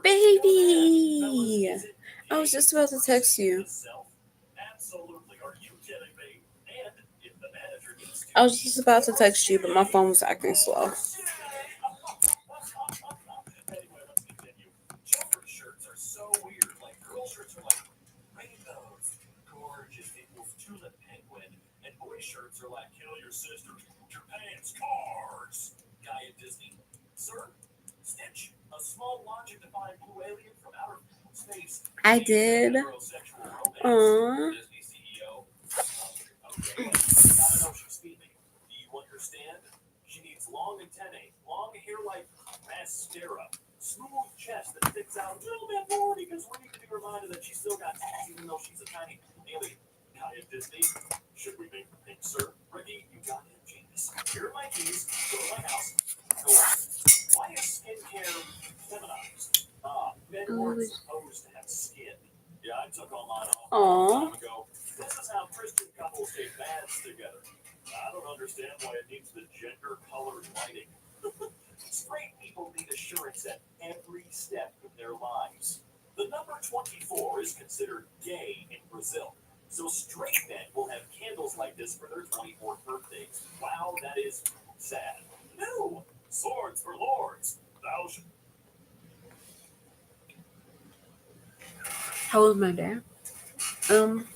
Baby, I was just about to text you. I was just about to text you, but my phone was acting slow. I did. Aww. Aww. How was my day? Um,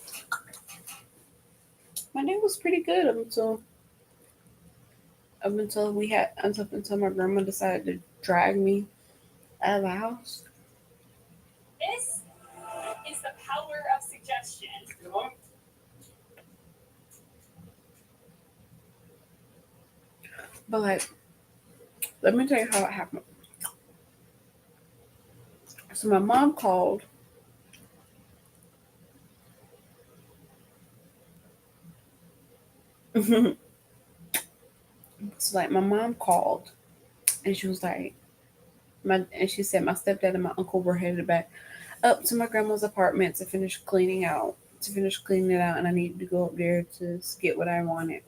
my day was pretty good up until my grandma decided to drag me out of the house. But like, let me tell you how it happened. So my mom called. So like my mom called and she was like she said my stepdad and my uncle were headed back up to my grandma's apartment to finish cleaning it out, and I needed to go up there to get what I wanted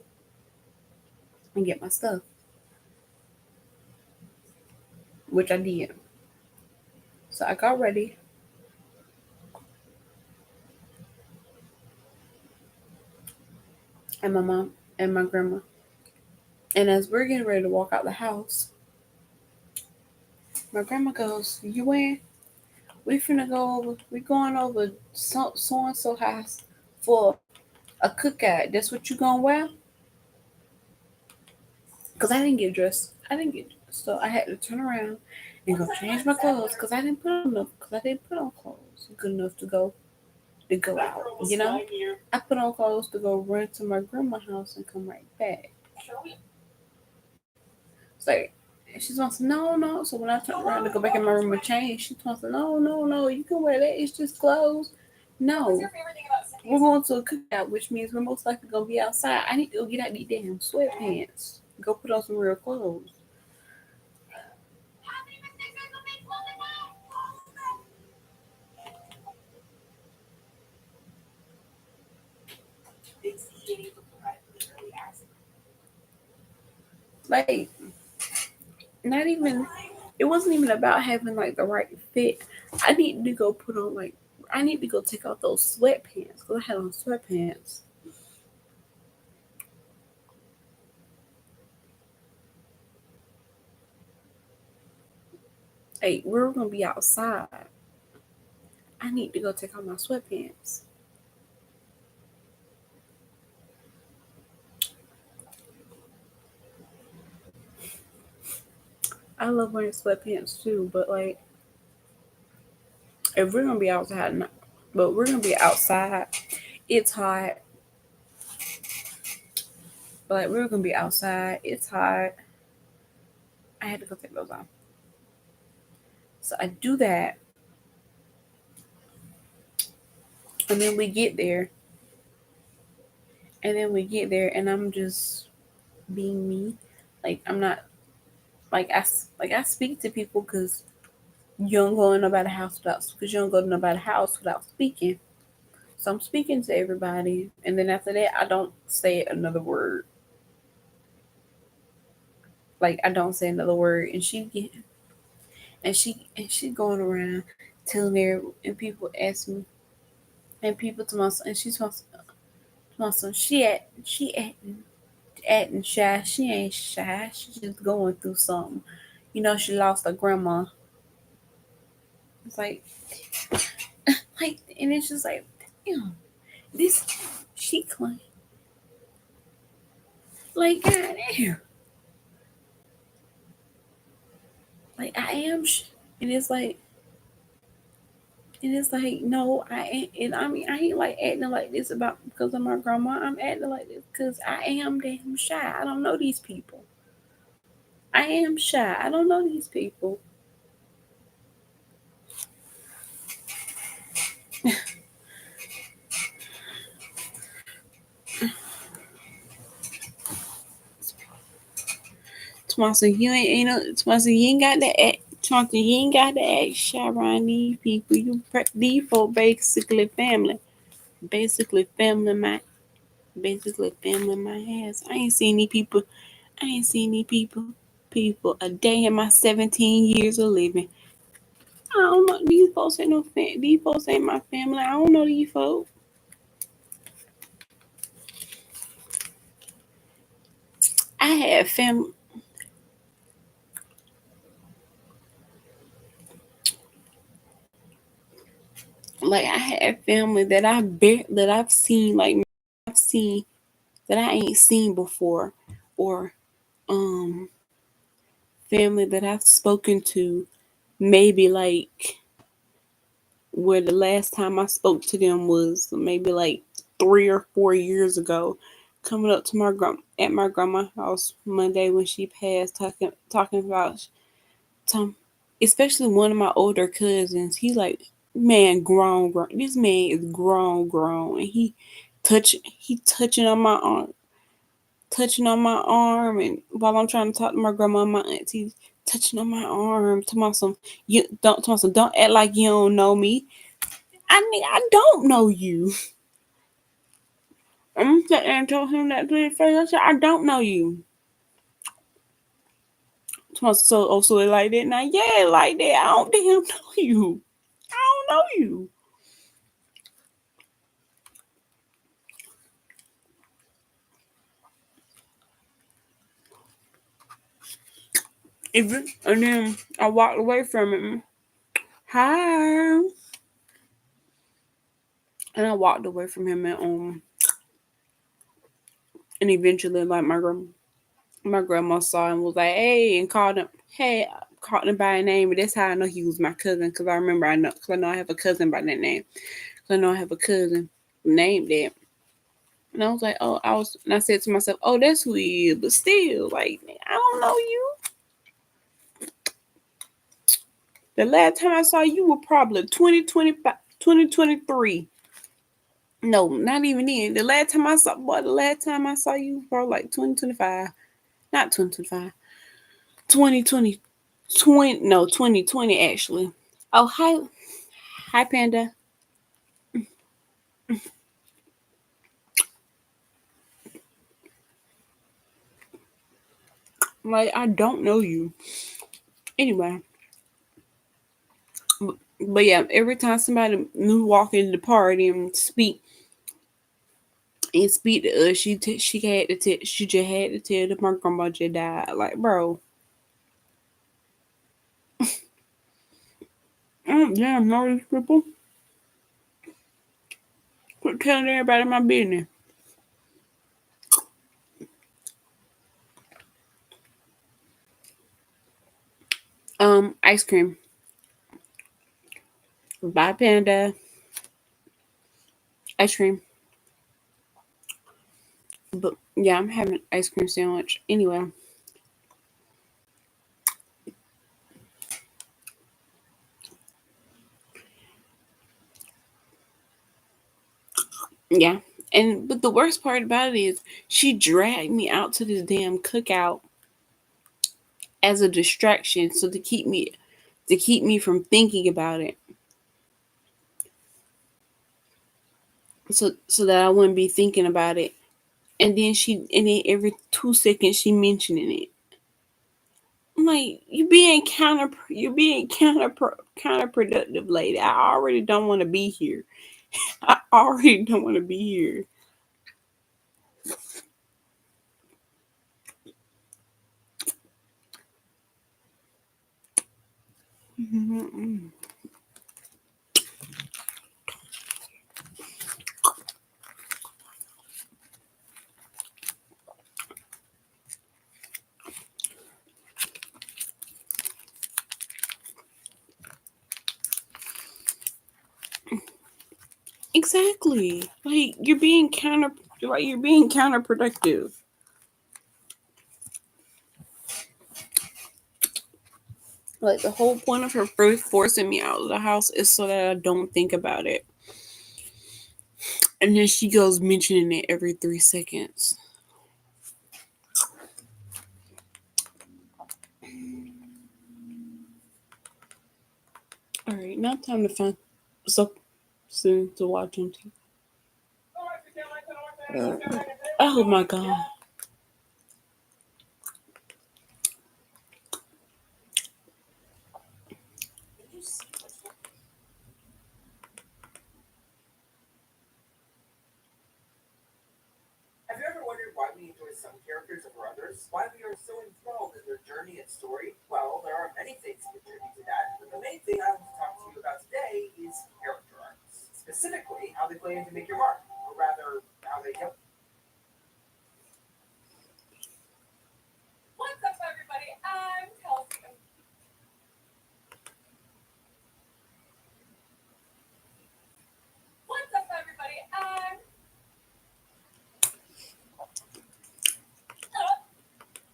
and get my stuff, which I did. So I got ready. And my mom and my grandma. And as we're getting ready to walk out the house, my grandma goes, "You in? We finna go over. We going over so and so house for a cookout. That's what you gonna wear?" Cause I didn't get dressed. So I had to turn around and go change my clothes because I didn't put on enough. Cause I didn't put on clothes good enough to go out. You know, I put on clothes to go run to my grandma's house and come right back. It's like she's wants to no, no. So when I turned around to go back in my room and change, she wants to no, no, no. You can wear that. It's just clothes. No, we're going to a cookout, which means we're most likely gonna be outside. I need to go get out these damn sweatpants. Go put on some real clothes. Like not even. It wasn't even about having like the right fit. I need to go put on like. I need to go take off those sweatpants because I had on sweatpants. Like we're gonna be outside. I need to go take off my sweatpants. I love wearing sweatpants too, but like if we're gonna be outside, but we're gonna be outside. It's hot. But like we're gonna be outside. It's hot. I had to go take those off. So I do that, and then we get there, and I'm just being me. Like I'm not like I speak to people because you don't go in nobody's house without because you don't go to nobody's house without speaking. So I'm speaking to everybody, and then after that, I don't say another word. Like I don't say another word, and she going around telling her, and people ask me, and people to my son, and she's my son. She acting shy. She ain't shy. She just going through something. You know, she lost her grandma. It's like, and it's just like, damn, this she claim like goddamn, like I am, and it's like. And it's like, no, I ain't. And I mean, I ain't like acting like this about because of my grandma. I'm acting like this because I am damn shy. I don't know these people. I am shy. I don't know these people. Tomasa, you ain't, you know, Tomasa, you ain't got to act. Tomasa, you ain't got to act shy around these people. These folk basically family. Basically family my ass. I ain't seen these people. I ain't seen these people a day in my 17 years of living. I don't know. These folks ain't no these folks ain't my family. I don't know these folks. I had family like I had family that that I've seen like I've seen that I ain't seen before, or um family that I've spoken to maybe like where the last time I spoke to them was maybe like 3 or 4 years ago. Coming up to at my grandma's house Monday when she passed, talking about Tom, especially one of my older cousins. He's like, man, grown. This man is grown, and touch he touching on my arm, and while I'm trying to talk to my grandma and my aunties, touching on my arm. Tell me some, don't act like you don't know me. I mean, I don't know you. I'm sitting there and told him that to his face. I said, I don't know you. So it like that now? Yeah, like that. I don't damn know you. I don't know you. And then I walked away from him. Hi. And I walked away from him, and eventually like my grandma saw him, was like, hey, and called him by name. And that's how I know he was my cousin, because I know I have a cousin by that name. I know I have a cousin named that. And I was like, and I said to myself, oh, that's who he is. But still, like, I don't know you. The last time I saw you were probably 2025, 2023. No, not even then. The last time I saw you for like 2025. Not 2025. 2020. 2020 actually. Oh, hi Panda. Like I don't know you. Anyway, but yeah, every time somebody new walk into the party and speak to us, she just had to tell that my grandma just died. Like, bro, damn, know these people. Quit telling everybody my business. Ice cream. Bye, Panda. Ice cream. But yeah, I'm having an ice cream sandwich. Anyway, Yeah. But the worst part about it is she dragged me out to this damn cookout as a distraction, so to keep me from thinking about it. So that I wouldn't be thinking about it. And then every 2 seconds she mentioning it. I'm like, you're being counterproductive, lady. I already don't want to be here. I already don't want to be here. Mhm. Exactly. Like you're being counterproductive. Like the whole point of her first forcing me out of the house is so that I don't think about it. And then she goes mentioning it every 3 seconds. All right, now time to find so soon to watch on TV. Oh my god.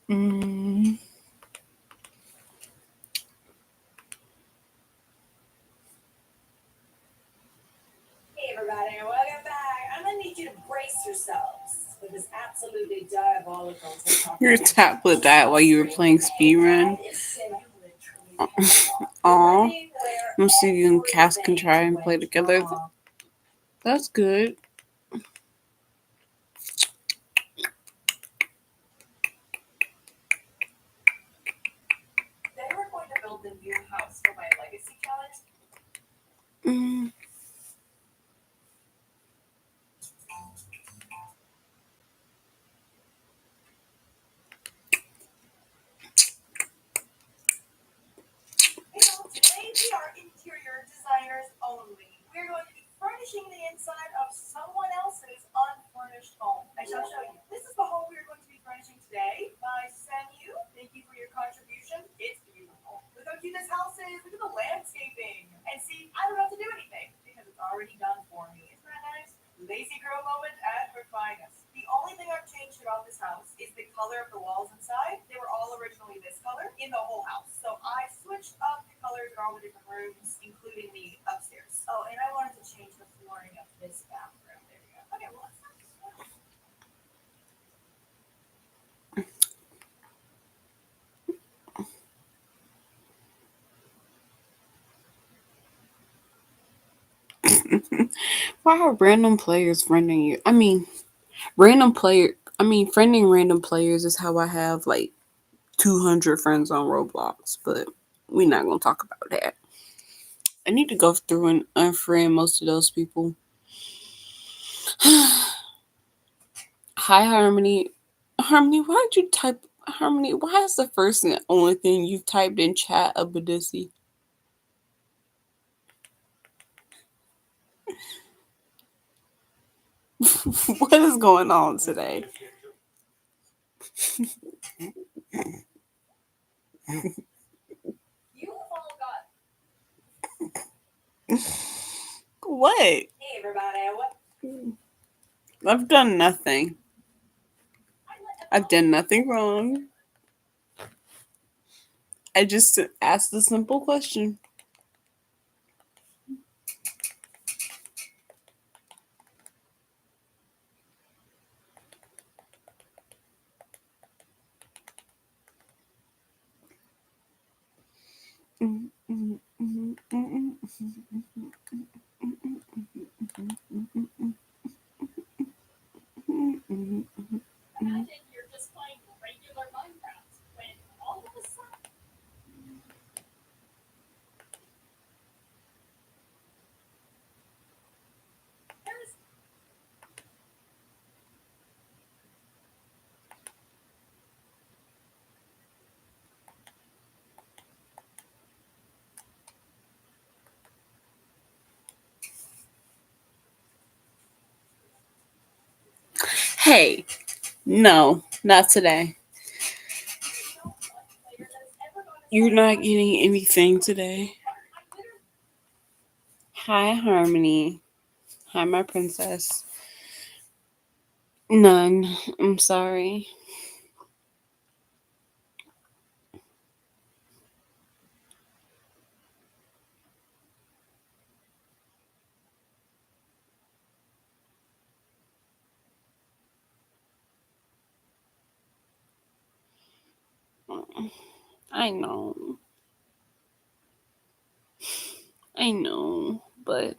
Mm. Your tablet died while you were playing speedrun. Aw. I'm see you and Cass can try and play together. That's good. Mm. Why are random players friending you? Random player. Friending random players is how I have like 200 friends on Roblox, but we're not gonna talk about that. I need to go through and unfriend most of those people. Hi, Harmony. Harmony, why'd you type? Harmony, why is the first and only thing you've typed in chat a Badisi? What is going on today? What? I've done nothing. I've done nothing wrong. I just asked a simple question. Hey, no, not today. You're not getting anything today. Hi, Harmony. Hi, my princess. None. I'm sorry. I know. I know. But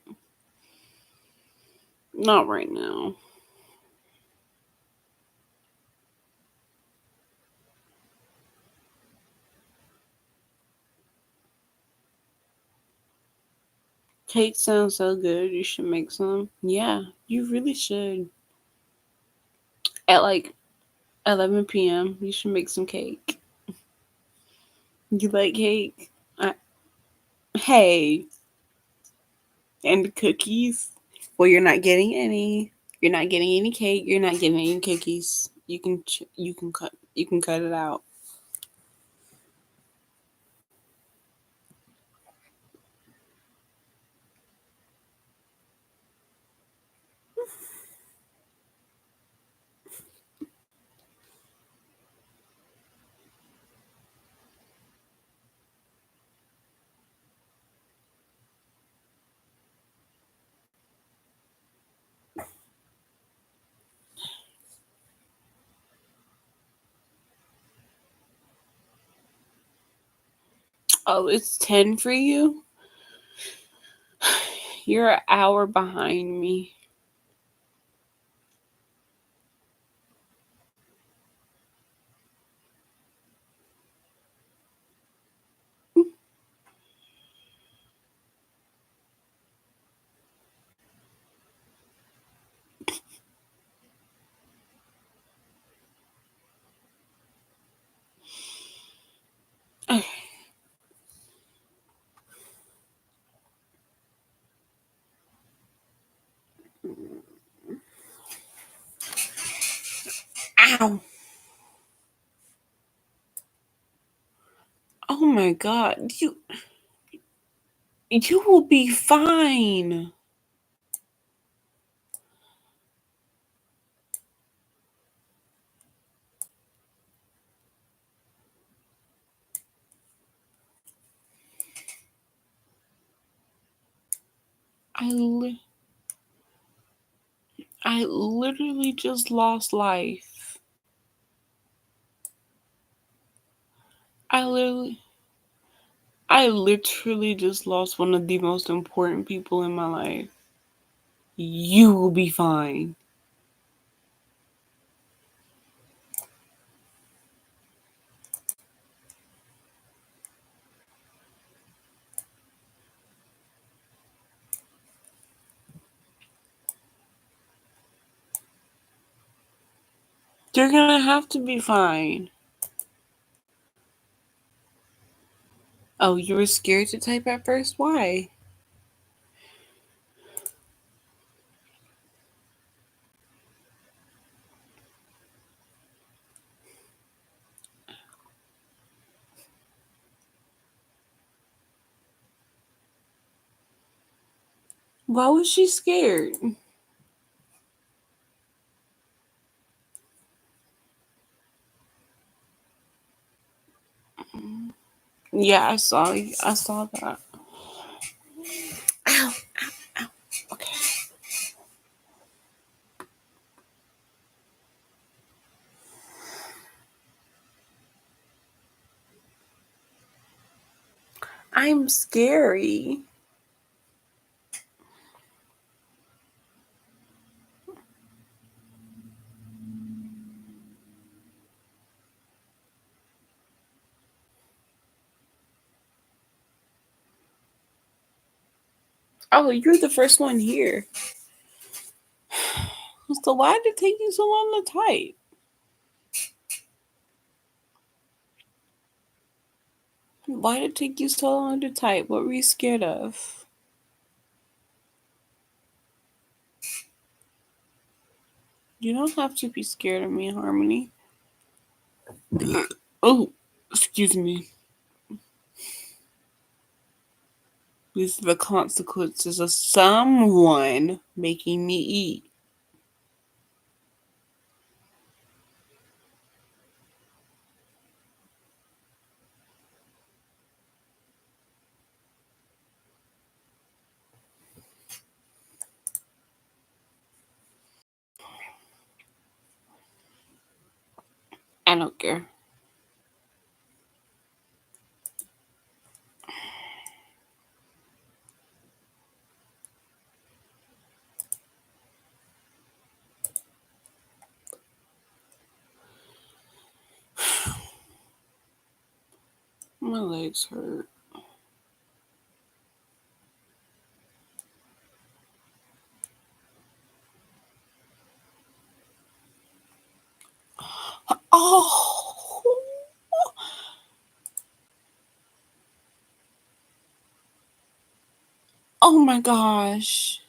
not right now. Cake sounds so good. You should make some. Yeah, you really should. At like 11 p.m., you should make some cake. You like cake? I, hey, and cookies? Well, you're not getting any. You're not getting any cake. You're not getting any cookies. You can cut it out. Oh, it's 10 for you? You're an hour behind me. Okay. Ow. Oh my god. You will be fine. I li- I literally just lost life. I literally I literally just lost one of the most important people in my life. You will be fine. You're gonna have to be fine. Oh, you were scared to type at first? Why? Why was she scared? Yeah, I saw that. Ow, ow. Okay. I'm scary. Oh, you're the first one here. So why did it take you so long to type? Why did it take you so long to type? What were you scared of? You don't have to be scared of me, Harmony. Oh, excuse me. These are the consequences of someone making me eat. I don't care. My legs hurt. Oh, oh my gosh.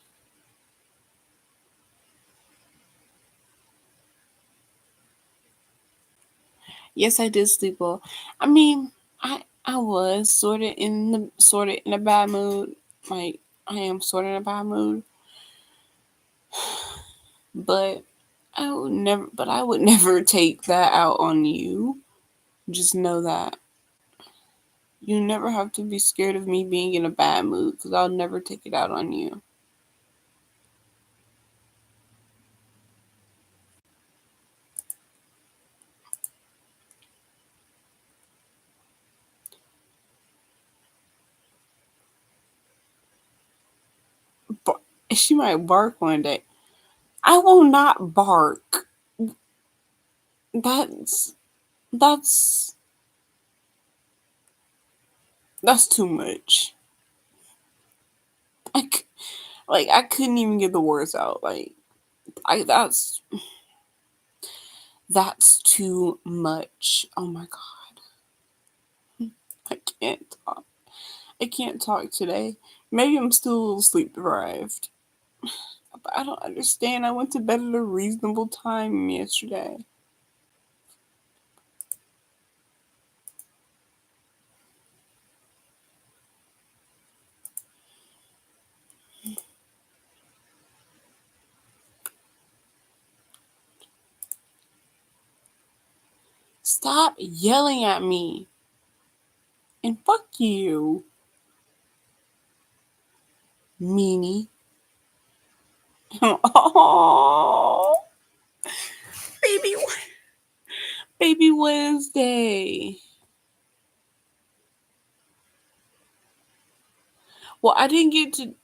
Yes, I did sleep well. I mean, I was sort of in a bad mood. Like I am sort of in a bad mood, but I would never take that out on you. Just know that you never have to be scared of me being in a bad mood because I'll never take it out on you. But she might bark one day. I will not bark. That's that's that's too much. I like I couldn't even get the words out. Like I that's too much. Oh my god. I can't talk. I can't talk today. Maybe I'm still a little sleep deprived. But I don't understand. I went to bed at a reasonable time yesterday. Stop yelling at me. And fuck you, meanie. Oh, baby, baby Wednesday. Well, I didn't get to.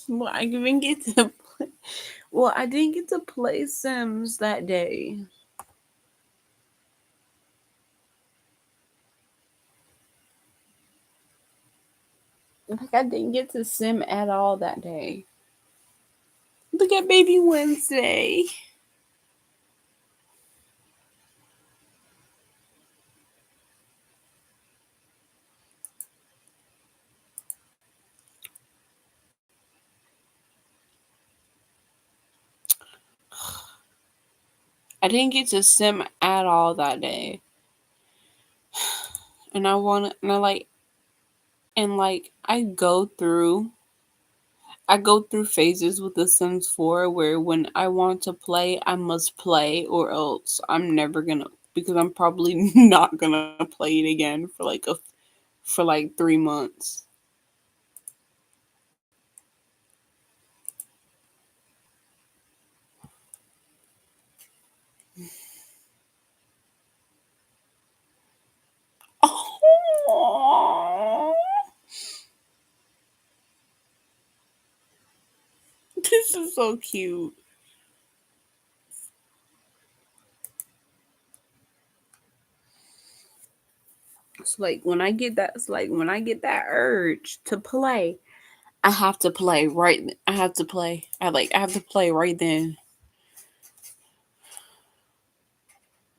Well, I didn't get to. Well, I didn't get to play Sims that day. Like I didn't get to sim at all that day. Look at baby Wednesday. I didn't get to sim at all that day. And I want and I like and like I go through phases with The Sims 4 where when I want to play, I must play or else I'm never gonna because I'm probably not gonna play it again for like 3 months. so cute. It's like when I get that urge to play, I have to play right. I have to play. I have to play right then.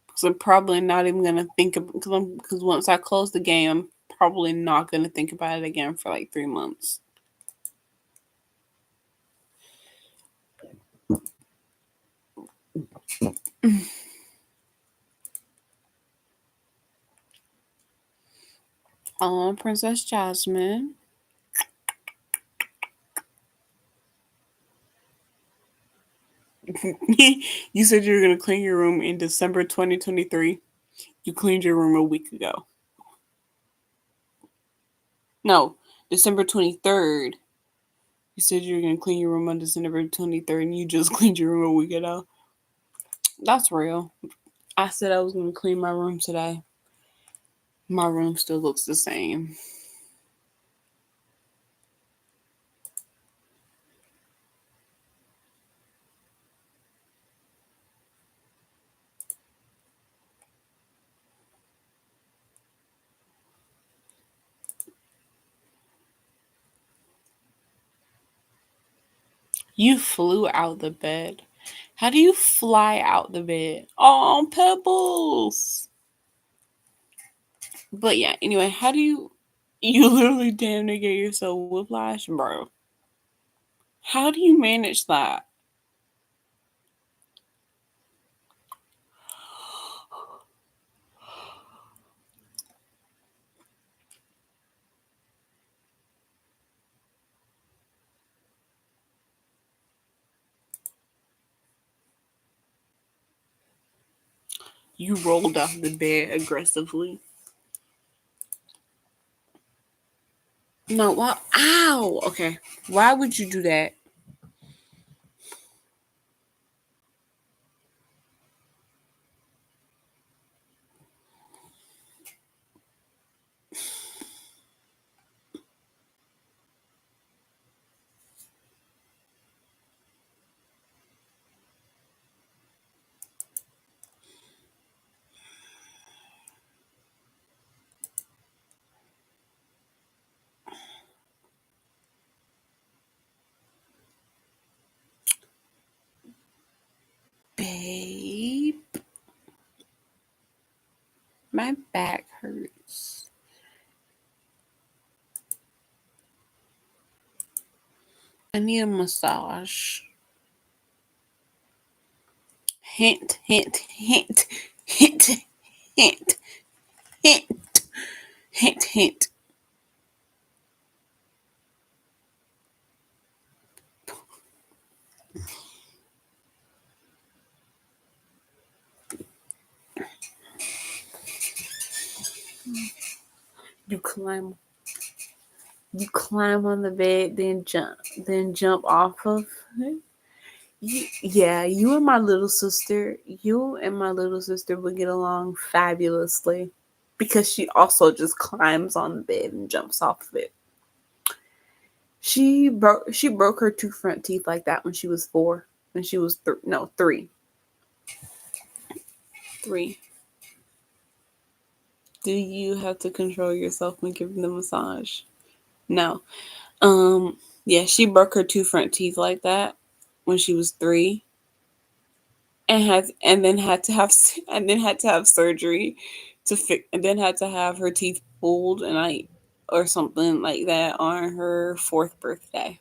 Because I'm probably not even gonna think of because once I close the game, I'm probably not gonna think about it again for like 3 months. Princess Jasmine. You said you were gonna clean your room in December 2023. You cleaned your room a week ago. No, December 23rd. You said you were gonna clean your room on December 23rd, and you just cleaned your room a week ago. That's real. I said I was gonna clean my room today. My room still looks the same. You flew out the bed. How do you fly out the bed? Oh, pebbles. But yeah, anyway, how do you literally damn near get yourself whiplash, bro? How do you manage that? You rolled off the bed aggressively. No, why? Ow! Okay, why would you do that? Babe, my back hurts. I need a massage. Hint, hint, hint, hint, hint, hint, hint, hint. You climb, you climb on the bed, then jump off of it. Yeah, you and my little sister would get along fabulously because she also just climbs on the bed and jumps off of it. She broke her two front teeth like that when she was 4. When she was no 3, 3. Do you have to control yourself when giving the massage? No. Yeah, she broke her two front teeth like that when she was 3, and then had to have and then had to have surgery to fix, and then had to have her teeth pulled and or something like that on her 4th birthday.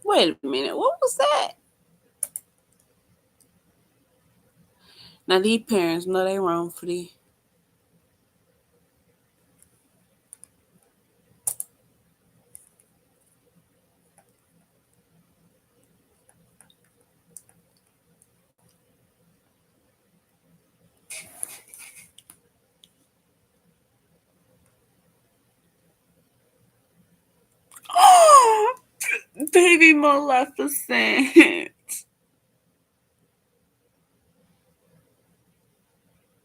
Wait a minute, what was that? Now these parents know they wrong for these. Baby Maleficent.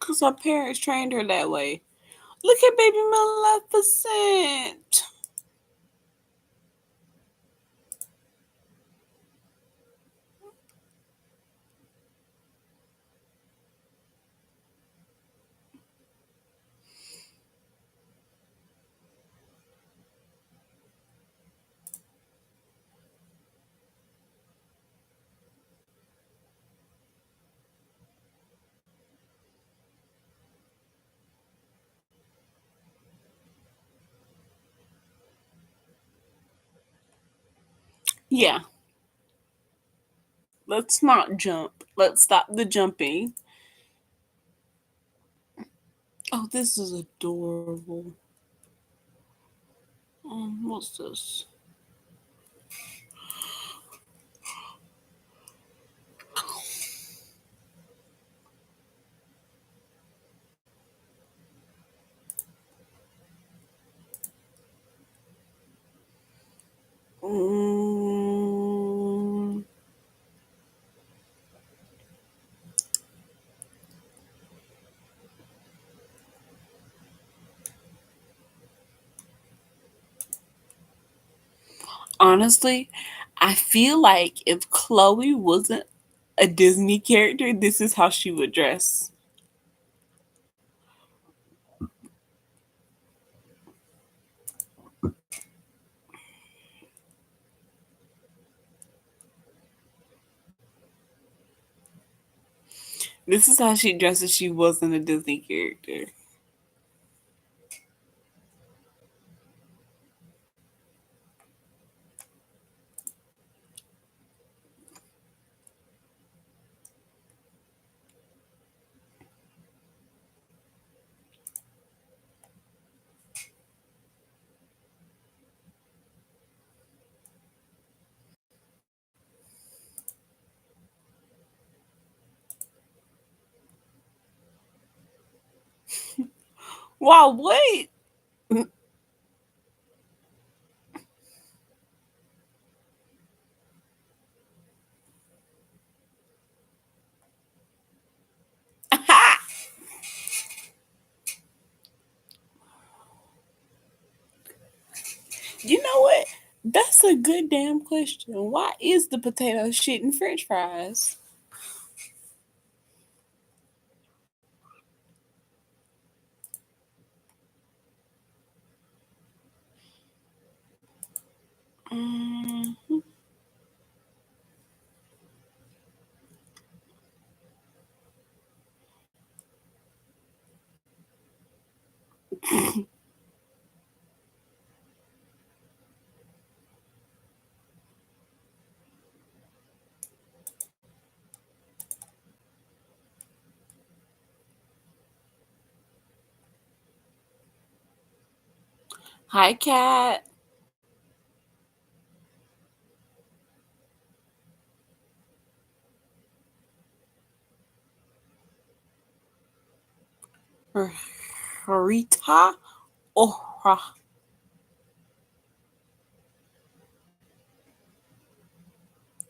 Because her parents trained her that way. Look at Baby Maleficent. Yeah, let's not jump. Let's stop the jumping. Oh, this is adorable. What's this? Mm, honestly, I feel like if Chloe wasn't a Disney character, this is how she would dress. This is how she dressed if she wasn't a Disney character. Wow, wait. You know what? That's a good damn question. Why is the potato shit in French fries? Mm, hi, cat. Rita. Oh,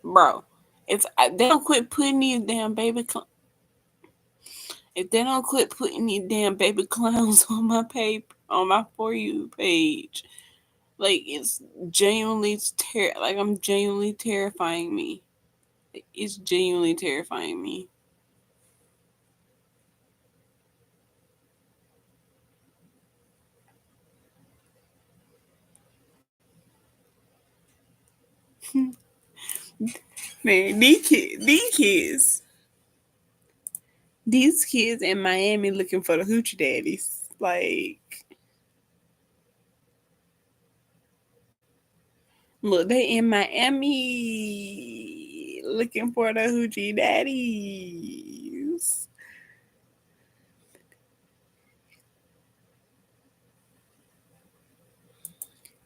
bro. If they don't quit putting these damn if they don't quit putting these damn baby clowns on my paper on my For You page, like it's genuinely like I'm genuinely terrifying me. It's genuinely terrifying me. Man, these kids in Miami looking for the hoochie daddies. Like, look, they in Miami looking for the hoochie daddies.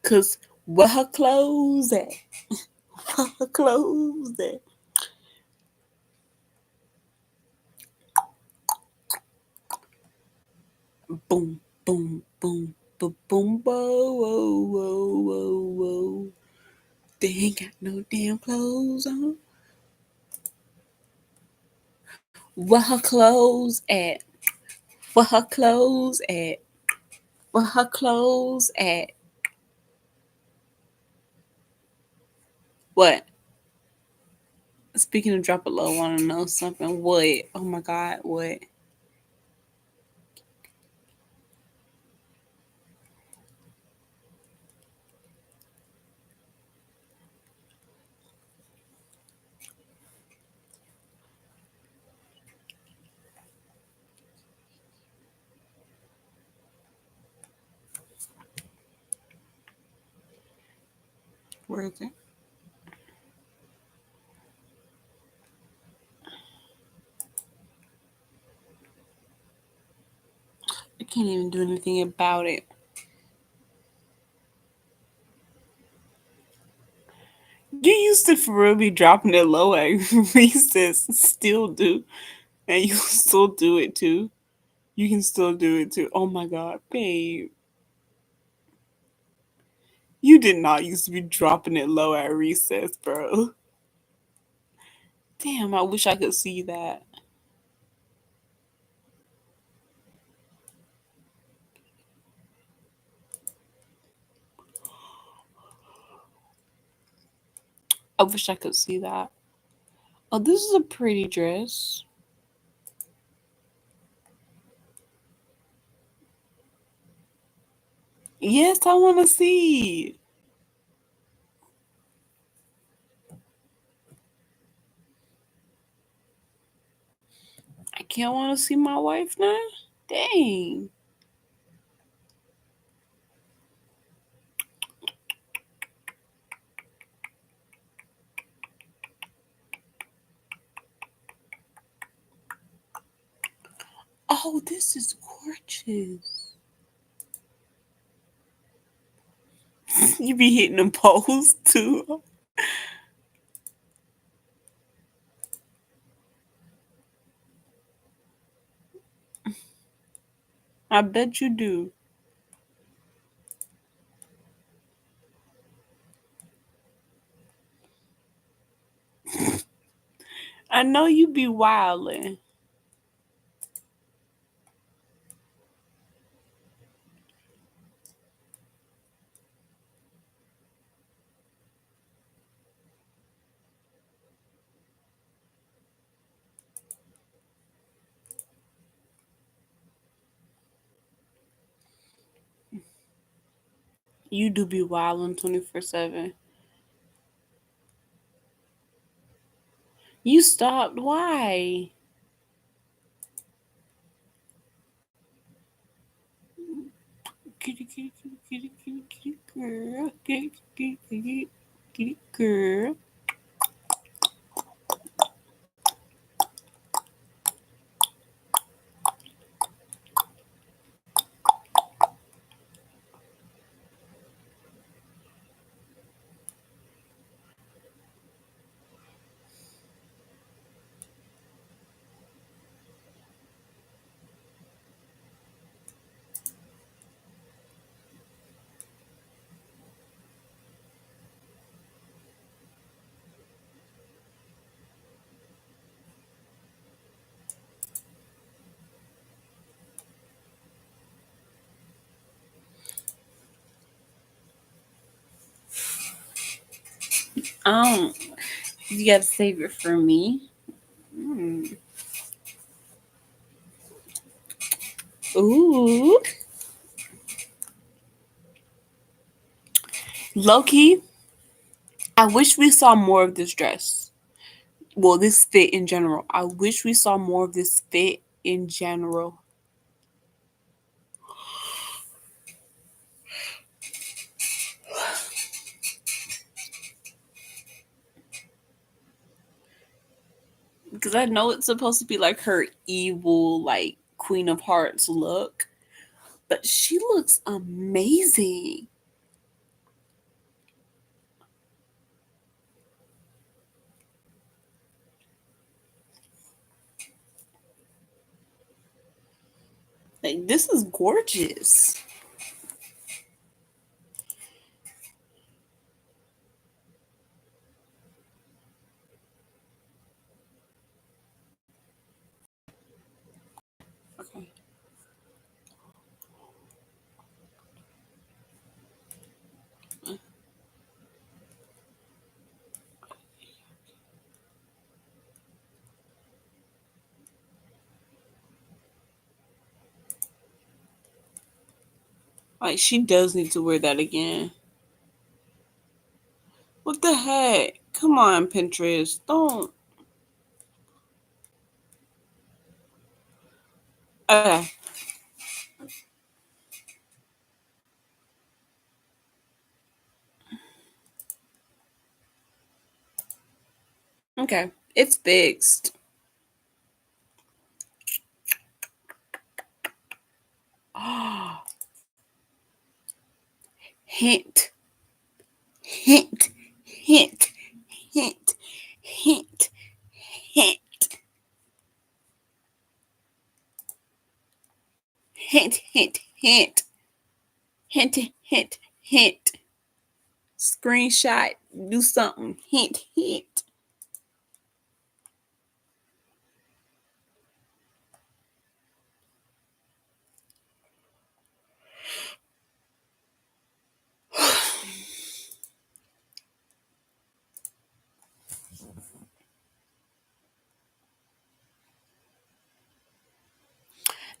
Cause where her clothes at? Where her clothes at? Boom, boom, boom, boom, boom, whoa, whoa, whoa, whoa, whoa. They ain't got no damn clothes on. Where her clothes at? Where her clothes at? Where her clothes at? What? Speaking of drop it low, want to know something? What? Oh my God, what? Where is it? I can't even do anything about it. You used to for real be dropping it low at recess. Still do. And you still do it too. You can still do it too. Oh my God, babe. You did not used to be dropping it low at recess, bro. Damn, I wish I could see that. I wish I could see that. Oh, this is a pretty dress. Yes, I want to see. I can't want to see my wife now. Dang. Oh, this is gorgeous. You be hitting them poles too. I bet you do. I know you be wildin'. You do be wildin' 24/7. You stopped. Why? Kitty, kitty, kitty, kitty, kitty, kitty, girl. Kitty, kitty, kitty, kitty, girl. Um, you gotta save it for me. Mm. Ooh. Loki, I wish we saw more of this dress. Well, this fit in general. I wish we saw more of this fit in general. Because I know it's supposed to be like her evil, like Queen of Hearts look, but she looks amazing. Like, this is gorgeous. Like, she does need to wear that again. What the heck? Come on, Pinterest. Don't. Okay. Okay. It's fixed. Oh, hint, hint, hint, hint, hint, hint, hint, hint, hint, hint, hint, hint. Screenshot, do something. Hint, hint.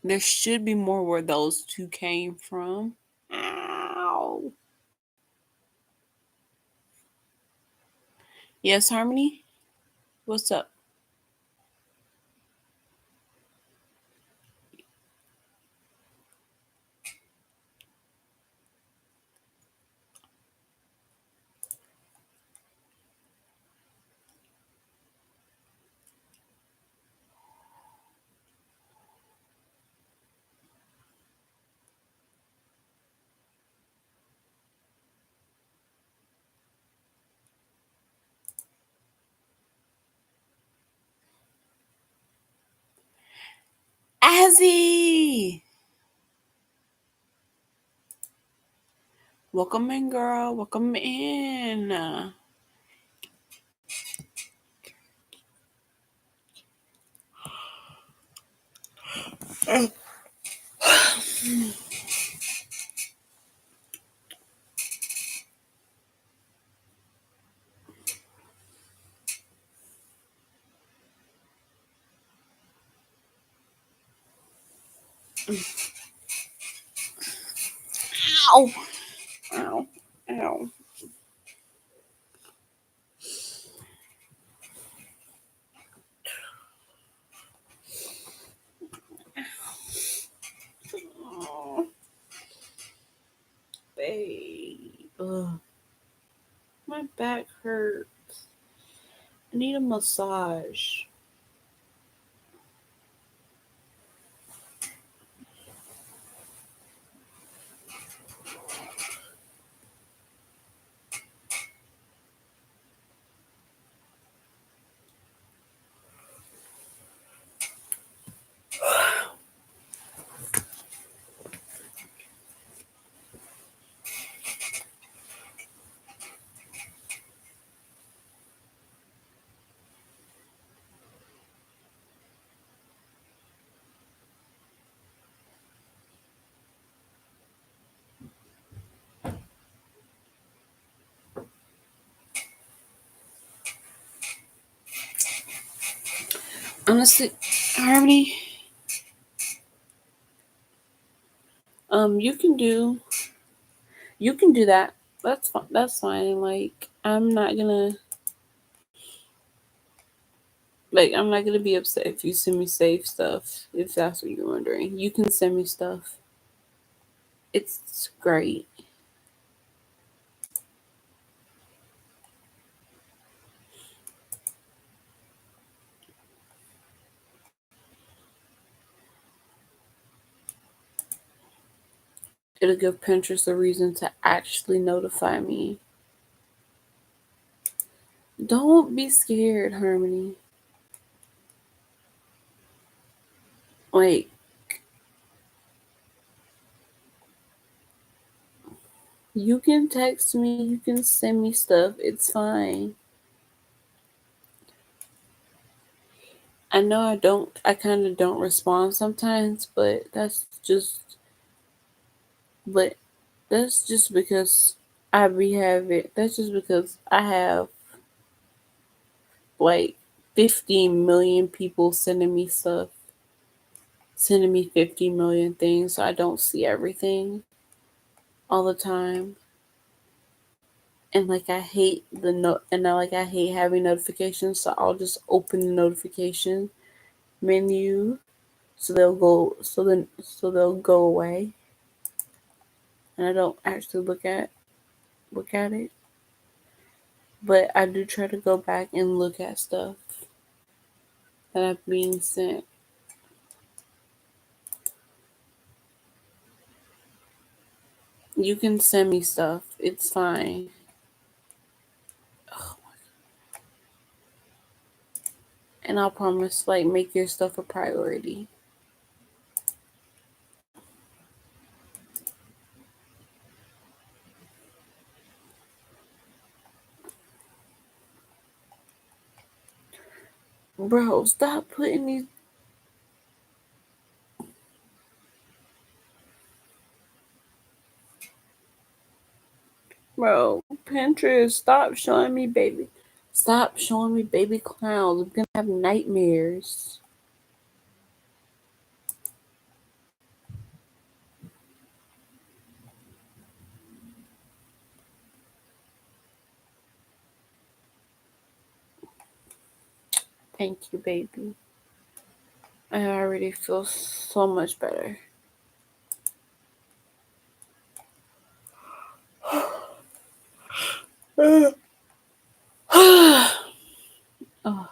There should be more where those two came from. Ow. Yes, Harmony? What's up? Azzy! Welcome in, girl. Welcome in. Ow! Ow! Ow! Oh, babe. Ugh. My back hurts. I need a massage. Honestly, Harmony, you can do that. That's fine. That's fine. Like, I'm not gonna be upset if you send me safe stuff. If that's what you're wondering, you can send me stuff. It's great. It'll give Pinterest a reason to actually notify me. Don't be scared, Harmony. Like, you can text me, you can send me stuff. It's fine. I kind of don't respond sometimes, but that's just because that's just because I have like 15 million people sending me stuff, sending me 50 million things, so I don't see everything. all the time. And like I hate the note, and I hate having notifications, so I'll just open the notification menu so they'll go away, and I don't actually look at it. But I do try to go back and look at stuff that I've been sent. You can send me stuff. It's fine. And I'll promise, like, make your stuff a priority. Bro, stop putting these. Bro, Pinterest, stop showing me baby. Stop showing me baby clowns. I'm gonna have nightmares. Thank you, baby. I already feel so much better. Oh,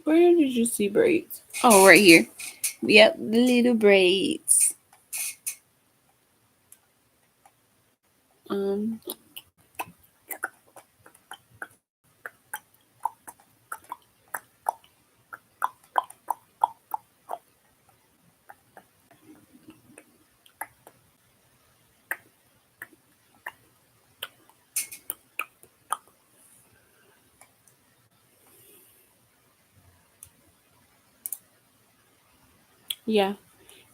where did you see braids? Oh, right here. Yep, the little braids. Um, yeah.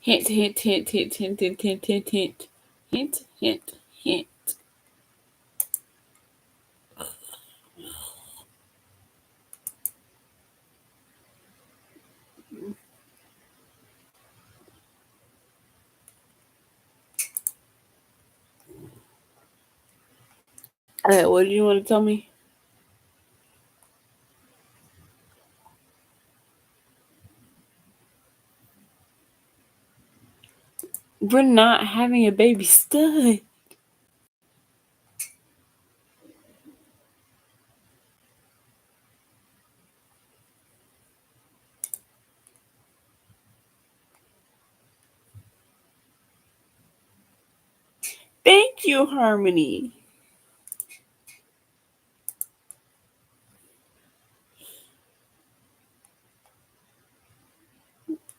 Hint, hint, hint, hint, hint, hint, hint, hint, hint, hint, hint, hint. What do you want to tell me? We're not having a baby stud. Thank you, Harmony.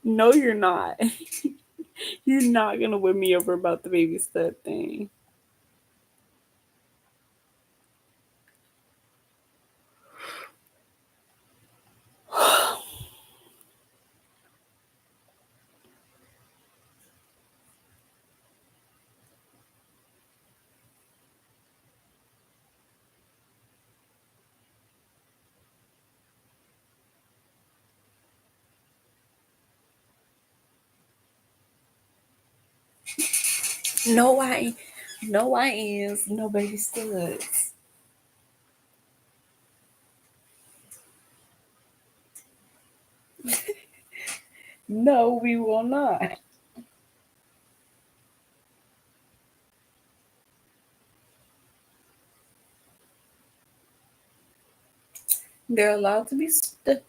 No, you're not. You're not gonna win me over about the baby stud thing. No, I is no baby studs. No, we will not. They're allowed to be they're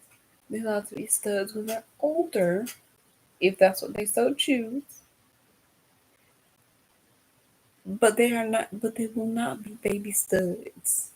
allowed to be studs when they're older, if that's what they so choose. But they are not. But they will not be baby studs.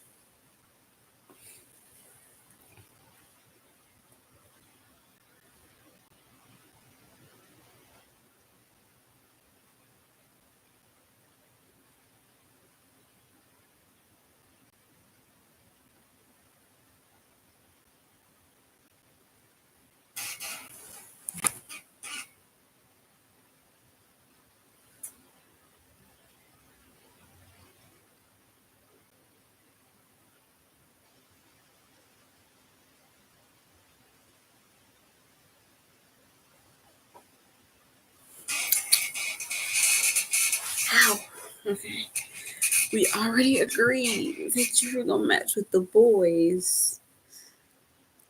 Ow. Okay. We already agreed that you were gonna match with the boys.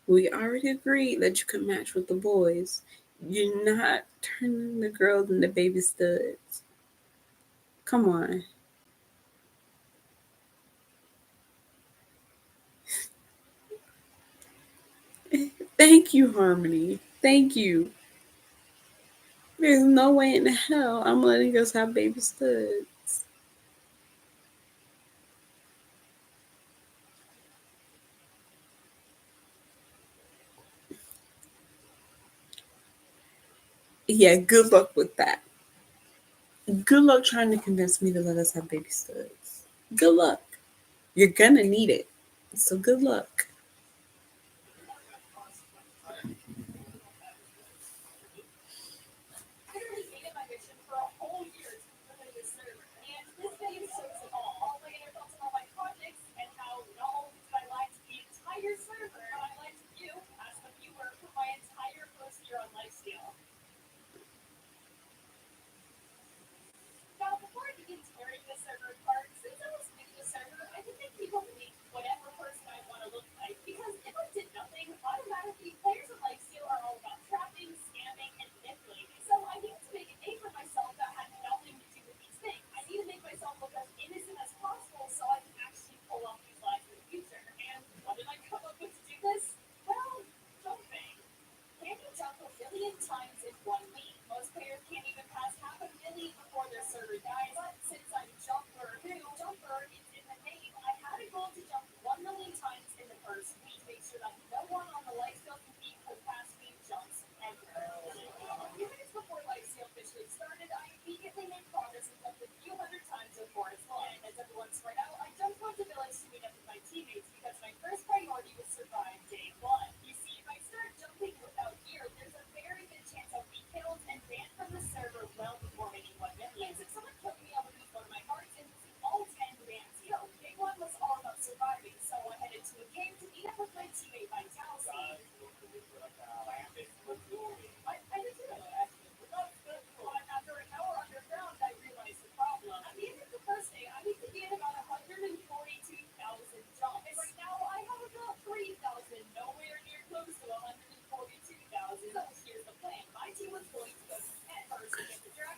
We already agreed that you could match with the boys. You're not turning the girls into baby studs. Come on. Thank you, Harmony. Thank you. There's no way in hell I'm letting us have baby studs. Yeah, good luck with that. Good luck trying to convince me to let us have baby studs. Good luck. You're gonna need it. So good luck.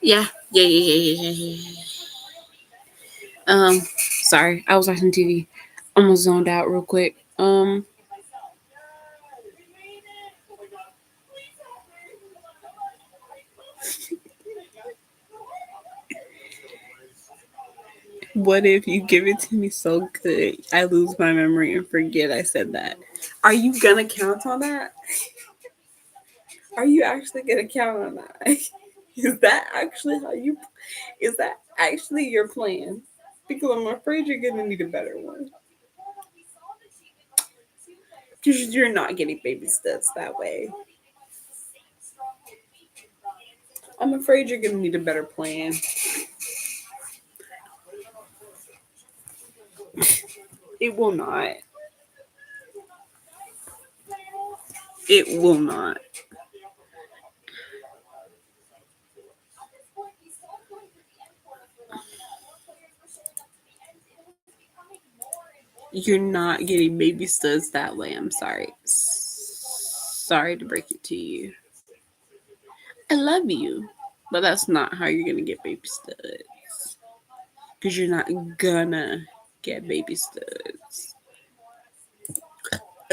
Yeah, yeah. Sorry, I was watching TV. Almost zoned out real quick. What if you give it to me so good, I lose my memory and forget I said that? Are you gonna count on that? Are you actually gonna count on that? Is that actually how you? Is that actually your plan? Because I'm afraid you're gonna need a better one. Because you're not getting baby steps that way. I'm afraid you're gonna need a better plan. It will not. It will not. You're not getting baby studs that way. I'm sorry. Sorry to break it to you. I love you, but that's not how you're gonna get baby studs. Because you're not gonna get baby studs.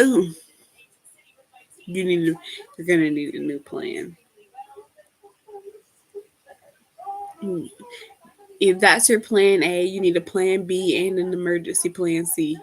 Ooh, you need to. You're gonna need a new plan. If that's your plan A, you need a plan B and an emergency plan C.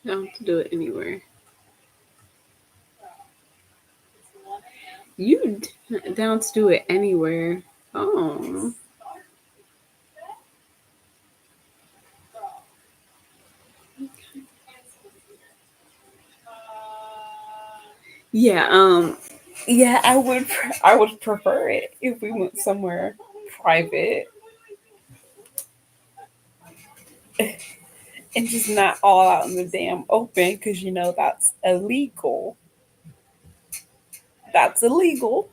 Down to do it anywhere. You down to do it anywhere. Oh. Yeah, yeah, I would prefer it if we went somewhere private and just not all out in the damn open because you know that's illegal. That's illegal.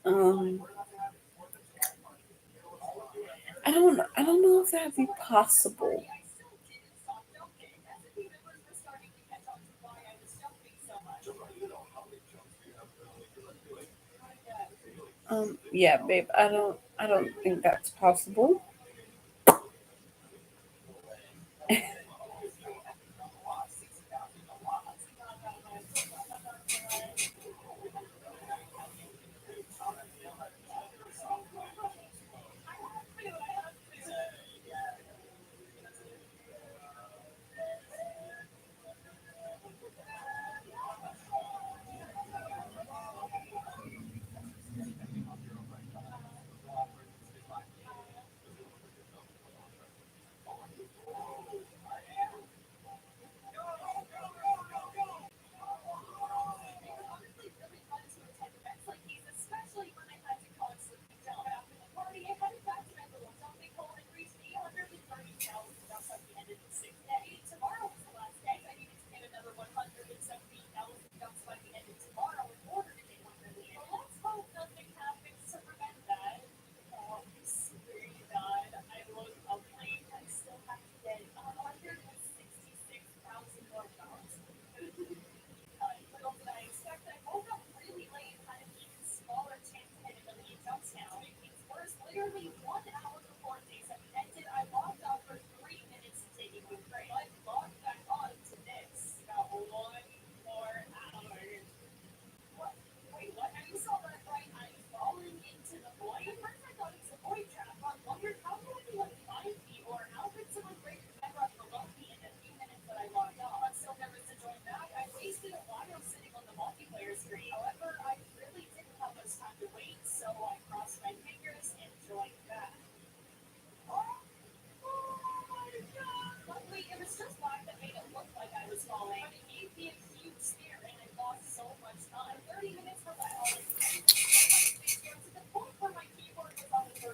Um, I don't know if that'd be possible. Yeah, babe, I don't think that's possible.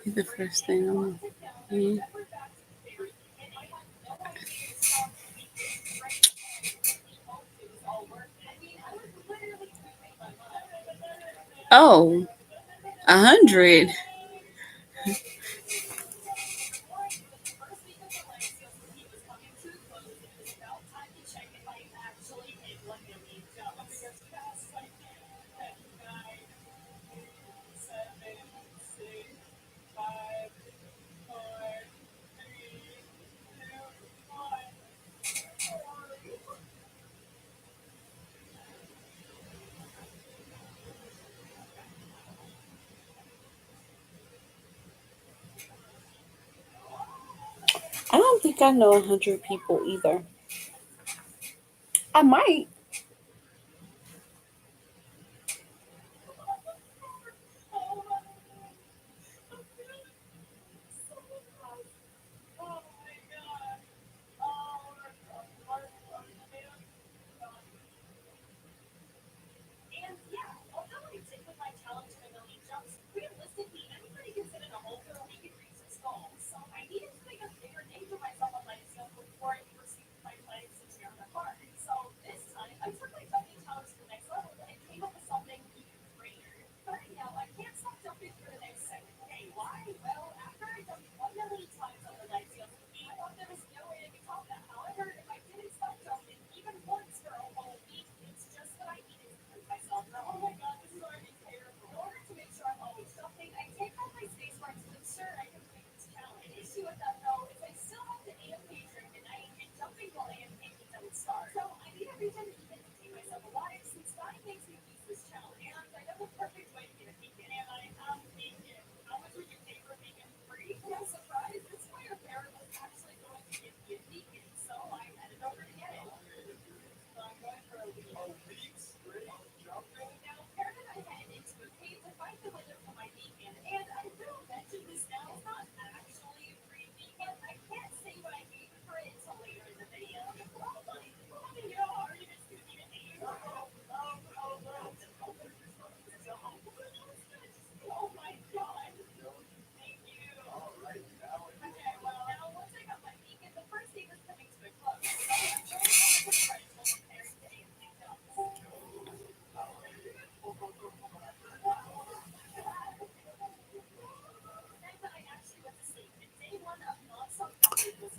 The first thing on me. Oh, 100. I don't think I know 100 people either. I might.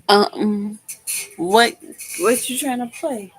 Um, what what you trying to play?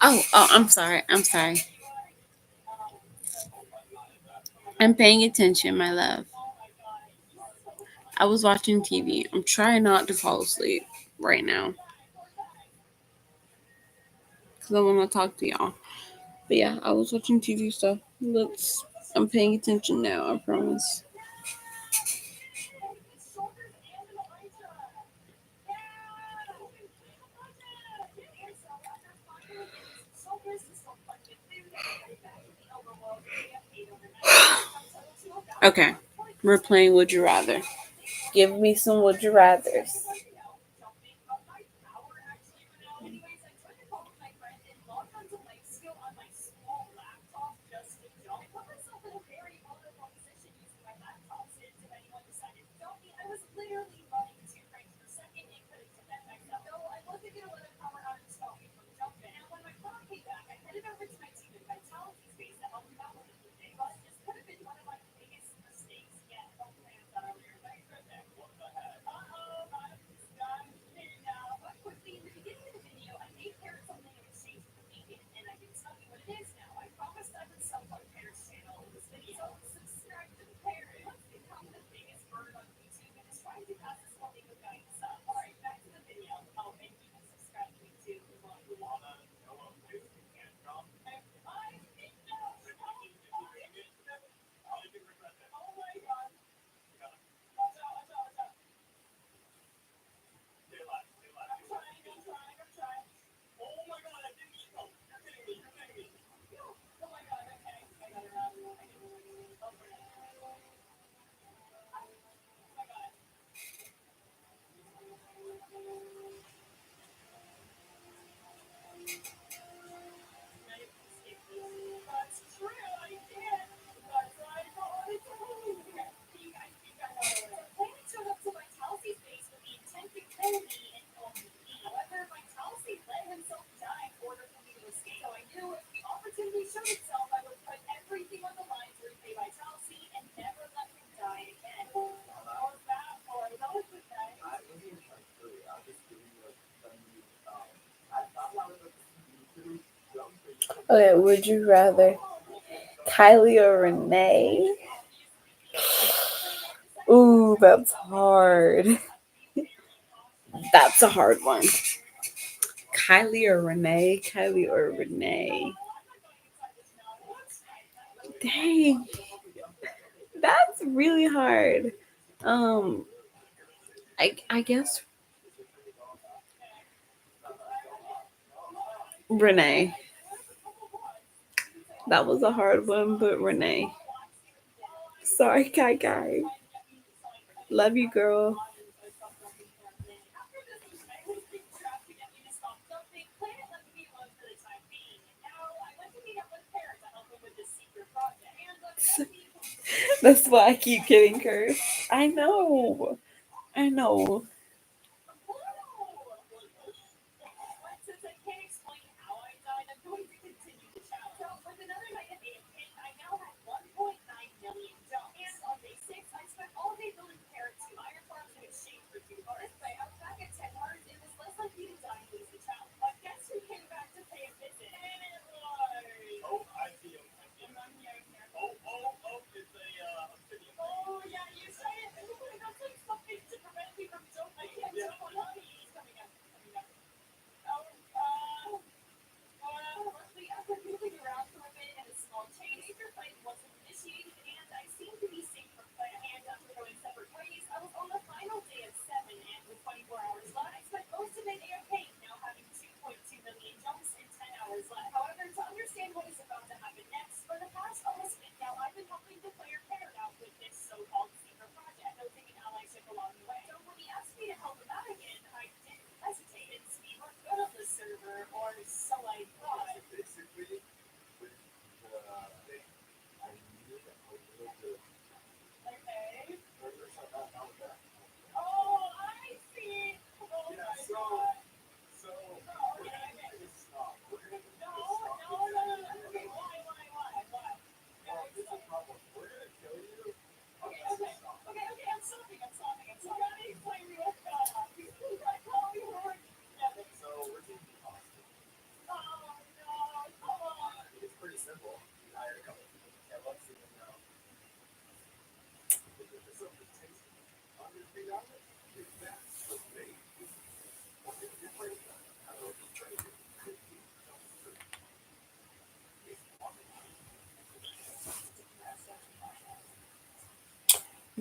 Oh, I'm sorry. I'm sorry. I'm paying attention, my love. I was watching TV. I'm trying not to fall asleep right now because I want to talk to y'all. But yeah, I was watching TV stuff. I'm paying attention now, I promise. Okay, we're playing Would You Rather. Give me some Would You Rathers. Okay, would you rather Kylie or Renee? Ooh, that's hard. That's a hard one. Kylie or Renee? Kylie or Renee? Dang, that's really hard. Um, I guess Renee. That was a hard one, but Renee. Sorry, Kai Kai. Love you, girl. That's why I keep getting cursed. I know. I know.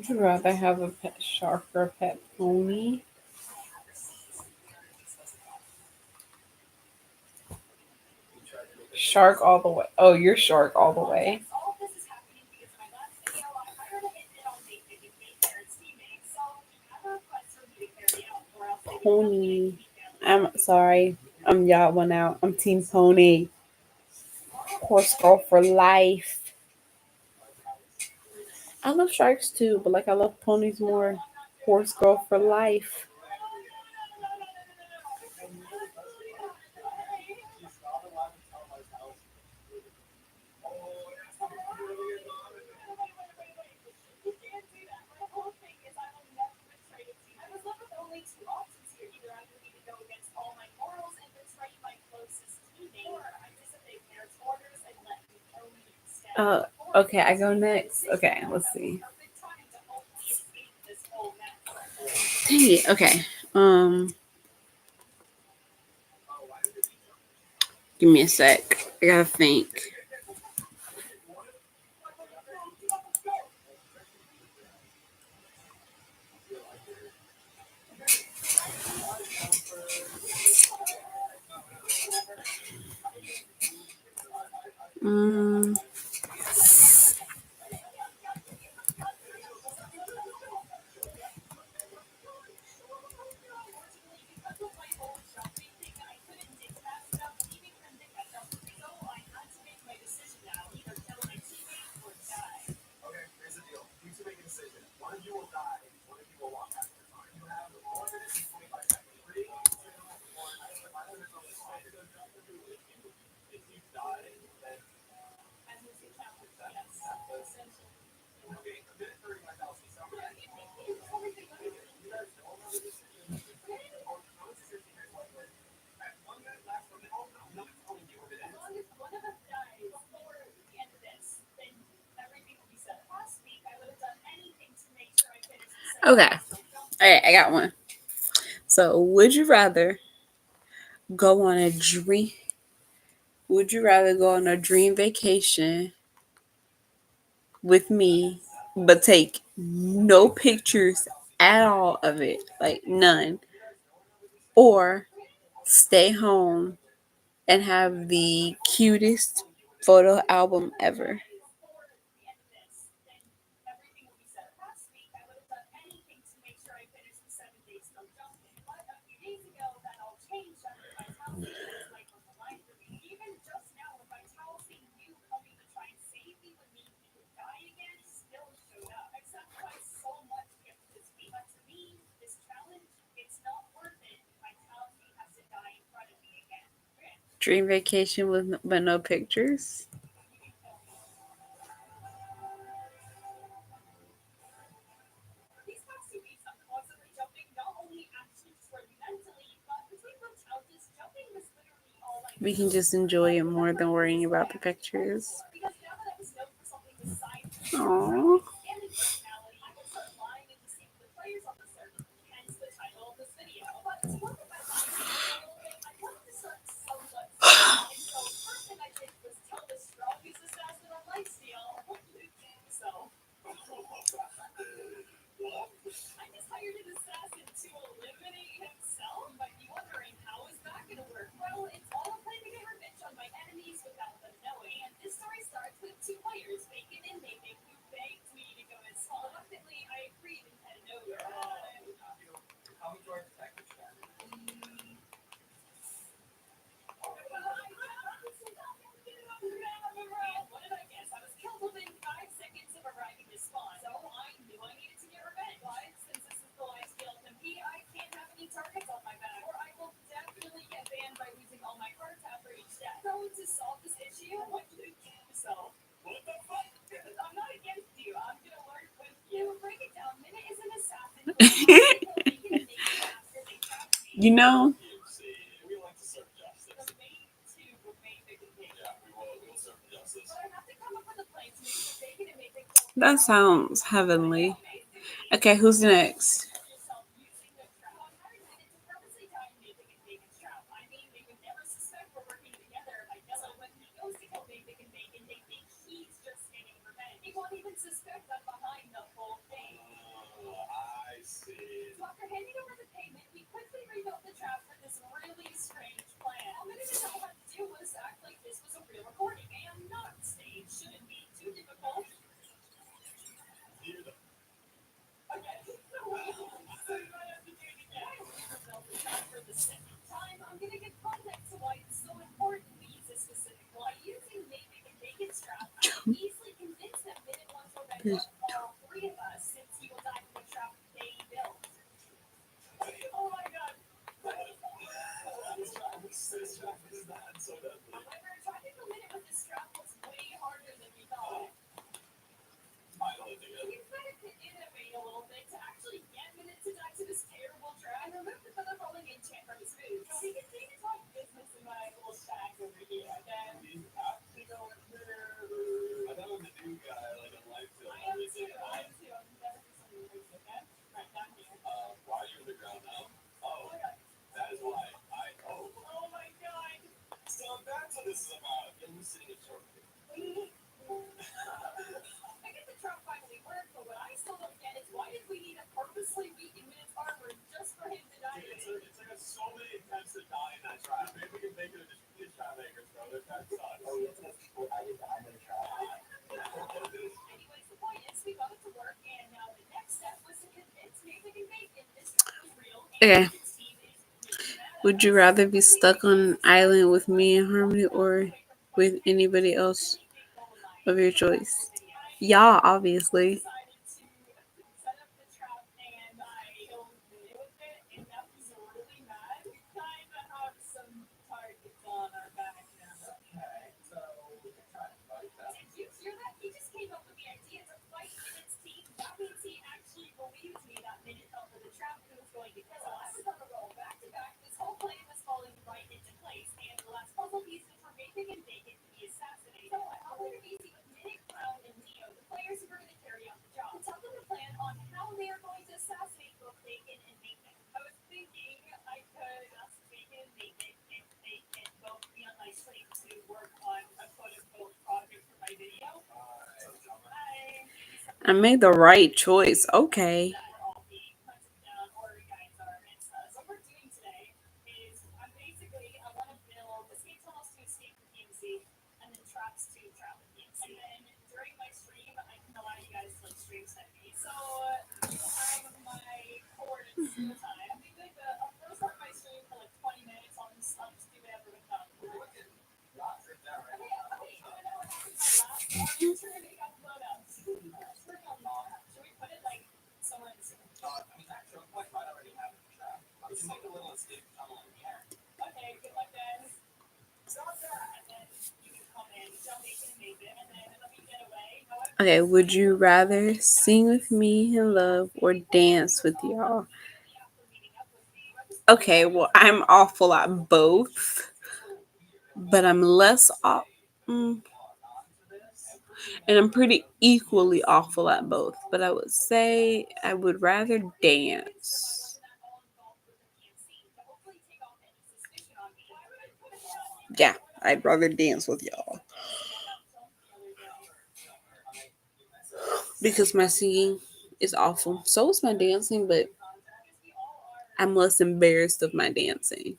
Would you rather have a pet shark or a pet pony? Shark all the way. Oh, you're shark all the way. Pony. I'm sorry. I'm y'all one out. I'm team pony. Horse girl for life. I love sharks too, but like I love ponies more. Horse girl for life. Uh, okay, I go next. Okay, let's see. Dang it. Okay. Give me a sec. I gotta think. Mm, okay. All right, I got one. So, would you rather go on a dream? Would you rather go on a dream vacation with me, but take no pictures at all of it, like none, or stay home and have the cutest photo album ever? Dream vacation with but no pictures. We can just enjoy it more than worrying about the pictures. Aww. You know, that sounds heavenly. Okay, who's next? Okay. Would you rather be stuck on an island with me and Harmony or with anybody else of your choice? Y'all, obviously. I made the right choice. Okay. Okay, would you rather sing with me in love or dance with y'all? Okay, well, I'm awful at both, but I'm less off. Mm, and I'm pretty equally awful at both, but I would say I would rather dance. Yeah, I'd rather dance with y'all because my singing is awful. So is my dancing, but I'm less embarrassed of my dancing.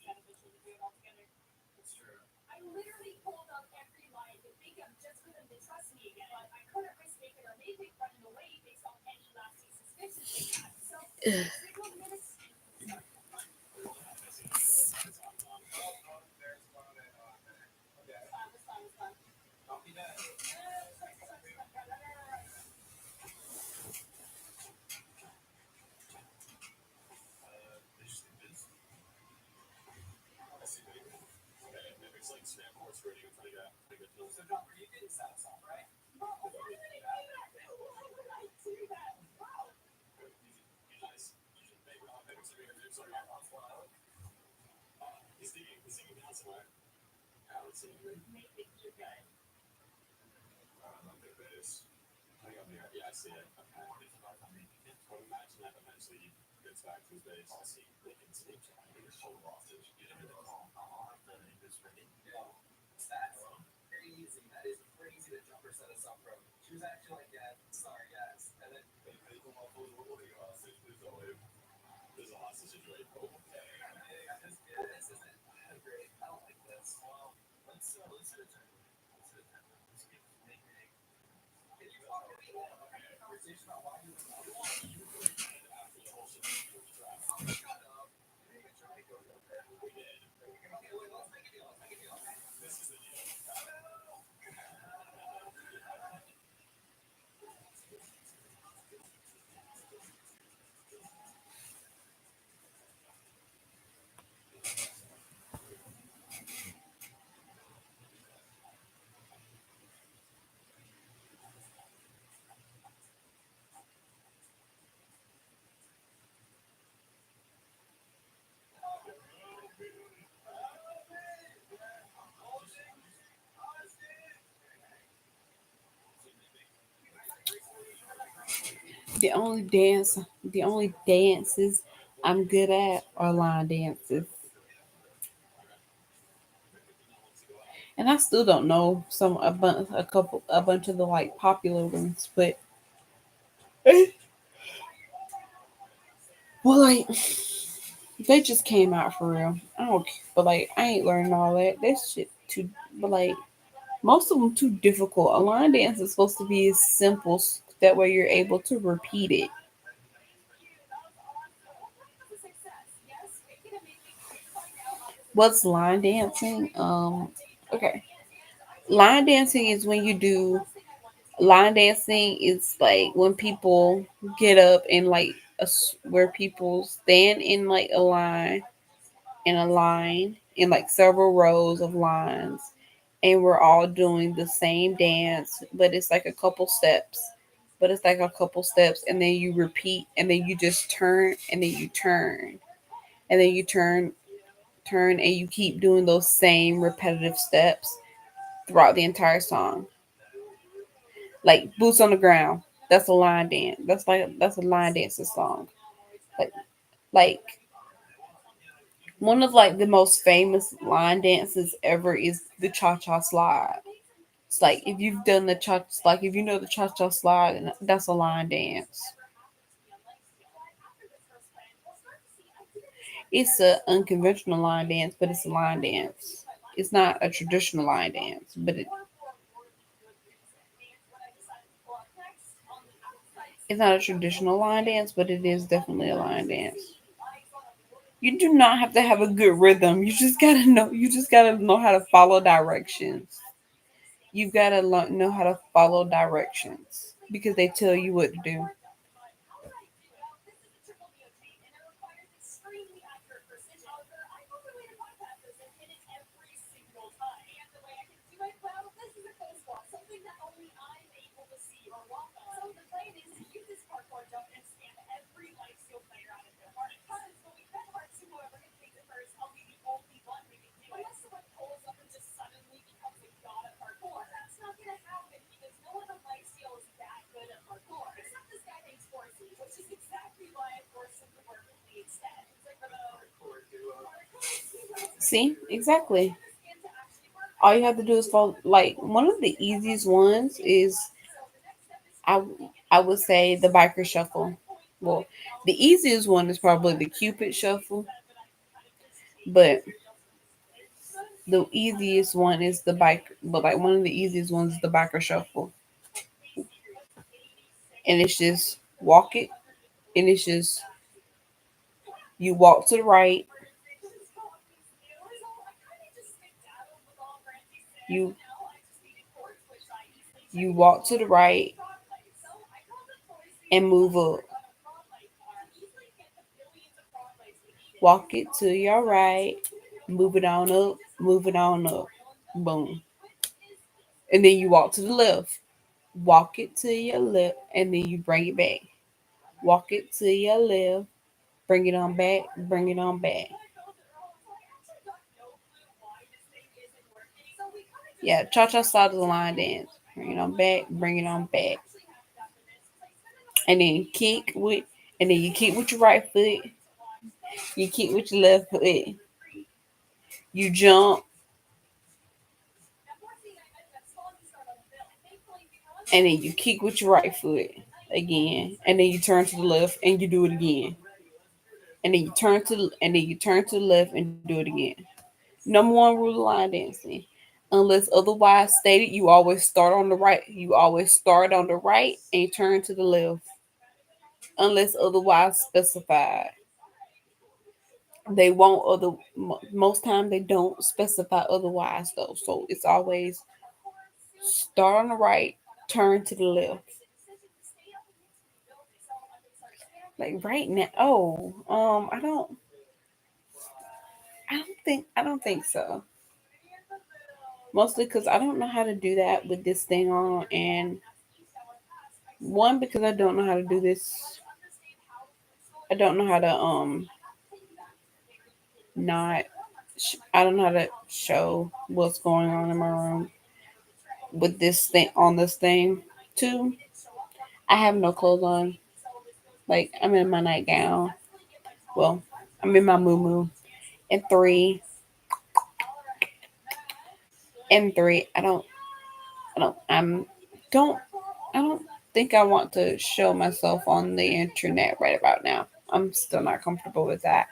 The only dances I'm good at are line dances, and I still don't know a bunch of the like popular ones, but well, like they just came out for real. I don't, but like I ain't learning all that. That shit too, but like most of them too difficult. A line dance is supposed to be as simple that way you're able to repeat it. What's line dancing? Okay. Line dancing is when you do line dancing is like when people get up and like where people stand in like a line in like several rows of lines, and we're all doing the same dance, but it's like a couple steps. But it's like a couple steps, and then you repeat, and then you just turn, and then you turn, and then you turn, and you keep doing those same repetitive steps throughout the entire song. Like boots on the ground. That's a line dance. That's a line dancing song. Like like one of like the most famous line dances ever is the cha cha slide. It's like if you've done the cha, like if you know the cha cha slide, that's a line dance. It's a unconventional line dance, but it's a line dance. It's not a traditional line dance, but it's not a traditional line dance, but it is definitely a line dance. You do not have to have a good rhythm. You just gotta know. You just gotta know how to follow directions. You gotta know how to follow directions because they tell you what to do. See, exactly. All you have to do is follow. Like one of the easiest ones is I I would say the biker shuffle. Well, the easiest one is probably the Cupid shuffle, but the easiest one is the bike. But like one of the easiest ones is the biker shuffle, and it's just walk it, and it's just you walk to the right, you you walk to the right and move up. Walk it to your right, move it on up, move it on up. Boom. And then you walk to the left. Walk it to your left, and then you bring it back. Walk it to your left, bring it on back, bring it on back. Yeah, cha cha slide is a line dance. Bring it on back, bring it on back. And then kick with, and then you kick with your right foot, you kick with your left foot, you jump, and then you kick with your right foot again, and then you turn to the left and you do it again, and then you turn to the left and do it again. Number one rule of line dancing: unless otherwise stated, you always start on the right. You always start on the right and turn to the left, unless otherwise specified. They won't most time they don't specify otherwise though. So it's always start on the right, turn to the left. Like right now, oh, I don't think so. Mostly because I don't know how to do that with this thing on, and one because I don't know how to do this. I don't know how to not. I don't know how to show what's going on in my room with this thing on this thing. Two, I have no clothes on. Like I'm in my nightgown. Well, I'm in my moo. And three, don't, I don't think I want to show myself on the internet right about now. I'm still not comfortable with that.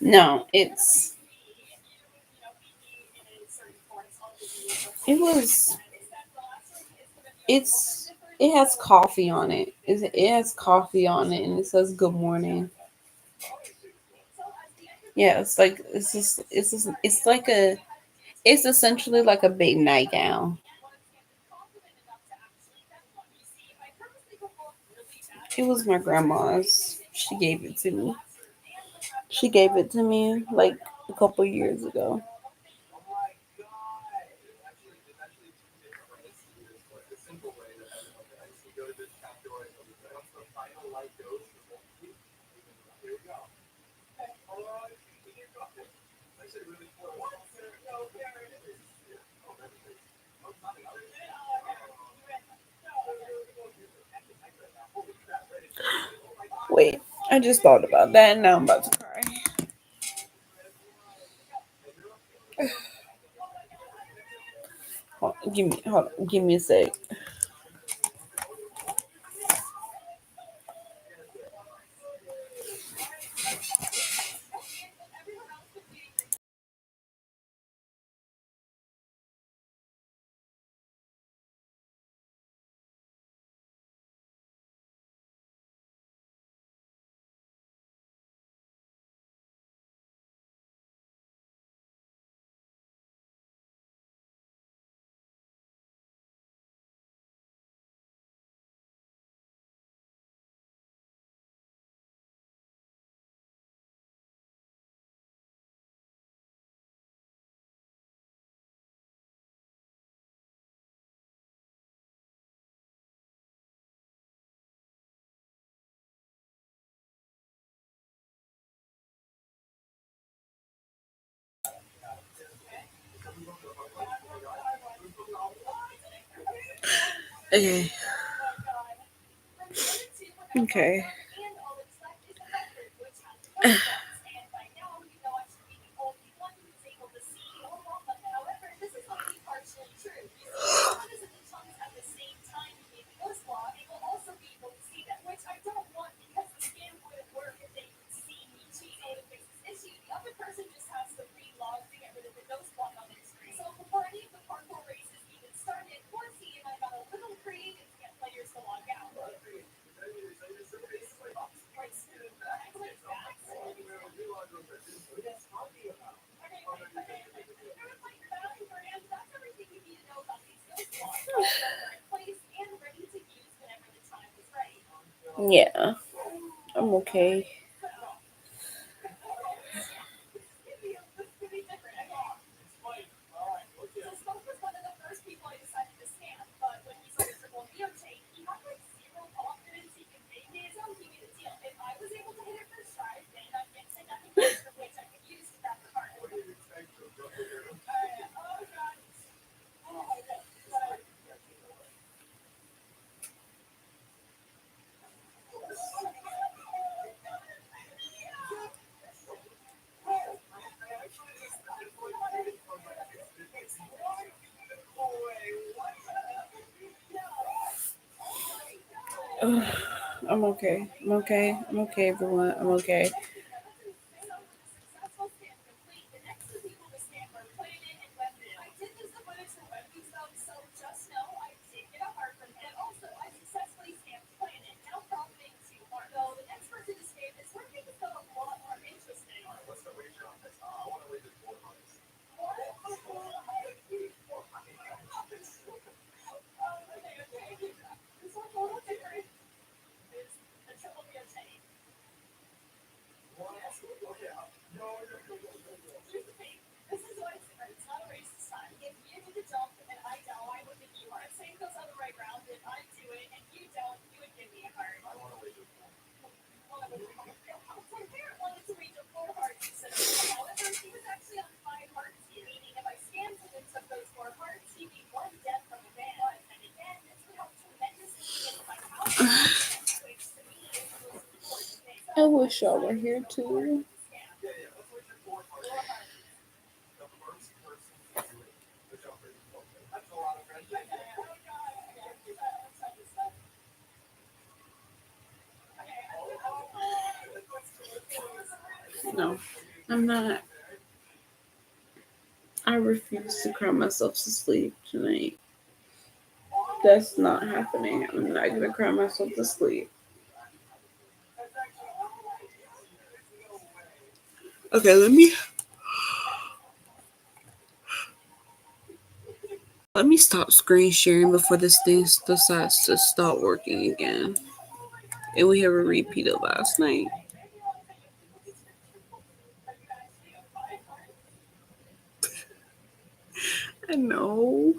No, it was it's it has coffee on it. It has coffee on it, and it says good morning. Yeah, it's like a it's essentially like a big nightgown. It was my grandma's. She gave it to me. She gave it to me like a couple years ago. Wait, I just thought about that and now I'm about to cry. Hold on, give me a sec. Okay. Okay. Yeah, I'm okay. I'm okay. I'm okay. I'm okay, everyone. I'm okay. I wish y'all were here too. No. I'm not. I refuse to cry myself to sleep tonight. That's not happening. I'm not gonna cry myself to sleep. Okay, let me stop screen sharing before this thing decides to stop working again. And we have a repeat of last night. I know.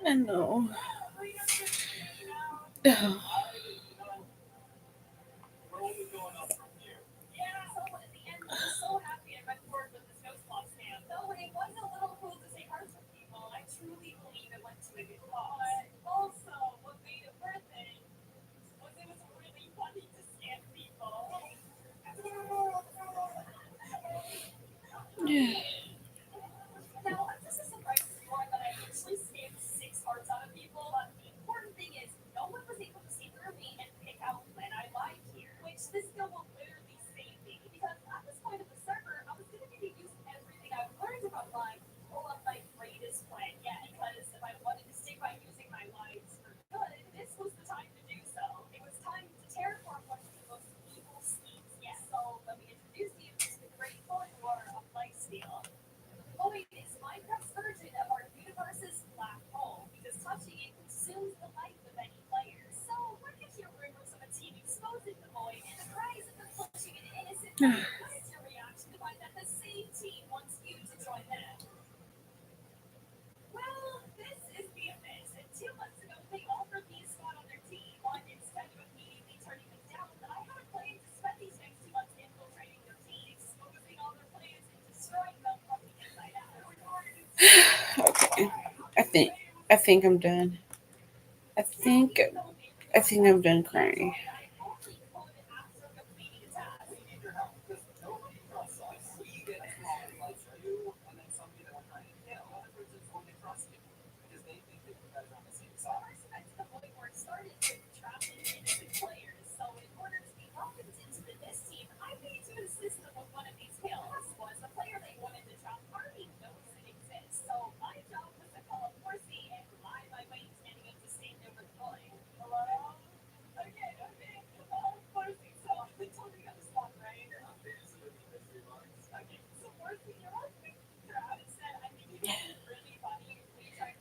I know. Okay. I think I think I'm done. I think I think I'm done crying.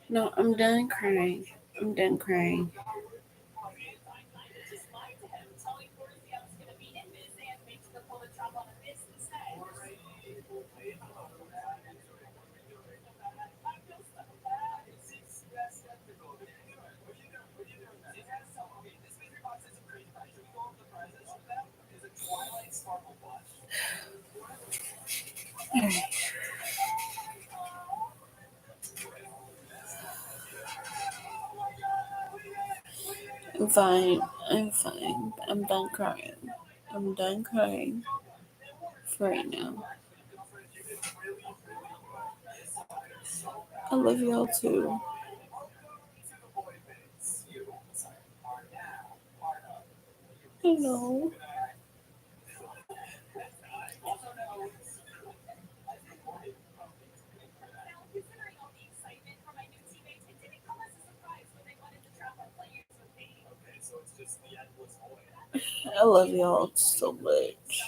No, I'm done crying. I'm done crying. I'm fine. I'm fine. I'm done crying. I'm done crying for right now. I love y'all too. I know. I love y'all so much.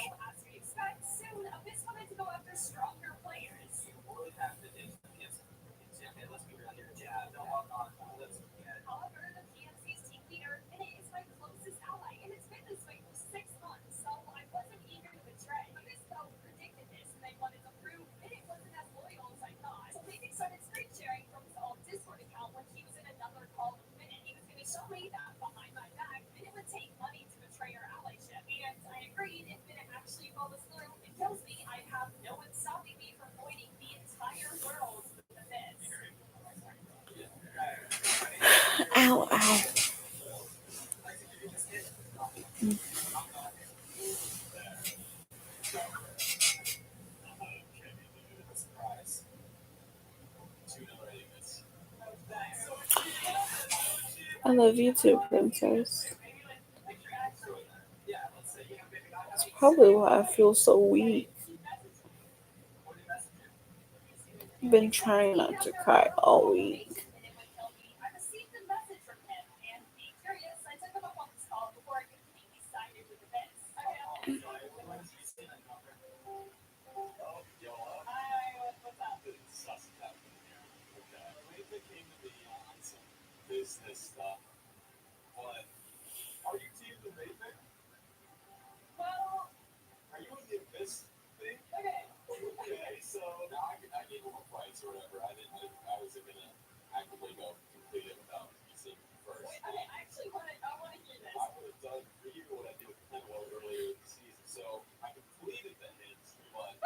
Ow, ow. I love you too, princess. It's probably why I feel so weak. I've been trying not to cry all week.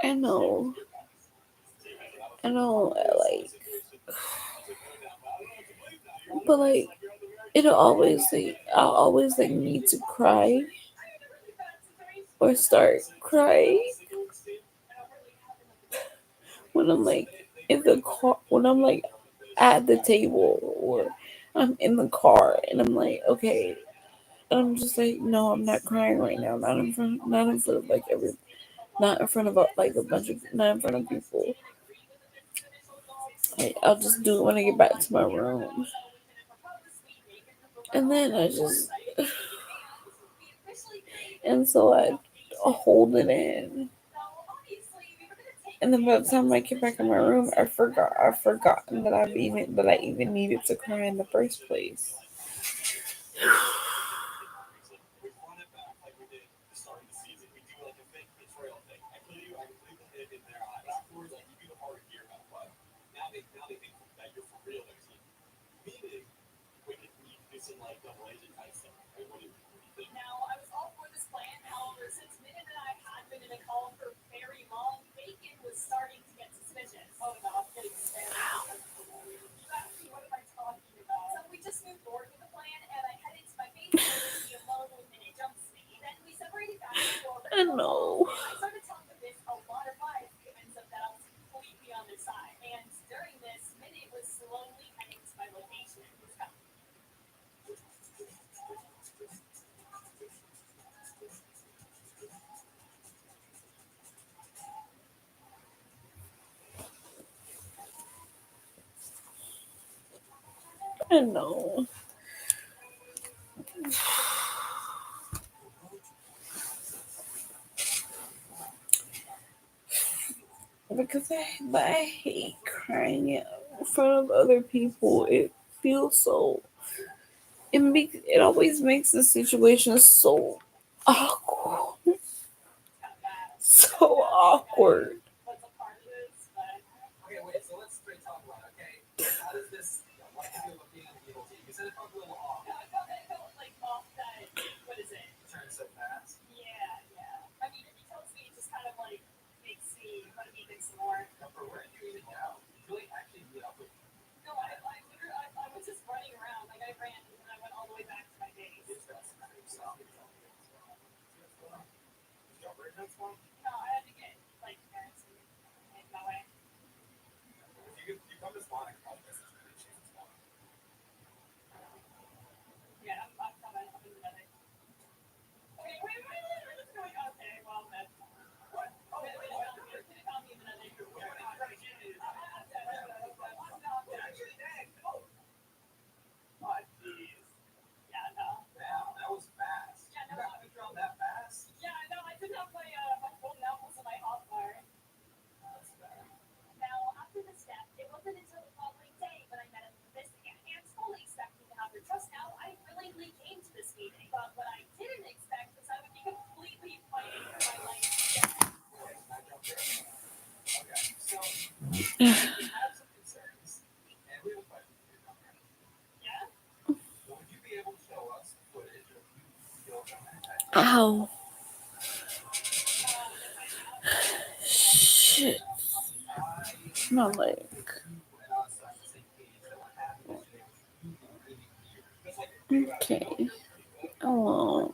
I know. I know, like, but like, it'll always like, I'll always like need to cry or start crying when I'm like in the car, when I'm like at the table or I'm in the car and I'm like, okay, and I'm just like, no, I'm not crying right now. Not in front of like not in front of like a bunch of, not in front of people. Like, I'll just do it when I get back to my room. And then I just, and so I hold it in. And then by the time I get back in my room, I've forgotten that I even needed to cry in the first place. I know. I know. Because I hate crying in front of other people. It feels so. It always makes the situation so awkward. So awkward. Ow. Shit. My leg. Okay. Oh.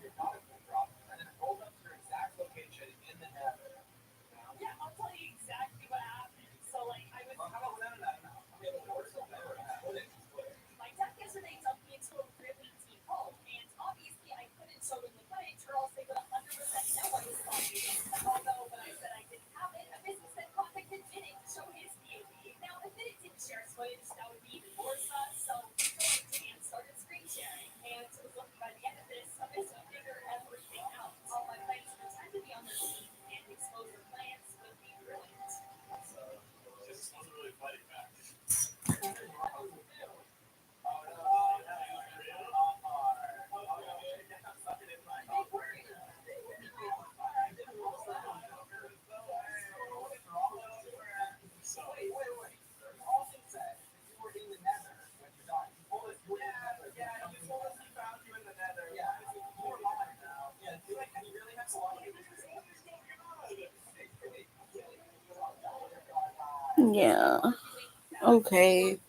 Yeah. Okay.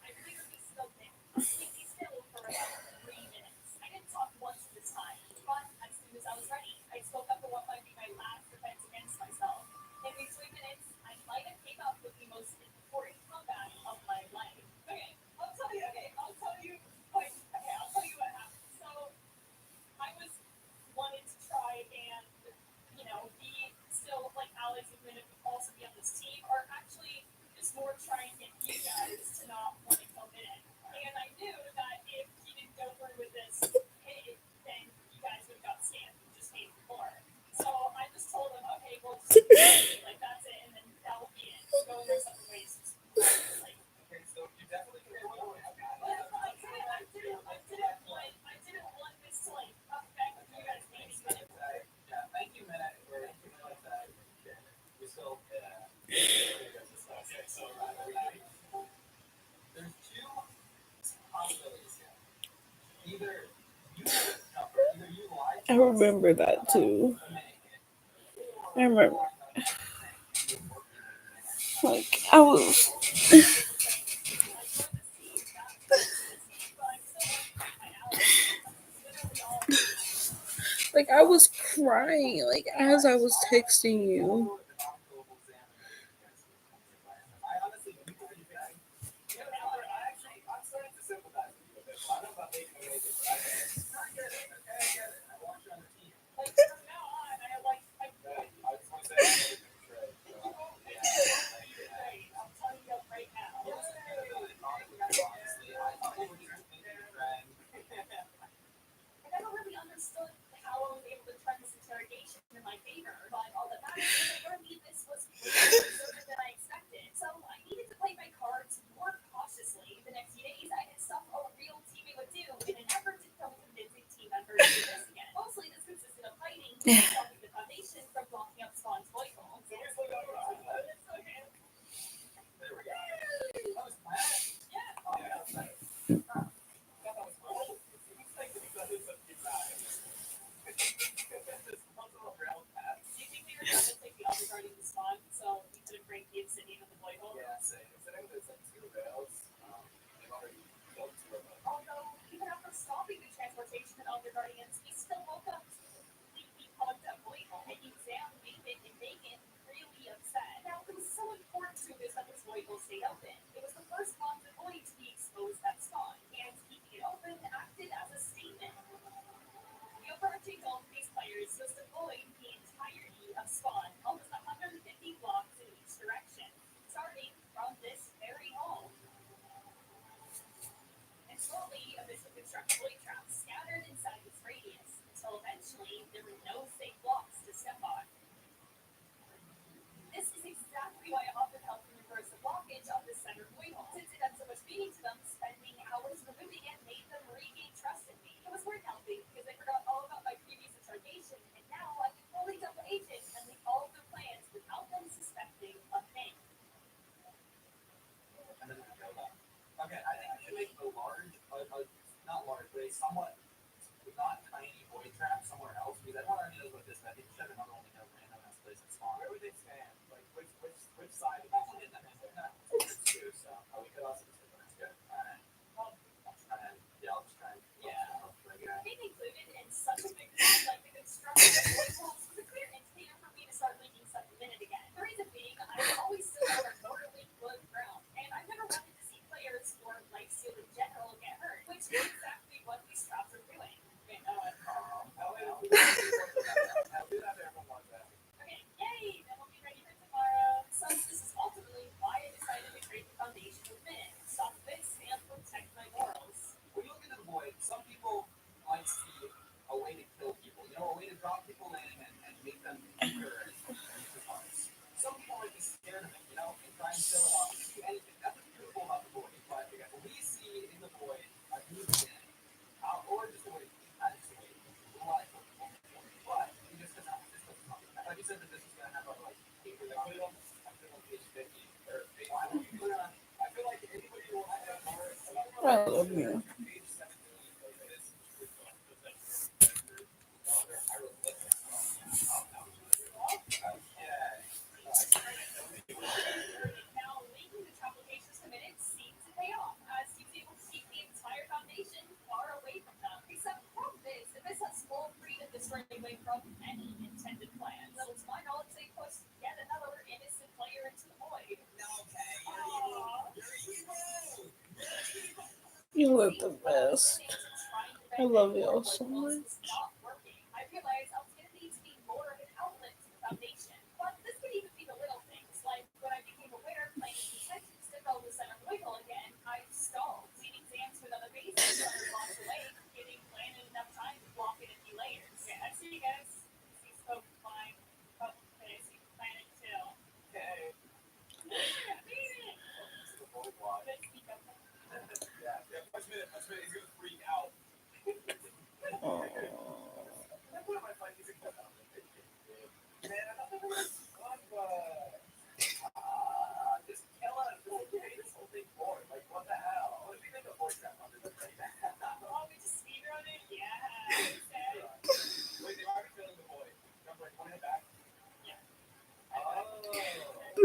I remember that too. I remember, like, I was crying, like, as I was texting you. I love you. You are the best. I love y'all so much. Oh.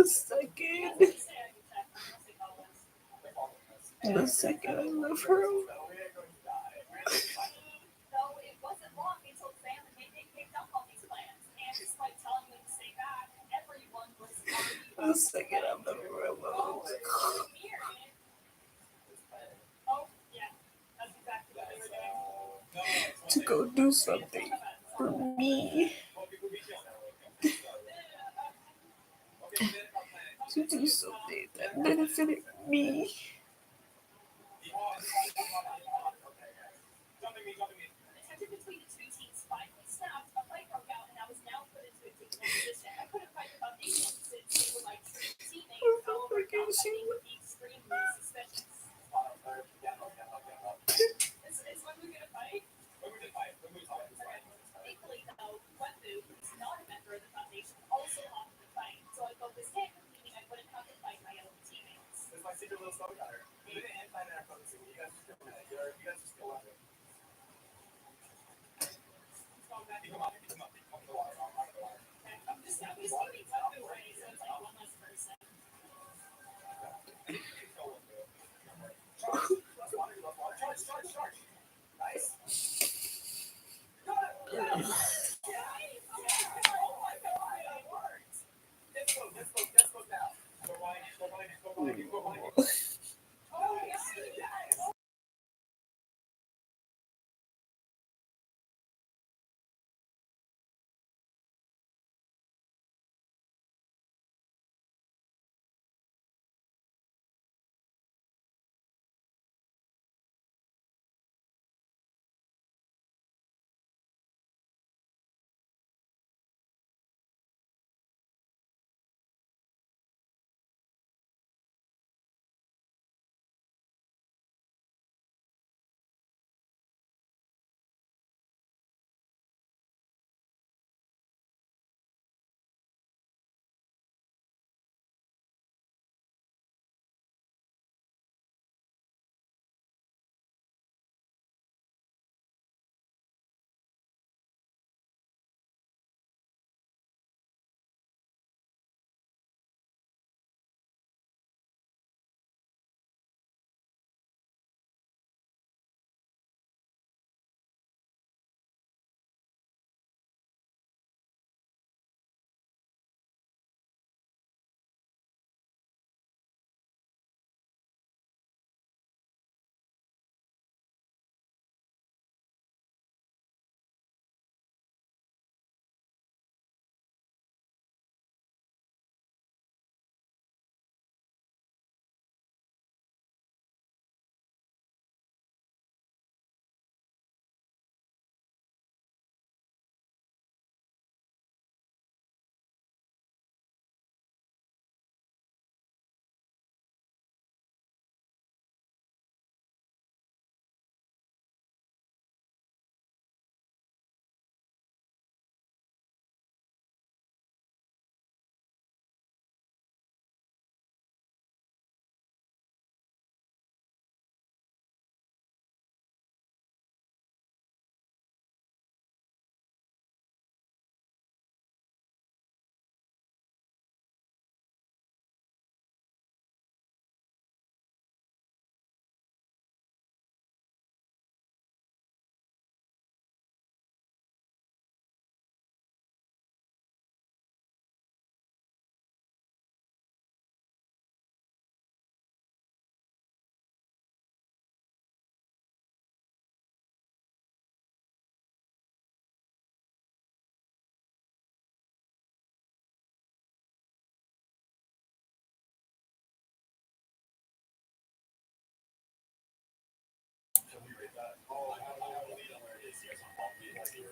The second. The second I love her. The second I love her. To go do something for me. To do something that benefited me.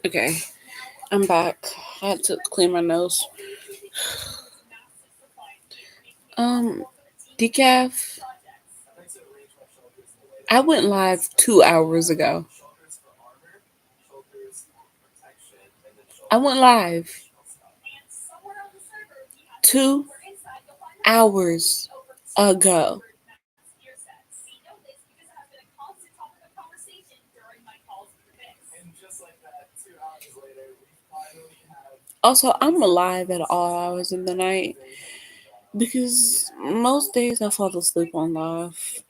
Okay, I'm back. I had to clean my nose. Um, Decaf. I went live 2 hours ago. I went live 2 hours ago. Also, I'm alive at all hours of the night. Because most days I fall asleep on live.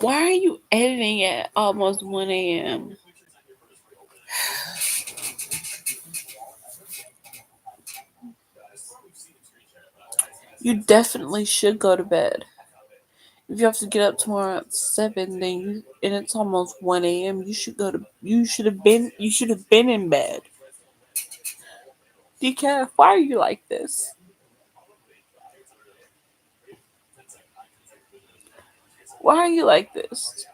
Why are you editing at almost 1 a.m.? You definitely should go to bed. If you have to get up tomorrow at 7, then and it's almost 1 a.m., you should have been in bed. Decaf, why are you like this? Why are you like this?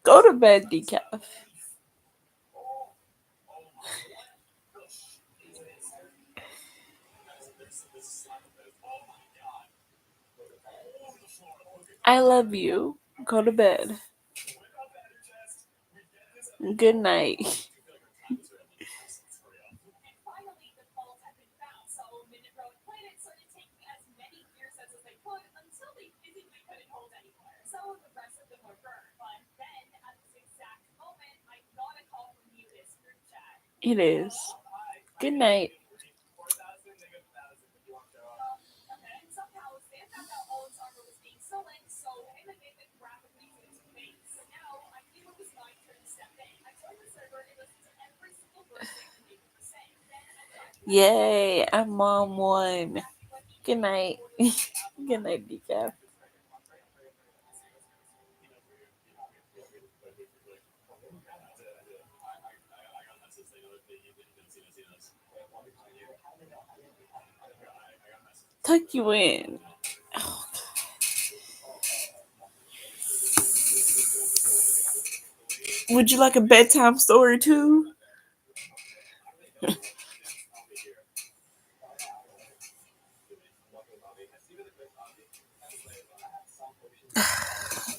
Go to bed, Decaf. I love you. Go to bed. Good night. It is. Good night. Yay, I'm mom one. Good night. Good night, Decaf. Tuck you in. Oh, would you like a bedtime story too?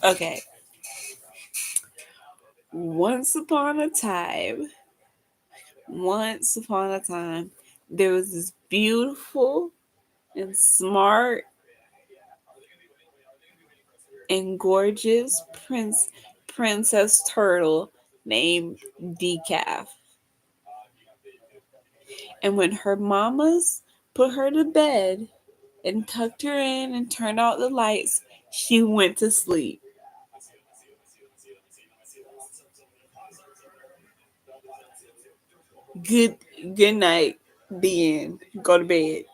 Okay. Once upon a time, there was this beautiful and smart and gorgeous princess turtle named Decaf. And when her mamas put her to bed and tucked her in and turned out the lights, she went to sleep. Good good night. The end. Go to bed.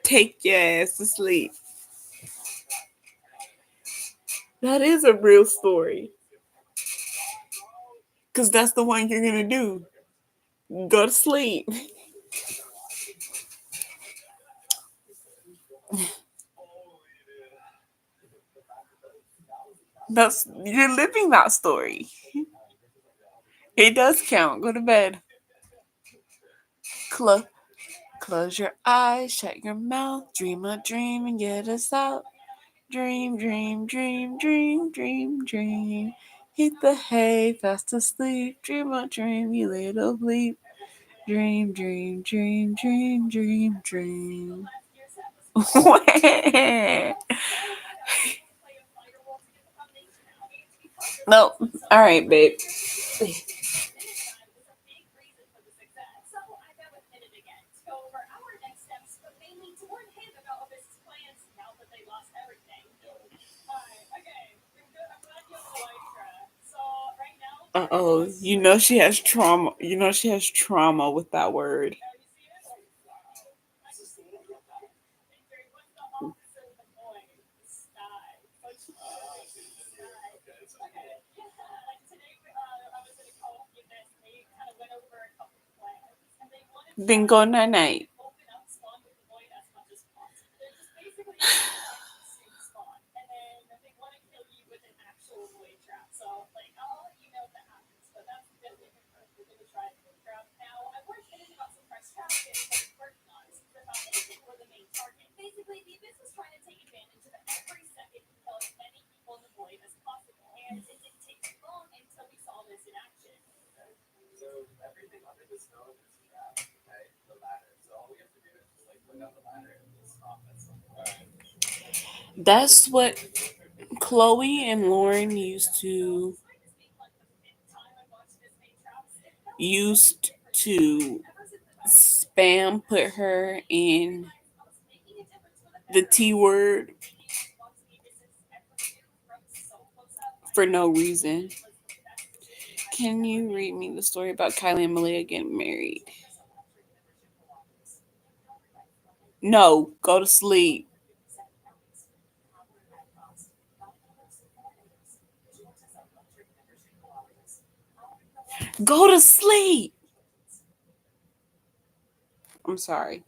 Take your ass to sleep. That is a real story. Cause that's the one you're gonna do. Go to sleep. That's you're living that story. It does count. Go to bed. Close close your eyes, shut your mouth, dream a dream and get us out. Dream, dream, dream, dream, dream, dream. Hit the hay, fast asleep. Dream a dream, you little bleep. Dream, dream, dream, dream, dream, dream. No. All right, babe. Uh-oh. You know she has trauma. You know she has trauma with that word. Bingo night night. That's what Chloe and Lauren used to spam put her in the T word for no reason. Can you read me the story about Kylie and Malia getting married? No, go to sleep. Go to sleep. I'm sorry.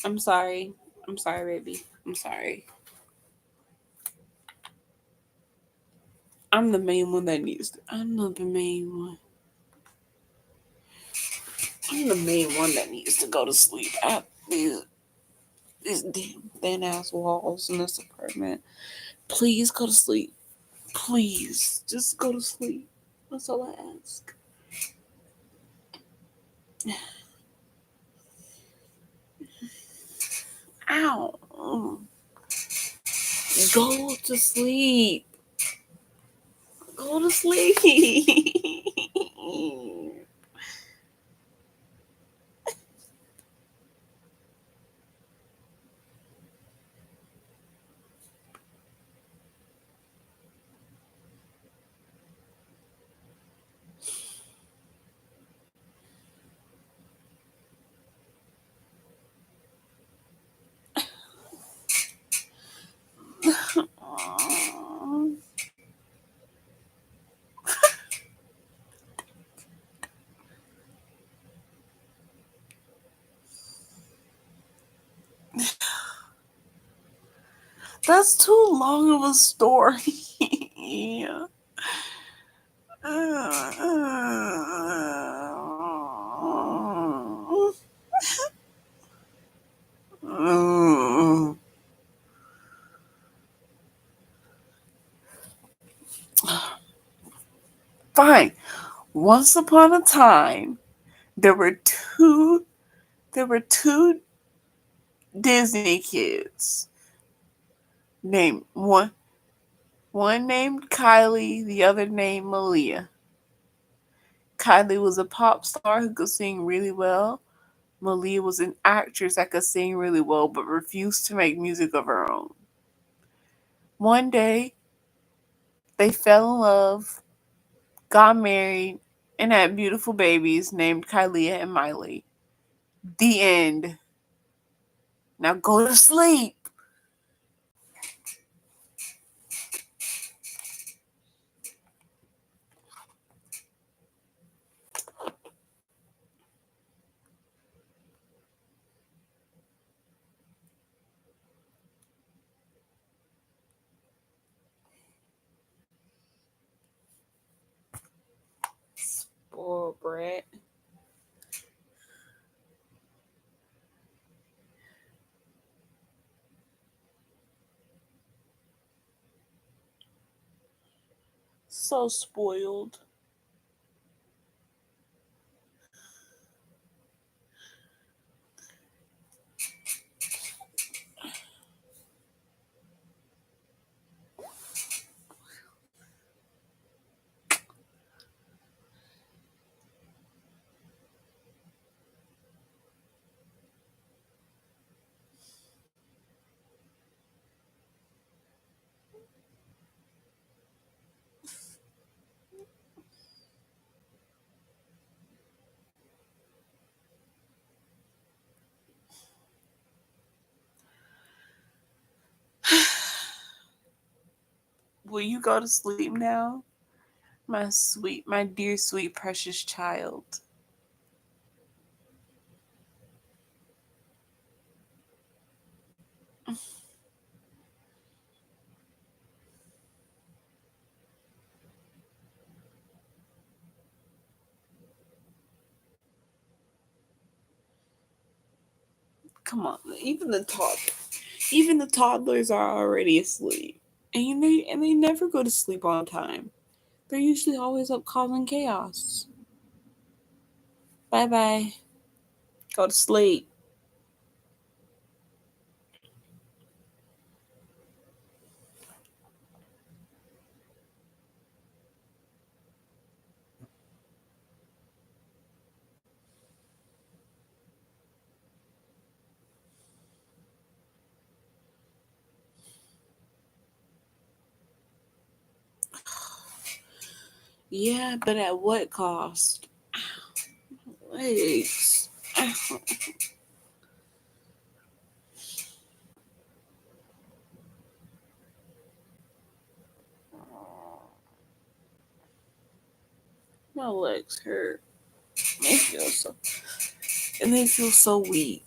I'm sorry. I'm sorry, baby. I'm sorry. I'm the main one that needs to. I'm not the main one. I'm the main one that needs to go to sleep. These damn thin ass walls in this apartment. Please go to sleep. Please. Just go to sleep. That's all I ask. Ow. Go to sleep. Go to sleep. That's too long of a story. Fine. Once upon a time, there were two there were two Disney kids named one named Kylie, the other named Malia. Kylie was a pop star who could sing really well. Malia was an actress that could sing really well but refused to make music of her own. One day, they fell in love, got married, and had beautiful babies named Kylia and Miley. The end. Now go to sleep. Spoiled brat. So spoiled. Will you go to sleep now? My dear, sweet, precious child. Come on, even the toddlers are already asleep, and they never go to sleep on time. They're usually always up causing chaos. Bye bye. Go to sleep. Yeah, but at what cost? Legs. My legs hurt. They feel so, and they feel so weak.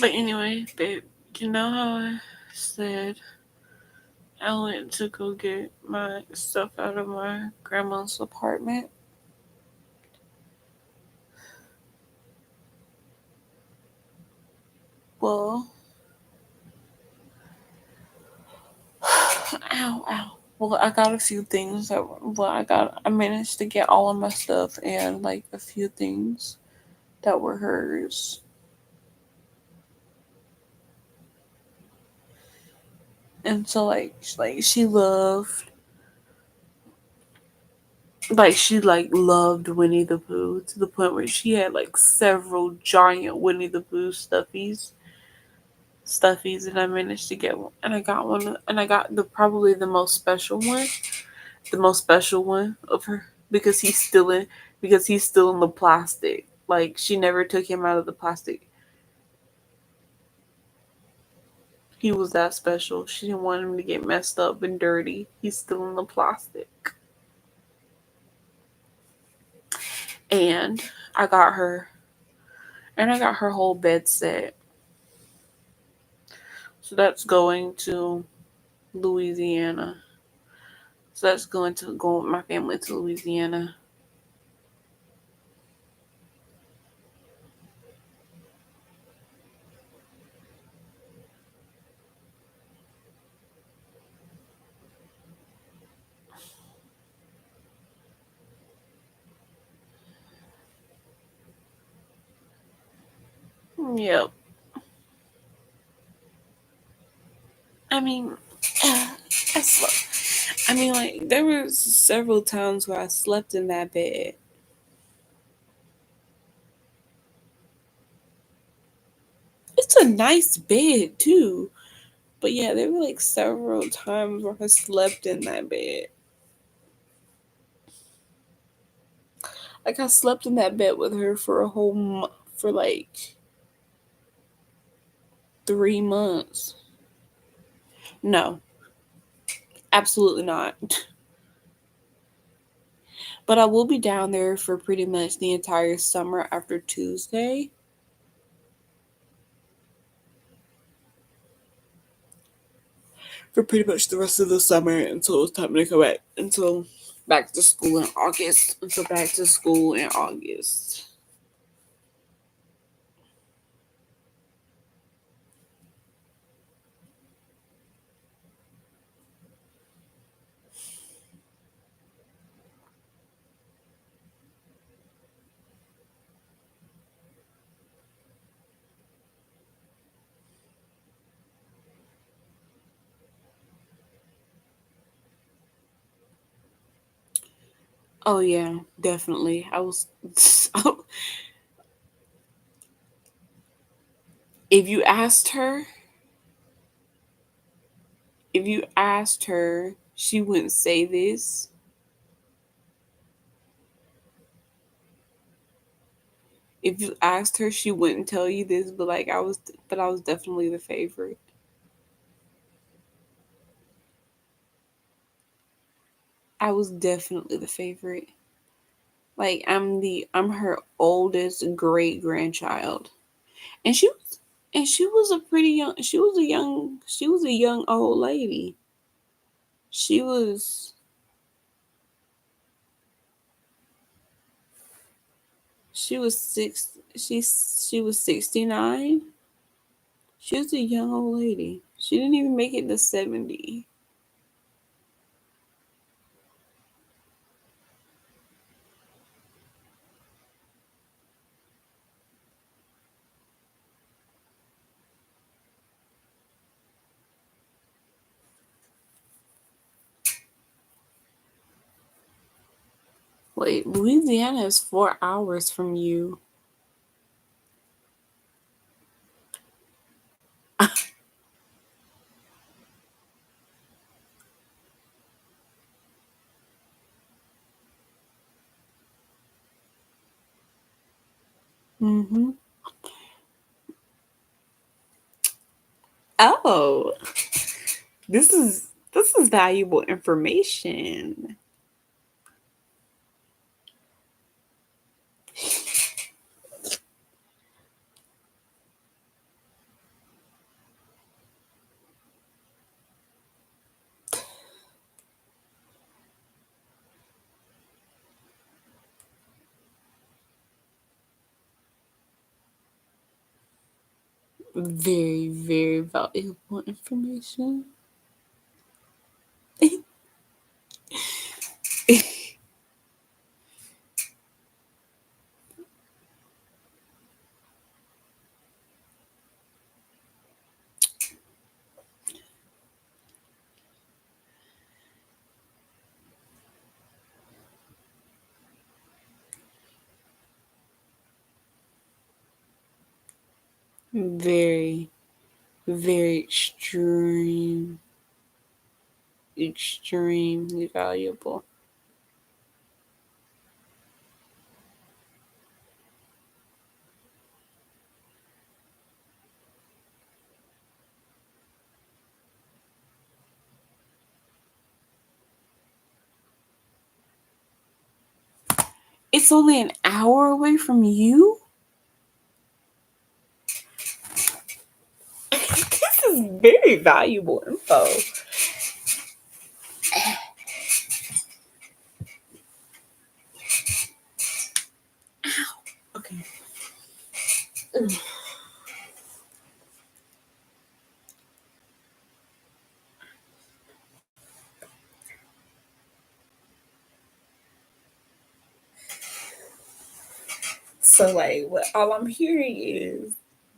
But anyway, babe, you know how I said I went to go get my stuff out of my grandma's apartment? Well, ow, ow. Well, I got a few things that, I managed to get all of my stuff and like a few things that were hers. And so like she loved, she like loved Winnie the Pooh to the point where she had like several giant Winnie the Pooh stuffies, and I managed to get one, and I got one, and I got the probably the most special one of her, because he's still in the plastic. Like she never took him out of the plastic. He was that special. She didn't want him to get messed up and dirty. He's still in the plastic. And I got her I got her whole bed set. So that's going to Louisiana. So that's going to go with my family to Louisiana. Yep. I mean, I slept. I mean, like there were several times where I slept in that bed. It's a nice bed too, but yeah, there were like several times where I slept in that bed. Like I slept in that bed with her for a whole for like 3 months. No, absolutely not. But I will be down there for pretty much the entire summer after Tuesday. For pretty much the rest of the summer until it's time to come back. Until back to school in August. Until back to school in August. Oh yeah, definitely. I was. If you asked her, if you asked her, she wouldn't say this. If you asked her, she wouldn't tell you this, but like I was definitely the favorite. I was definitely the favorite. Like I'm her oldest great grandchild. And she was a pretty young she was a young old lady. She was she was 69. She was a young old lady. She didn't even make it to 70. Wait, Louisiana is 4 hours from you. Mm-hmm. Oh, this is valuable information. Very, very valuable information. Very, very extremely valuable. It's only an hour away from you? This is very valuable info. Okay. So like what all I'm hearing is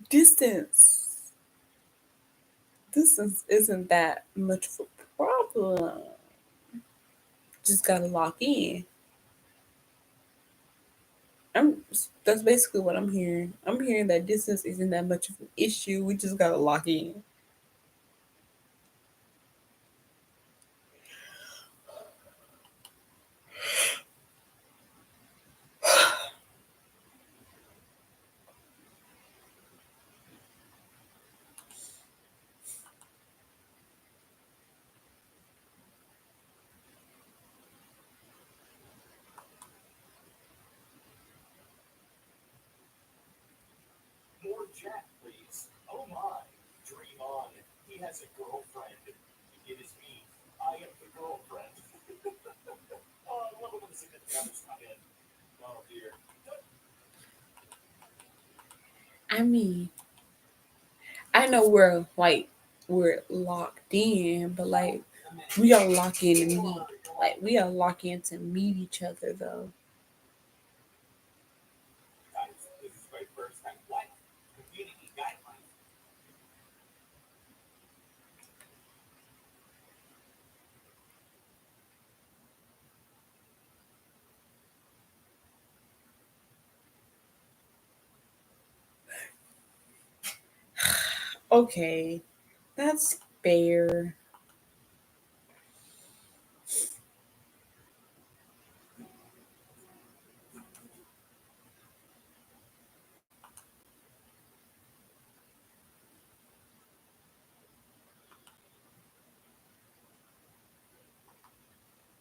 distance. Distance isn't that much of a problem. Just gotta lock in. I'm that's basically what I'm hearing. I'm hearing that distance isn't that much of an issue. We just gotta lock in. I mean, I know we're locked in, but like we are locked in to meet. Like we are locked in to meet each other though. Okay, that's fair.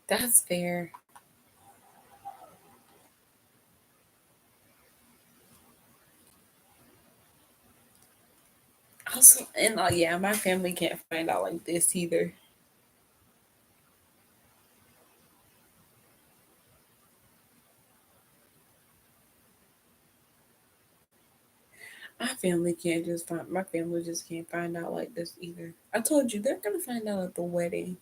That's fair. Also, and yeah, my family can't find out like this either. My family just can't find out like this either. I told you they're gonna find out at the wedding.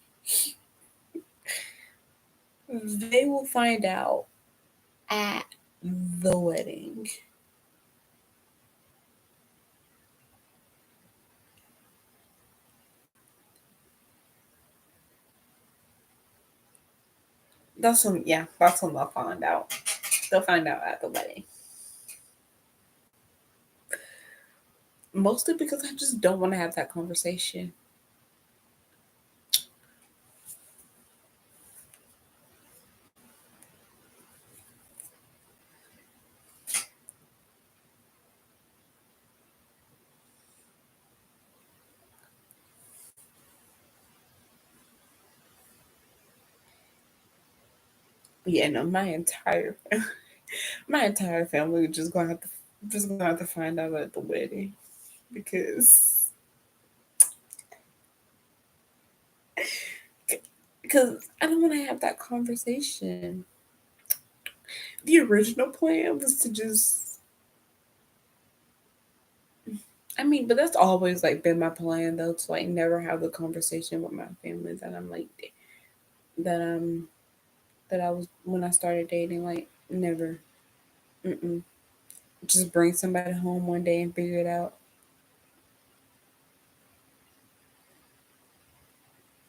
They will find out at the wedding. That's when they'll find out. They'll find out at the wedding. Mostly because I just don't want to have that conversation. Yeah, no, my entire family just gonna have to find out at the wedding because because I don't want to have that conversation. The original plan was to just I mean, but that's always like been my plan though, to like never have the conversation with my family that I'm like that that I was when I started dating, like never. Mm-mm. Just bring somebody home one day and figure it out.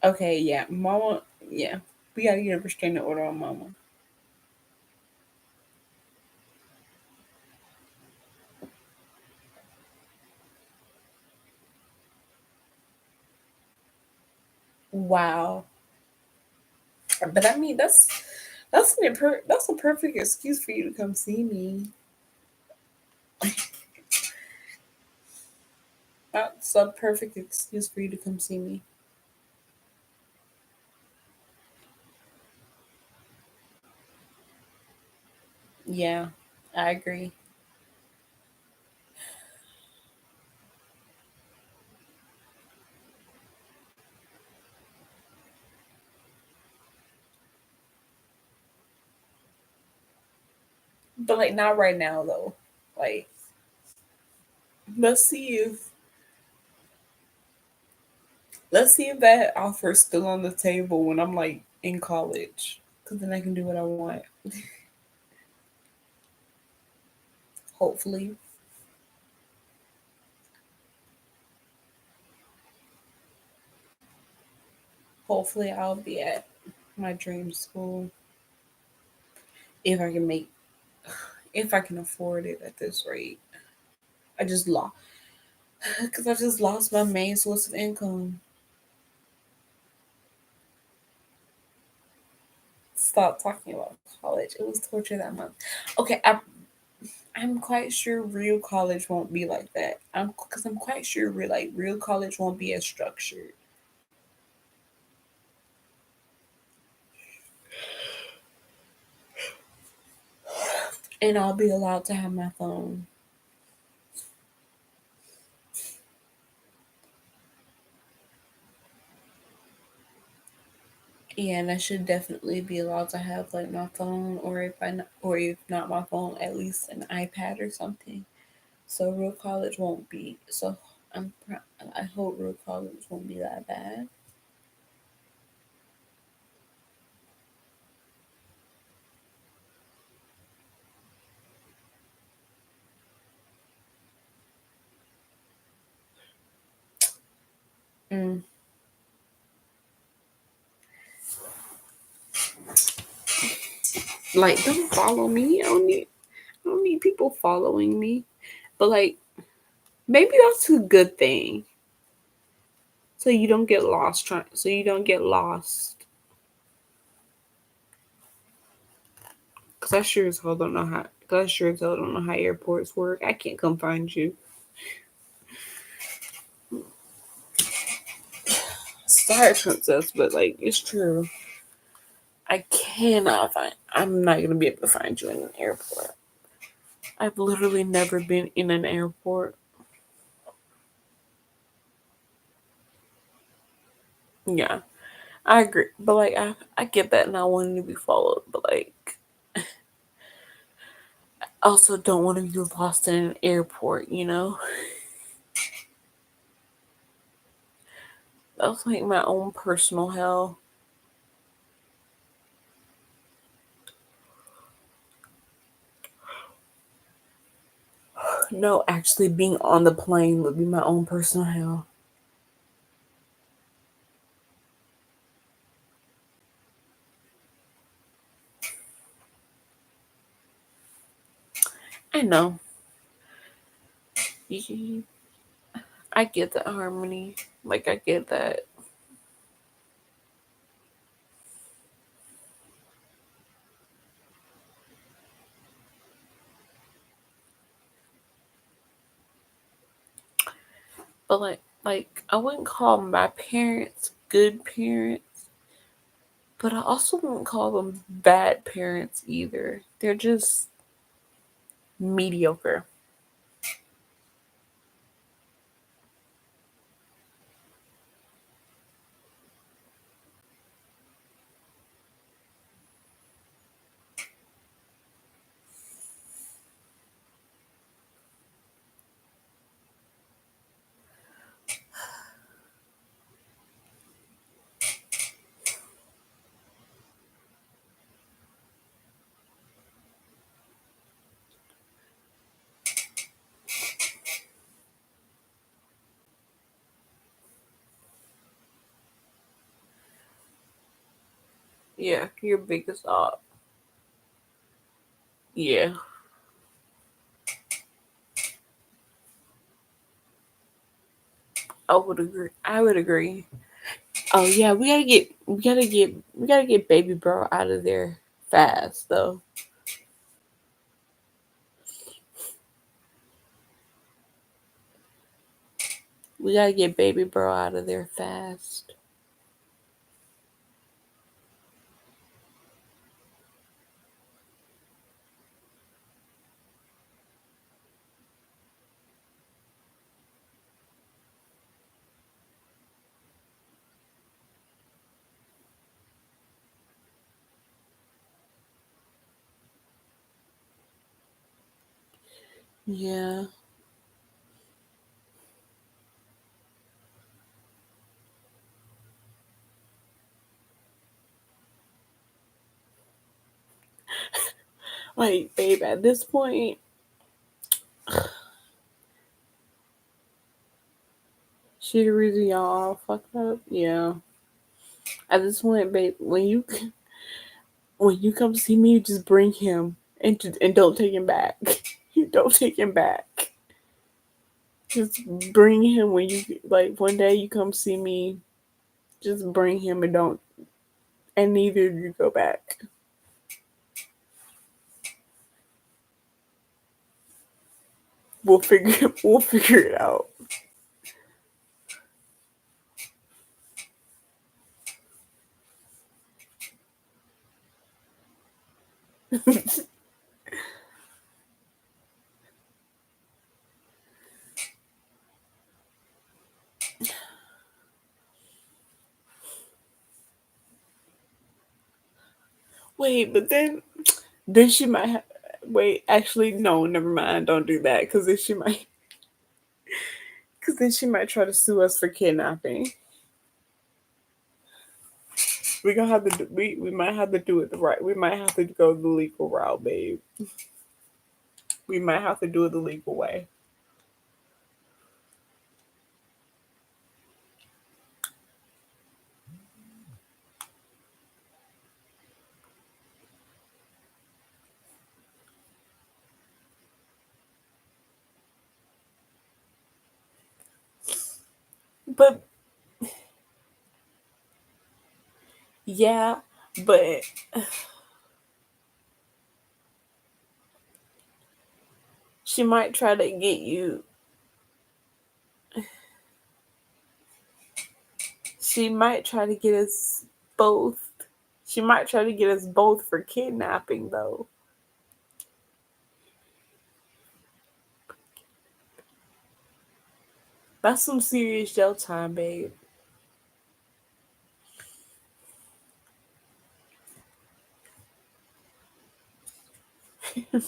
Okay, yeah, mama, yeah, we gotta get a restraining order on mama. Wow, but I mean that's a perfect excuse for you to come see me. That's a perfect excuse for you to come see me. Yeah, I agree. But like not right now though. Like let's see if let's see if that offer's still on the table when I'm like in college. Cause then I can do what I want. Hopefully. Hopefully I'll be at my dream school if I can make if I can afford it at this rate. I just lost because I just lost my main source of income. Stop talking about college. It was torture that month. Okay, I'm quite sure real college won't be like that. I'm quite sure real college won't be as structured, and I'll be allowed to have my phone. Yeah, and I should definitely be allowed to have like my phone, or if not my phone, at least an iPad or something. So real college won't be so. I hope real college won't be that bad. Mm. Like, don't follow me. I don't need people following me. But like, maybe that's a good thing. So you don't get lost trying. So you don't get lost. Cause I sure as hell don't know how. Cause I sure as hell don't know how airports work. I can't come find you. Sorry, princess, but like it's true. I cannot find. I'm not gonna be able to find you in an airport. I've literally never been in an airport. Yeah, I agree. But like, I get that not wanting to be followed. But like, I also don't want to be lost in an airport. You know, that's like my own personal hell. No, actually, being on the plane would be my own personal hell. I know. You- I get that harmony. Like I get that. But like I wouldn't call my parents good parents, but I also wouldn't call them bad parents either. They're just mediocre. Yeah, your biggest op. Yeah, I would agree. I would agree. Oh yeah, we gotta get baby bro out of there fast though. We gotta get baby bro out of there fast. Yeah. Like, babe, at this point, she the reason y'all all fucked up. Yeah. At this point, babe, when you come see me, just bring him and don't take him back. Don't take him back. Just bring him when you like one day you come see me. Just bring him and don't and neither of you go back. We'll figure it out. Wait, but then she might wait. Actually, no, never mind. Don't do that because then she might try to sue us for kidnapping. We gonna have to we might have to do it the right. We might have to go the legal route, babe. We might have to do it the legal way. But yeah, but she might try to get you. She might try to get us both. She might try to get us both for kidnapping, though. That's some serious jail time, babe.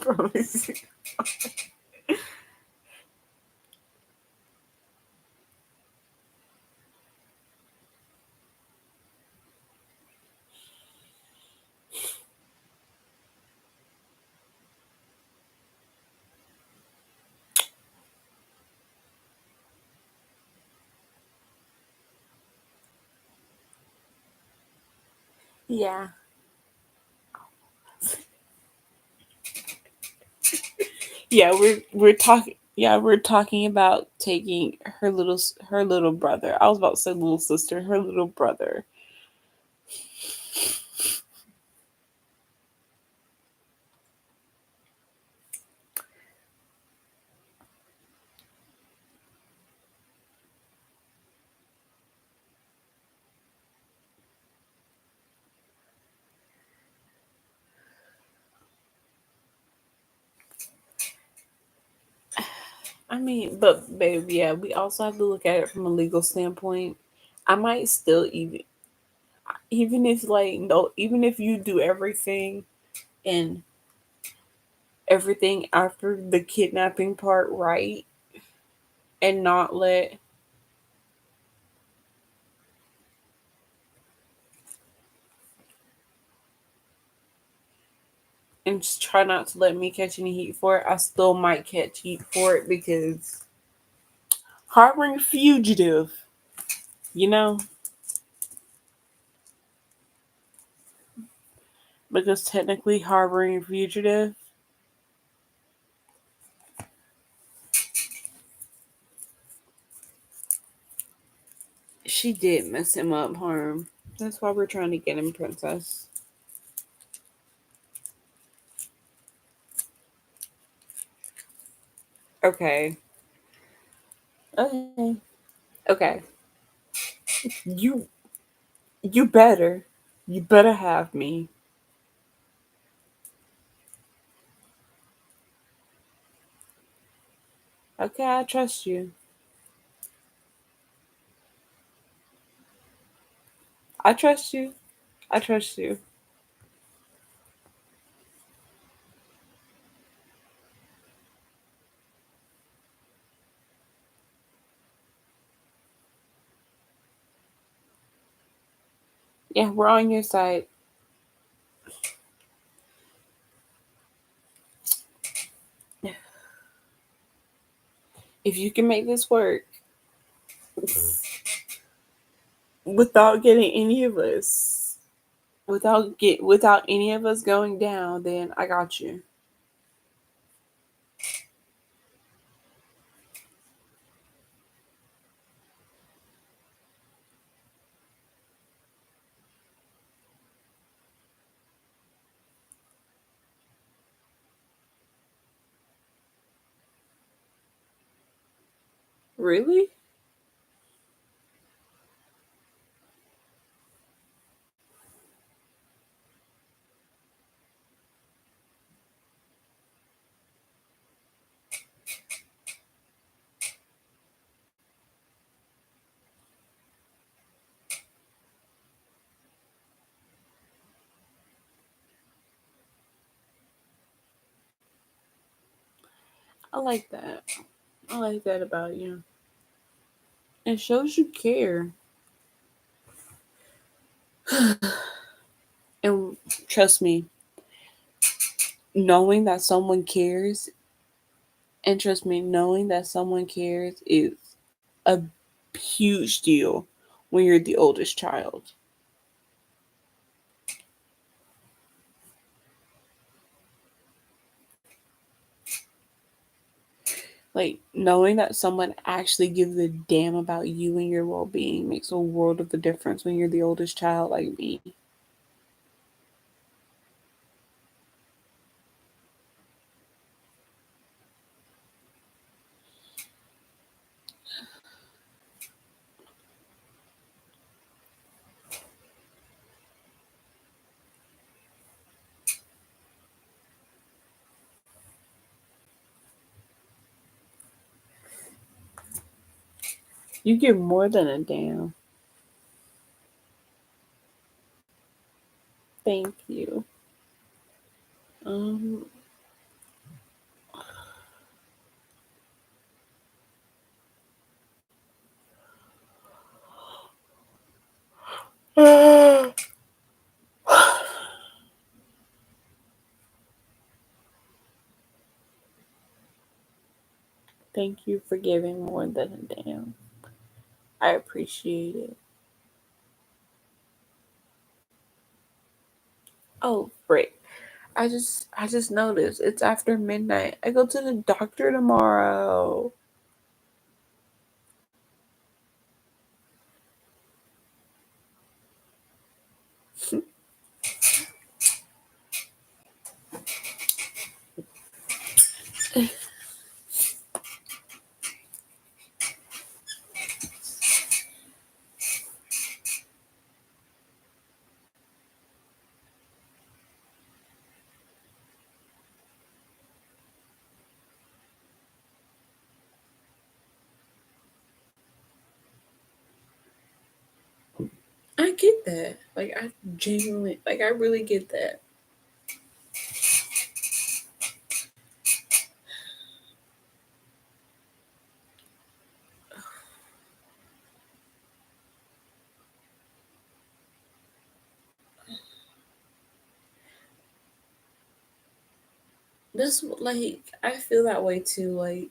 Promise. Yeah. Yeah, we're talking. Yeah, we're talking about taking her little brother. I was about to say little sister, her little brother. I mean, but babe, yeah, we also have to look at it from a legal standpoint. I might still even if like no, even if you do everything and everything after the kidnapping part right and not let and just try not to let me catch any heat for it, I still might catch heat for it because harboring a fugitive, you know, because technically harboring a fugitive, she did mess him up, harm. That's why we're trying to get him, princess. Okay. Okay. Okay. You you better. You better have me. Okay, I trust you. I trust you. I trust you. Yeah, we're on your side. If you can make this work without getting any of us, without any of us going down, then I got you. Really? I like that. I like that about you. It shows you care. And trust me, knowing that someone cares, and trust me, knowing that someone cares is a huge deal when you're the oldest child. Like knowing that someone actually gives a damn about you and your well being makes a world of a difference when you're the oldest child like me. You give more than a damn. Thank you. Um, thank you for giving more than a damn. I appreciate it. Oh, frick. I just noticed it's after midnight. I go to the doctor tomorrow. I get that. Like I genuinely like I really get that. This like I feel that way too. Like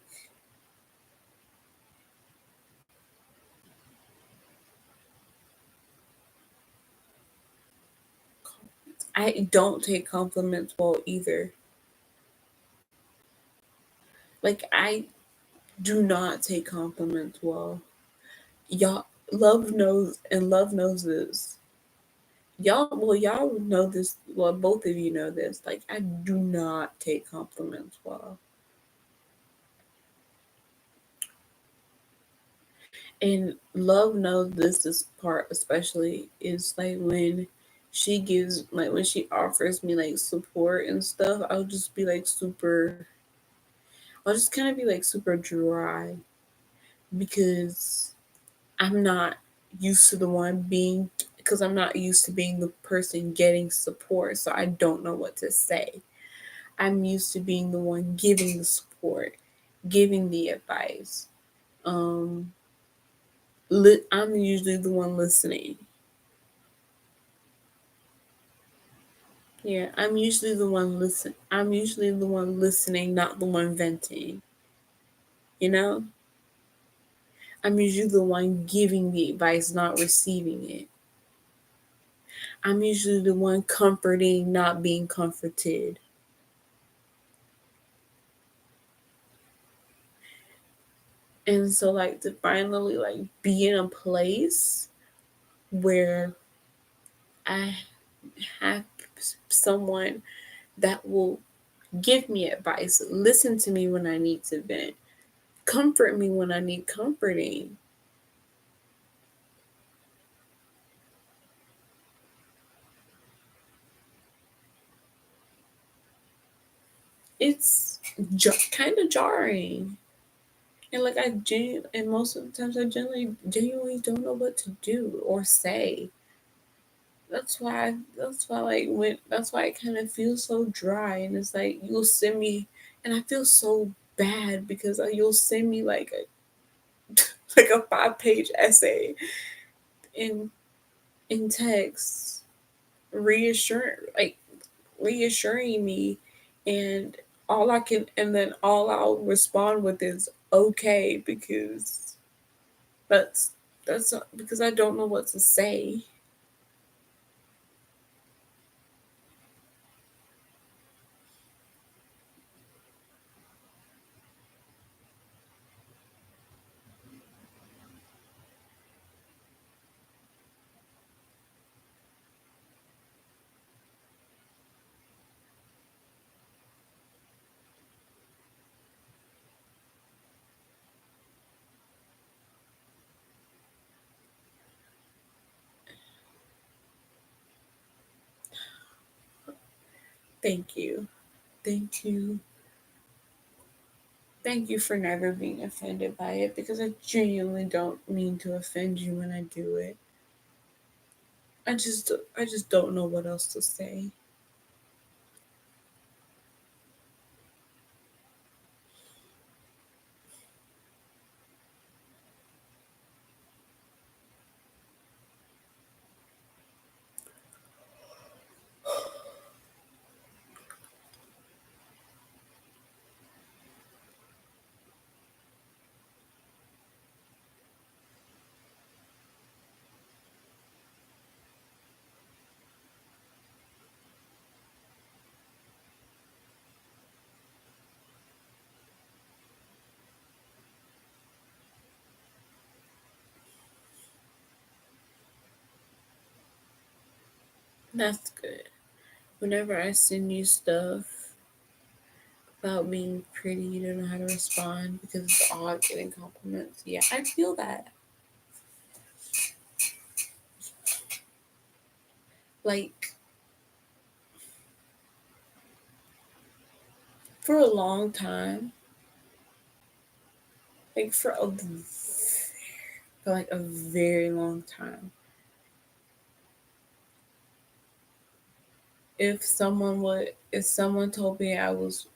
I don't take compliments well either. Like I do not take compliments well. Y'all love knows this. Y'all know this. Well, both of you know this. Like I do not take compliments well. And love knows this part especially is like when she gives like when she offers me like support and stuff, I'll just kind of be like super dry because I'm not used to the one being because I'm not used to being the person getting support, so I don't know what to say. I'm used to being the one giving the support, giving the advice. Um, I'm usually the one listening. Yeah, I'm usually the one listening, not the one venting. You know? I'm usually the one giving the advice, not receiving it. I'm usually the one comforting, not being comforted. And so like to finally like be in a place where I have someone that will give me advice, listen to me when I need to vent, comfort me when I need comforting. It's kind of jarring. And like and most of the times I genuinely don't know what to do or say. That's why I kind of feel so dry. And it's like you'll send me, and I feel so bad because you'll send me like a like a 5-page essay in text, reassuring reassuring me, and all I'll respond with is okay because that's because I don't know what to say. Thank you. Thank you. Thank you for never being offended by it because I genuinely don't mean to offend you when I do it. I just don't know what else to say. That's good. Whenever I send you stuff about being pretty, you don't know how to respond because it's odd getting compliments. Yeah, I feel that. Like, for a long time, like for like a very long time, if someone told me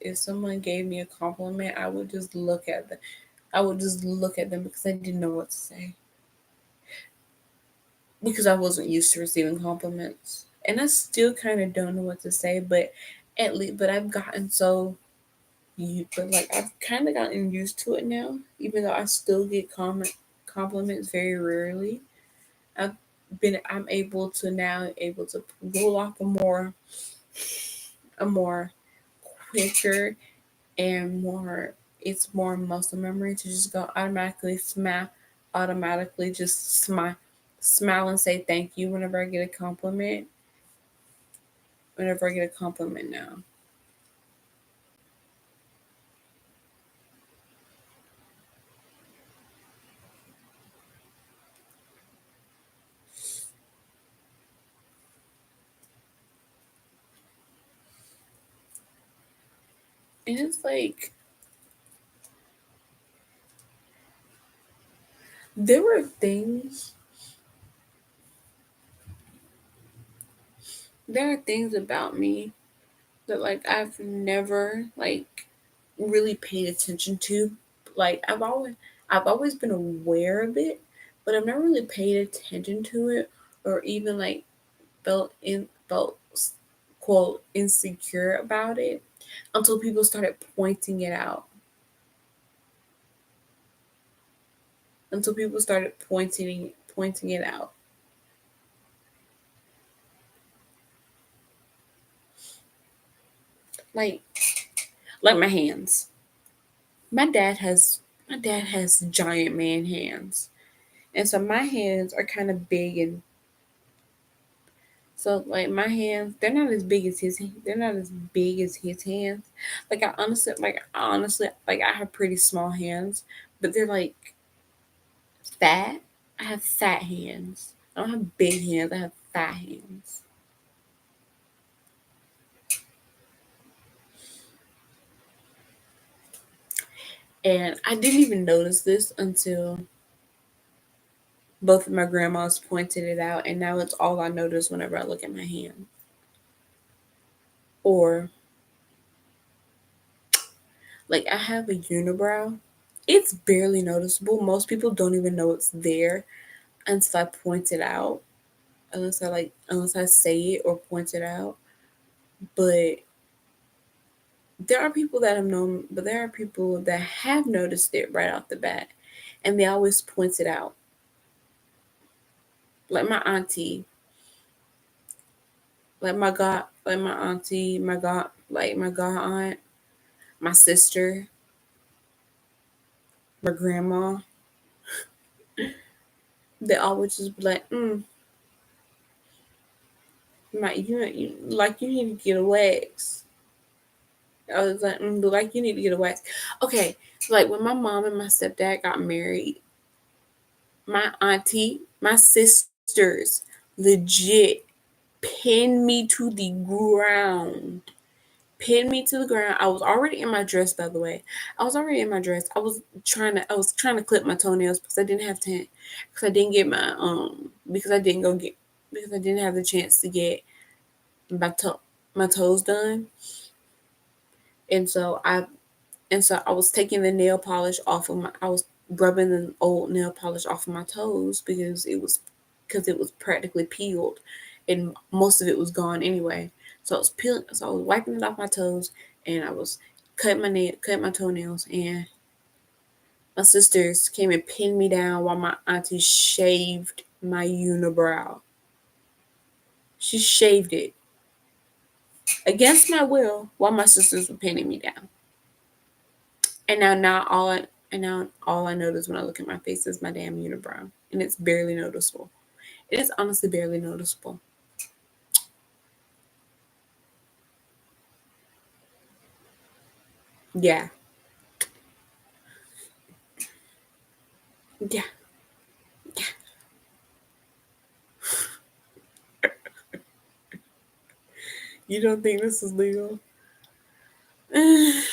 if someone gave me a compliment, I would just look at them because I didn't know what to say because I wasn't used to receiving compliments, and I still kind of don't know what to say, but I've gotten so you but like I've kind of gotten used to it now, even though I still get compliments very rarely. I've I'm able to roll off a more quicker and more it's more muscle memory to just go automatically just smile and say thank you whenever I get a compliment now. And it's like there were things there are things about me that like I've never like really paid attention to. Like I've always been aware of it, but I've never really paid attention to it or even like felt quote insecure about it until people started pointing it out. Until people started pointing it out. Like like my hands. My dad has my dad has giant man hands. And so my hands are kind of big and so like my hands, they're not as big as his hands. I honestly like I have pretty small hands, but they're like fat. I have fat hands. I don't have big hands, I have fat hands. And I didn't even notice this until both of my grandmas pointed it out and now it's all I notice whenever I look at my hand. Or like I have a unibrow. It's barely noticeable. Most people don't even know it's there until I point it out. Unless I say it or point it out. But there are people that have noticed it right off the bat and they always point it out. Like my auntie, like my auntie, my god aunt, my sister, my grandma, they always just be like, you need to get a wax. I was like, like you need to get a wax. Okay, like when my mom and my stepdad got married, my auntie, my sisters, legit pinned me to the ground, pinned me to the ground. I was already in my dress, by the way. I was already in my dress. I was trying to clip my toenails because I didn't have time. Because I didn't get my because I didn't go get because I didn't have the chance to get my my toes done. And so I was taking the nail polish off of my I was rubbing the old nail polish off of my toes because it was practically peeled and most of it was gone anyway. So I was wiping it off my toes and I was cutting my toenails, and my sisters came and pinned me down while my auntie shaved my unibrow. She shaved it against my will while my sisters were pinning me down. And now all I notice when I look at my face is my damn unibrow, and it's barely noticeable. It is honestly barely noticeable. Yeah, yeah. You don't think this is legal? I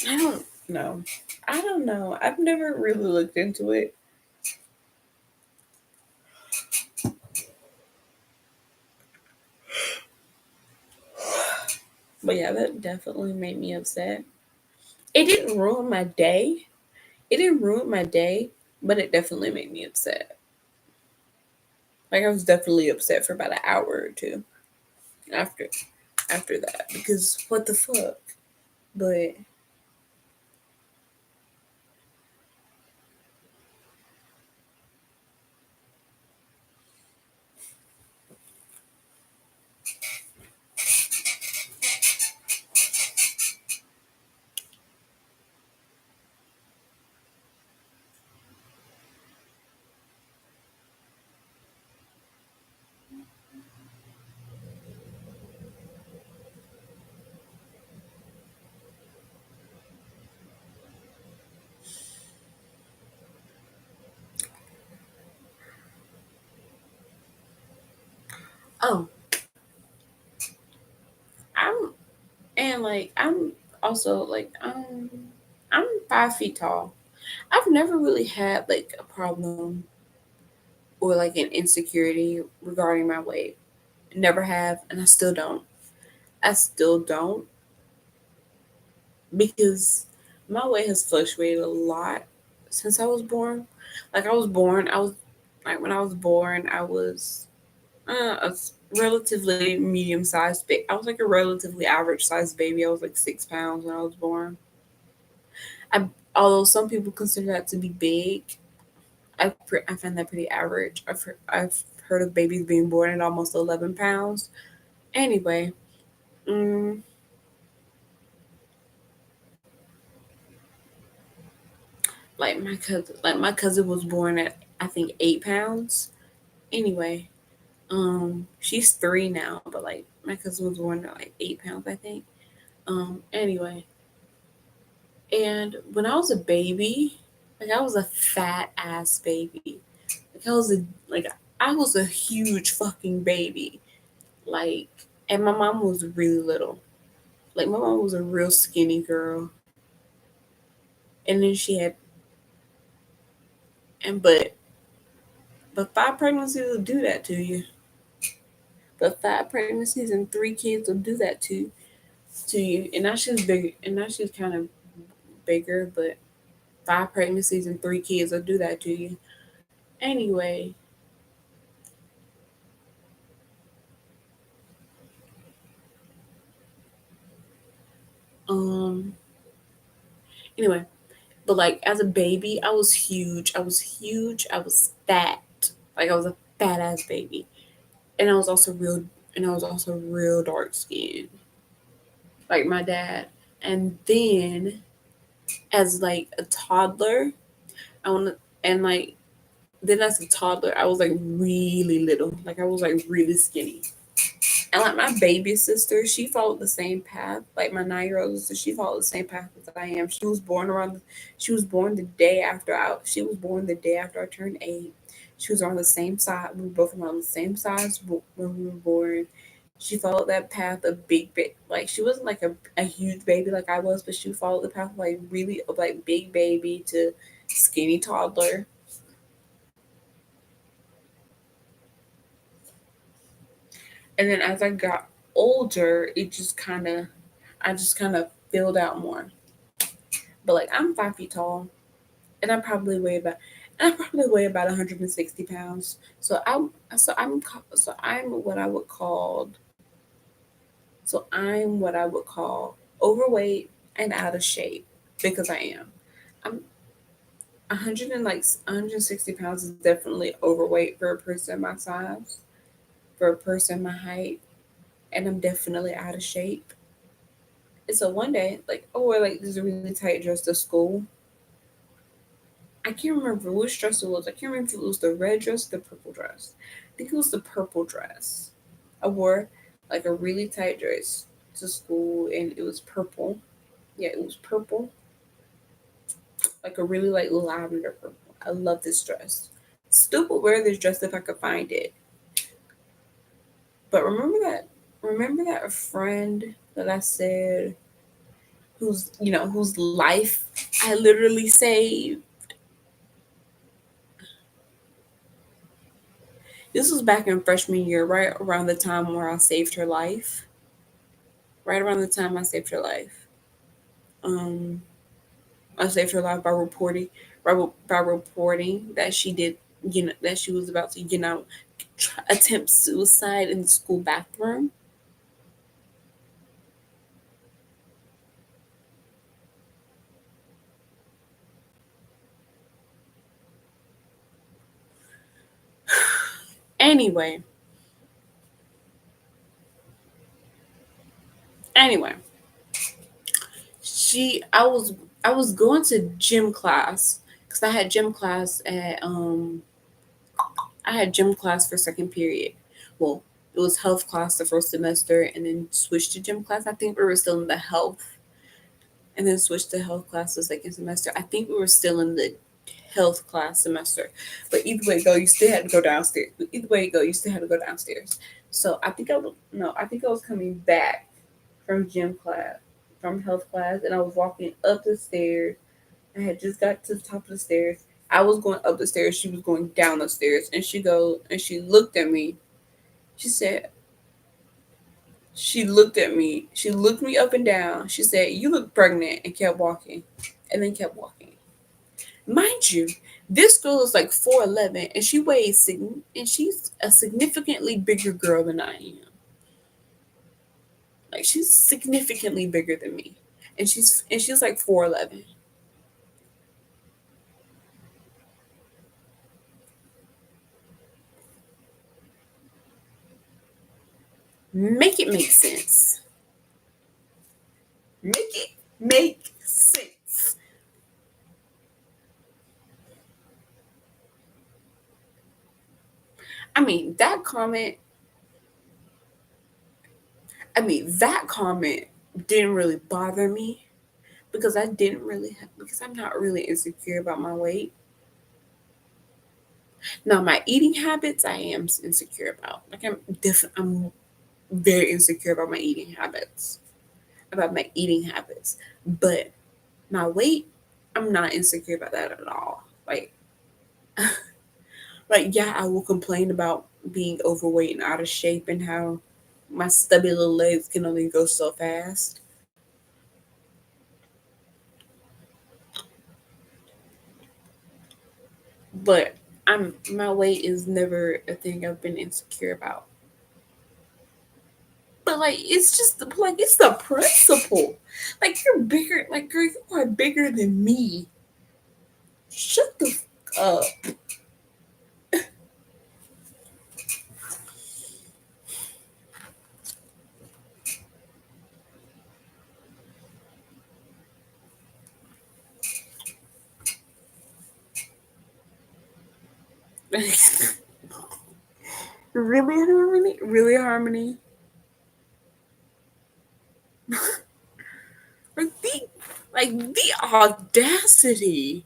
don't know. I don't know. I've never really looked into it. But yeah, that definitely made me upset. It didn't ruin my day. It didn't ruin my day, but it definitely made me upset. Like I was definitely upset for about an hour or two after that because what the fuck? But oh, I'm I'm also I'm 5 feet tall. I've never really had like a problem or like an insecurity regarding my weight. Never have, and I still don't. I still don't because my weight has fluctuated a lot since I was born. Like I was like when I was born, I was relatively medium sized. I was like a relatively average sized baby. I was like 6 pounds when I was born. I Although some people consider that to be big, I find that pretty average. I've heard of babies being born at almost 11 pounds. Anyway, mm, like my cousin was born at I think 8 pounds. Anyway, she's 3 now, but like my cousin was born at like 8 pounds, I think. Anyway, and when I was a baby, like I was a fat ass baby. Like like I was a huge fucking baby. Like, and my mom was really little. Like my mom was a real skinny girl, and then she had and but 5 pregnancies will do that to you. But 5 pregnancies and 3 kids will do that to you. And now she's big, and now she's kind of bigger, but 5 pregnancies and 3 kids will do that to you. Anyway, um, anyway, but like as a baby, I was huge. I was huge. I was fat. Like I was a fat ass baby, and I was also real dark skinned, like my dad. And then as like a toddler, I want to, and like then as a toddler, I was like really little, like I was like really skinny. And like my baby sister, she followed the same path. Like my 9-year-old sister, she followed the same path as I am. She was born the day after I turned 8. She was around the same size. We were both around the same size when we were born. She followed that path of big, big. Like she wasn't like a huge baby like I was, but she followed the path of like really of like big baby to skinny toddler. And then as I got older, I just kind of filled out more. But like I'm 5 feet tall, and I probably weigh about 160 pounds. So what I would call I'm what I would call overweight and out of shape because I am. I'm 160 pounds is definitely overweight for a person my size, for a person my height, and I'm definitely out of shape. And so one day, like, oh, we're like this really tight dress to school. I can't remember which dress it was. I can't remember if it was the red dress or the purple dress. I think it was the purple dress. I wore like a really tight dress to school and it was purple. Yeah, it was purple. Like a really like lavender purple. I love this dress. Still would wear this dress if I could find it. But remember that friend that I said whose life I literally saved. This was back in freshman year, right around the time where I saved her life. Right around the time I saved her life. Um, I saved her life by reporting that she did, that she was about to, attempt suicide in the school bathroom. Anyway, anyway, she, I was going to gym class because I had gym class for second period. Well, it was health class the first semester, and then switched to gym class. I think we were still in the health, and then switched to health class the second semester. I think we were still in the health class semester, but either way go, you still had to go downstairs. Either way you go, you still had to go downstairs. So I think I was no, I think I was coming back from gym class, from health class, and I was walking up the stairs. I had just got to the top of the stairs. I was going up the stairs. She was going down the stairs, and she looked at me. She said, she looked at me. She looked me up and down. She said, "You look pregnant," and kept walking, and then kept walking. Mind you, this girl is like 4'11", and and she's a significantly bigger girl than I am. Like she's significantly bigger than me, and she's like 4'11". Make it make sense. Make it make sense. I mean that comment. That comment didn't really bother me because I'm not really insecure about my weight. Now my eating habits, I am insecure about. Like I'm very insecure about my eating habits. About my eating habits, but my weight, I'm not insecure about that at all. Like yeah, I will complain about being overweight and out of shape and how my stubby little legs can only go so fast. But my weight is never a thing I've been insecure about. But like it's just like it's the principle. Like you're bigger, like girl, you are bigger than me. Shut the up. Really, Harmony? Really, Harmony? Like the audacity.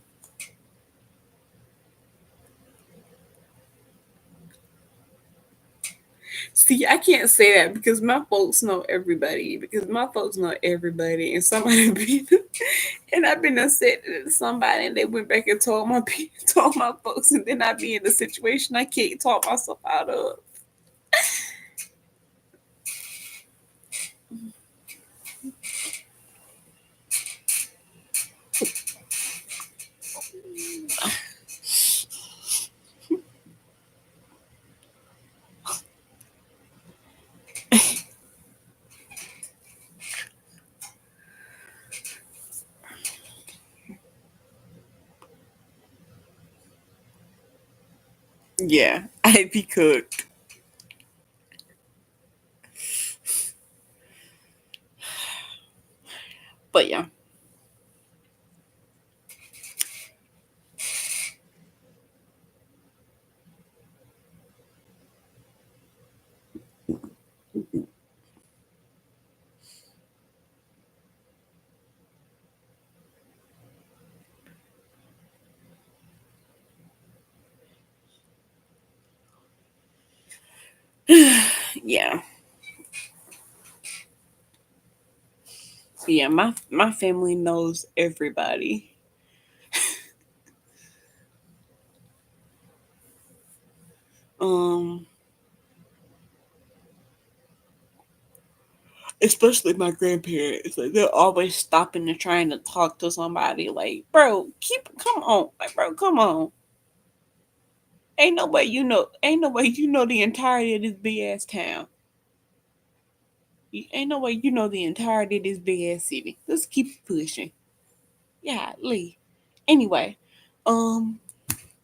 I can't say that because my folks know everybody. Because my folks know everybody, and somebody be, and I've been upset at somebody, and they went back and told my told my folks, and then I be in the situation I can't talk myself out of. Yeah, I'd be cooked. But yeah, yeah, yeah. My family knows everybody. Um, Especially my grandparents. Like they're always stopping and trying to talk to somebody. Like, bro, come on, like, bro, come on. Ain't no way you know the entirety of this big ass town. Ain't no way you know the entirety of this big ass city. Let's keep pushing. Yeah, Lee. Anyway, um,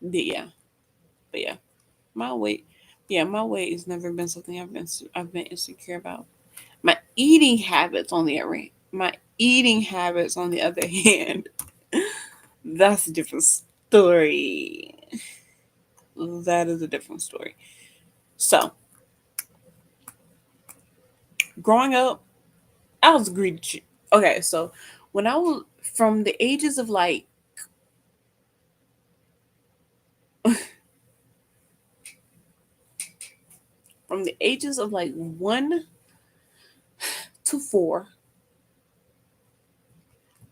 yeah, but yeah, my weight, yeah, my weight has never been something I've been insecure about. My eating habits on the other hand, that's a different story. That is a different story. So, growing up, I was a greedy okay, so when I was from the ages of like from the ages of like 1 to 4,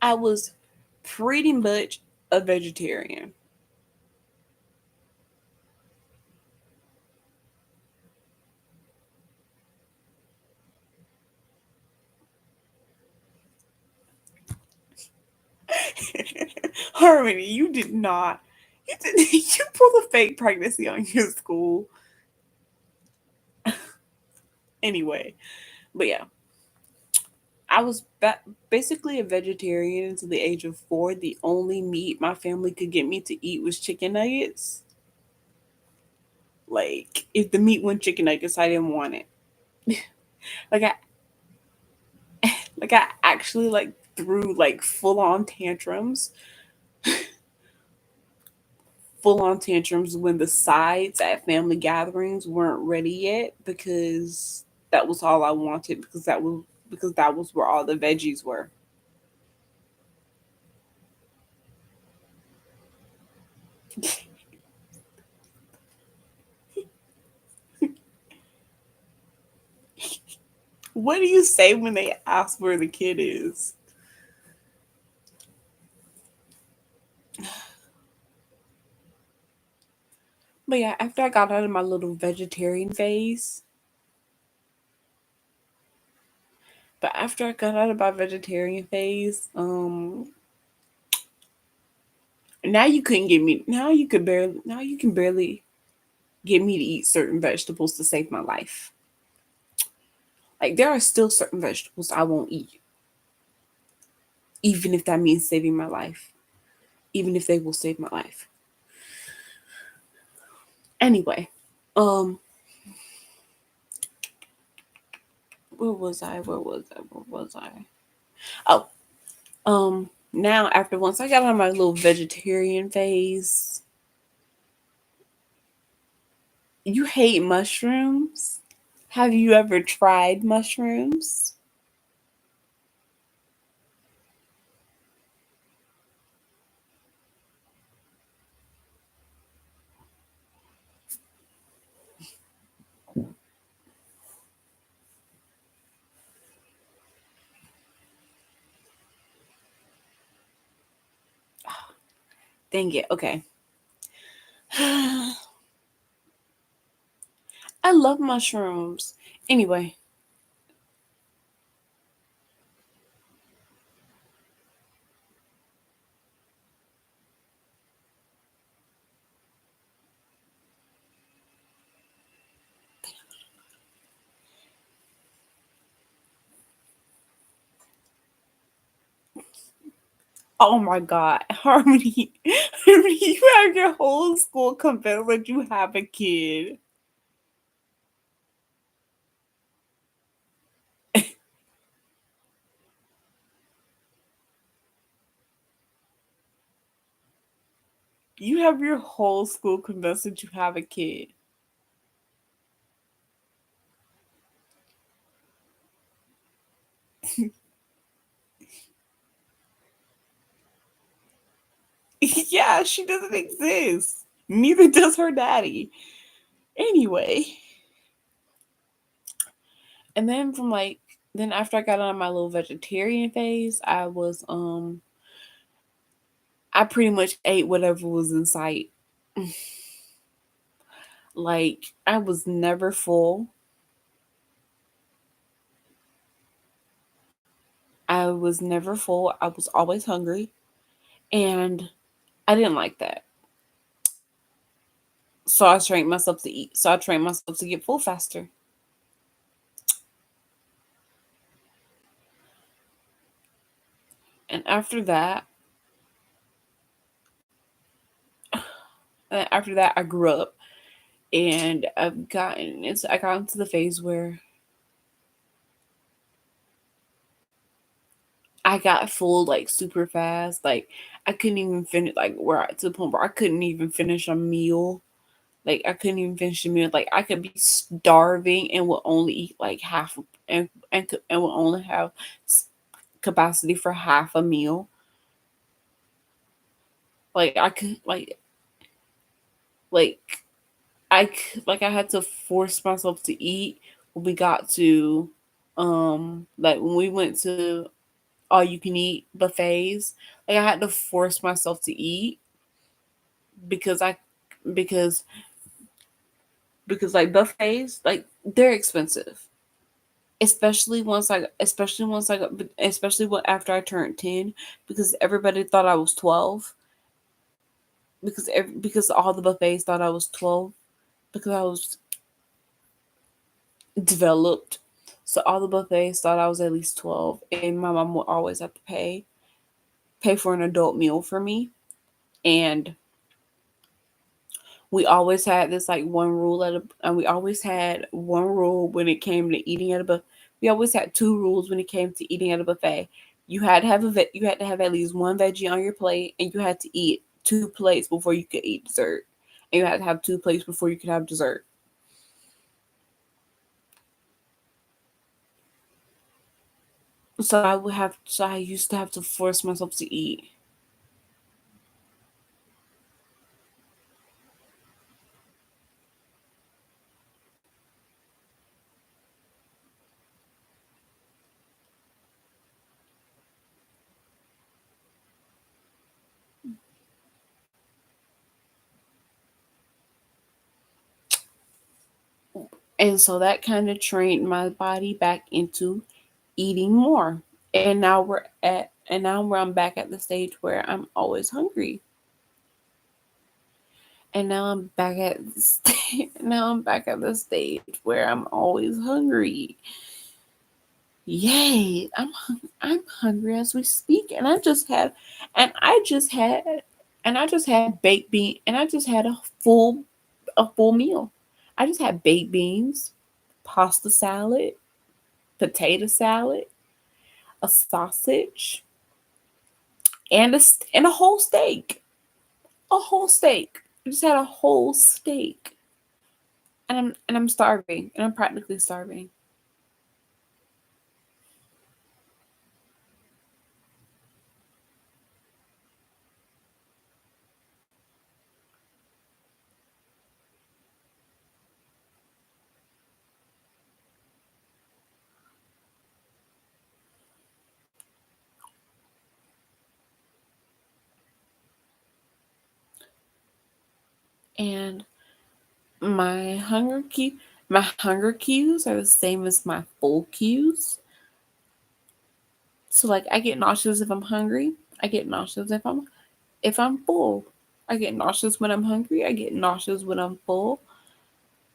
I was pretty much a vegetarian. Harmony, you did not. You did. You pulled a fake pregnancy on your school. Anyway, but yeah, I was basically a vegetarian until the age of 4. The only meat my family could get me to eat was chicken nuggets. Like, if the meat went chicken nuggets, I didn't want it. Like I actually like threw like full on tantrums when the sides at family gatherings weren't ready yet because that was all I wanted because that was where all the veggies were. What do you say when they ask where the kid is? But yeah, after I got out of my little vegetarian phase, but after I got out of my vegetarian phase, now you can barely get me to eat certain vegetables to save my life. Like there are still certain vegetables I won't eat, even if that means saving my life, even if they will save my life. Anyway, um, where was I? Where was I? Where was I? Oh, now after once I got on my little vegetarian phase, you hate mushrooms? Have you ever tried mushrooms? Dang it. Okay. I love mushrooms. Anyway, oh my God, Harmony, Harmony, you have your whole school convinced that you have a kid. You have your whole school convinced that you have a kid. Yeah, she doesn't exist. Neither does her daddy. Anyway, and then then after I got on my little vegetarian phase, I pretty much ate whatever was in sight. Like I was never full. I was never full. I was always hungry. And I didn't like that. So I trained myself to eat. So I trained myself to get full faster. And after that, I grew up, and I got into the phase where I got full like super fast. Like I couldn't even finish to the point where I couldn't even finish a meal. Like I couldn't even finish a meal. Like I could be starving and would only eat like half and would only have capacity for half a meal. Like I could like I had to force myself to eat when we got to like when we went to all you can eat buffets. Like I had to force myself to eat because I because because like buffets, like they're expensive. Especially after I turned 10, because everybody thought I was 12, because all the buffets thought I was 12, because I was developed. So all the buffets thought I was at least 12, and my mom would always have to pay for an adult meal for me. And we always had this like one rule and we always had one rule when it came to eating at a buffet. We always had two rules when it came to eating at a buffet. You had to have at least one veggie on your plate, and you had to eat two plates before you could eat dessert. And you had to have two plates before you could have dessert. So I used to have to force myself to eat. And so that kind of trained my body back into eating more. And now where I'm back at the stage where I'm always hungry. And now I'm back at the now I'm back at the stage where I'm always hungry. Yay! I'm hungry as we speak, and I just had baked bean, and I just had a full meal. I just had baked beans, pasta salad, potato salad, a sausage, and a whole steak. A whole steak. I just had a whole steak. And I'm starving. And I'm practically starving. And my hunger cues are the same as my full cues. So like I get nauseous if I'm hungry. I get nauseous if I'm full. I get nauseous when I'm hungry. I get nauseous when I'm full.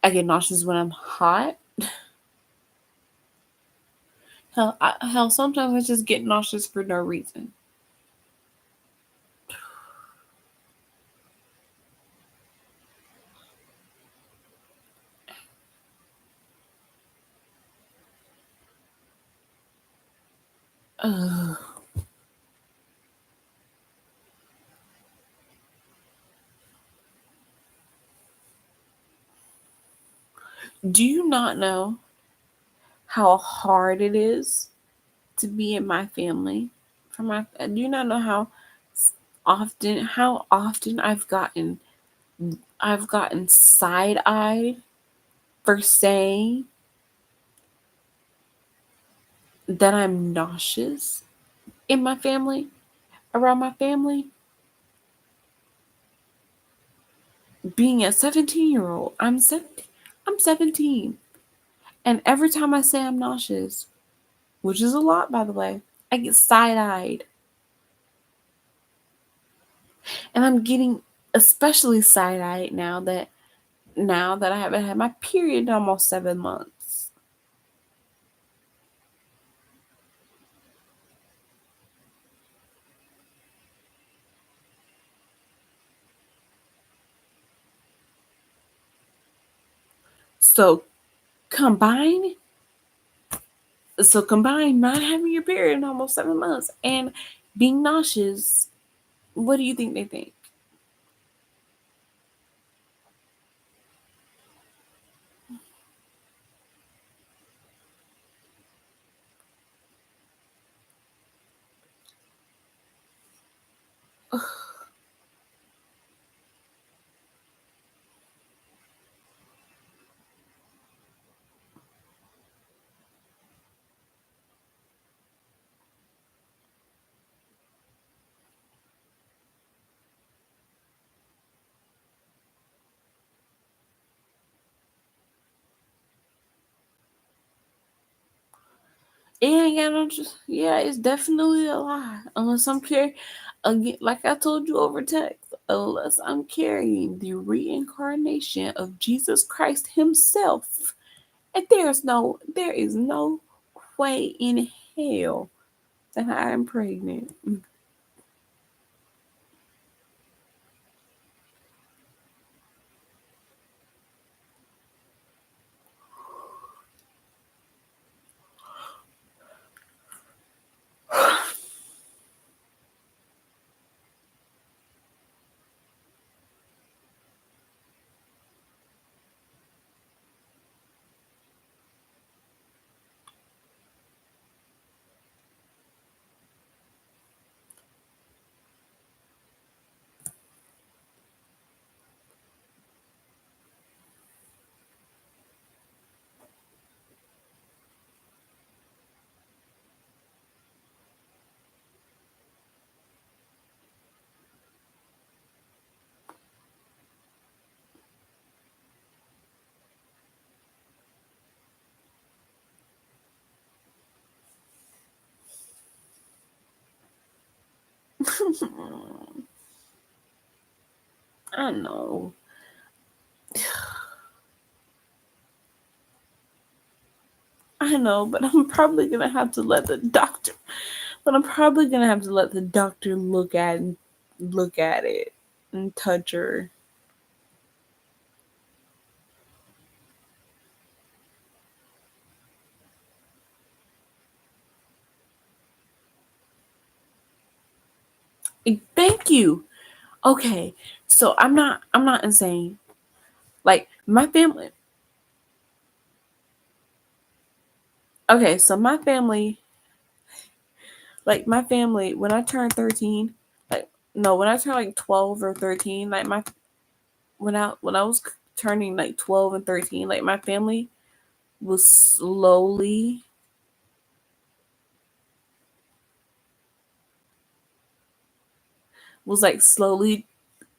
I get nauseous when I'm hot. Hell, sometimes I just get nauseous for no reason. Ugh. Do you not know how hard it is to be in my family? Do you not know how often I've gotten side eyed for saying that I'm nauseous in my family, around my family? Being a 17-year-old, I'm 17. And every time I say I'm nauseous, which is a lot, by the way, I get side eyed. And I'm getting especially side eyed now that I haven't had my period in almost 7 months. So combine combine not having your period in almost 7 months and being nauseous, what do you think they think? It ain't got no yeah, it's definitely a lie. Unless I'm carrying, again, like I told you over text, unless I'm carrying the reincarnation of Jesus Christ Himself. And there is no way in hell that I am pregnant. I know. I know, but I'm probably gonna have to let the doctor look at it and touch her. Thank you. Okay, so I'm not insane. Like my family. Okay, so my family, when I turned 13, like no, when I turned like 12 or 13, like my when I was turning like 12 and 13, like my family was slowly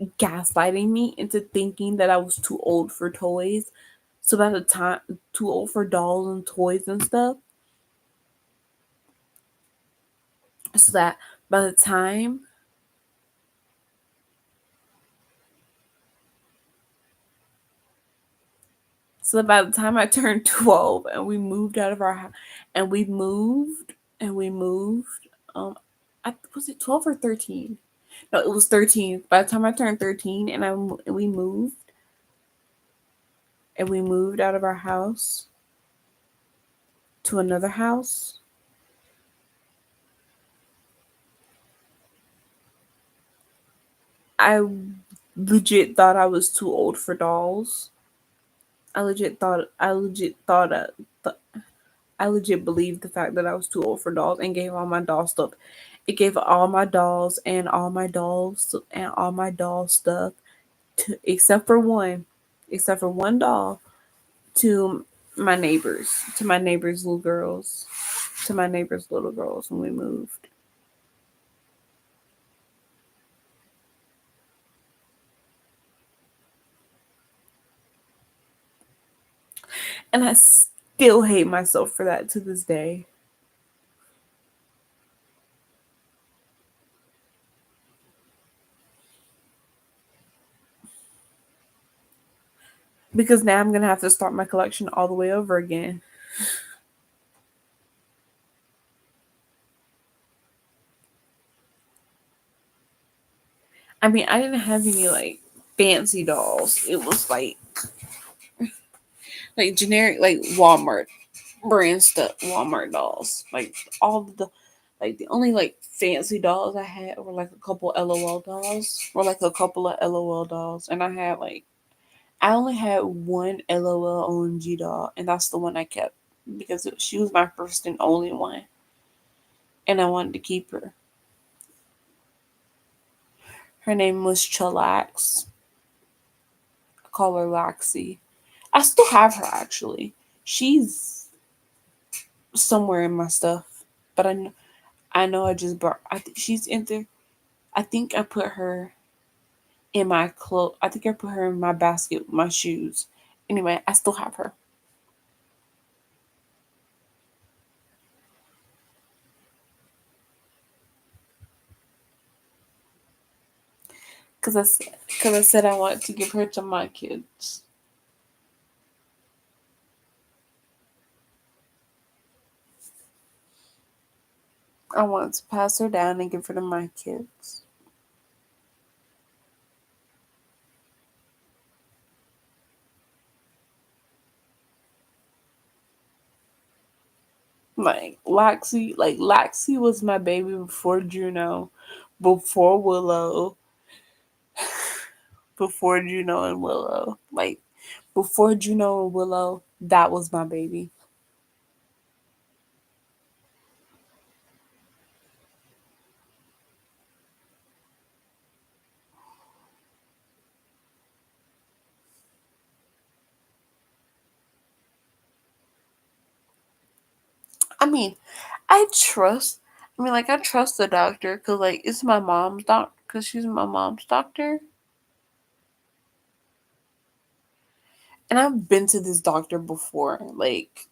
gaslighting me into thinking that I was too old for toys. So by the time too old for dolls and toys and stuff. So that by the time so that by the time I turned 12 and we moved out of our house and we moved was it 12 or 13? No, it was 13. By the time I turned 13 and we moved out of our house to another house, I legit thought I was too old for dolls. I legit I legit believed the fact that I was too old for dolls and gave all my doll stuff. It gave all my dolls and all my doll stuff to except for one doll to my neighbors' little girls, when we moved. And I still hate myself for that to this day. Because now I'm gonna have to start my collection all the way over again. I mean, I didn't have any like fancy dolls. It was like generic like Walmart brand stuff, Walmart dolls. Like all the like the only like fancy dolls I had were like a couple LOL dolls, or like a couple of LOL dolls, and I only had one LOL OMG doll, and that's the one I kept because she was my first and only one, and I wanted to keep her. Her name was Chillax. I call her Laxi. I still have her actually. She's somewhere in my stuff, but I know I just brought. She's in there. I think I put her in my clothes. I think I put her in my basket with my shoes. Anyway, I still have her because I said I wanted to give her to my kids. I wanted to pass her down and give her to my kids. Like Laxi was my baby before Juno, before Willow, before Juno and Willow. Like before Juno and Willow, that was my baby. I mean, I trust. I trust the doctor because, like, it's my mom's doc. Because she's my mom's doctor, and I've been to this doctor before. Like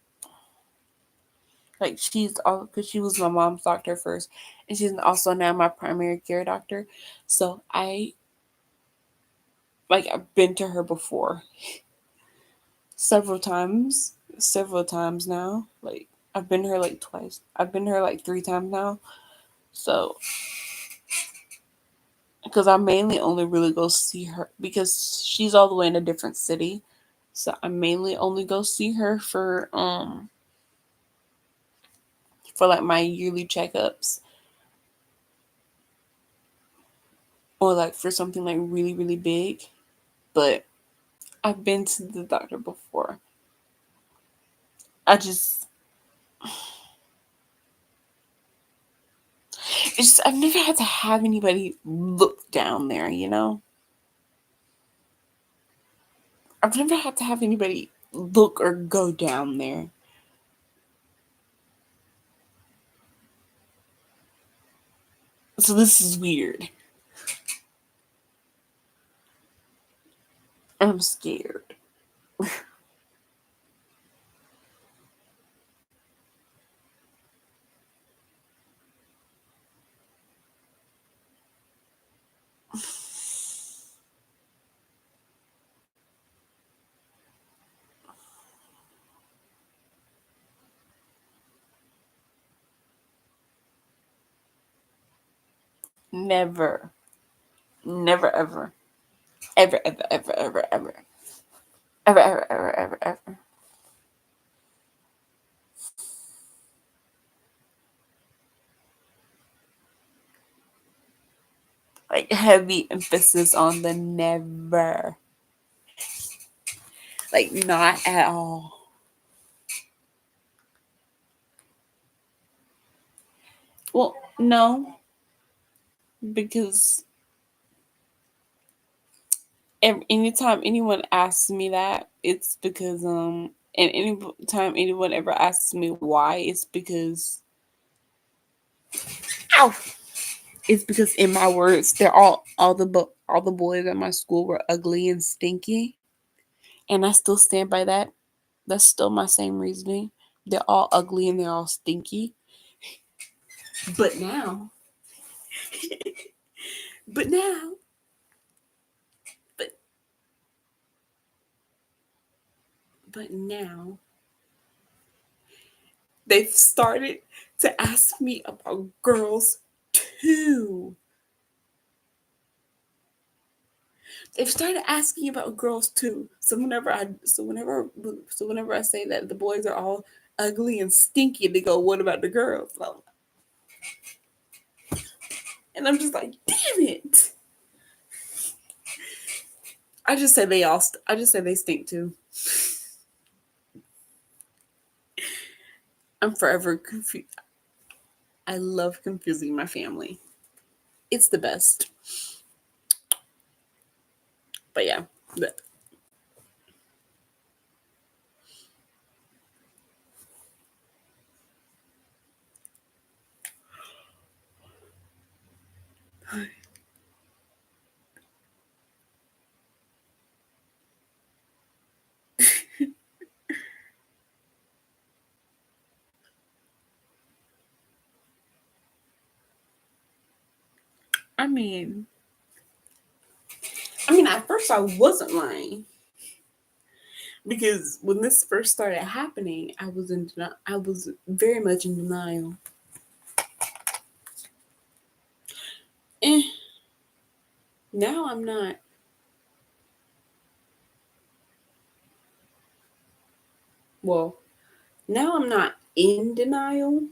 she's all because she was my mom's doctor first, and she's also now my primary care doctor. So I've been to her before several times now. Like I've been to her like twice. I've been to her like 3 times now. So because I mainly only really go see her because she's all the way in a different city. So I mainly only go see her for like my yearly checkups or like for something like really really big. But I've been to the doctor before. I just I've never had to have anybody look down there, you know? I've never had to have anybody look or go down there. So this is weird. I'm scared. Never. Never ever. Ever, ever, ever, ever, ever. Ever, ever, ever, ever, ever. Like heavy emphasis on the never. Like not at all. Well, no, because anytime anyone asks me that, it's because and any time anyone ever asks me why, it's because ow, it's because in my words, they're all the boys at my school were ugly and stinky, and I still stand by that. That's still my same reasoning. They're all ugly and they're all stinky. But now, but now, but but now, they've started to ask me about girls too. They've started asking about girls too. So whenever I say that the boys are all ugly and stinky, they go, "What about the girls?" And I'm just like, "Damn it!" I just say they stink too. I'm forever confused. I love confusing my family. It's the best. But yeah, but I mean, at first I wasn't lying because when this first started happening, I was very much in denial. Eh, now I'm not. Well, now I'm not in denial.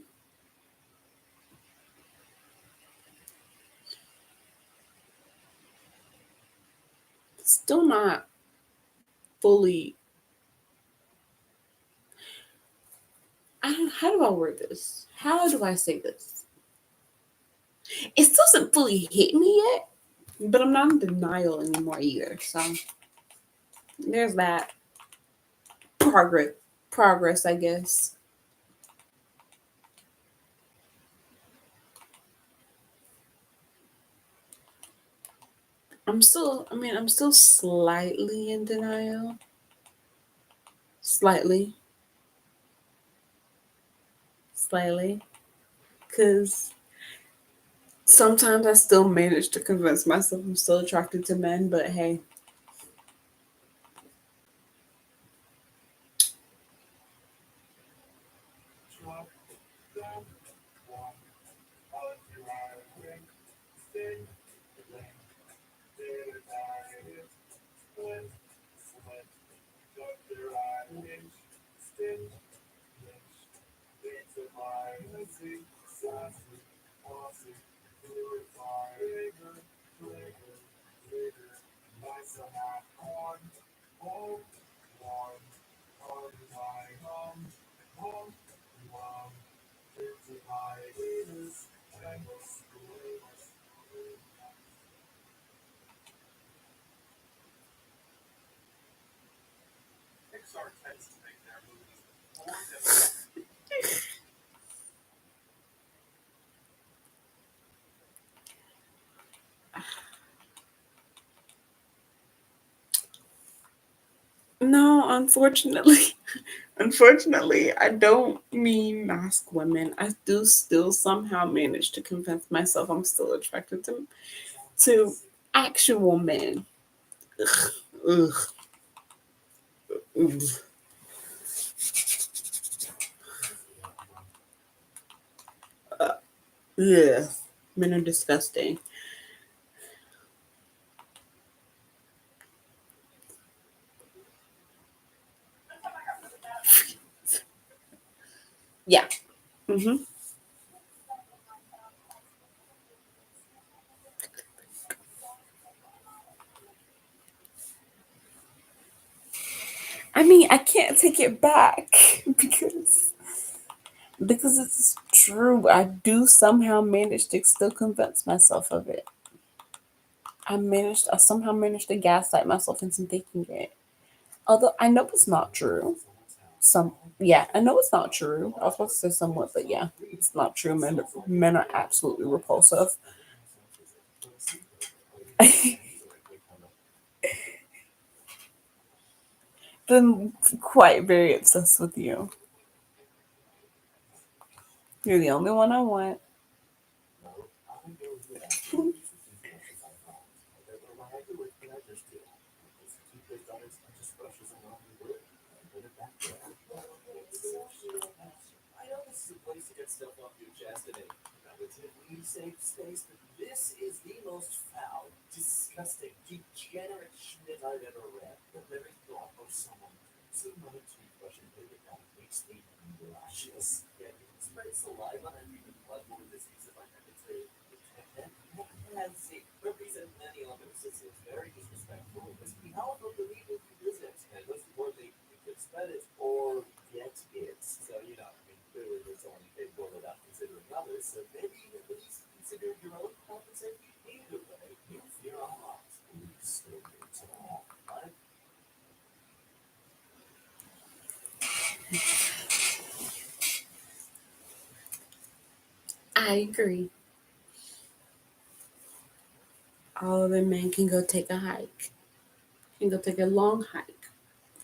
Still not fully. How do I word this? How do I say this? It still hasn't fully hit me yet, but I'm not in denial anymore either. So there's that progress. Progress, I guess. I'm still slightly in denial. Slightly. Slightly. Because sometimes I still manage to convince myself I'm still attracted to men, but hey. No, unfortunately, unfortunately, I don't mean mask women. I do still somehow manage to convince myself I'm still attracted to actual men. Ugh, ugh, ugh. Yeah, men are disgusting. Yeah. Hmm. I mean, I can't take it back because it's true. I do somehow manage to still convince myself of it. I somehow managed to gaslight myself into thinking it. Although I know it's not true. Yeah, I know it's not true. I was supposed to say somewhat, but yeah, it's not true. Men are absolutely repulsive. Been quite very obsessed with you. You're the only one I want. I agree. All of the men can go take a hike. Can go take a long hike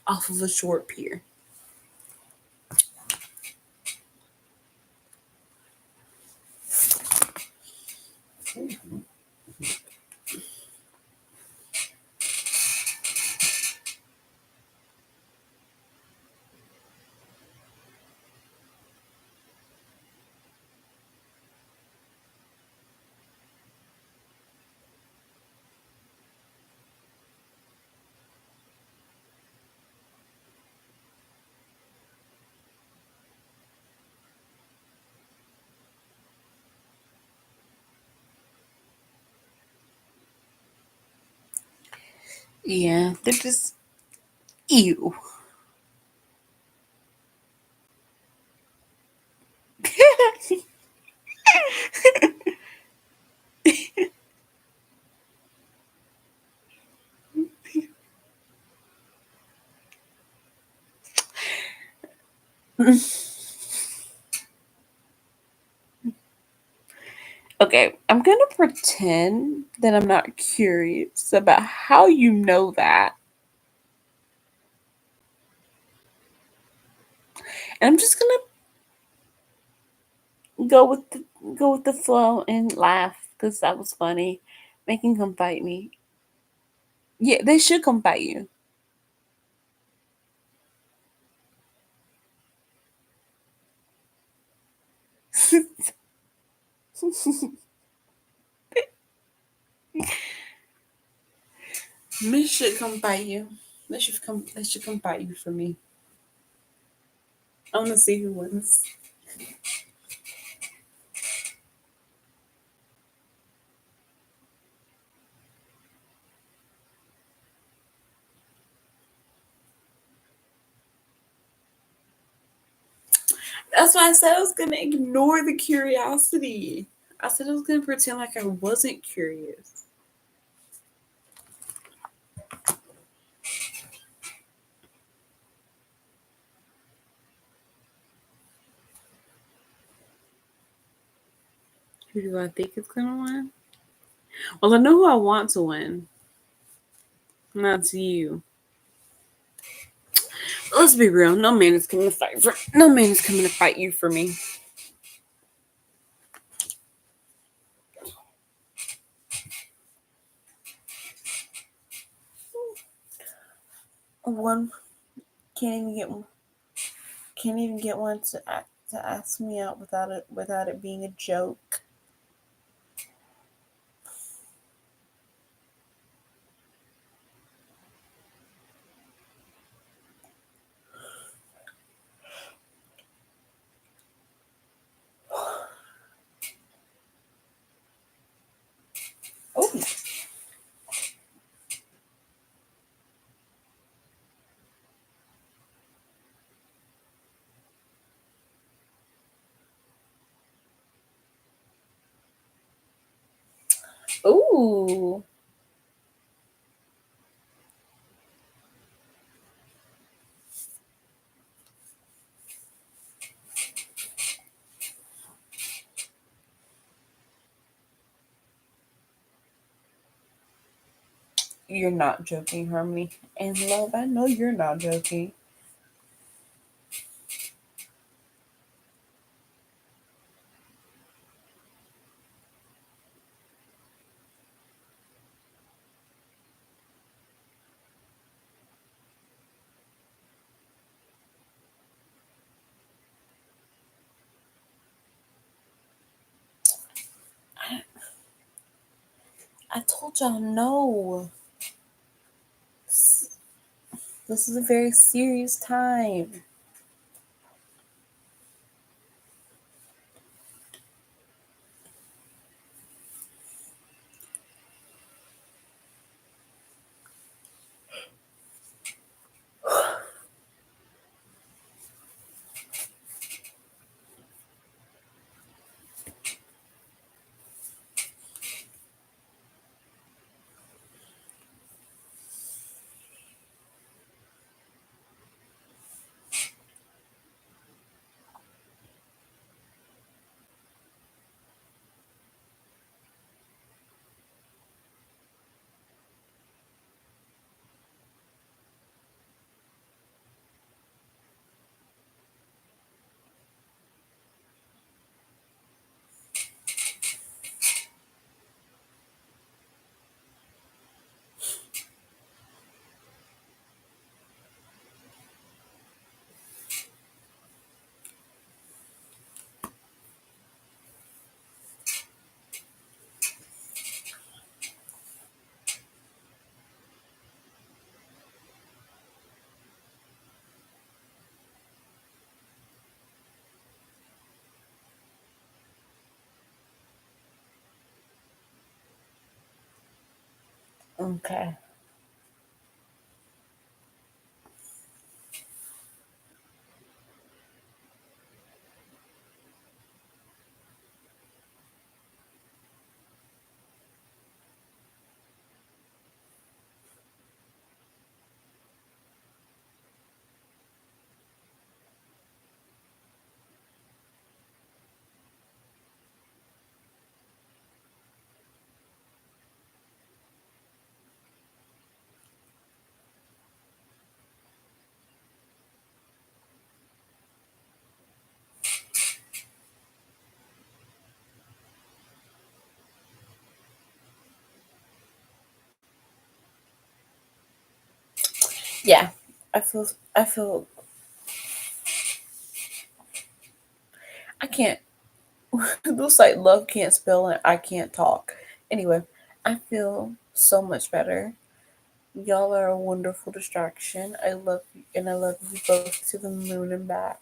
off of a short pier. Yeah, they're just ew. Okay, I'm gonna pretend that I'm not curious about how you know that. And I'm just gonna go with the go with the flow and laugh because that was funny. Making come fight me. Yeah, they should come fight you. Men should come fight you. They should come fight you for me. I wanna see who wins. That's why I said I was gonna ignore the curiosity. I said I was gonna pretend like I wasn't curious. Who do I think is gonna win? Well, I know who I want to win. And that's you. Let's be real. No man is coming to fight for. No man is coming to fight you for me. One can't even get one to ask me out without it being a joke. Oh, ooh. You're not joking, Harmony. And love, I know you're not joking. I told y'all no. This is a very serious time. Okay. Yeah. I feel I feel I can't looks like love can't spell and I can't talk. Anyway, I feel so much better. Y'all are a wonderful distraction. I love you and I love you both to the moon and back.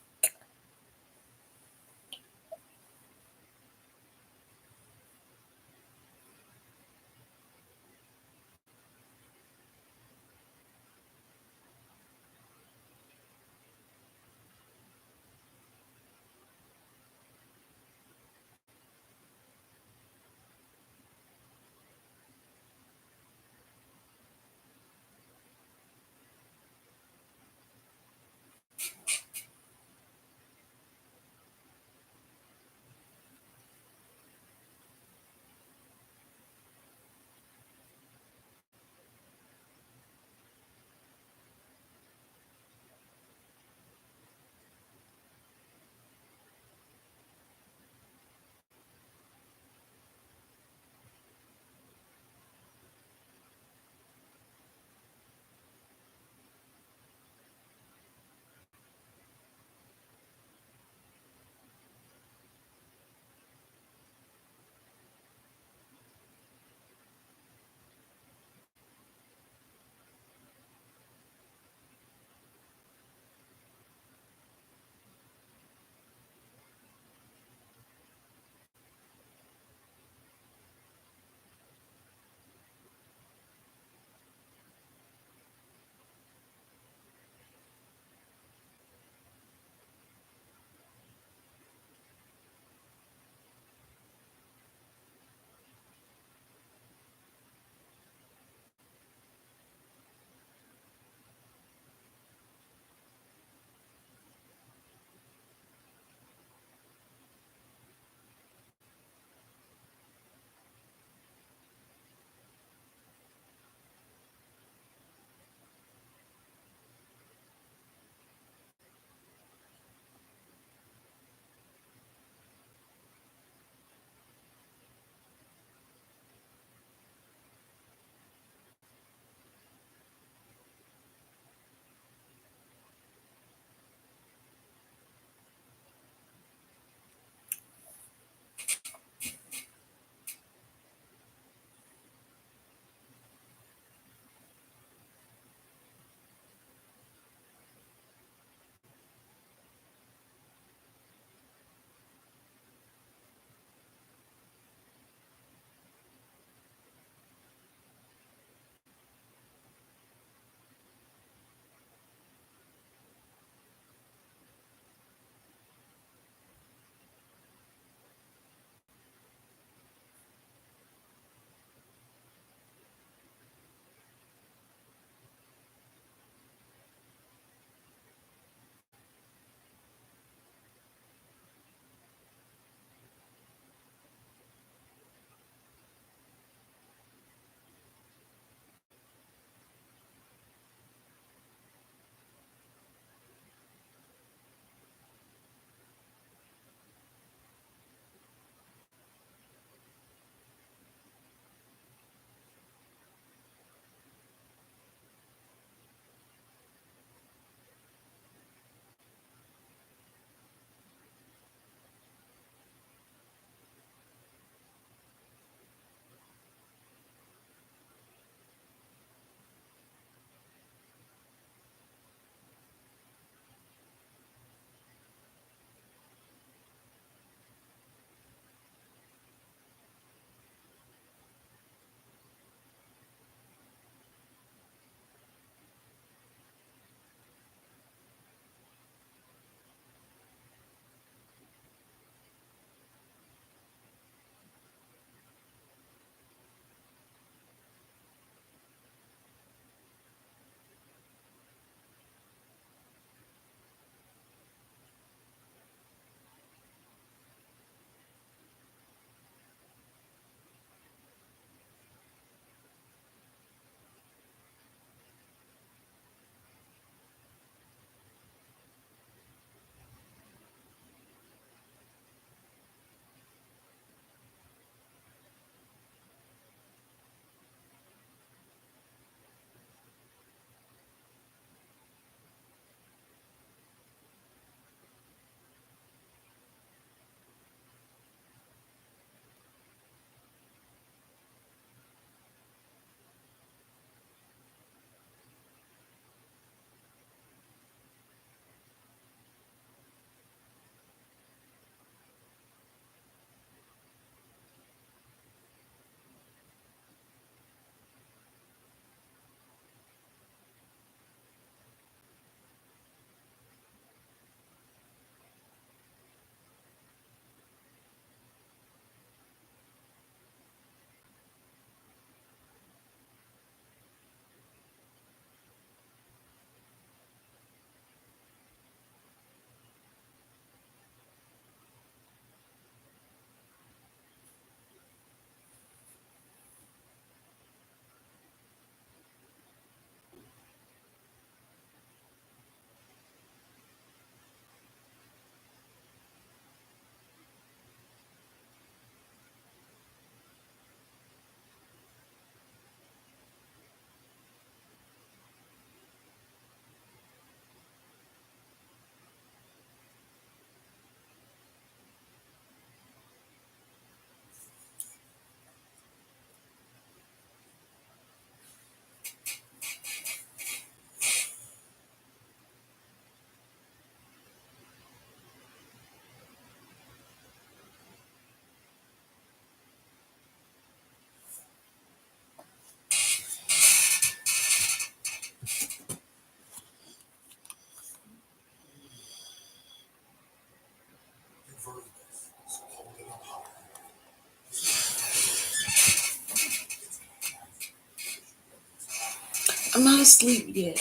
I'm not asleep yet.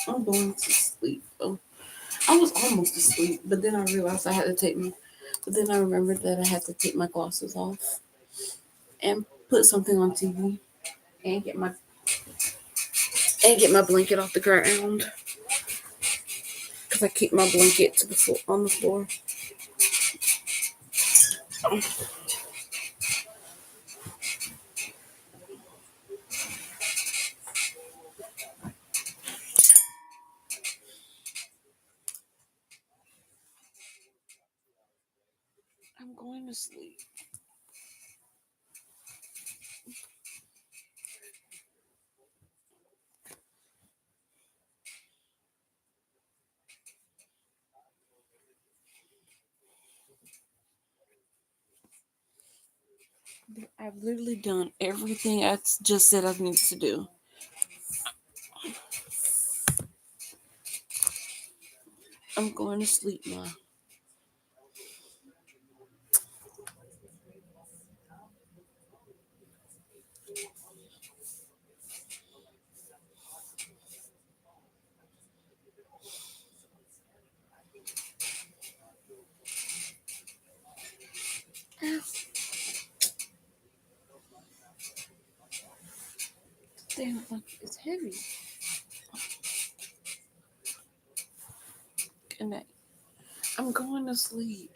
I'm going to sleep. Oh, I was almost asleep, but then I realized I had to take my. But then I remembered that I had to take my glasses off and put something on TV and get my blanket off the ground because I keep my blanket to the floor, on the floor. I'm going to sleep. I've literally done everything I just said I need to do. I'm going to sleep now. Damn, it's heavy. Good night. I'm going to sleep.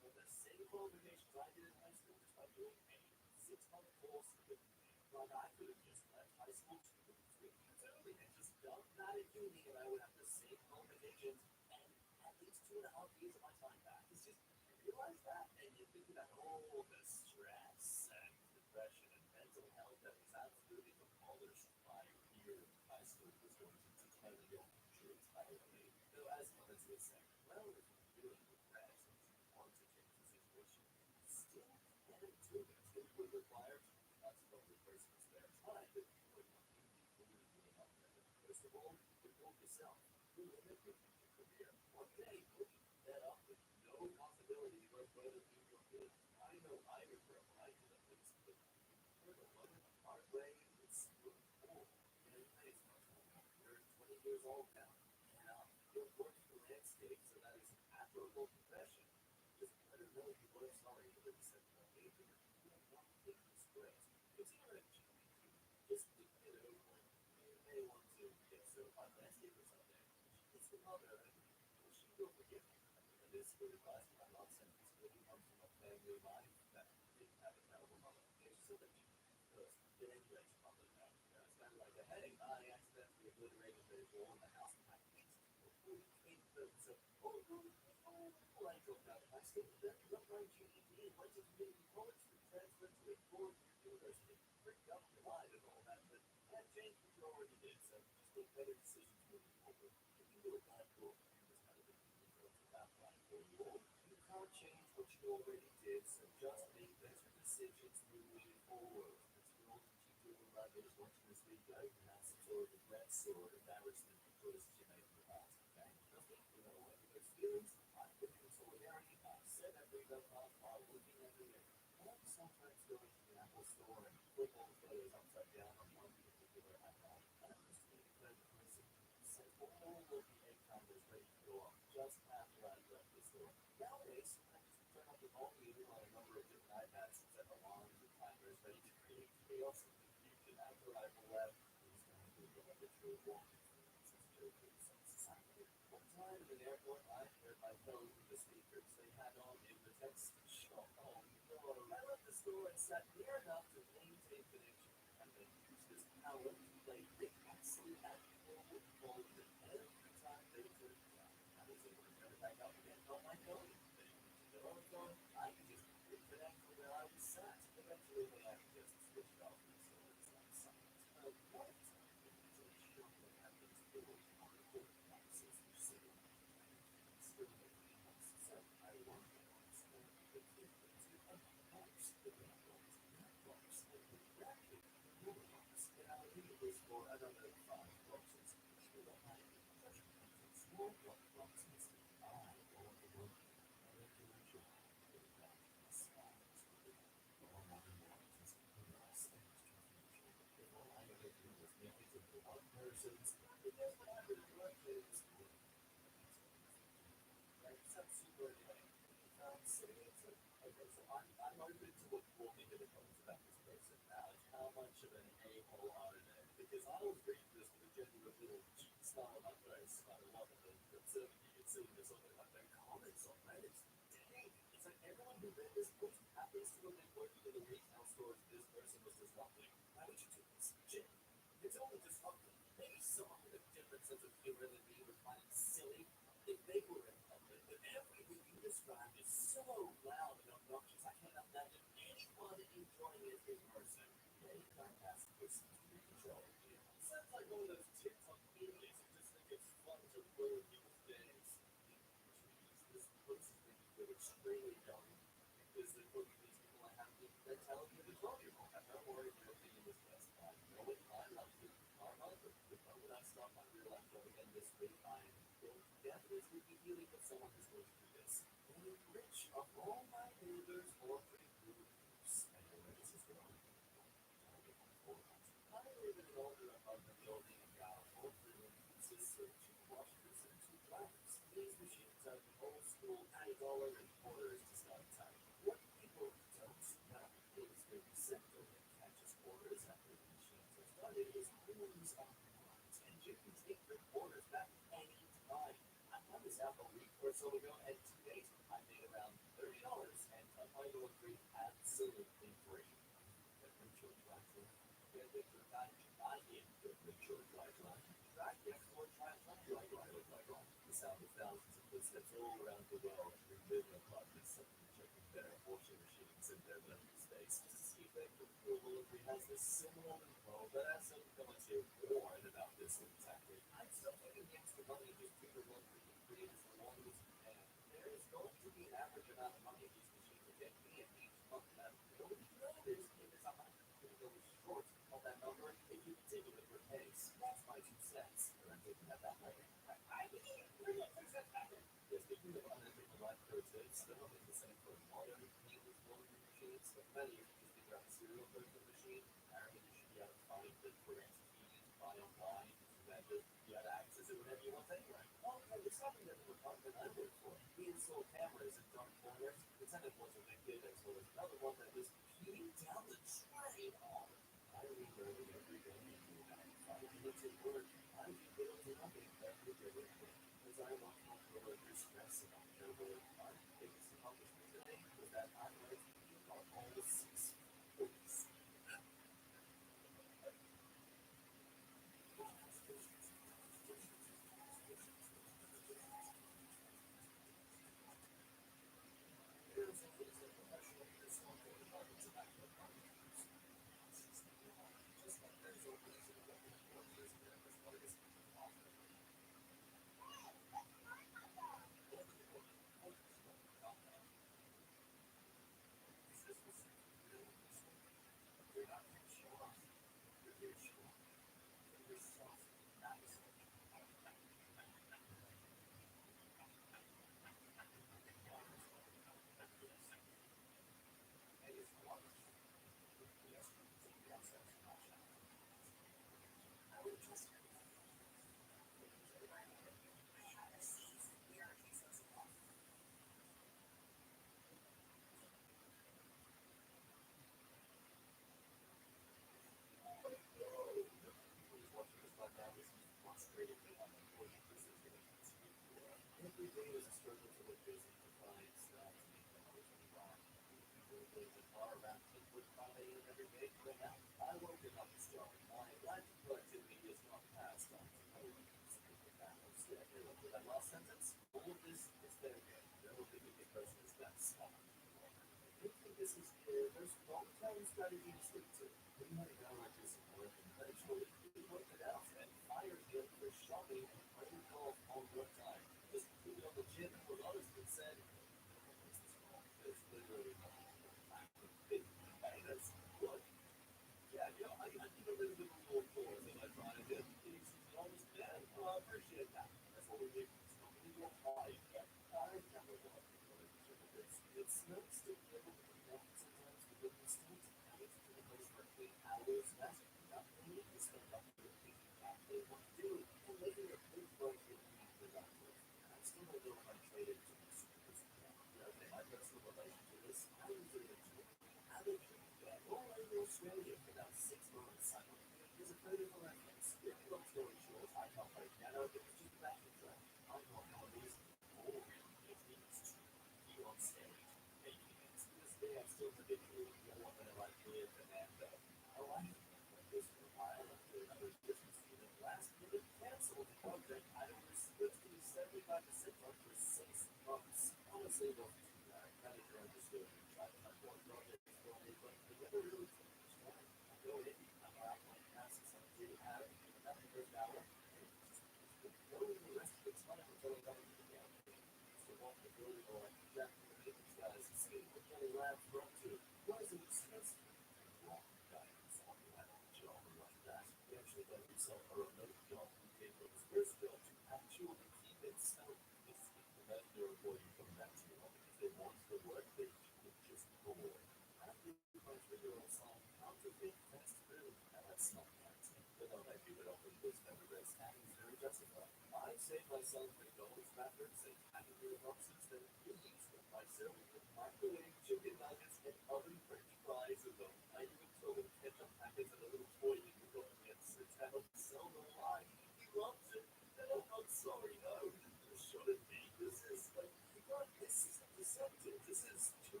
I served with microwave chicken nuggets and oven French fries with them. I even told him ketchup packets and a little toy he could go against his head on Zelda line. He loves it. And I'm sorry, no, this shouldn't be. This is like, you got this is deceptive. This is too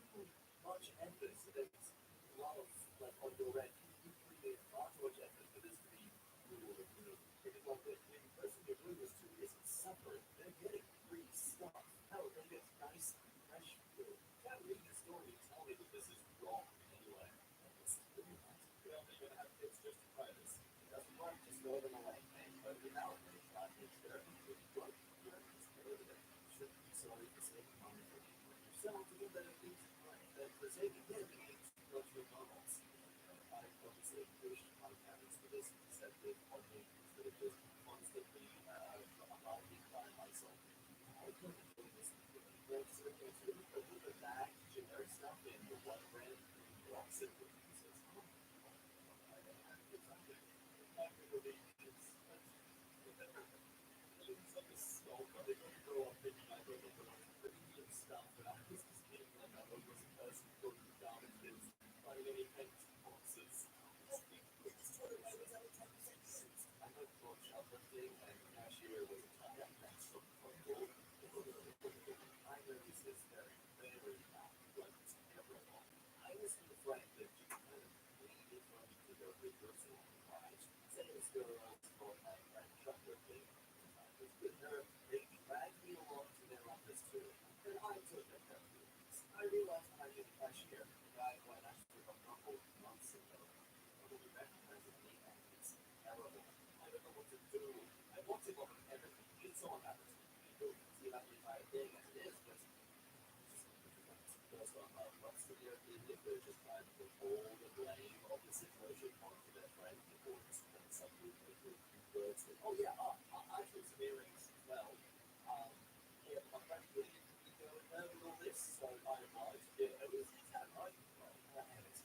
much effort. It's a lot of, like, on your end. You create far too much effort for this to be cool and new. Because, like, the person you're doing this to isn't suffering. They're getting free stuff. Hell, they get nice, fresh food. You can't read the story and tell me that this is wrong anyway. It's really not. You know, they're gonna have kids just to try this. It doesn't work, just throw them away. But you know, it's not, it's there. Look, it's better than it. You shouldn't be sorry for saving money for yourself to do better things in life. That for saving him, it means go to McDonald's. I obviously push my parents for this deceptive funding instead of just constantly abiding by myself. I couldn't do this. There's really put the bag generic stuff in the one brand blocks it with users. I don't have kids on it. Not really. It's like a skull, but they don't grow up thinking I go to the premium stuff, but I was just being like a homeless person going to garbage finding any empty boxes. I went for shoplifting and the cashier was a top next to the I noticed this very bad, like terrible. I was in the flight that she kind of pleaded for me to go rehearsal on the ride. Said it was girls for my friend shoplifting. I was with her. They dragged me along to their office too. And I took them there. I realized when I knew the cashier, the guy who I'd actually got a couple months ago, probably recognizing me, and it's terrible. I don't know what to do. I want to go on everything. It's all about it. You can see about the entire thing as it is, but just what's the if they're just trying to put all the blame of the situation onto their friend or some words that, oh yeah, I took some earrings as well. Um, yeah, my friend really didn't go in there with all this, so I obliged. Yeah, it was kind of right.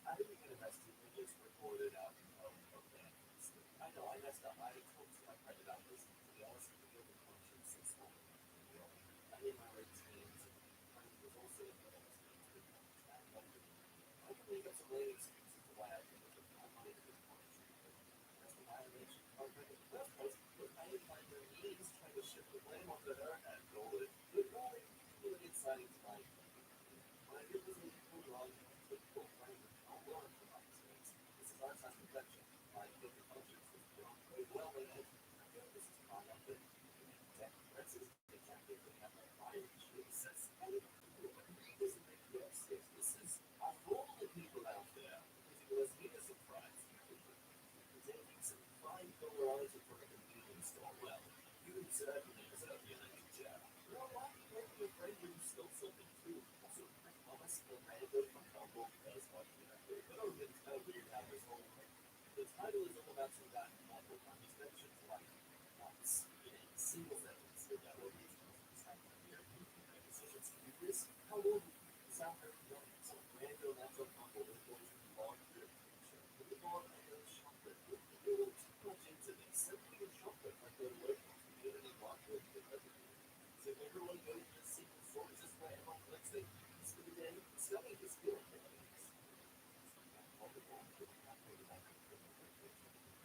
I didn't get arrested, we just reported out of that. I know I messed up. I talked to my friend about this, to be honest, with the guilty conscience and stuff. I did my late teens, and my friend was also in the late teens, but I can make up some late excuses to why I think it was my money to this point. That's the violation. I was like, in the first place, look, I didn't find their knees trying to shift the blame onto her and all it. But all it really inciting to my when I did this in wrong, I took full blame. I'll learn from my mistakes. This is our time protection. My guilty conscience is wrong. Well, I feel this is fine. I'm good. Protect the they can't get me out of fire. Jesus. And this is yes, this is of all the people out there, if it was me as a prize, taking some fine Polaroids for a convenience store, well, you certainly deserve the United Chair. You know what? Maybe your friend you stole something too. Also, I promise the random humble does what you have to. But don't get weird how this whole thing. The title is all about some guy in multiple times mentions like once in a single sentence. That will be here. Decisions to do this. How old sound very young. Some random natural humble is going to be long trip. With the ball, I know chocolate. They will too much into this. Simply in chocolate, like they're working on community block with everything. So if everyone goes to the secret store, it's just right on, let's say, it's for the day, selling is good. Wonderful.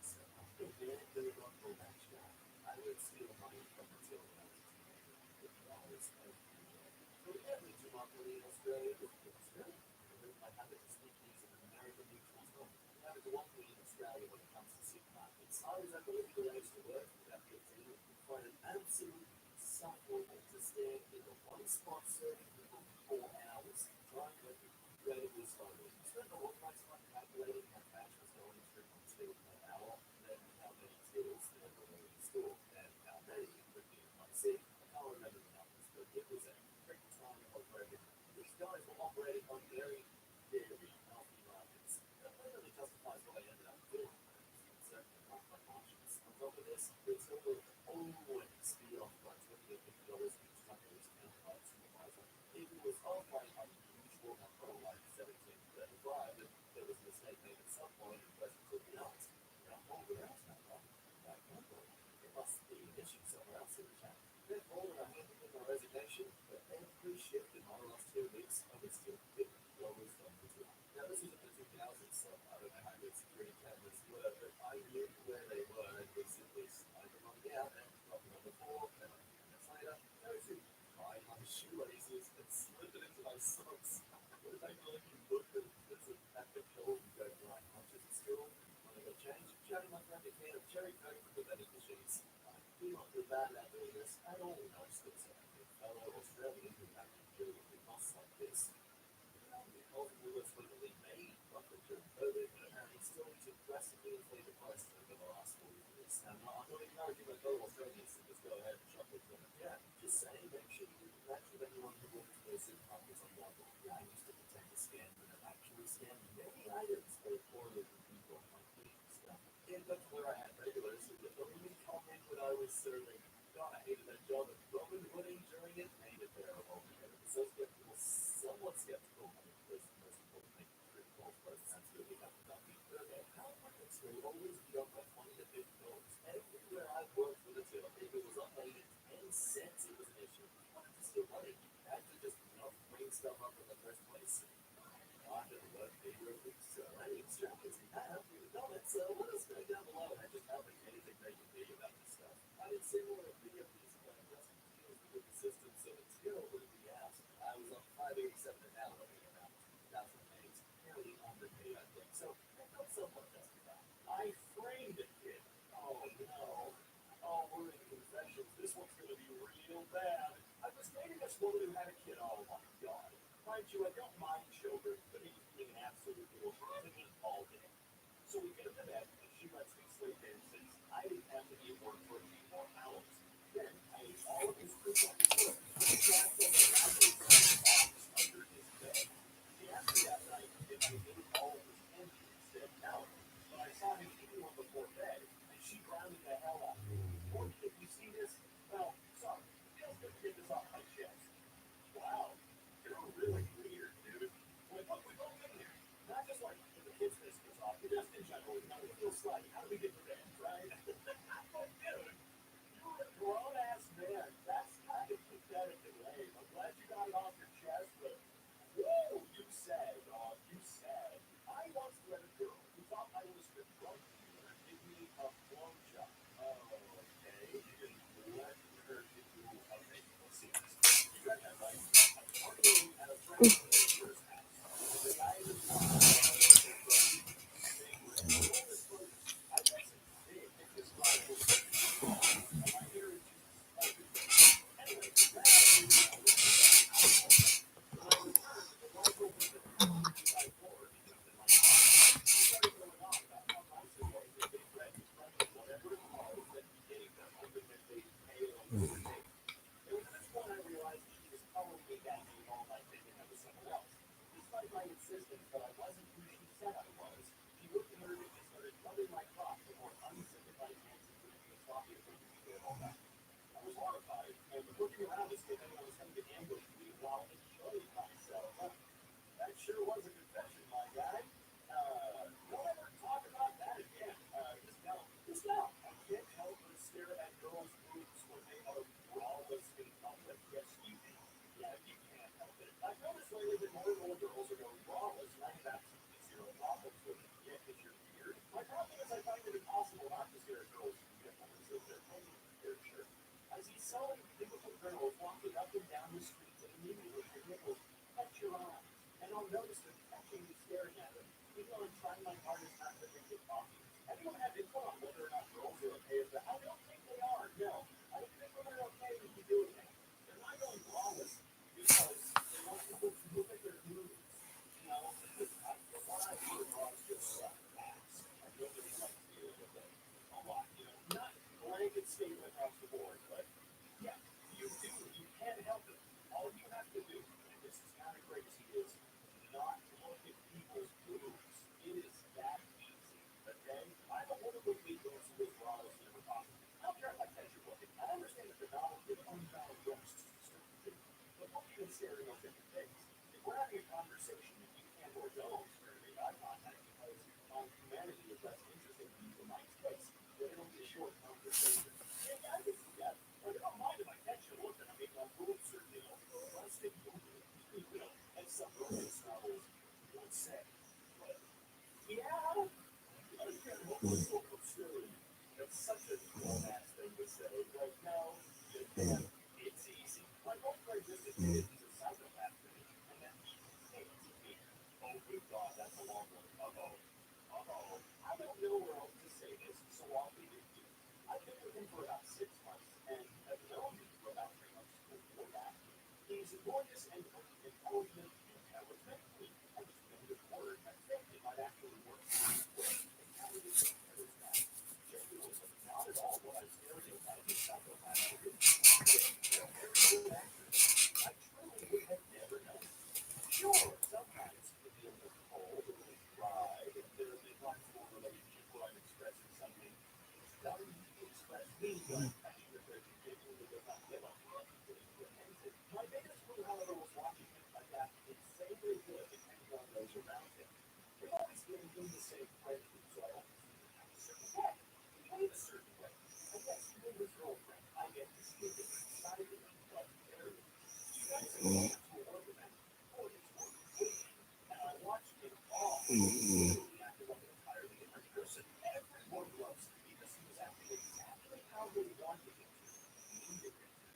So, if they're going to go back to I would steal money from the till when I was $50 every day. But we can't reach a monopoly in Australia. Australia. I have it to speak these in American neutral tone. We have a duopoly in Australia when it comes to supermarkets. I was at the legal age to work with that 15 and find it absolutely insufferable to stand in the one spot serving people for 4 hours, trying to make it incredibly slowly. I spent all of my time calculating how fast was going through my till per hour, then how many tills there were in the store, and how many would be in my seat. I can't remember the numbers, but it was a great time of working. These guys were operating on very, very healthy markets. That really justifies what I ended up doing. It's certainly not my conscience. On top of this, the till will always be off by $20 or $50 each time it was counted by the supervisor. If it was off by unusual number, like 1735, then there was a mistake made at some point, and the person took it out. Now, hold it out number, that number. It must be an issue somewhere else in the chat. Then all I handed in my resignation, but every shift in my last 2 shoelaces and slip it into my socks. What if I feel like you looked at this at the cold and go, right, lunches at school, when I go change, chatting my friend a can of cherry coke for the vending machines. I'm not feel bad about doing this at all. No, I still say I'm a fellow Australian who actually do with us like this. Because we were supposedly made roughly during COVID, but apparently still needs to aggressively inflate the prices over the last 4 years. Now, I'm not encouraging my fellow Australians to just go ahead and shop with them. Yeah, just saying, make sure you interact with anyone who works for the supermarkets on level. Yeah, I used to pretend to scan, but I've actually scanned many items very poorly from people on my feet and stuff. And that's where I had regulars who would only comment when I was serving. God, I hated that job of Robin Hooding during it, made it terrible. And it was so skeptical, somewhat skeptical. I mean, most important thing, pretty cool person, that's really nothing about me. Okay, how markets will always be up by 20 to 50 dollars. Everywhere I've worked with a till, if it was up by even 10 cents, it was an issue. I wanted to steal money. I had to just, bring stuff up in the first place. I didn't work favorably, so I need instructions in half for the comments, so let us know down below. I just don't think anything they can be about this stuff. I did similar video piece about investment deals with the system, so the till would be asked. I was on 587 an hour looking around 2008, nearly underpaid, I think. So I felt somewhat justified. I framed a kid. Oh no. Oh, we're in confessions. This one's gonna be real bad. I was dating this woman who had a kid. Oh my god. Mind you, I don't mind children, but he was being an absolute fool all day. So we get to bed, and she lets me sleep in since I didn't have to be at work for a few more hours. Then I ate all of his food on the floor. I jacked over the box under his bed. She asked me that night if I ate all of his candy and said no. But I saw him eating one before bed, and she grounded the hell out of me. Or if you see this, well, sorry. Feels good to get this off my chest. Wow, you're really weird, dude. Like, look, we've all been there. Not just like if the kids piss us off, but just in general, it feels slutty. How do we get to bed, right? But dude, you're a grown ass man. That's kind of pathetic and lame. I'm glad you got it off your chest, but whoa, you sad, dog. You sad. I once met a girl who thought I was her drug dealer and gave me a blowjob. Oh, okay. You didn't let her get you. Okay, let's see this. You got that right. I'm partying at a friend's neighbor's house. The guy in the car was a drug dealer. I wasn't big. It just thought it was my hair is just anyway, that when I returned, the wife opened the door by door because in my car, she started going on about how nice it was that they read the pregnant, whatever it was, that he gave them, hoping that they'd pay it on the day. It was at this point I realized that she was probably banging all night thinking I was someone else. Despite my insistence that I wasn't who she said I was, she looked nervous and started rubbing my crotch before unsympathetic hands and drinking a coffee and taking me there all night. I was horrified and looking around to see if anyone was going to get ambushed me while enjoying myself. That sure was a confession, my guy. Don't ever talk about that again. Just no. I can't help but stare at girls' boobs when they are braless in public. Yes, you can. Yeah, you can't help it. I've noticed lately that more and more girls are going braless, and I have absolutely zero problems with it. Yeah, because you're weird. My problem is I find it impossible not to stare at girls' nipples if they're hanging from their shirt. I see so many beautiful girls walking up and down the street, and immediately their nipples catch your eye. And I'll notice them catching me staring at them, even though I'm trying my hardest not to think they're talking. Anyone have input on whether or not girls are okay with that? I don't think they are, no. I don't think women are okay with you doing that. They're not going flawless because they want people to look at their moves. Because from what I've heard, girls just suck ass. I don't really like dealing with them a lot, Not blanket statement across the board, but yeah, you can't help it. All you have to do, and this is kind of crazy, is not look at people's boobs. It is that easy, okay? I'm a woman with big boobs who is flawless and never possible. I don't care if I catch you looking. I understand that the novel is unbound breasts to certain things, but looking and staring at different things. If we're having a conversation and you can't or don't make eye contact because humanity is less interesting to you than my space, then it'll be a short conversation. Yeah, I can see that. Like, I don't mind if I catch you looking. I mean, my boobs are, plastic, as some romance novels would say. But, yeah, again, what was so absurd? That's such a grown-ass thing to say. Like, no, you can't. It's easy. My boyfriend just He's a psychopath to me. And then, hey, it's a fear. Oh, good God, that's a long one. Uh-oh. Uh-oh. I don't know where else to say this, so I'll leave it here. I've been with him for about 6 months, and I've known him for about 3 months before that. He's gorgeous and intelligent, intelligently. I just made this word. I think it might actually work. Intelligent and charismatic. Genuinely, not at all what I stereotype as psychopath. They're very good actors. I truly would have never known. Sure, sometimes it can be a little cold, a little dry, and there have been times in a relationship where I'm expressing something that doesn't express me, but I think that there's genuinely does not give a fuck. My biggest clue, however, was watching him adapt insanely good depending on those around him. They've always given him the same credit, so I don't see him a certain way. He played a certain way. I guess even his girlfriend, I get to see a different side of him, but there it is. You guys are going to work with him for his work with him. And I watched him all. He acted like an entirely different person. Everyone loves him because he was acting exactly how they wanted him to. Needed him to.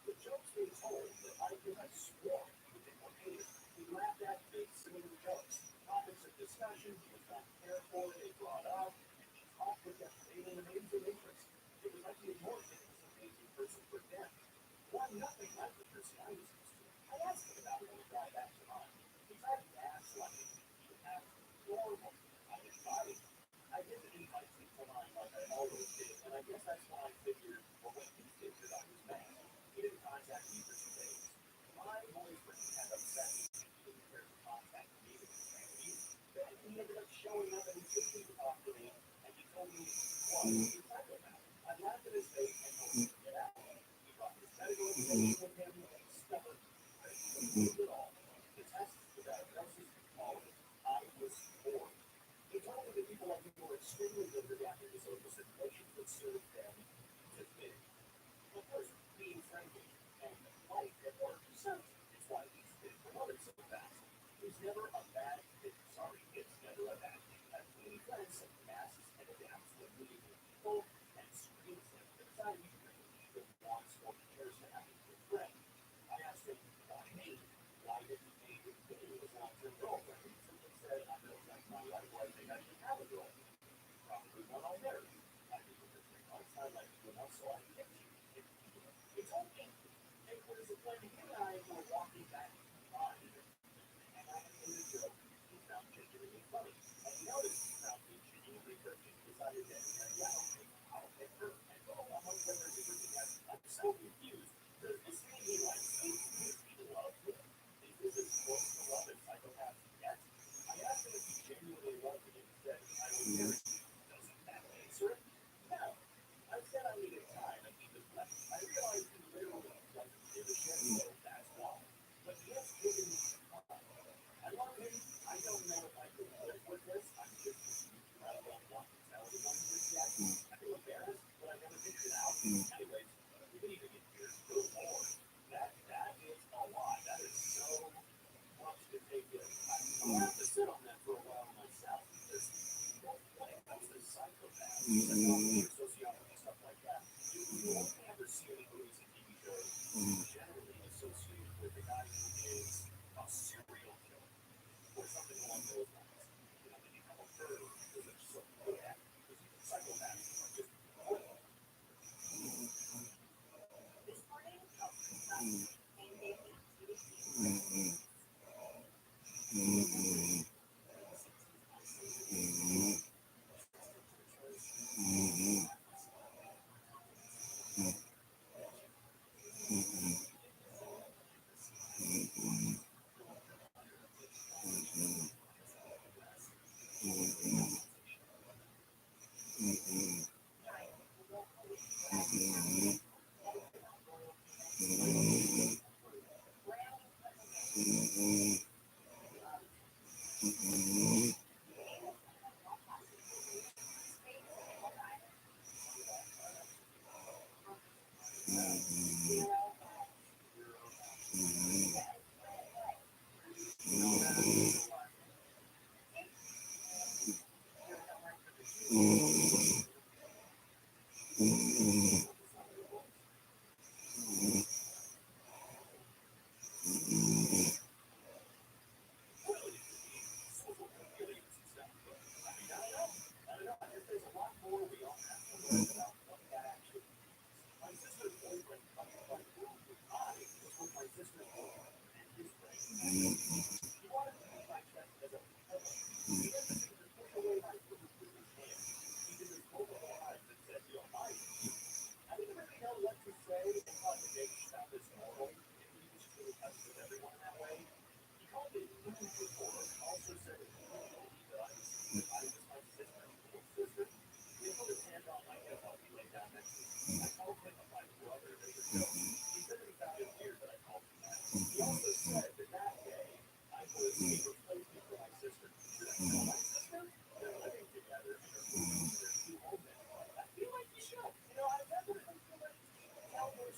The jokes they told that I could have sworn he would have hated. He laughed at big similar jokes. Topics of discussion he was not prepared for, they brought up, and he talked with them, made an amazing interest. It was like he ignored him as an amazing person for them. One nothing like the person I was used to. I asked him about it on the drive back to mine. He tried to gaslight me. He was horrible. I invited him. I didn't invite him to mine like I always did, and I guess that's why I figured, or what he figured, I was mad. He didn't contact me for 2 days. My boyfriend had upset me and he didn't care to contact me with his family. Then he ended up showing up and insisting to talk to me, and he told me, well, he's a psychopath. I laughed at his face and told him to get out. He brought his medical information with him and discovered that he was it all. The test, the diagnosis, all of it. I was bored. He told me that people like him were extremely good at adapting to social situations that served them to fit. Of course, being friendly and light at work serves him. It's why he's been promoted so fast. He's never a bad fit. Sorry, it's never a bad thing. I've many friends and masks and adapts when meeting new people and screams them to the side of you and either wants or cares to have a good friend. I asked him, why me? Why didn't he put me with his long-term girlfriend? He simply said, I know that's not right where I think I should have a girlfriend. Probably one I'll marry. I've been with her 3 months. I like you enough so I can get you. He told me it was when he and I were walking back by and I had made a joke he found genuinely funny. And he noticed he found me genuinely touching. He decided that I'll pick her and go along with her to do that. I'm so confused. Does this mean he likes me? Is he in love with me? Is this as close to love as psychopaths get? I asked him if he genuinely loved me and he said, I would marry you. Doesn't that answer it? No. I said I needed time and he was left. I realized he literally doesn't give a shit, so that's why. But he has given me time. I love him. I don't know if I could live with this. I'm just confused. I don't want to tell anyone just yet. I feel embarrassed, but I never figured it out. Anyways, we can even get here. Good Lord. That is a lot. That is so much to take in. I'll have to sit on that for a while myself because when it comes to psychopaths, psychology, sociology, stuff like that, you only ever see any movies and TV shows generally associated with the guy who is a serial killer or something along those lines. You know, they become a murderer because they're so good at it. Because psychopaths are just horrible. This morning, and daily TV.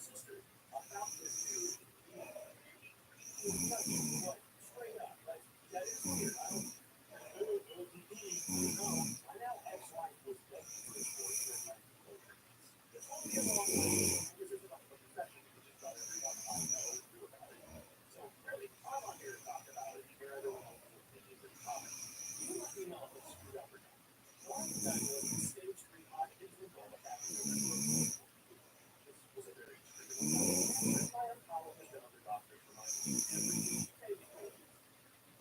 sister about this dude. Like, straight up, like, that is weird. I don't. My now ex-wife was begging for a divorce during my closure. This won't be a long way. This isn't a confession because just about everyone I know knew about it. So really, I'm on here to talk about it. Hear everyone else's opinions and comments. You let me know if it's screwed up or not. So I'm diagnosed with stage 3 Hodgkin's lymphoma back in November of 2014. This was a very extreme illness. My oncologist and other doctors reminded me every week, hey, before you.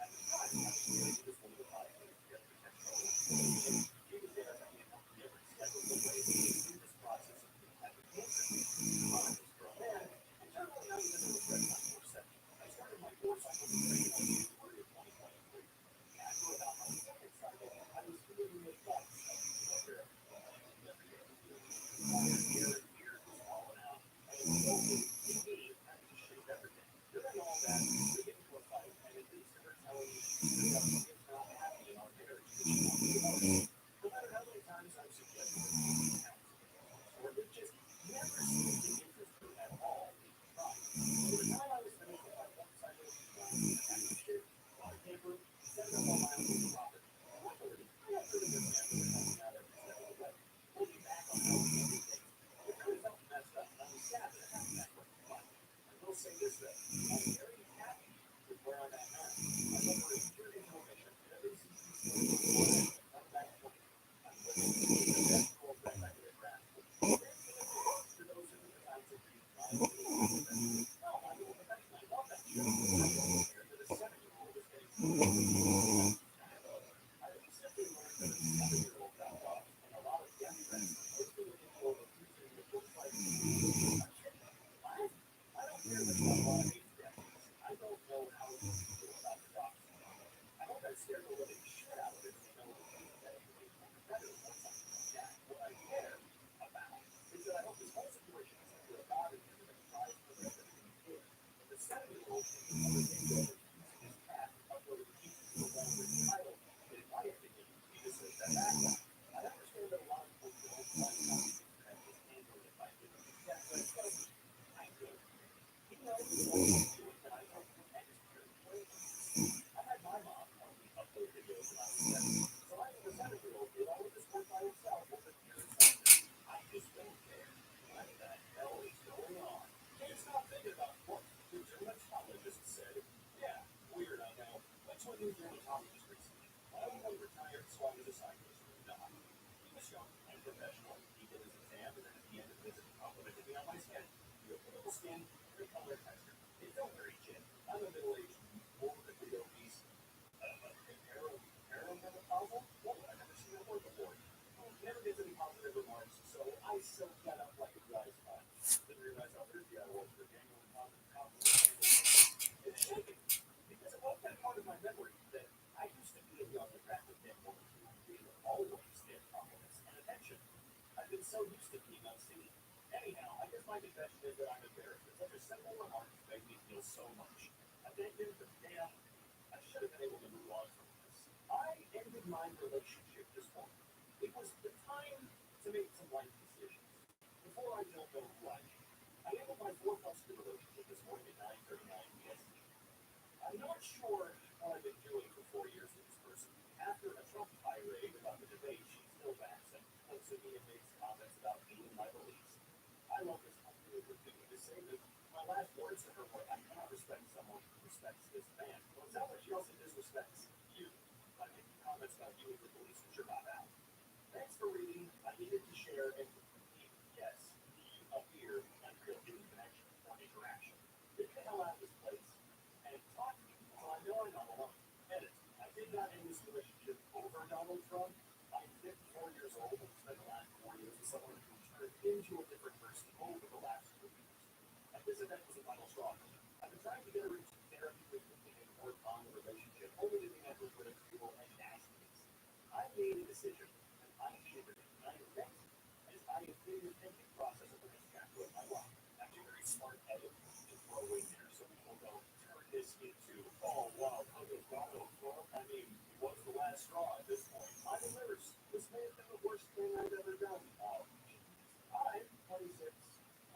At the time, I was dealing with one of the body things to get potential. She was there at me and helped me every step of the way through this process of having cancer. I was a grown man, and generally not even a regret my course set. I started my 4 cycles of training on January of 2023. After about my second cycle, I was feeling the effects of chemotherapy. Every day was feeling tired, hair and beard was falling out. I was focused, indeed, having to shave everything. During all that, we get into a fight, and at least her telling me straight up she is not happy in our marriage because she wants to divorce me. No matter how many times I've suggested that we should counsel, or it just never seemed to interest her at all in trying. So the time I was finished with my 1 cycle of decline, I had to ship, bought a paper, set it up on my uncle's property. Luckily, I had pretty good family to help me out every step of the way. Looking back on how we did things, it really felt messed up, and I was sad that it happened that way. But I will say this though, I'm very happy with where I'm at now. I suffered a pure inflammation in every CT scan back 20. I'm living the best world best I could have grasped. To those who took the time to read my opinion, no, I will defend I love that show. I don't care that a 7-year-old is getting I simply learned that a 7-year-old got lost and a lot of death threats from posting an info accusing the book like I don't care that my law hates death. I don't know how you feel about the doctor. I hope that scared the living shit out of it to know that he's getting way more competitive or something like that. What I care about is that I hope this whole situation is under a God in here that tries to prevent everything he did. But the 7-year-old can do other things over using his cat and uploading pieces to a well-written title. And in my opinion, he deserves that backlash. I understand that a lot of people don't like how the internet is handling it by giving him death threats, but I do. He knows what he's doing, and I hope he is very plain. I had my mom help me upload videos when I was 7, so I know the 7-year-old did all of this work by himself over years later. I just don't care. What the hell is going on? Can't stop thinking about what the dermatologist said. Yeah, weird, I know. That's what new dermatologist recently. My own one retired, so I was assigned to his room doc. He was young and professional. He did his exam, and then at the end of the visit, complimented me on my skin. Beautiful skin, great color texture. It felt very chin. I'm a middle-aged, morbidly obese, perimenopausal woman. I've never seen that word before. Never gets any positive remarks, so I soaked that up like a dry sponge. Didn't realize how thirsty I was for genuine positive compliments. It's shaking because it was that part of my memory that I used to be a young, attractive man woman who did always get compliments and attention. I've been so used to being unseen. Anyhow, I guess my confession is that I'm embarrassed that such a simple remark made me feel so much. I thank him for the damn. I should have been able to move on from this. I ended my relationship this morning. It was the time to make some life decisions. Before I don't know who I am. I ended my 4+ year relationship this morning at 9:39 PST. I'm not sure what I've been doing for 4 years with this person. After a Trump tirade about the debate, she still backs him, looks at me and makes comments about me and my beliefs. I love this company for thinking to say that my last words to her were, I cannot respect someone who respects this man. Well, it sounds like she also disrespects you by making comments about you and your beliefs which are not out. Thanks for reading. I needed to share and yes, up here, real human connection or interaction. Get the hell out of this place and talk to me so I know I'm not alone. Edit. I did not end this relationship over Donald Trump. I'm 54 years old and spent the last 4 years with someone who turned into a different person over the last 2 years. And this event was a final straw for me. I've been trying to get her into therapy frequently and work on the relationship, only to be met with ridicule and nastiness. I made a decision, and I shared it, and I admit as I have been in the thinking process of the next chapter of my life. That's a very smart edit to throw in there so people don't turn this into, oh, wow, how did Donald Trump? I mean, what's the last straw at this point? I'm a nurse. This may have been the worst thing I've ever done. I, 26,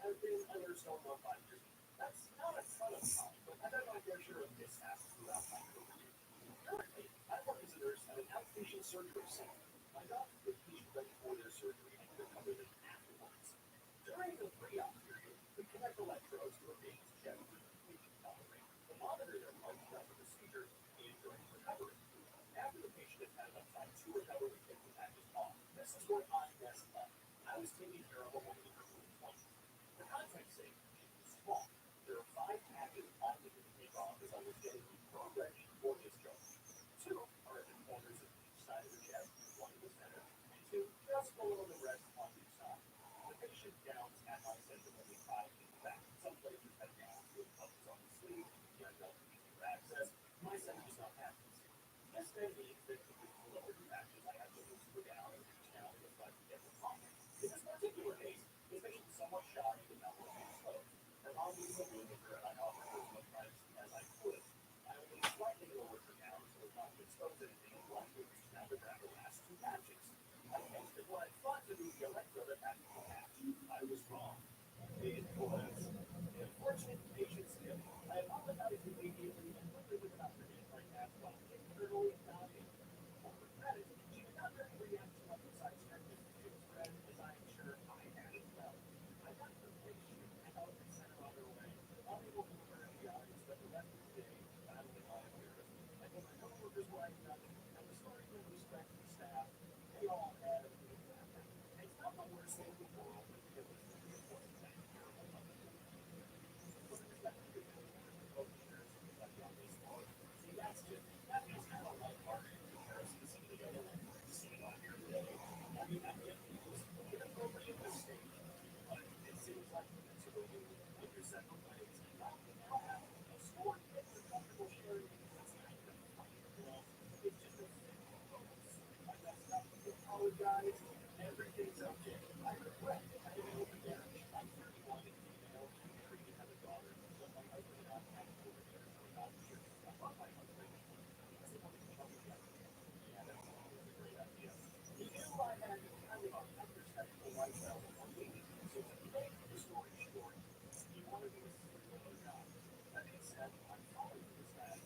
have been a nurse so on 5 years. That's not a ton of time, but I've had my fair share of mishaps throughout my career. Currently, I work as a nurse at an outpatient surgery center. My doctor gets patients ready for their surgery and recover them afterwards. During the pre-op period, we connect electrodes to a patient's chest for the patient tolerate to monitor their heart throughout the procedure and during recovery. After the patient has had enough time to recover, we take the patches off. This is where I messed up. I was taking care of a woman in her early 20s. For context sake, she was small. There are 5 patches I needed to take off as I was getting ready for discharge. 2 are at the corners of each side of the chest, 1 in the center, and 2 just below the rest on each side. The patient gowns at my center will be tied in the back. Some places have gowns with buttons on the sleeve, the adult easier access. My center does not have this. This then means that to lower the patches, I have to loosen the gown and reach down and try to get the pocket. In this particular case, this patient is somewhat shy and did not want to be exposed. Her mom was in the room with her, and I offered her as much privacy as I could. I only slightly lowered her gown so as not to expose anything and lightly reached down to grab the last 2 patches. I pasted what I thought to be the electrode attached to the patch. I was wrong. It was an unfortunate patient skill. I apologized immediately and quickly went about her day right as well, internally dying. For her credit, she did not really react to my sidestep this potato spread, as I am sure I had as well. I got the patient out and sent her on her way, unable to look her in the eye and spent the rest of the day battling my affairs. I told my coworkers what I'd done and was starting to respect the staff. They all had a good laugh. It's not the worst thing in the world, but it was really important that terrible public. With respect to the both nurses like on this floor, see that is kind of lighthearted in comparison to some of the other ones we've seen on here today. I mean, I get it was inappropriate mistake, but it seems like the two of you went your separate ways and now have a score hit for comfortable sharing this kind of fight. You know, it's just a thing. I messed up. I apologize. Everything's okay. I regret it. I didn't open marriage. I'm 31 and female and married and have a daughter. But my husband and I have over here for about a year. I love my husband. He doesn't want to keep up with that. Yeah, that's a great idea. He knew I had kind of a hyperspectral lifestyle before dating him. So to make the story short, he wanted me to see another guy. That being said, I'm following this guy.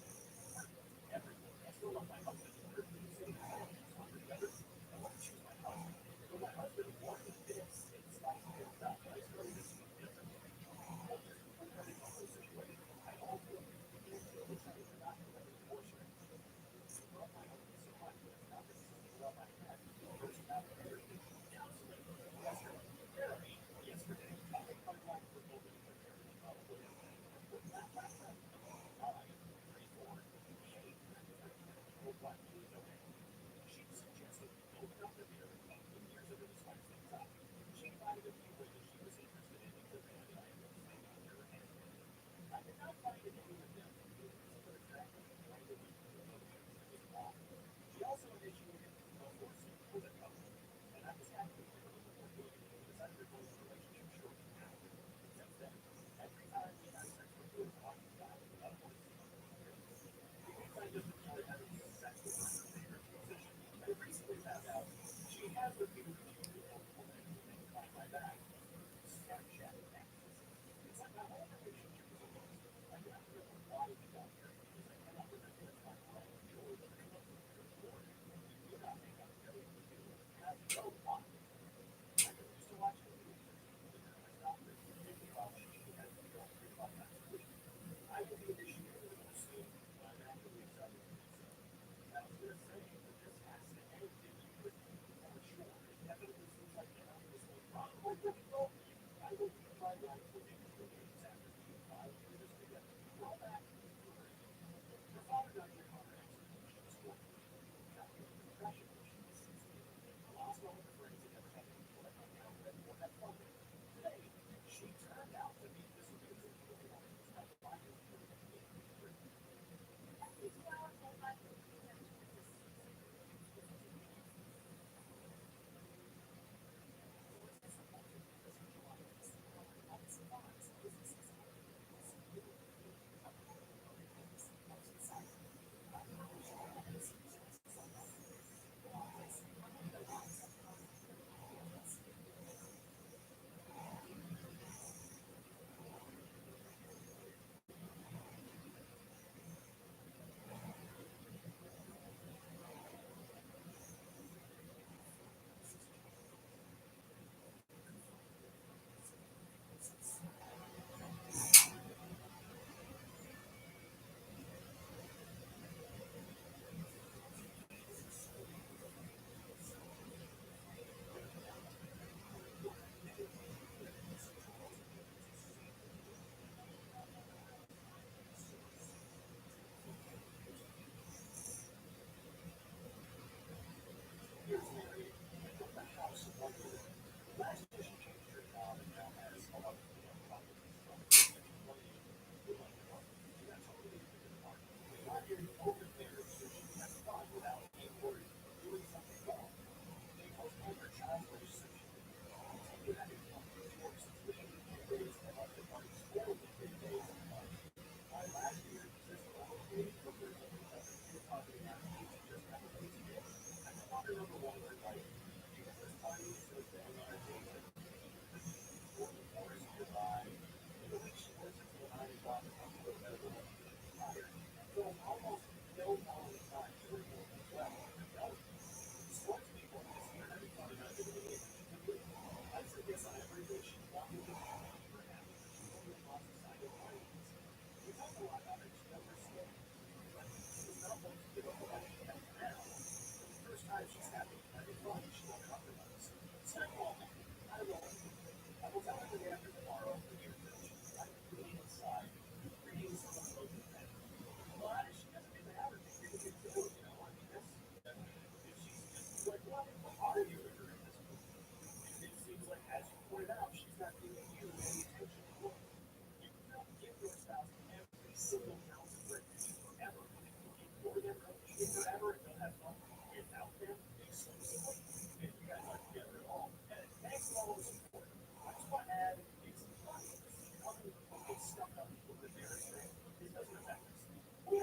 Everything. I still love my husband. We're sitting together. I want to choose my husband. But my husband wanted this. It's like it's not. I started to see differently. I just put it in a situation. I also decided to not let it force it. I love my husband so much, but it's not the love I had. First, after everything, counseling yesterday, therapy yesterday. I think my life was open for therapy probably. But that last time, I, 34, hate people like me is okay. She suggested open up the mirror about 10 years into this lifestyle time. She invited a few women she was interested in into the band, and I ended up staying on her and I did not find it any of them but attractive and the women who was wrong. She also initiated a forcing with a couple, and I was happy with her before doing it because I undergoing the relationship shortly after. Since then, every time we have sex, we're doing talking about forcing. It means I just enjoy having sex with her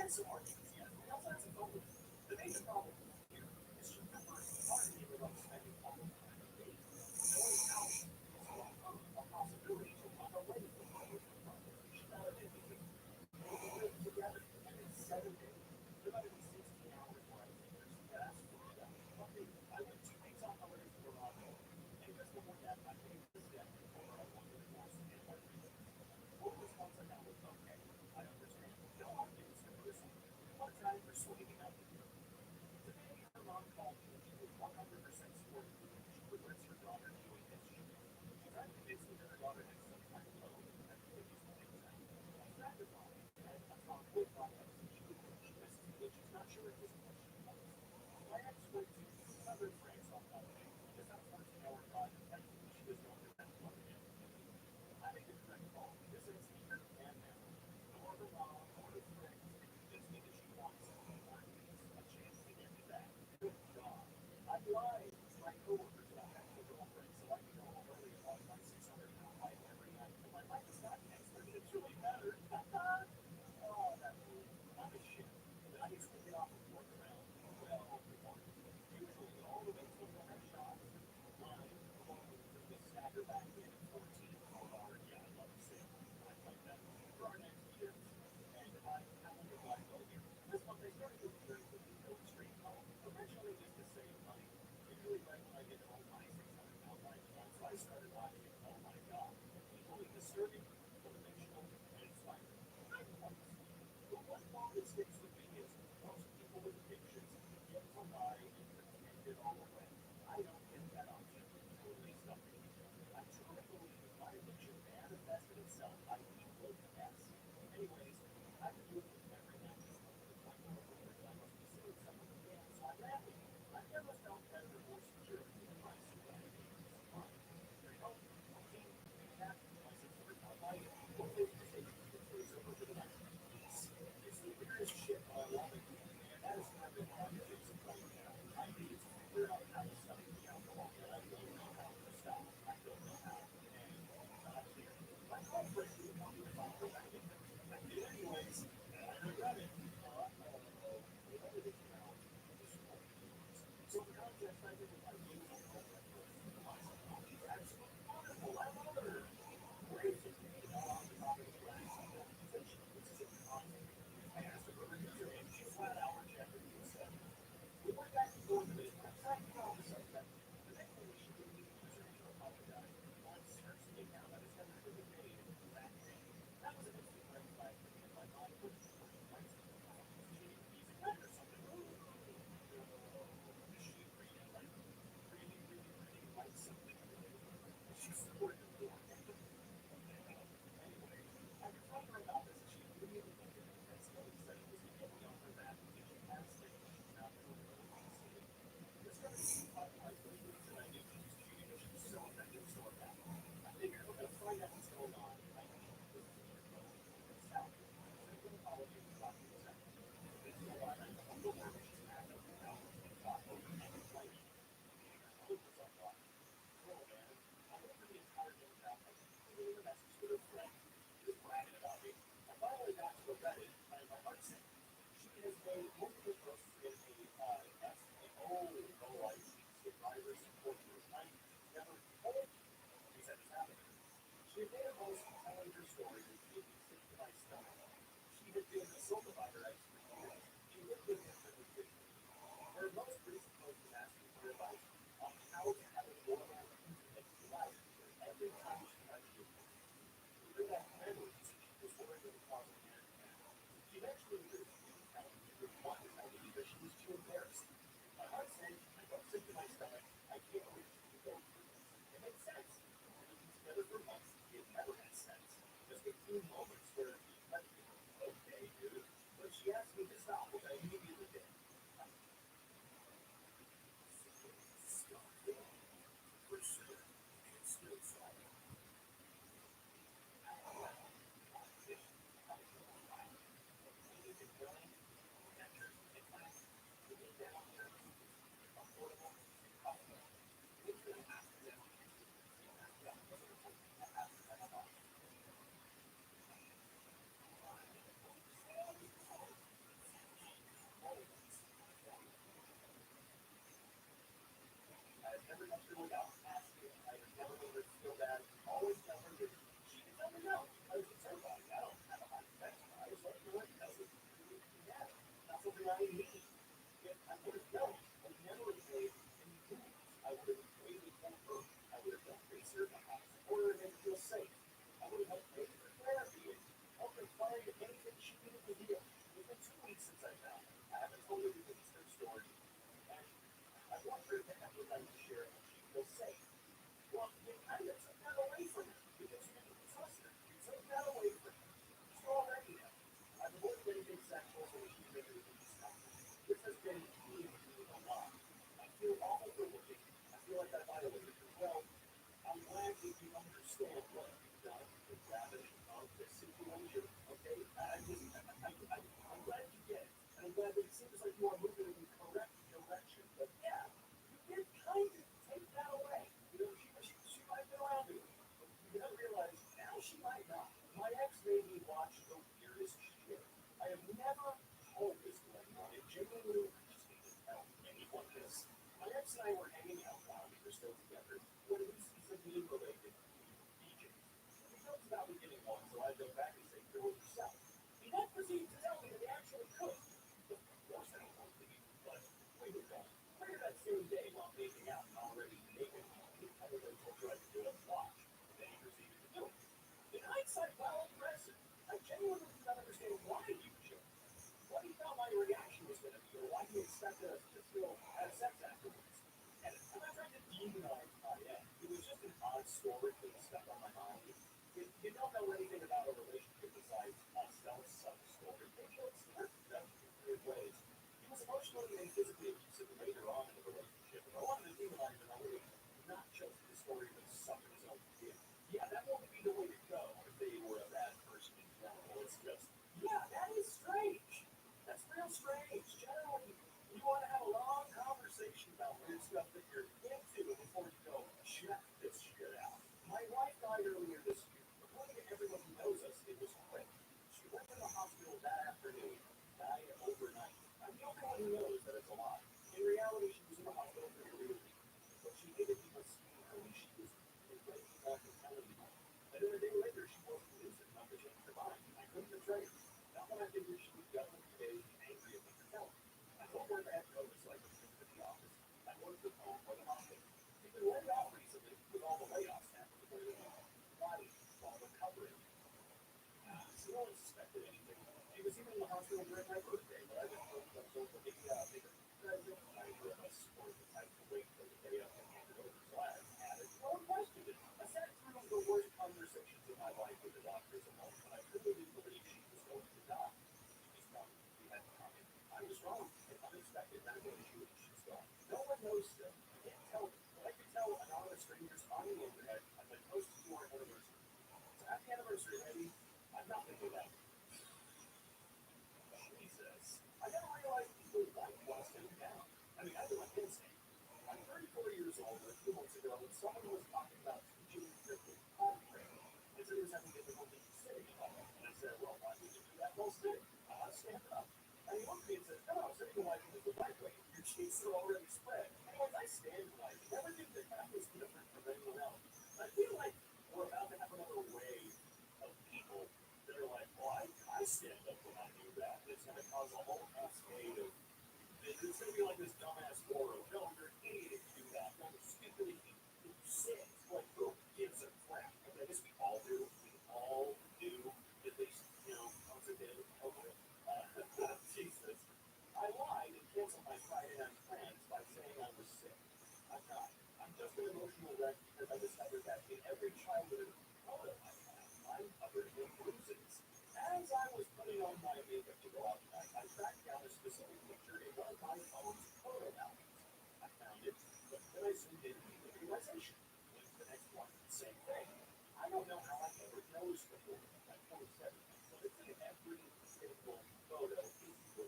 had some arguments, yeah. We also had some fun with it. The major problem here is she never wanted me to love spending all the time on a date. Going out was a possibility to run away from her with her mother. She thought it did because we lived together and it's 7 days. There might have been 16 hours where I think there's fast food. Monday, I went 2 weeks on holidays to Morocco. And just before that, I made the step before I wanted to force and my reasons. Full response I got was okay. I understand. No one is the person. One time persuading out the deal. Today, her mom called me and she was 100% supportive. She would let her daughter doing this shit. She tried to convince me that her daughter had some kind of loan at the biggest point in time. She's not the mom, and a tomboy thought that was a cheap she misses, but she's not sure at this point she wants. My ex went to southern France on holiday, just on a 14-hour drive, and thankfully she was going to that mother yet. I made the correct call because it's here and now. Nor her mom or her friends can convince me that she wants, or at least a chance to get me back. Good God. I lied to my coworkers about having a girlfriend so I could go home early and watch my 600-pound wife every night. But my life has gotten exponentially better. Oh, that fool. I'm a shit. But I usually get off of work around 12 to 1. Usually all the way till the next shot. Mine, alone, we stagger back in at 14 for our, yeah, I love to say, I like that, for our next shift. And I wonder why I go here. This month I started with very quickly to illustrate how eventually just to save money. Usually right when I get home, my 600-pound wife is on, so I started watching, oh my God, equally disturbing, motivational, and inspiring. Not once. But one thought that sticks with me is most people with addictions get to lie and pretend it all away. I don't get that option. Totally stumping me. I truly believe if my addiction manifested itself, I'd equal S. Anyways, I've been doing it every night this month to the point where I wonder if I must be silly someone again, so I'm laughing. I've never felt better or more secure in my sobriety and peace of mind. There you go. 14 and a half, my 600-pound life. Hopefully it's just taking me to over to the night. It's the weirdest shit while I'm loving it. And that has not been my fix right now. I need to figure out how to stop the alcohol, and I don't know how to stop. I don't know how. And not here. My girlfriend would help me find her back in there. I did anyways, and I regret it. It only did come out this morning. So the context I think of my new girlfriend was myself. She's absolutely wonderful. I love her. Great to me, on the top of the class. Organization. This is a content. I asked her for her username. She flat out rejected me and said, we went back and forth a bit. I tried to call the suspect. Eventually, she gave me the username to apologize. On search the account that has never been made that day. That was an instant red flag for me in my mind. But lights in the car. She didn't use it or something. Oh, no. Is she reading like really, really, really like something related? She supported the door. Anyway, I confronted her about this and she immediately ended it and slowly said it was completely on her back because she has things she's not doing really considered. This started to be 5 weeks and I knew she was cheating and she was so offended, so attacked. I figured, okay, let's find out what's going on. I know this is your phone. It's out. Simple apology for talking to seconds. This is why I don't know where she's at now and thought, oh, you can't complain. Meaning her phone was unlocked. Oh man, I went for the entire game without leaving a message with her friend. She was bragging about me. I finally got to a Reddit and my heart sank. She has made multiple posts in a SAO survivor support group. I never told you these had happened. She had made a post telling her story and made me sick to my stomach. She had been a sole provider ex for years. She lived with him for 50 years. Her most recent post was asking for advice on how to have a normal, intimate life every time she had to do it. Through that memories, she was worried it would cause a panic attack. She eventually didn't tell me, or want to tell me, because she was too embarrassed. My heart sank, I felt sick to my stomach. I can't believe she could go through this. It makes sense. We've been together for months. It never had sense. Just a few moments where I'd be okay, dude. But she asked me to stop, which I immediately did. Stop it. For sure. And still silent. feel awful for looking. I feel like I violated her. Well, I'm glad that you understand what you've done with gravity of this situation. Okay, I'm glad you get it, and I'm glad that it seems like you are moving in the correct direction. But yeah, you did kind of take that away. You know, she might have been around me, but you gotta realize now she might not. My ex made me watch the weirdest shit. I have never told this to anyone, and genuinely, I just need to tell anyone this. My ex and I were hanging out while we were still together when he sees a meme related to DJs. He jokes about me getting one, so I joke back and say, "Do it yourself." He then proceeds to tell me that he actually could. Of course, I don't believe him, but we were gone. Later that same day, while making out and already naked, he kind of tried to do a watch. Then he proceeded to do it. In hindsight, while impressive, I genuinely do not understand why he would joke. What he thought my reaction was going to be, or why he expected us to still have sex afterwards. And I'm not trying to demonize my ex. It was just an odd story that stuck on my mind. If you don't know anything about a relationship besides us, tell some story. They killed Stewart in weird ways. He was emotionally and physically abusive later on in the relationship. And I wanted to demonize it already, not just the story of sucking his own kid. Yeah, that won't be the way to go if they were a bad person in general. It's just, yeah, that is strange. That's real strange. Generally, you want to have a long conversation about weird stuff that you're into before you go check this shit out. My wife died earlier this year. According to everyone who knows us, it was quick. She went to the hospital that afternoon, died overnight. I'm the only one who knows that it's a lie. In reality, she was in the hospital for nearly a week, but she did it because she was afraid not to tell anyone. And then a day later, she wasn't lucid enough to change her mind. I couldn't betray her. Not when I figured she would gut me today and angry at me for telling me. I told her I had noticed like a trip to the office. I worked from home or the hospital. She's been laid off recently with all the layoffs happening for the body while recovering. So no one suspected anything. She was even in the hospital during my birthday, but I just told them so the big present. Neither of us were the type to wait for the day up and hand it over. So I had it. No one questioned it. I sat through the worst conversations of my life with the doctors alone, but I truly didn't believe she was going to die. She's gone. We had to come in. I was wrong. An unexpected medical issue, and she's gone. No one knows still. I can't tell them. But I could tell anonymous strangers on the internet I've been close to your anniversary. So happy anniversary, lady. I'm not thinking about it. Jesus. I never realized people like while sitting down. I mean, I do like insane. I'm 34 years old, a few months ago, and someone was talking about teaching critical thought training. And so he was having difficulty sitting at all. And I said, well, why would you do that while sitting? Stand up. And he looked at me and said, no, sitting like this is the right way. Your cheeks are already spread. Anyways, I stand like, never think that that was different from anyone else. I feel like we're about to have another wave of people that are like, well, I stand up when I do that. It's going to cause a whole cascade of. It's going to be like this dumbass war of, no, you're an idiot if you do that. No, you're stupid if you sit. Like, who gives a crap? I guess we all do. We all do. At least, once a day. Okay. Jesus. I lied and canceled my Friday night plans by saying I was sick. I'm not. I'm just an emotional wreck because I discovered that in every childhood photo I have, I'm covered in bruises. As I was putting on my makeup to go out tonight, I tracked down a specific picture in one of my phone's photo albums. I found it, but then I zoomed in the realization. Went to the next one, same thing. I don't know how I never noticed before. I'm 27, so it's in every single photo is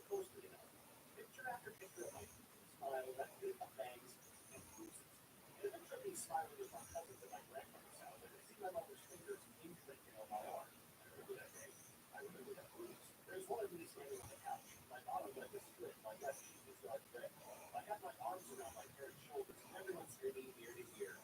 closely enough. Picture after picture of my smile, that bit of bangs, and bruises. And eventually smiling with my cousins at my grandmother's house, and I see my mother's fingers imprinting on my arm. I remember that day. I remember that bruise. There's one of me standing on the couch. My bottom lip is split. My left cheek is dark red. I have my arms around my parents' shoulders, and everyone's screaming ear to ear.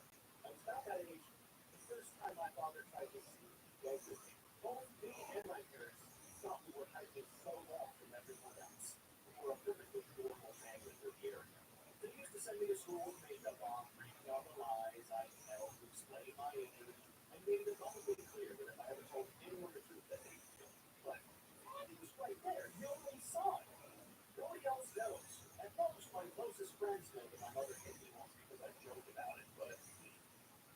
I was about that age. The first time my father tried to see was with me. Both me and my parents thought we were hiding so well from everyone else. We were a perfectly normal family for the area. They used to send me to school with makeup on, reading all the lies I tell to explain my injuries, and made it abundantly clear that if I ever told anyone the truth, that they would kill me. But it was right there. Nobody saw it. Nobody else knows. At most, my closest friends know that my mother hit me once because I joked about it, but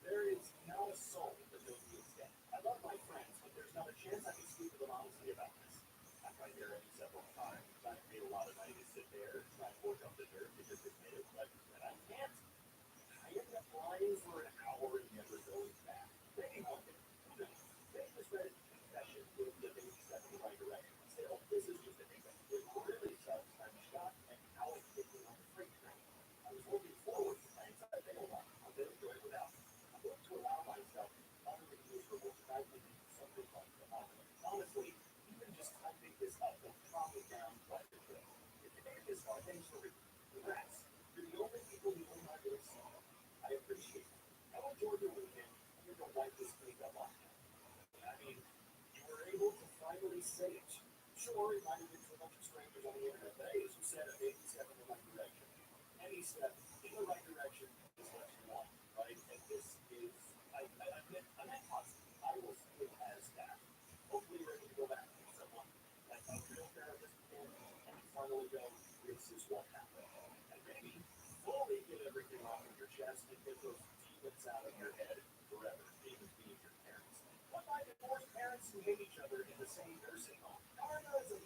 there is not a soul that knows the extent. I love my friends, but there's not a chance I can speak to them honestly about this. I've tried therapy several times. I've paid a lot of money to sit there and try and work up the nerve to just admit it, but I can't. praying for an hour and never going back. Maybe one day, who knows? Maybe this Reddit confession will be a baby step in the right direction. Still, this is just an example. It really sucks I'm shot and how it hit me on the freight train. I was looking forward to playing side bail line. I'll better enjoy it without. I'm going to allow myself utterly miserable tonight and do something fun tomorrow. Honestly, even just typing this up will calm me down quite a bit. If you made this far, thanks for reading. Congrats. You're the only people who know my little song. I appreciate it. Now enjoy your weekend. I'm going to wipe this makeup off now. I mean, you were able to finally say it. Sure, it might have been to a bunch of strangers on the internet, but hey, as you said, a baby step in the right direction. Any step in the right direction is what you want, right? And this is, I meant positive. I will see it as that. Hopefully, you're able to go back to someone like a real therapist and finally go, this is what happened. And maybe fully get everything off of your chest and get those demons out of your head forever, demons being your parents. What my divorced parents who hate each other in the same nursing home? Karma is a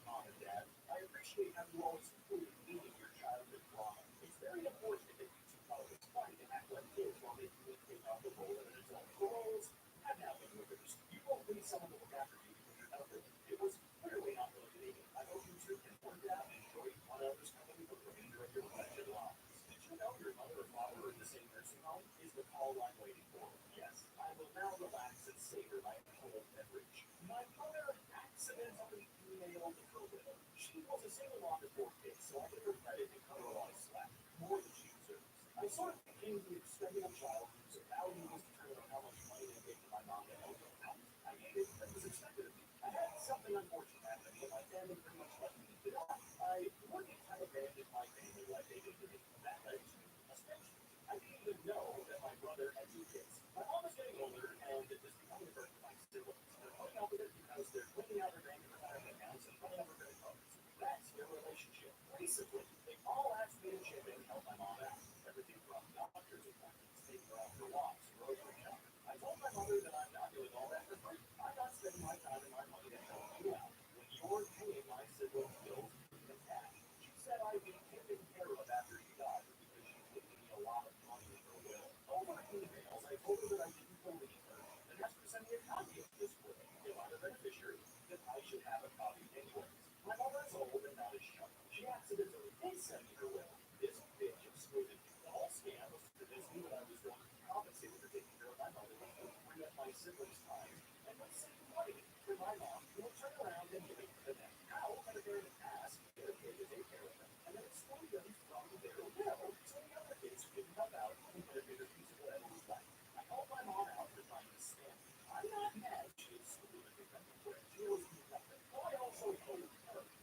mom and dad. I appreciate how you always include me in your childhood drama. It's very important that you two always fight and act like kids while making me take on the role of an adult. Roles have happened with yours. You won't need someone to look after you because you're elderly. It was clearly not motivating. I hope you two can work out and enjoy one another's company for the remainder of your collection lives. Did you know your mother or father are in the same nursing home? Is the call I'm waiting for? Yes. I will now relax and savor my cold beverage. My mother accidentally emailed her will. She was a single mom to 4 kids, so I give her credit and cut her a lot of slack, more than she deserves. I sort of became the expendable child whose value was determined on how much money I gave to my mom to help her out. I gave it that was expected of me. I had something unfortunate happen, but my family pretty much let me do it. I wouldn't have abandoned my family like they did to me. That led to estrangement. I didn't even know that my brother had 2 kids. My mom was getting older, and it was becoming a burden to my siblings. They're putting up with it because they're cleaning out their bank retirement accounts and putting up with credit cards. That's their relationship. Recently, they all asked me to chip in and help my mom out. Everything from doctor's appointments, taking her out for walks, grocery shopping. I told my mother that I'm not doing all that for free. I'm not spending my time and my money to help you out when you're paying my siblings' bills in cash. She said I'd be taken care of after she died because she's giving me a lot of money in her will. Over emails, I told her that I didn't believe her and asked her to send me a copy of this will. If I'm a beneficiary, then I should have a copy anyways. My mother is old and not as sharp. She accidentally did send me her will. This bitch excluded me. The whole scam was to convince me that I was going to be compensated for taking care of my mother, which would free up my siblings' time and would save money for my mom, who would turn around and give it to them. How can a parent ask their kid to take care of them and then exclude them from their will so the other kids who didn't help out and get a bigger piece of whatever was left? I helped my mom out for trying to stand me. I'm not mad she excluded me from the will. She owes me nothing. But I also owe her nothing.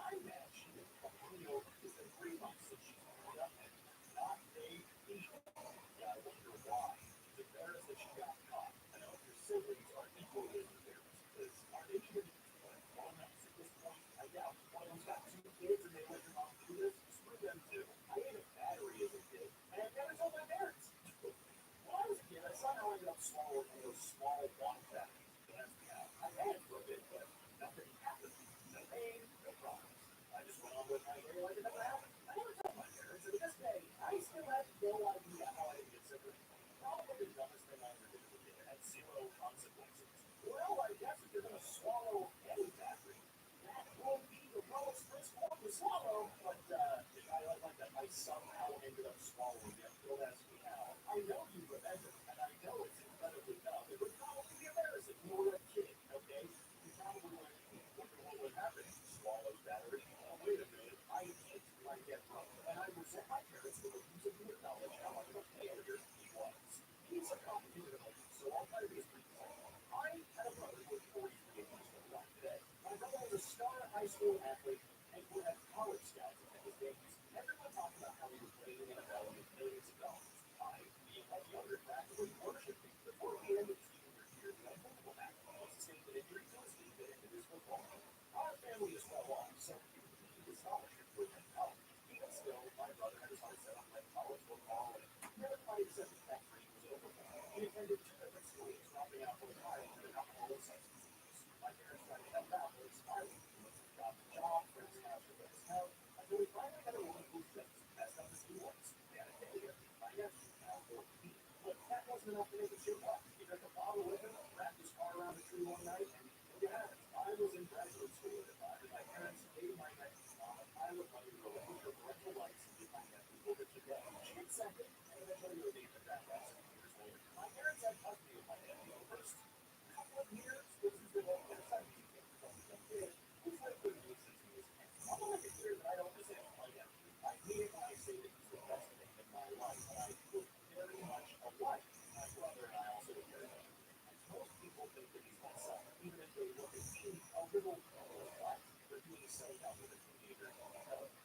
I'm mad she didn't fucking me over. It's been 3 months since she's cleaned up and not made me. Yeah, I wonder why. She's embarrassed that she got caught. I know your siblings are equally as embarrassed because are they even grown ups at this point? I doubt. One of them's got 2 kids and they let your mom do this. Screw them too. I ate a battery as a kid and I never told my parents. When I was a kid, I somehow ended up swallowing one of those small water batteries. It has me out. I had it for a bit, but nothing happened. No pain, no problems. I just went on with my day like it never happened. I never told my parents, and to this day, I still have no idea how I didn't get sick or anything. Probably the dumbest thing I ever did as a kid. It had 0 consequences. Well, I guess if you're gonna swallow any battery, that will be the lowest risk one to swallow. But I like that I somehow ended up swallowing it. Don't ask me how. I know you remember, and I know it's incredibly dumb. It would probably be embarrassing. You were a kid, okay? You probably wonder what would happen if you swallowed battery. Oh, wait a minute. I hate my get broke, and I resent my parents for refusing to acknowledge how much of a failure he was. He's a complicated emotion, so I'll try to be as brief as I can. I had a brother who was 43 and he's still alive today. My brother was a star high school athlete and would have college scouts at his games. Everyone talked about how he was playing in the NFL and with millions of dollars. I, being much younger, practically worshipped him. Before he ended his junior year, he had multiple back problems, sustained an injury to his knee that ended his football career. Our family is well off, so he received a scholarship for him college. Even still, my brother had his heart set on playing college football and never quite accepted that dream was over. He attended 2 different schools, dropping out for a while and an alcohol and substance abuse. My parents tried to help out, but it spiraled. He went from job to job, friends house to friends house, until he finally had a woman who was just as messed up as he was. They had a kid together. My nephew, now 14, enough to make a shoebox. He took a bottle with him, wrapped his car around a tree one night, and look at that. I was in graduate school at the time, and my parents paid my rent on a pile of money to go with her parental license to my nephew over to them. She accepted, and eventually released the draft house years later. My parents had custody of my nephew the first couple of years, which is the whole their son became a kid. He's lived with me since he was 10. I want to make it clear that I don't resent my nephew. I mean it when I say that he's the best thing in my life, and I look very much alike. My brother and I also look very much alike. Most people think that he's my son, even if they look at me a little like for being so young with a teenager.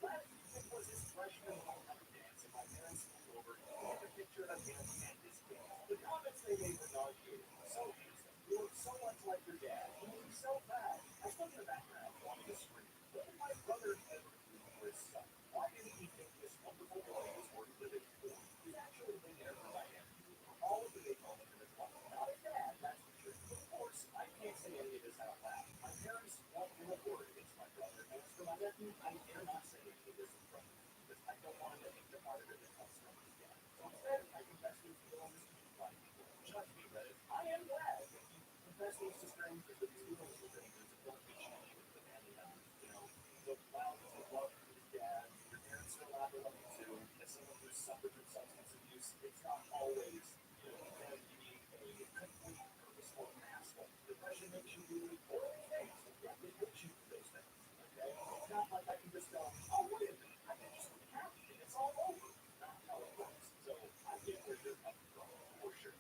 Last weekend was his freshman homecoming dance, and my parents came over and took a picture of him and his kids. The comments they made were nauseating. So handsome. You look so much like your dad. You look so bad. I stood in the background wanting to scream. What did my brother ever do for his son? Why didn't he think this wonderful boy was worth living for? He's actually been there for my nephew for all of the big moments in his life. Not a dad, that's for sure. Of course, I can't say any of this out loud. My parents won't win a word against my brother, and as for my nephew, I dare not say any of this in front of him because I don't want him to think the part of it that comes from his dad. So instead, I confess these feelings to my people. Judge me, Reddit. I am glad that you confess these to strangers, but these feelings to strangers that don't reach any of the family members. You know, the violence of love for his dad, your parents are allowed to love you too. As someone who's suffered from substance abuse, it's not always, you know, going to be a complete purposeful asshole. Depression makes you do horrible things. It makes you do those things. Okay? It's not like I can just go, oh, wait a minute, I can just be happy and it's all over. Not how it works. So I get where you're coming from, for sure.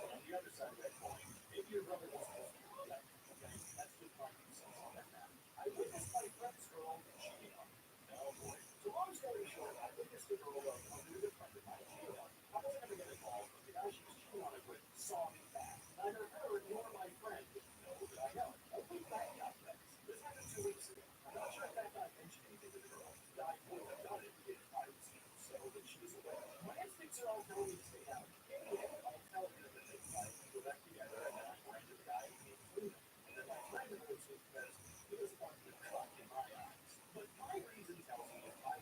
On the other side of that coin, maybe your brother wasn't supposed to be like, okay, that's just my 2 cents on that matter. I witnessed my friend's girl cheating on me. Oh boy. So long story short, I witnessed the girl of a really good friend of mine cheating on me. I wasn't going to get involved, but the guy she was cheating on it with saw me back. Neither her nor my friend know that I know. We back got friends. This happened 2 weeks ago. I'm not sure if that guy mentioned anything to the girl. The guy would have done it if I was so that she was aware. My instincts are all telling me to stay out. In the end, I'll tell her that they fight, go back together, and then I ran to the guy who came between them. And then my friend knows me because he was one of the truck in my eyes. But my reason tells me if I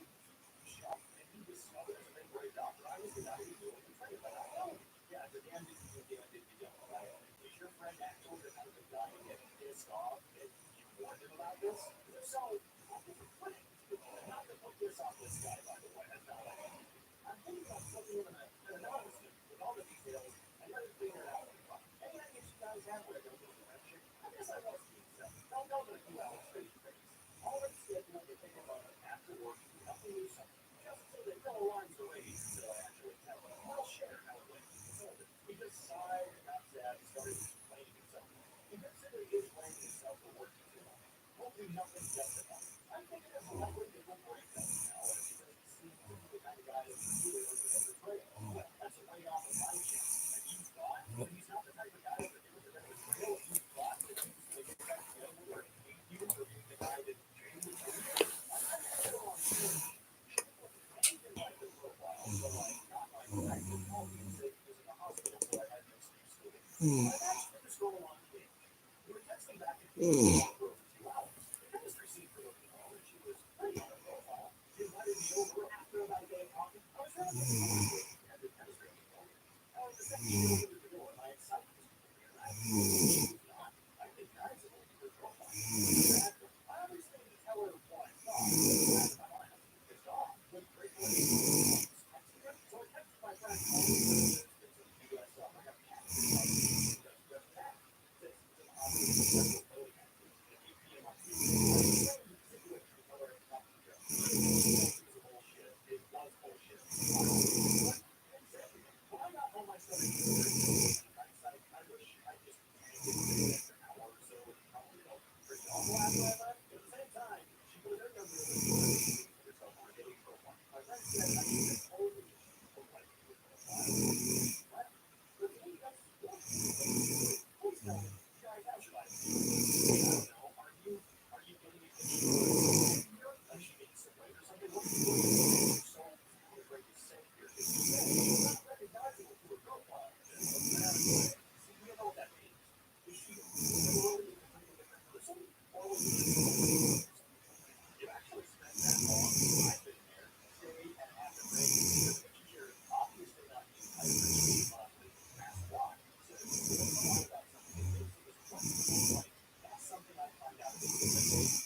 shot and he was smothered as a big break up, I was the guy who knew him and trained him. I know. Yeah, the damn did you damn did you don't. Right? Is your friend actually the type of guy to get pissed off that you warned him about this? If so, I'll give you credit. Not to put this on this guy, by the way. That's not what I mean. I'm thinking about something in an anonymous with all the details and let it figure it out. Any ideas you guys have where I don't go to that shit? I guess I was being self. Don't know that you all face to face. Already scheduled to take a moment after work to help me do something. Just so that no alarms are raised until I actually tell them. I'll share how it went. So he just sighed and got sad and started explaining himself. He considered he is blaming himself for working too long. Hopefully nothing justified. I'm thinking it's likely that he'll break up now because he seems to be the kind of guy that's really looking at the trail. Well, that's a way off of my chance. And you thought that he's not the type of guy that they look at the trail. You thought that he was going to get that trail to work. You for being the guy that genuinely did it. I'm still on board. Anything like this for a while, so like not like I could call me and say he was in the hospital, so I had no excuse to it. I've actually been scrolling on Twitch. We were texting back and forth for over 2 hours. The chemistry seemed to look well, and she was pretty on her profile. She invited me over after about a day of talking. I was really looking forward to it. And the chemistry was going. The second she opened the door, my excitement was completely not. I think guys have looked at her profile. I obviously didn't tell her what I thought. I don't have to be pissed off. But great way to texting her. So I texted my friend, all these things that you guys saw. I got cat. Just that. This is an obvious See, you know what that means. Is she literally a completely different person? Or was it just something? You actually spent that long. I've been there, day and a half at rate. The picture, obviously not the entire trip, but that's why. So if you really want to talk about something that makes you disappointed, like that's something I find out is the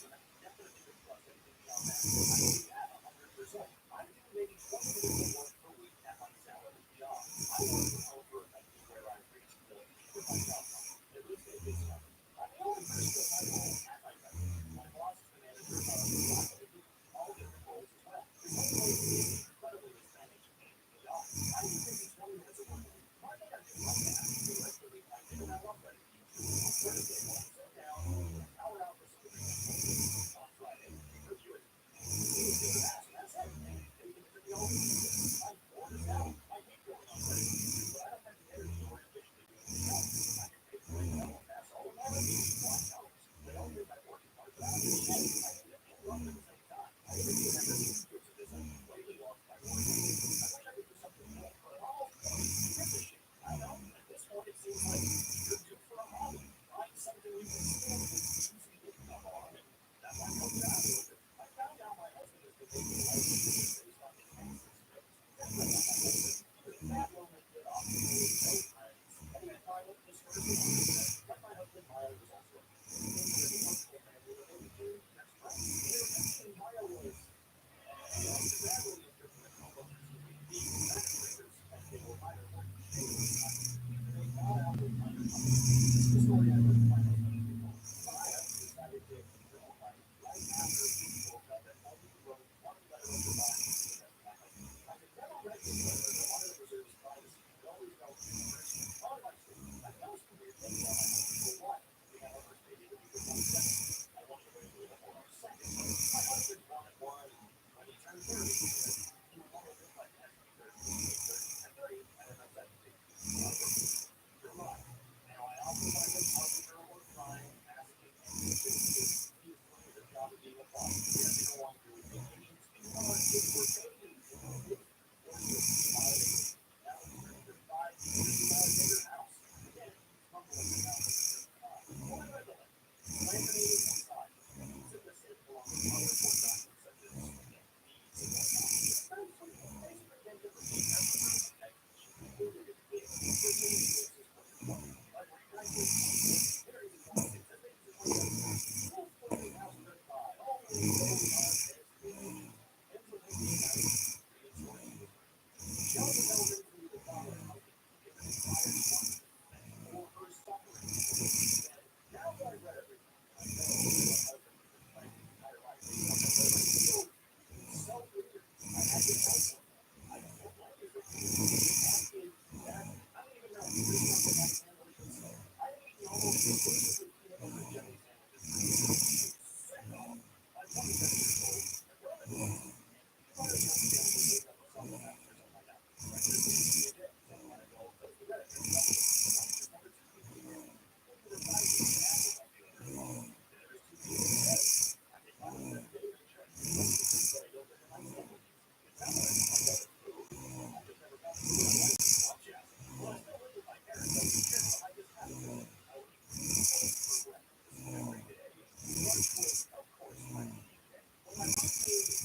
and I definitely would trust anything beyond that. I would do that 100%. I'm doing maybe 20 minutes of work per week at my salary job. I work from home for a company where I reach the peak of my job function, at least at this company. I'm the only person assigned to role at my company. My boss is the manager of 5 other people, all different roles as well. This whole place is incredibly mismanaged and chaotic. I do maybe 20 minutes of work a week. Why can't I do like that? The rest of the week, I get it out on Friday. On Thursday, I sit down and power out for some of the things on Friday, review it, do the task, and that's it. And maybe it took me all week to do it. I'm bored as hell. I hate going on Friday evenings, but I don't have the energy or ambition to do anything else. I can pay for it well, pass all of my reviews, flying colors. They all hear my working hard, but I don't give a shit. I need it and love it at the same time. I even do have this because of this. I completely lost priorities. I wish I could do something more, but who gives a shit? I know at this point it seems like you're due for a hobby. Find something you can stand and make easy income on, and that might help you out a little bit. I found out my husband has been making life decisions based on his access rates. That's not my husband. He was a bad moment that obviously no friends. Anyway, Milo, this first thing I'm say, like my husband, Milo was also a teacher. And he was a wonderful family with only two best friends. And eventually Milo was sadly in terms of mental health illness with ADD, back to Rivers, and they were either working shades of the time. They got out with minor problems. This is the story I heard from my husband as before. Maya decided to end her own life right after she woke up and told me he wrote one letter of goodbye to the rest of my husband. I had never read this letter and wanted to preserve his privacy, but always felt embarrassed to tell my story. I know some weird things about my husband for one. We had our first baby when he was 1 second. I wanted to wait a little before our second. My husband wanted one, and when he turned 30, he said he would want to live like that to be 30. He became 30. At 30, I had my second baby. My first baby. You're mine. Now, I often find him hugging her or crying, asking, and insisting he is doing a good job of being a father. He has to go on through with it. He needs because it's your baby. It's your baby. Or you bought a baby. Now he's turning 35. He's bought a bigger house. Again, he's mumbling about the reason why. Well, I read the letter. Laminated inside. He's in the same along with other court documents such as deeds and whatnot. It's very sweet. Basically, thank you for being there for her. Okay. She concluded his gift. Her name is his first one. Like were you guys getting married? Very important. It says babies in 2017. Full floating house goodbye. All the way going on as it ends with him being 90, reinsurance to his grave. She also tells him to the father and husband to give an entire chunk for her suffering. She said, now that I've read everything, I've never been with a husband in my entire life based on that letter. I feel so weird. I had to tell someone. I don't like his refusal. That is that I don't even know. There's something I can't believe it's so. I have eaten almost exclusively peanut butter and jelly sandwiches for years. I'm sicko. I'm 27 years old. I grew up in Texas, and peanut butter and jelly sandwiches made up a supplement or something like that. Breakfast seems to be a day. Something like that. Toast to bread. There's levels. Lunch is one or two pieces of bread. Maybe the side dish of apple might be a little off. Dinner is two pieces of toast. I think mine was 7 days and check. Plus the peanut yogurt in my sandwiches. It sounds like my brother's food. I just never got to see my wife eat much yet. Well, I still live with my parents, so we share behind this house. I will eat toast for breakfast every day, and lunch was, of course, my cheat day. When my mom made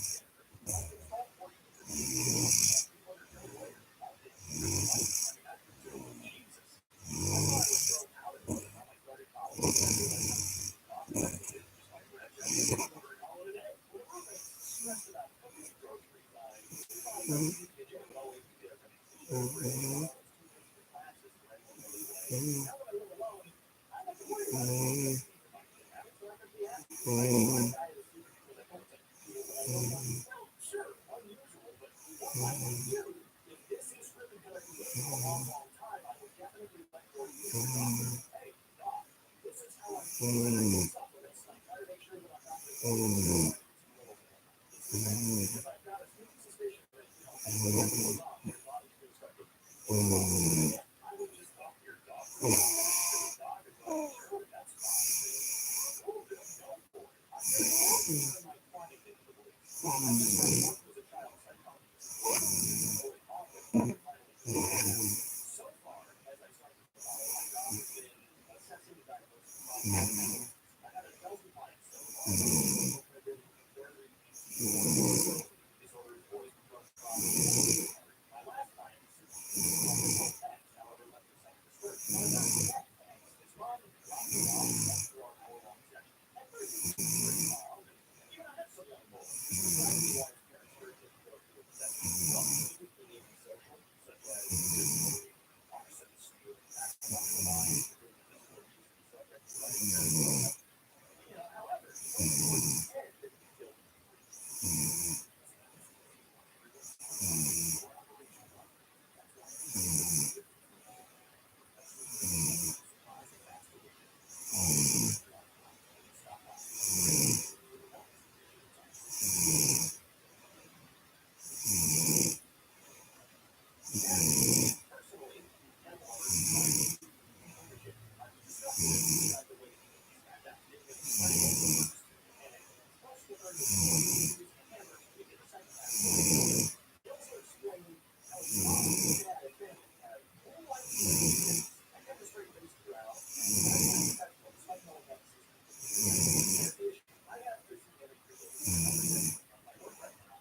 dinner, I installed 40 inches of peanut butter jelly later. Loved it. Really liked it. I mean, I could do it. Jesus. I thought I was thrown out of it by the time I started college, but I realized how easy it cost me to do. Just like bread, jelly, and peanut butter and call it a day. With roommates, stressed about cooking, grocery buying, buying the new kitchen and mowing. We did everything. It was great. I was always too busy for classes to rent one goes away. Now that I live alone, I don't have to worry about it. I just need to my eating habits so I can be happy. I keep my diet a secret because I don't take it when I go down. Well, sure, unusual, but what I would do if this is scripted going to continue for a long, long time, I would definitely let go of you, the doctor. Hey, doc, this is how I'm feeling. I need supplements. I try to make sure that I'm not just supplements. A little bit. It's the same because I've got a sneaky suspicion that, as the year goes on, your body's going to start getting yeah, I would just talk to your doctor. I'm not going to sure the doctor's like, sure, that's fine. Then go for it. I'm very confident in my quantitative beliefs. I just started working as a child psychologist, and I was avoid often. I finally figured it out. So far, as I start to put I had 1,000 clients so far. I've been very disordered voice from my last client is text, however, left the second description. Now, I got that text. His mom dropped him off after our hour-long session. At first, it was pretty calm, and even I had some young boys. He was asking why his parents were taking go through the session. Well, speaking in social, such as disability, opposite skew, acupuncture lines, difficulties and subjects like however, towards the end, it killed me. Personally, and I'm disgusted at the way he's adapted and plus with our using hammers to get the second half. He also explained how his mom and dad had been had full life experiences and demonstrated these throughout. Despite no one else. I have this anecdotal conversation on my work right now.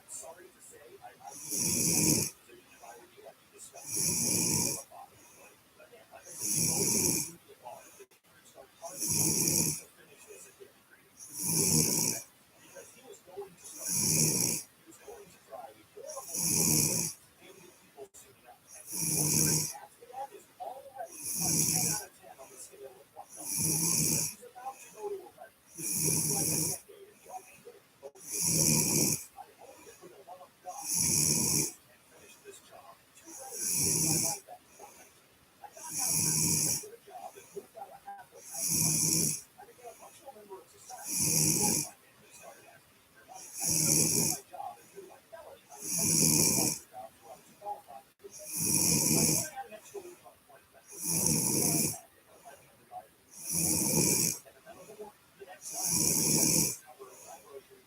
Sorry to say, I if I were you, I'd be disgusted. But yeah, like I said, you always need to be on it. Start targeting to finish this at 50 degrees. Because he was going to start. He was going to try horrible ways and get people suited up. And ordering after that is already a 10 out of 10 on the scale of what's up. He's about to go to a wedding. This feels like a decade. And y'all can get it. But I hope that for the love of God, and finish this job. Too late in my life at the moment. I got out of a good job and moved out of halfway house. I became a functional member of society. My family started asking me for money. I didn't do my job and do like Melanie. I was having to do my job so I was qualified to do it. I had an extra week on point that was the next time cover collaboration.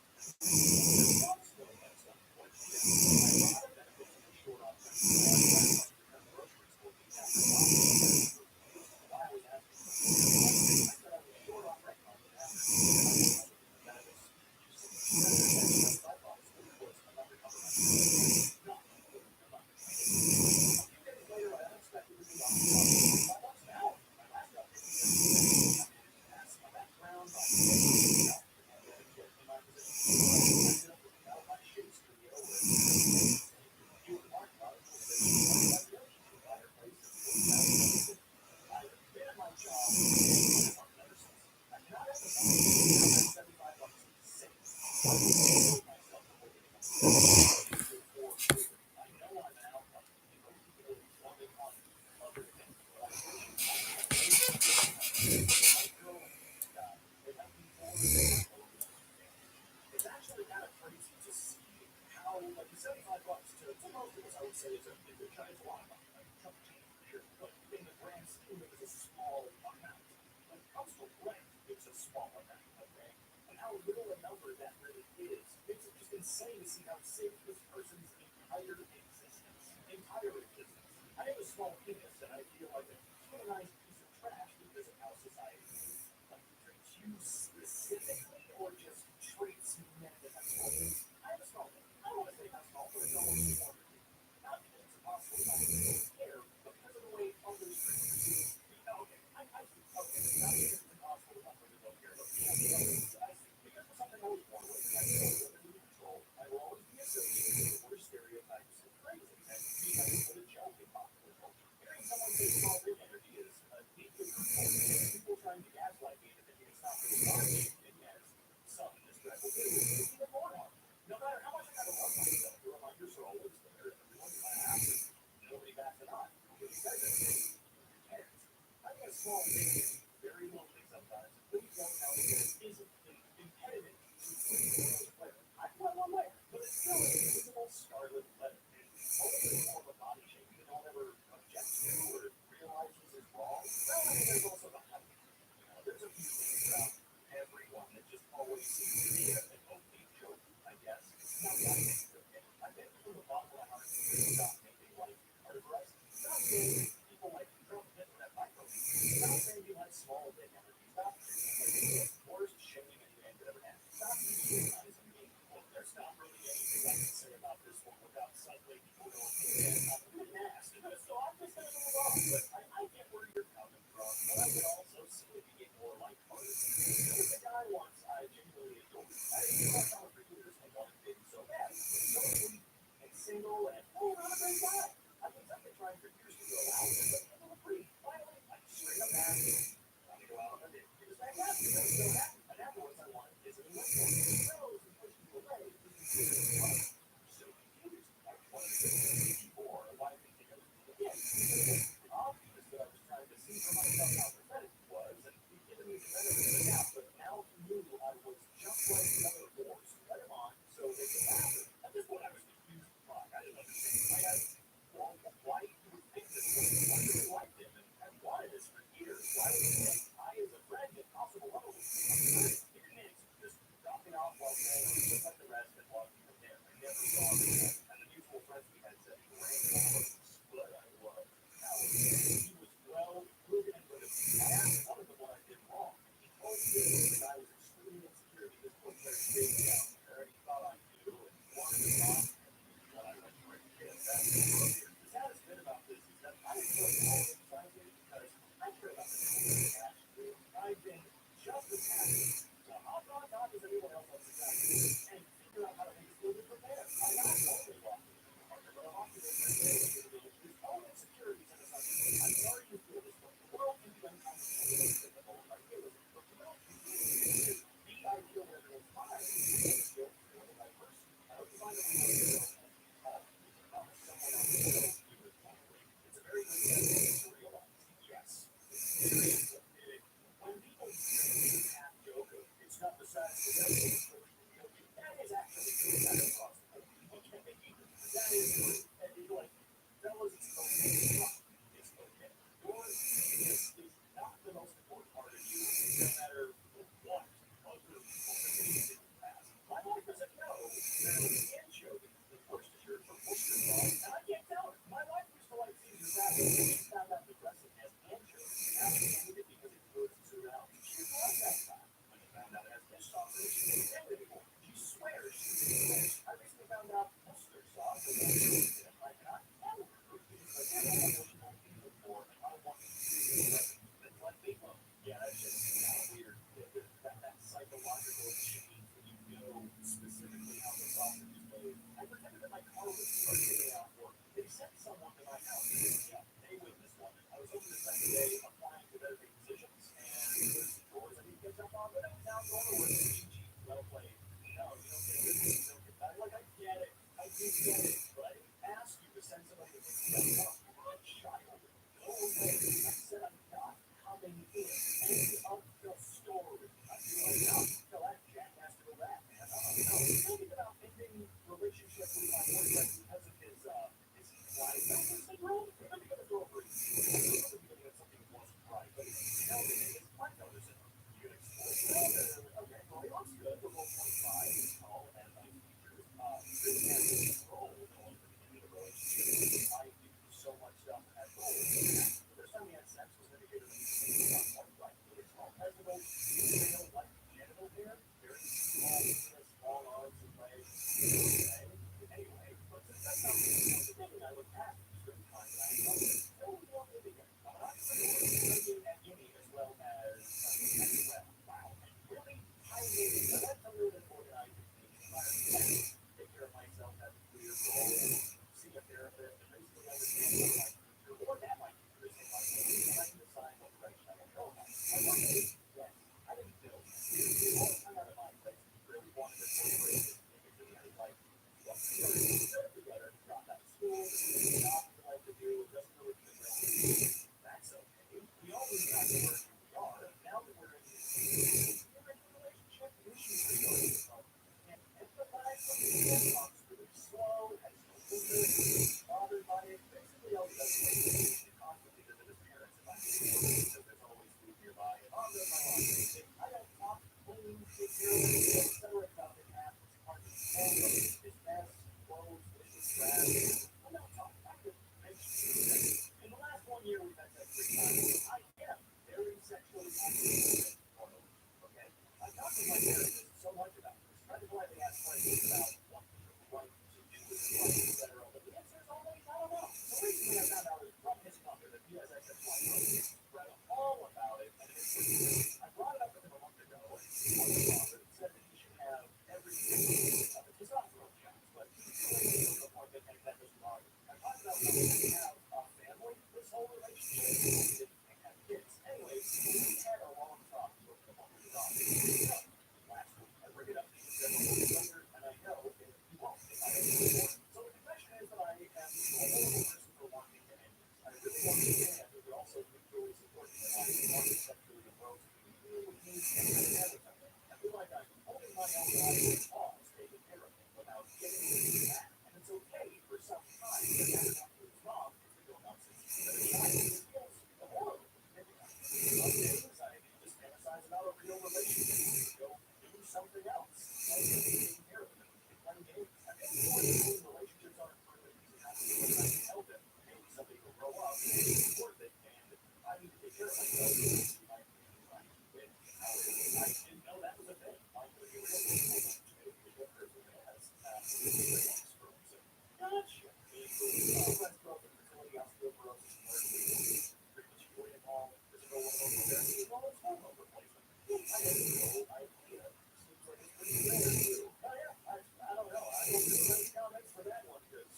It's actually kind of crazy to see how, like, the $75 to most of us, I would say, it's a giant lot of money, like chunk of change for sure. But in the grand scheme, it was a small amount. When it comes to rent, it's a small amount, okay? And how little a number that really is. It's just insane to see how it saved this person's entire existence. I have a small penis, and I feel like a humanized piece of trash because of how society treats you specifically, or just treats men that have small penis. I have a small penis. I don't want to say how small, but it's almost 400 feet. Not because it's impossible to find care, but because of the way others treat you. Okay, I see. Okay, not because it's impossible to find women care, but because of others. I see. Because for something always one way, I know women in control. I will always be associated with the worst stereotypes and crazy. And being able to put a joke in popular culture. Hearing someone say small dick energy is deeply hurtful. People trying to gaslight me into thinking it's not really mine, and yes, some in this thread will do, it's even more harm. No matter how much I try to love myself, the reminder is always there. Everyone's laugh, and nobody bats an eye. Nobody says anything. Who cares? Having a small dick is very lonely sometimes. Please don't tell me that it isn't. Stop making life harder for us. Stop saying people like Trump that fight for me. Stop saying you have small dick energy. Stop treating like the worst shaming any man could ever have. Stop dehumanizing me. Well, there's not really anything I can say about this one without suddenly people going, man, I'm really nasty. So I'm just going to move on. But I get where you're coming from. But I can also see it being more lighthearted. There's a guy once I genuinely adored. I didn't talk about for years and wanted to so bad. So sweet and single and oh, not a great guy. I mean, I've been trying for years to go out with him, but I'm free. Finally, I straight up asked him, "Want to go out on a date?" He was fantastic. I was so happy. And afterwards, I wanted to visit him with him. He froze and pushed me away. He was so confused. I wanted to visit him before. Why did he think I was doing it again? It was obvious that I was trying to see for myself how pathetic he was, and he'd given me the benefit of the doubt, but now he knew I was just like the other whores. Let him on so they could laugh. At this point, I was confused. Fuck, I didn't understand. I asked, well, why do you think this way? I really liked him and wanted this for years. Why would you think I, as a friend, get possible love with him? He didn't answer. Just dropped me off while saying, just like the rest, and walked from there. I never saw him again. And the mutual friends we had said, great, but I was. Now, he was well proven and good. I asked one of them what I did wrong. He told me that I was extremely insecure because I was very big down there, and he thought I knew and wanted to talk. But I went for it. Yeah, that's the saddest bit about this is that I enjoy all this I do because I care about the children and cash too. I've been just as happy to hop on top as anyone else on society and figure out how to make us a little bit prepared. I'm not only walking in the partner, but I'm also in my there's all insecurities and assumptions. I'm sorry you feel this way. The world can be uncomfortable with the whole idealism, but you don't need to be ideal where there's fine. It's still feel the right person. I hope you find a way to do it. Someone else knows you would tolerate. It's a very good thing to realize. Yes, experience of it. When people half joke of it's not the size of the devil, that is actually true. That is possible. Okay, that is true. And you're like, fellas, it's okay. It's okay. Your genius is not the most important part of you, no matter what other people think in the past. My wife is a no. Marilyn Anchovy, the first assured from Worcester sauce, and I can't tell her. My wife used to like Caesar salad, and she found out the dressing has anchovy. Now she hated it because it was around. She didn't like that time. When they found out it has fish sauce, she didn't stand it anymore. She swears she didn't fish. I recently found out mustard sauce and anchovy didn't like it. I never heard it. But then I know she won't eat it more, and I want to do it. It's like meatloaf. Yeah, that's just kind of weird. That psychological change when you know specifically how the sausage is made. I pretended that my car was taken out for. They sent someone to my house. Yeah, they witnessed one. I was hoping to spend the day applying to better positions, and there's doors I need to catch up on, but now I'm going to work. Cheap, well played. No, you don't get this. You don't get that. Like, I get it. I do get it. But I didn't ask you to send somebody to pick me up. You're a child. Go away. I said I'm not coming in. End of the story. I feel like, no, that Jack has to go back, man. No. Thinking about ending relationship with my boyfriend because of his why syndrome? Maybe because of girlfriend. This is the beginning of something that wasn't right, but now it is plateau syndrome. You can explore. Okay, well, he looks good. We're both 25, he's tall, and nice features. Really has control going to the beginning of the relationship. I do so much stuff and have goals. The first time we had sex was indicated that he was about 25. Really small testicles, female, like genital hair, very small penis, long arms and legs. Anyway, but that's not the thing. I look past certain times and I love it. So we don't live again. I'm an entrepreneur, working at uni as well as well. Wow. And really pioneering. I like to live an organized environment. Take care of myself, have clear goals, see a therapist, and basically understand what my future or that my future is in life. And I can decide what direction I want to go in. I want to yes. I didn't build. All the time out of my place, really wanted to incorporate this into the life. What we started together, dropped out of school, job we like to do, just for the reality. That's okay. We always got to where we are. Now that we're in this relationship, we should be going to talk. And empathize with people, talks really slow, has no filter, bothered by it. Basically, all he does is constantly visit his parents if I'm getting because there's always food nearby. And on my lawn, I don't talk, clean, take care of it, etc. About it happens. His mess, clothes, dishes, trash. I'm not my therapist so much about this. Try to politely ask questions about what to do with his life, etc. But the answer is always, I don't know. So recently I found out from his mother that he has XXY protein. Read all about it, and it's pretty good. I brought it up with him a month ago, and he wasn't bothered. Said that he should have every testosterone shots, but he was appointment, and that doesn't bother him. I talked about how he have a family, this whole relationship, he didn't have kids. Anyways, we had a long talk with him on the dog. Last week, I bring it up to him later, and I know that he won't if I don't support him. So the confession is that I am a horrible person for wanting to end this. I really want to end, but we also mutually support me and I want to sexually approach me with me and everything. I feel like I'm holding my own life in pause, taking care of it without getting into that. And it's okay for some time to have not to his mom to go nonsense. But the child feels horrible. Some days I just fantasize about a real relationship. Go do something else. Like taking care of them and playing games. I think relationships aren't perfect. I can help it. Maybe somebody will grow up and it's worth it. And I need to take care of myself. I didn't know that was a thing. I'm going to be real person that has sclerosis. Gotcha. Breast growth and fertility, osteoporosis, frequently involved, physical therapy, as well as hormone replacement. I didn't know idea. Seems like it's pretty rare too. Oh yeah, I don't know. I hope there's any comments for that one because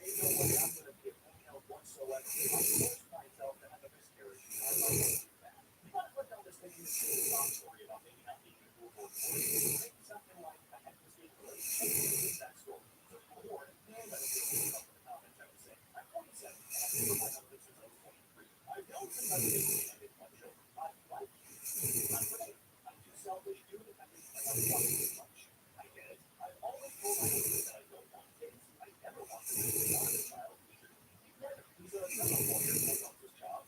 ain't no way I'm going to be a female whatsoever. I forced myself to have a miscarriage. I'm not going to do that. You might click on this thinking it's a long story about maybe not being able to afford maybe something like I had to see that story. So for more, and I feel myself in the comments, I would say, I'm 27 and I've been with my husband since I was 23. I've known since I was 18 I didn't want children. I like you. I'm great. I'm too selfish, dude. I think I love you too much. I get it. I've always told my husband that I don't want kids. I never want to be a child. He should be better. He's a fellow lawyer. I love his job.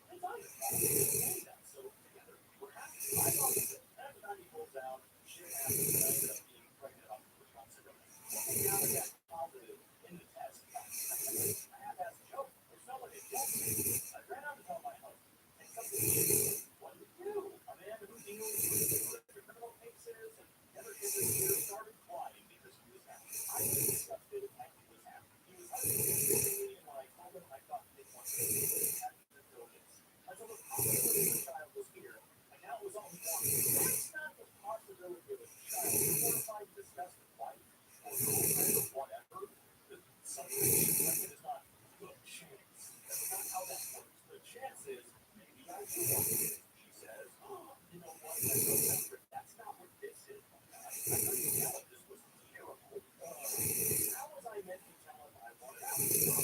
And I understand that. So together, we're happy. I love it. As the time he pulls out, shit happens. I ended up being pregnant about 3 months ago. Looking down at that positive in the test, I have asked a joke. It felt like a joke. I ran out to tell my husband. And something shitty. What do you do? A man who deals with criminal cases and never gets his ear started crying because he was happy. I was disgusted and he was happy. He was hugging me and when I told him I thought he didn't want to be happy until this. Until the possibility of a child was here, and now it was all he wanted. That's not the possibility of a child. Mortified, disgusted wife or girlfriend or whatever. Something like it is not the chance. That's not how that works. The chance is maybe I do want it. She says, oh, you know what? That's so separate. That's not what this is. I couldn't tell if this was terrible. How was I meant to tell him I wanted out?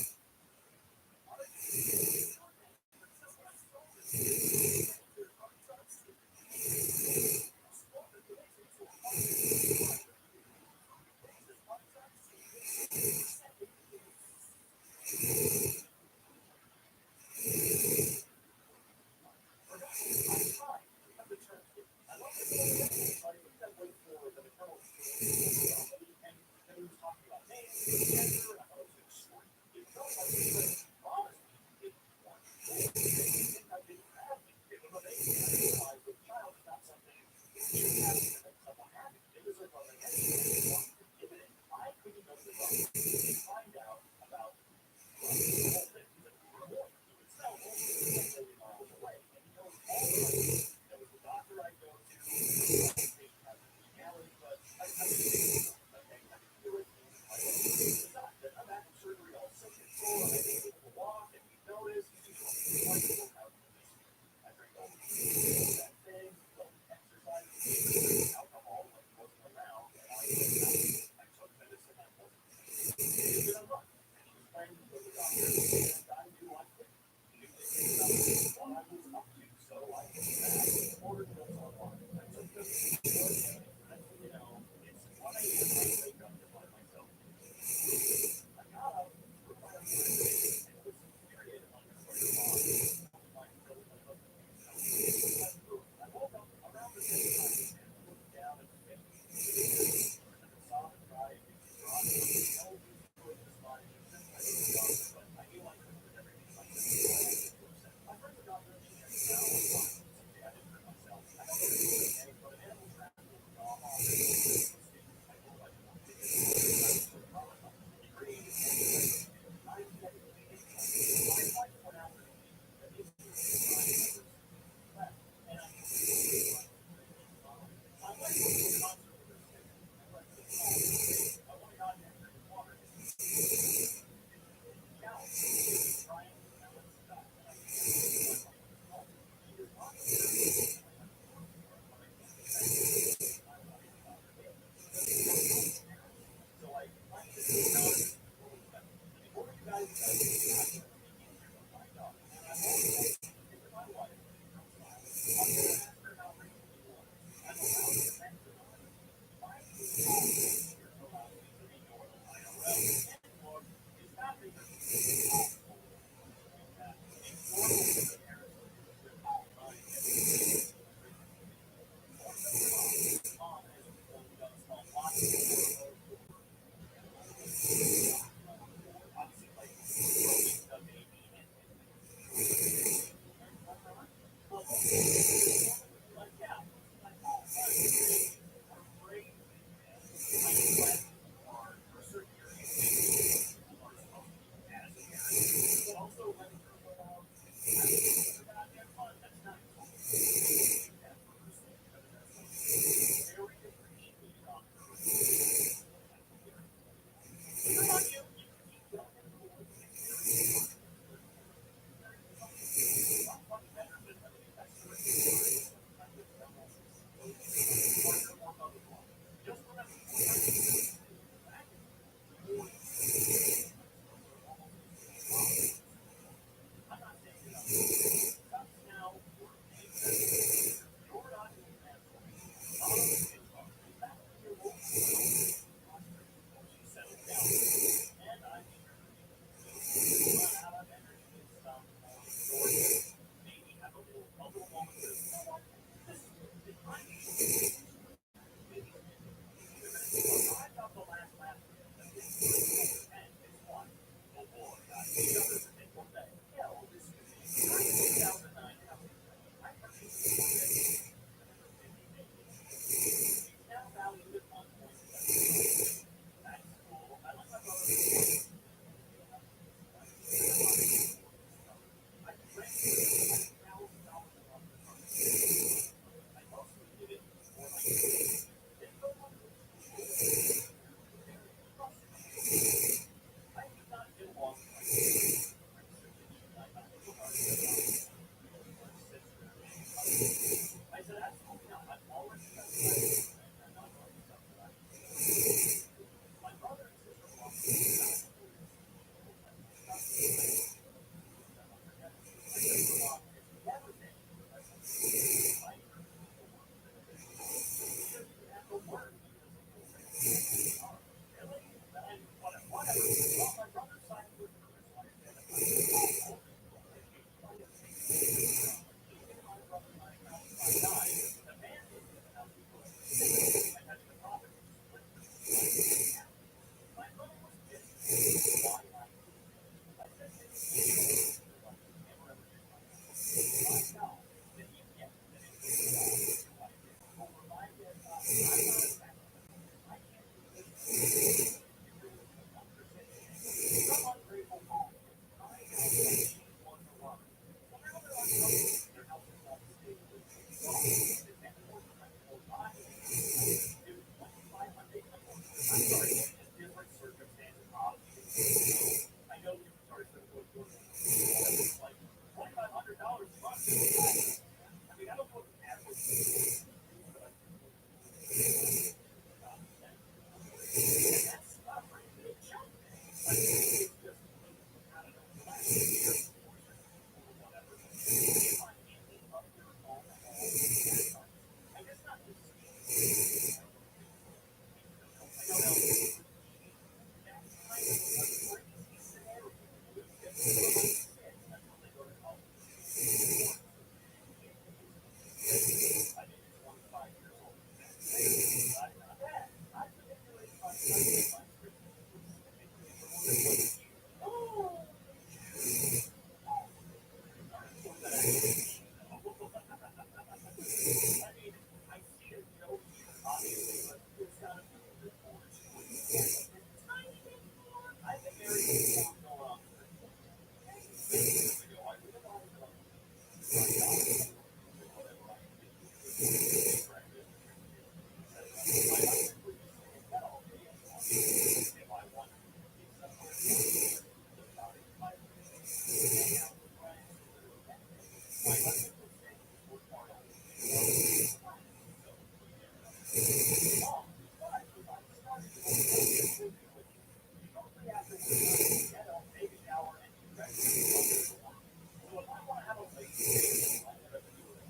Find out about alcohol when he wasn't around, and I took medicine I wasn't. He was in a rut, and he was planning to go to the doctor, and I knew I couldn't. He knew what I was up to, so I came back and ordered pills online. I took them, and you know, it's 1 a.m. I wake up to find myself. I got up, put my underwear in, and it was period underwear on. I woke up around the same time and looked down at the bed. And the soft and dry and dry. No use for this body. I didn't know, but I knew I couldn't do everything myself. My friend the doctor, she had to tell me, I didn't hurt myself. I don't I can't do this. You really can't understand. Some ungrateful mom crying out like she won the lottery. So now they're on social media, their house is all stable. Oh, this and more practical. I just do 25 Monday. I'm sorry, maybe just different circumstances. Obviously, I know you sorry, so like $2,500 a month. I mean, I don't know what the average is, but I and that's not a pretty big chunk. I mean, it's just, I don't know, last year or whatever. If I'm thinking of your own home, I guess not just I don't know. That's kind of a crazy scenario. If they're like six until they go to college. I mean, 25 years old. Not bad. I manipulate my Oh, I mean, I see a joke here, obviously, but it's got to be a little bit more to it. Tiny bit more. I think very few go on. Years ago, I realized whatever I did, practice, my husband would just stay in bed all day if I wanted to get somewhere, about it, hang out with friends, my husband would stay in his work part of it. So, mom, but if I started to shortly after we get up, take a shower, and get ready to go to work. So if I want to have a late day, I never do it.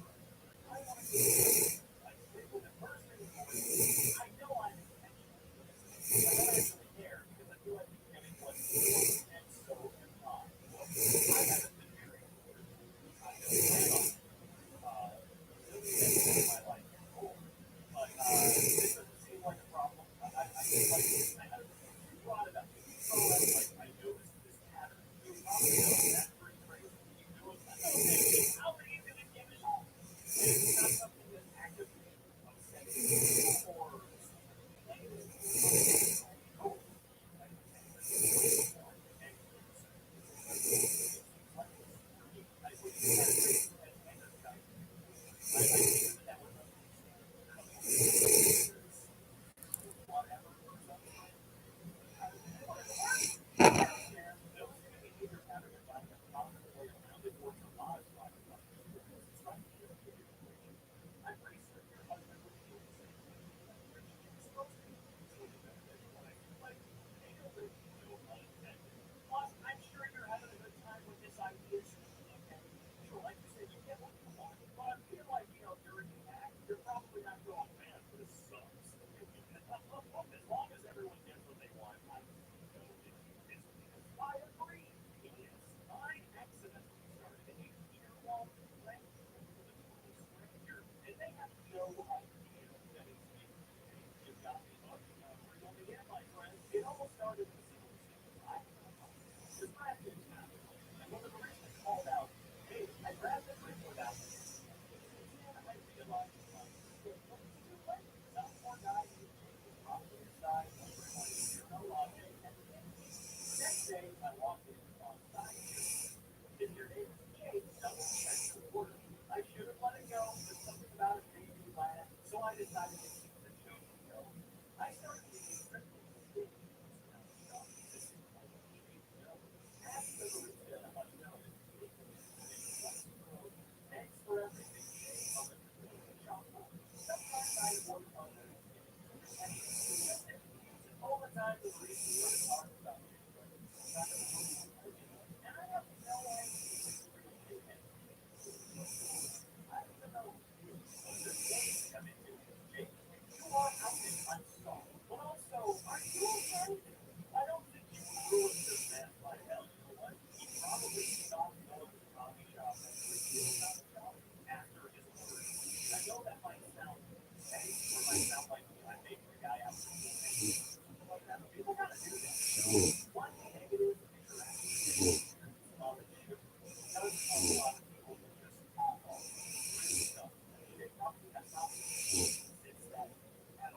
I want to do it. I sleep with the first thing in the morning. I know I'm intentional. I don't actually care because I feel like I'm giving what and so am I. I haven't been married for I know plan on really in my life before. But this doesn't seem like a problem. I feel like I had you brought it up. So like I noticed this pattern. You probably know that's pretty crazy. You know it's not okay. How easy to give it all. And it's not something that's actively upsetting you or negative. Oh, I think that was whatever. I don't care. Those are going to be either pattern if I'm positively around it or to modify it. It's not I'm pretty certain your husband would feel the same way. You're supposed to be totally beneficial. Like, they know that no pun intended. Plus, I'm sure you're having a good time with this idea. Okay. Sure, like you said, you get what you want. But I feel like, during the act, you're probably not going, man, this sucks. As long as everyone gets what they want, I don't know if you miss me. I agree. Yes, mine accidentally started a year-long friendship with a total stranger, and they have no idea that it's me. You've got me hooked. Bring me in, my friend. It almost started with a simple statement. I this last thing happened, and when the barista called out, hey, I grabbed the drink without me. I realized too late. Some poor guy named Jake was probably inside, wondering why he's here no longer. Next day, I walked in on side is your name is Jake, double check the order. I should have let it go, but something about it made me laugh, so I decided to keep the joke going. I started using cryptic stick around the shop. This is called a shake note. Ask the barista how much note is needed. Thanks for everything, Jake. I'll let you know the shop. Sometimes I work on it. All the time the barista would talk about it. And I have no idea if it's really I don't know. Come into Jake. You are out there. I'm sorry. But also, are you okay? I don't think you ruined your man by hell. You know what? He probably stopped going to the coffee shop and after his order. I know that might sound petty or might sound like I'm making the guy out to be something like that, but people gotta do that. One negative interaction on the ship does cause a lot of people to just really stuff. I mean, they probably have not since that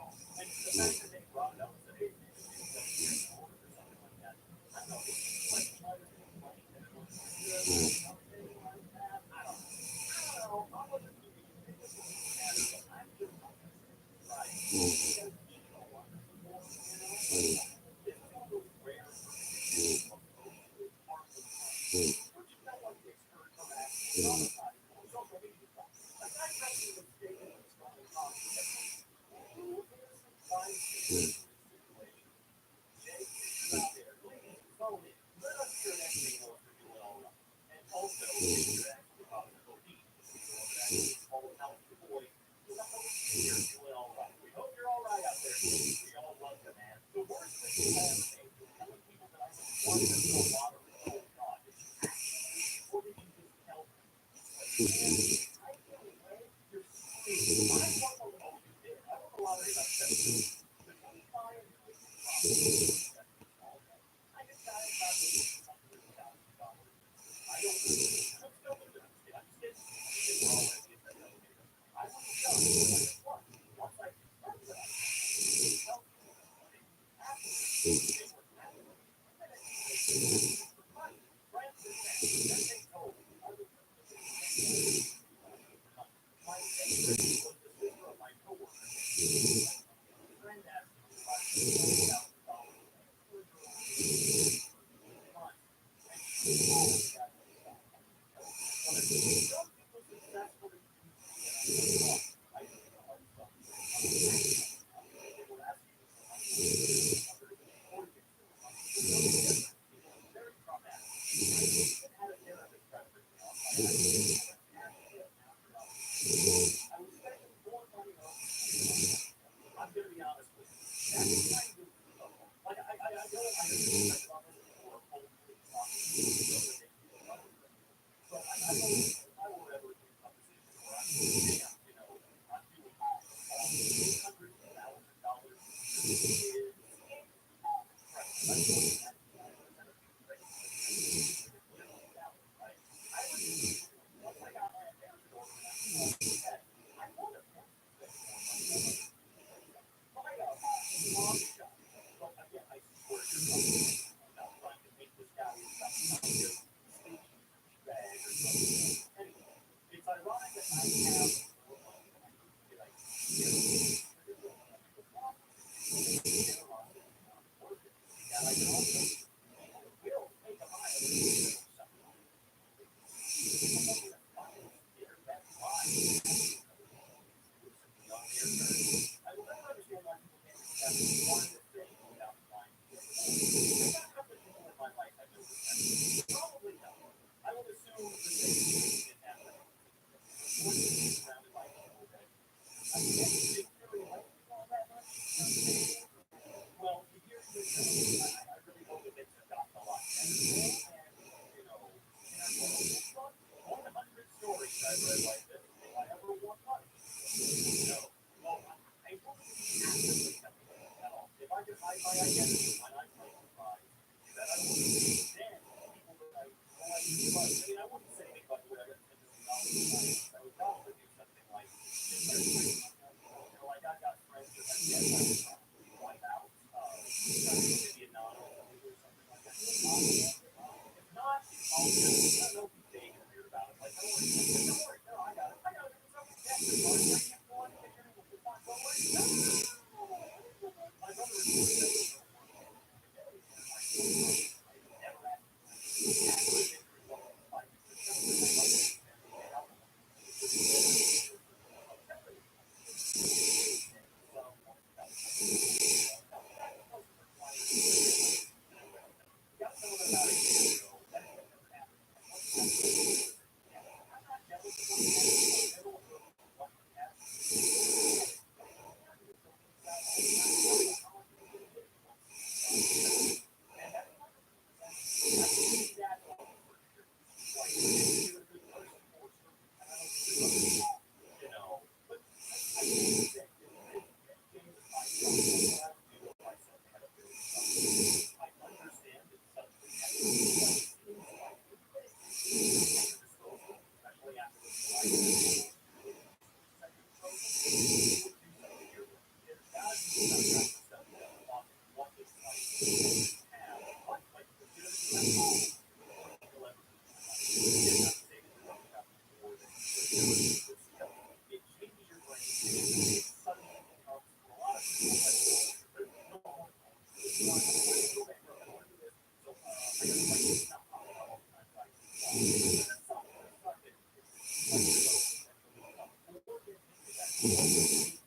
because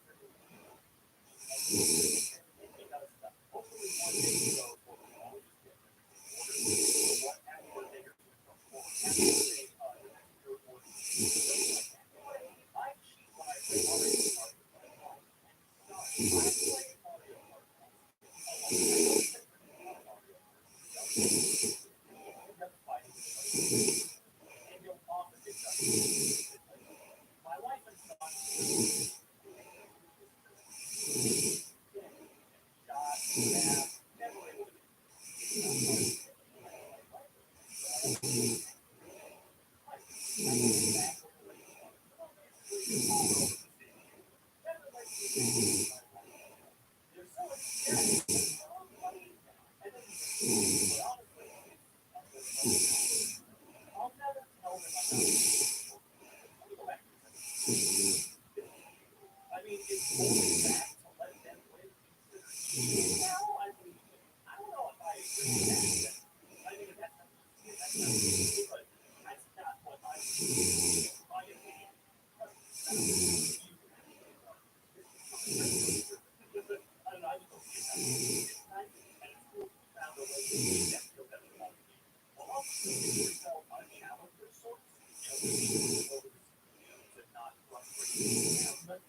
hopefully one day you go, well, we just get order. What happy birthday you're doing from or happy birthday, the next year or something like that. I cheat when I play Mario Kart at home. So I play Mario Kart a lot. I don't sit there and play Mario Kart. You have to fight it, and you'll often get done. My wife and son shot, laugh, never able to they're so experienced. Oh, funny. And then, but honestly, I'll never tell them I'm not. Let me go back. I mean, it's holding back to let them win. Well, I mean, I don't know if I agree with that. I mean, that's not easy, but that's not what I my opinion. I don't know. I just don't see it that way. It's nice and it's cool. You found a way to make them feel better about it. Well, also, give yourself a challenge of sorts. To not frustrate. But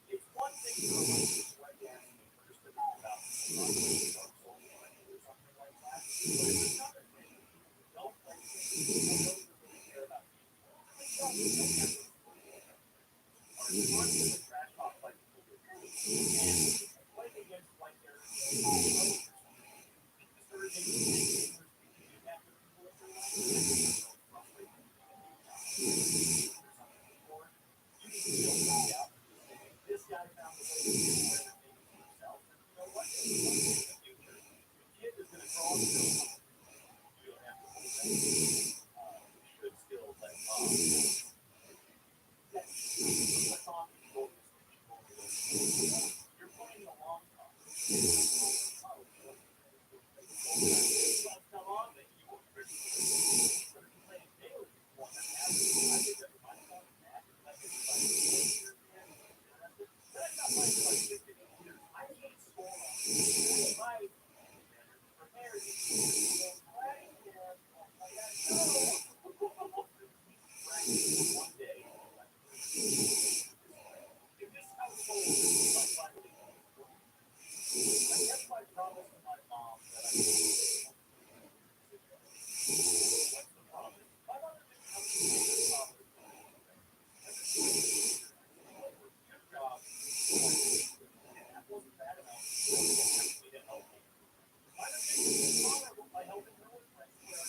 it's one thing for a bunch of sweat gas or just to talk about Dark Souls or something like that. But it's another thing. Don't play games. Those who really care about you. Don't get those are constantly trash talk like people do. And playing against like their discouraging gamers you have to people in your life. Frustrating. You need to go back out and just say, this guy found a way to do everything himself. And you know what? In the future, the kid is going to draw the film. You don't have to hold that. You should still let mom. Let mom control this thing. You're playing a long time. Come on, that you were pretty playing daily. You want to have it. I think that my son and that is like everybody. That's not like 50 years. I hate school. My prepared right there. One day, in this household, somebody, I guess my promise to my mom that I what's the promise? My mother didn't have to make a promise. Good job. And that wasn't bad enough. We didn't help me. I don't think it's honorable by helping her with friends where I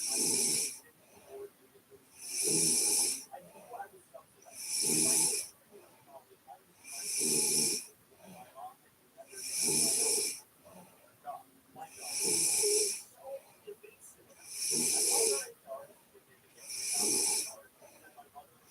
knew I was subsidized. My mom had never job. My job. So evasive. I told her in charge if they could get me out of the car. And my mother was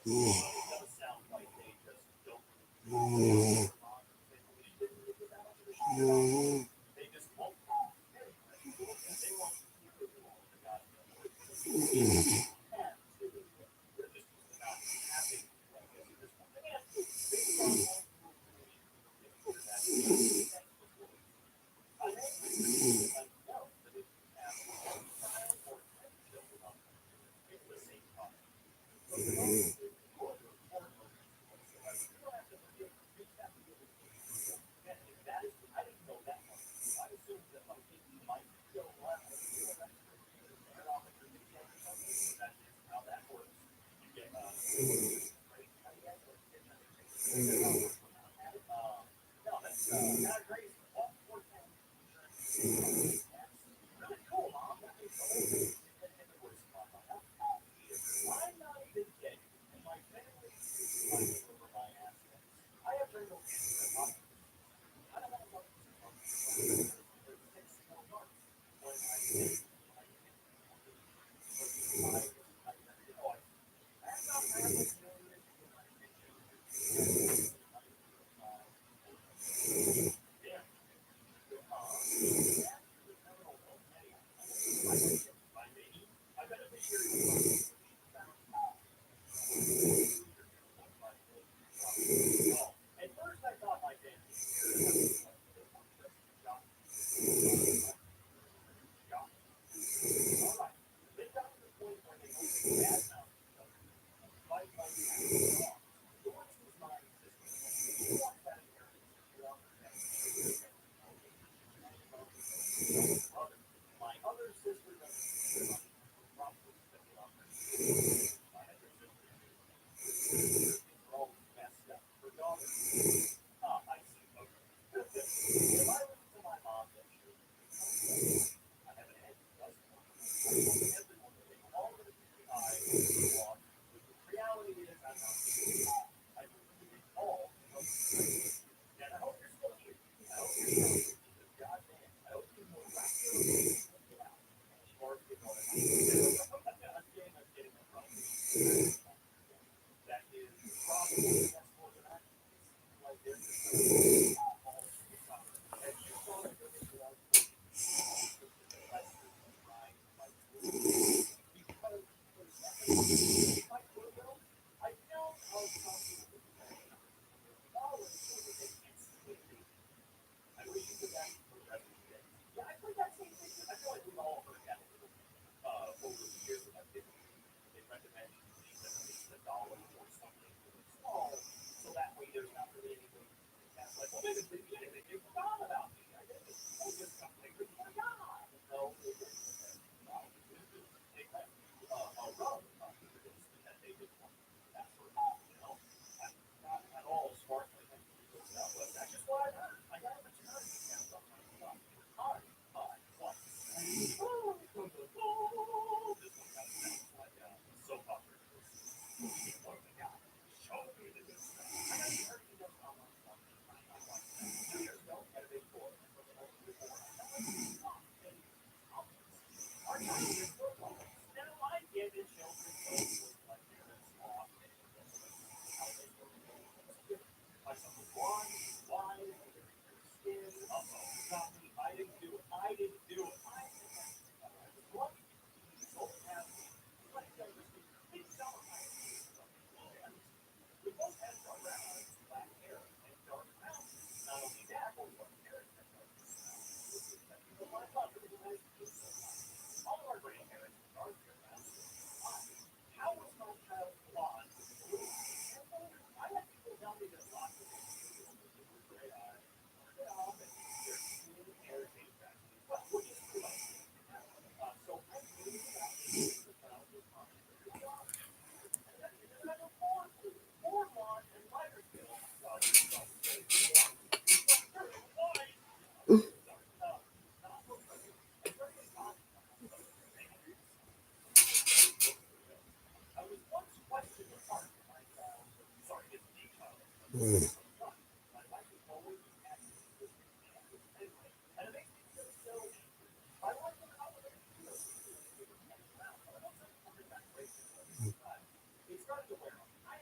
It does sound like they just don't really care about the family that much of a shit about it. They just won't talk anyway. And they want to keep it all the goddamn way. And they're just about having, I guess, at this point. And based on all the information we're getting here, that I think like no, that if you have one child or 10 children on at the same time, regardless if you are your hormones whatsoever, you don't have to forget, you just have to get it. And if that is, I didn't know that part. I assumed that like it might go around, like you know, that's your fair off at your weekend or something, but that is how that works. You get right? How do you guys work? Get that? No, that's kind of crazy. All 410 insurance. That's really cool, Mom. That makes the whole thing. And the worst part about that is I'm not even gay, and my family is fighting over my assets. I have renal cancer at my I don't want to talk about for 6 more months when I think I can but I you know, I'm not having millions in my kitchen. Yeah. My baby, my beneficiary was like, well, at first I thought my dad was scared. I was like, shocked, shocked. All right. They got to the point where they opened bad mouth each other. Fight like cats and dogs. Yours was my sister. You want that inheritance. You want that inheritance. Brother. My other sister doesn't care about it. Probably spend it on her. My other sister things are all messed up. Her daughter. I see. Okay. If I listen to my mom, then sure. I have an aunt who doesn't want to. I want everyone to take all of the I want. The reality is, I'm not thinking. I believe it all. And I hope you're still here. I hope you're still here. Because goddamn, I hope you miraculously make it out. Or you know what I mean. I'm kidding. I promise. That is probably that's more than I can like they're just all the time. And you saw the video I was the Lester trying to fight because for some reason, if I could have, I felt I was talking to the knowledge so that they can't see anything. I wish you could actually put that in there. Yeah, I put that same thing. I feel like we've all heard that over the years that I've been here. They recommend you leave at least $1 or something really small, so that way there's not really anything that's like, well, they didn't leave me anything. They forgot about me. I didn't. They just completely forgot. No, they didn't. No, they had a rub that they didn't want that sort of, not at all smart like that. But that's just what I heard. I got a maternity camp sometimes. Hi, what? This one kind of sounds like a soap opera. Oh my God, show me the good stuff. I got the turkey just on my phone. I watched that 2 years ago at a big board. Before I got our time is football. Now I get it, children don't look like parents often. How they look like something blonde, wide, their skin. Uh-oh, not me. I didn't do it. I didn't do it. I was lucky. Both have like big summertime. We both had dark eyes, black hair, and dark mouth. Not only that, but what parents had dark mouth. My father was a nice kid. All of our grandparents were dark hair mouth. How was my child blonde with blue? I had people tell me that lots of people with gray eyes are off and their skin irritates that. Well, which is true. So I knew that the child was mine. And then there's another four blonde and lighter skin. I was once questioned apart from my child. Sorry, it's the child. My life is always acting anyway, and it makes me feel so angry. I want to accommodate you. I don't think I'm that racist. It started to wear on. I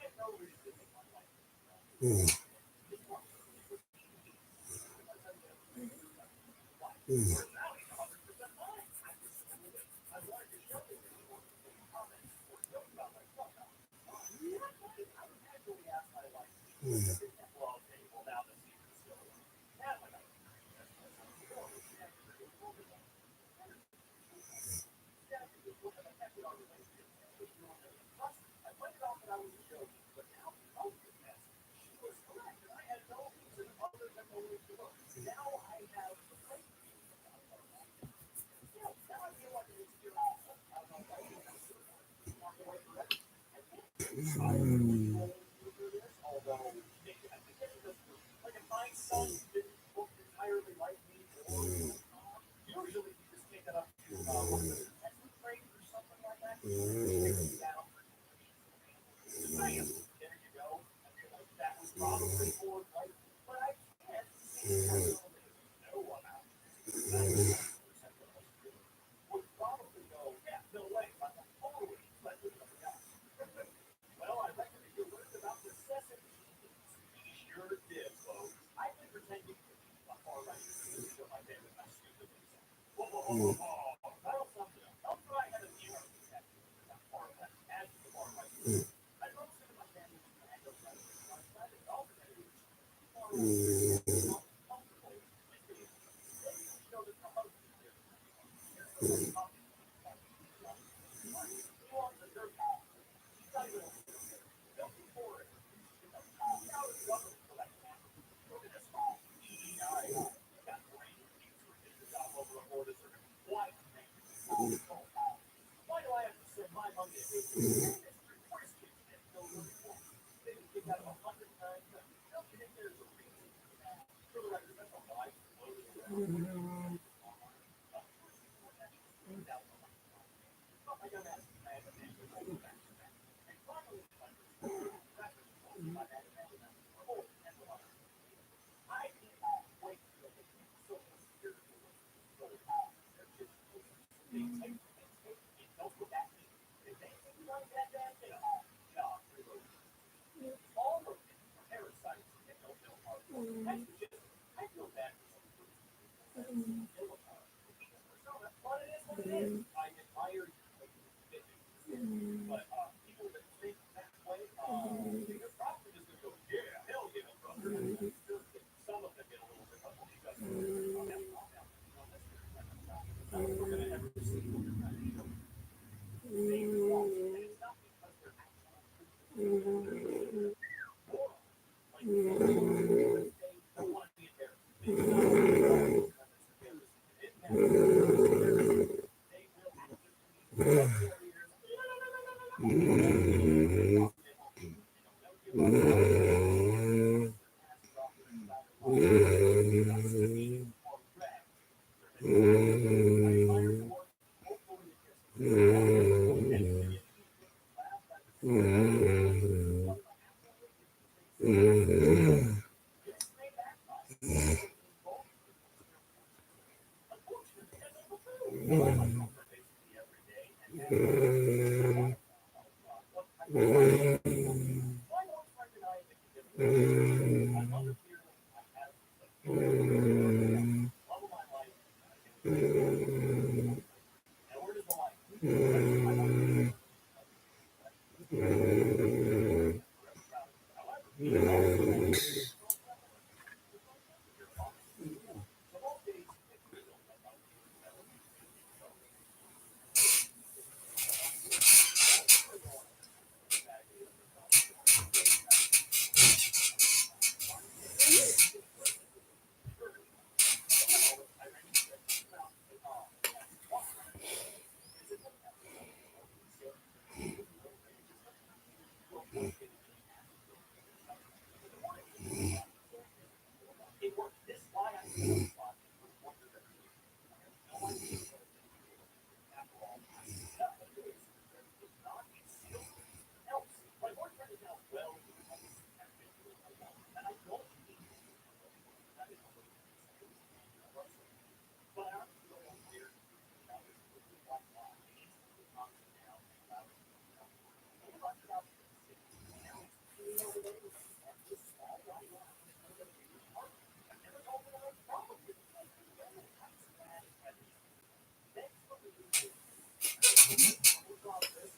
process,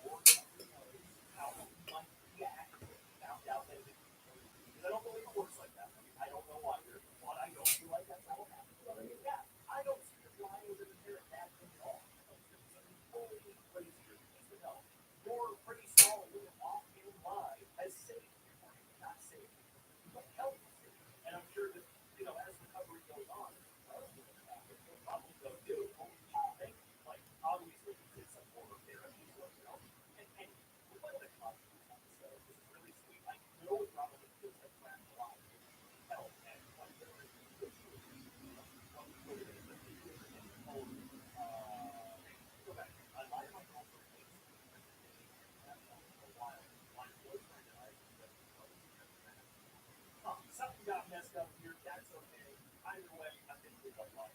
or who knows how you might react if you found out that it because I don't believe it works like that. I don't know either, but I don't feel like that's how it happens. But I mean, yeah, I don't see the flying was an inherent bad thing at all. Like, there's something totally crazier things to know. You're pretty small and you're off in line as safe, or not safe, but healthy. And I'm sure that, as recovery goes on, you'll probably go do. Thank you. Like, obviously, it's some form of therapy, and we're going to come to this episode. This is really sweet. I know it probably feels like crap a lot. Help and like there is go back. I lied my girlfriend a while. My boyfriend and I something got messed up here. That's okay. Either way, I think we got life.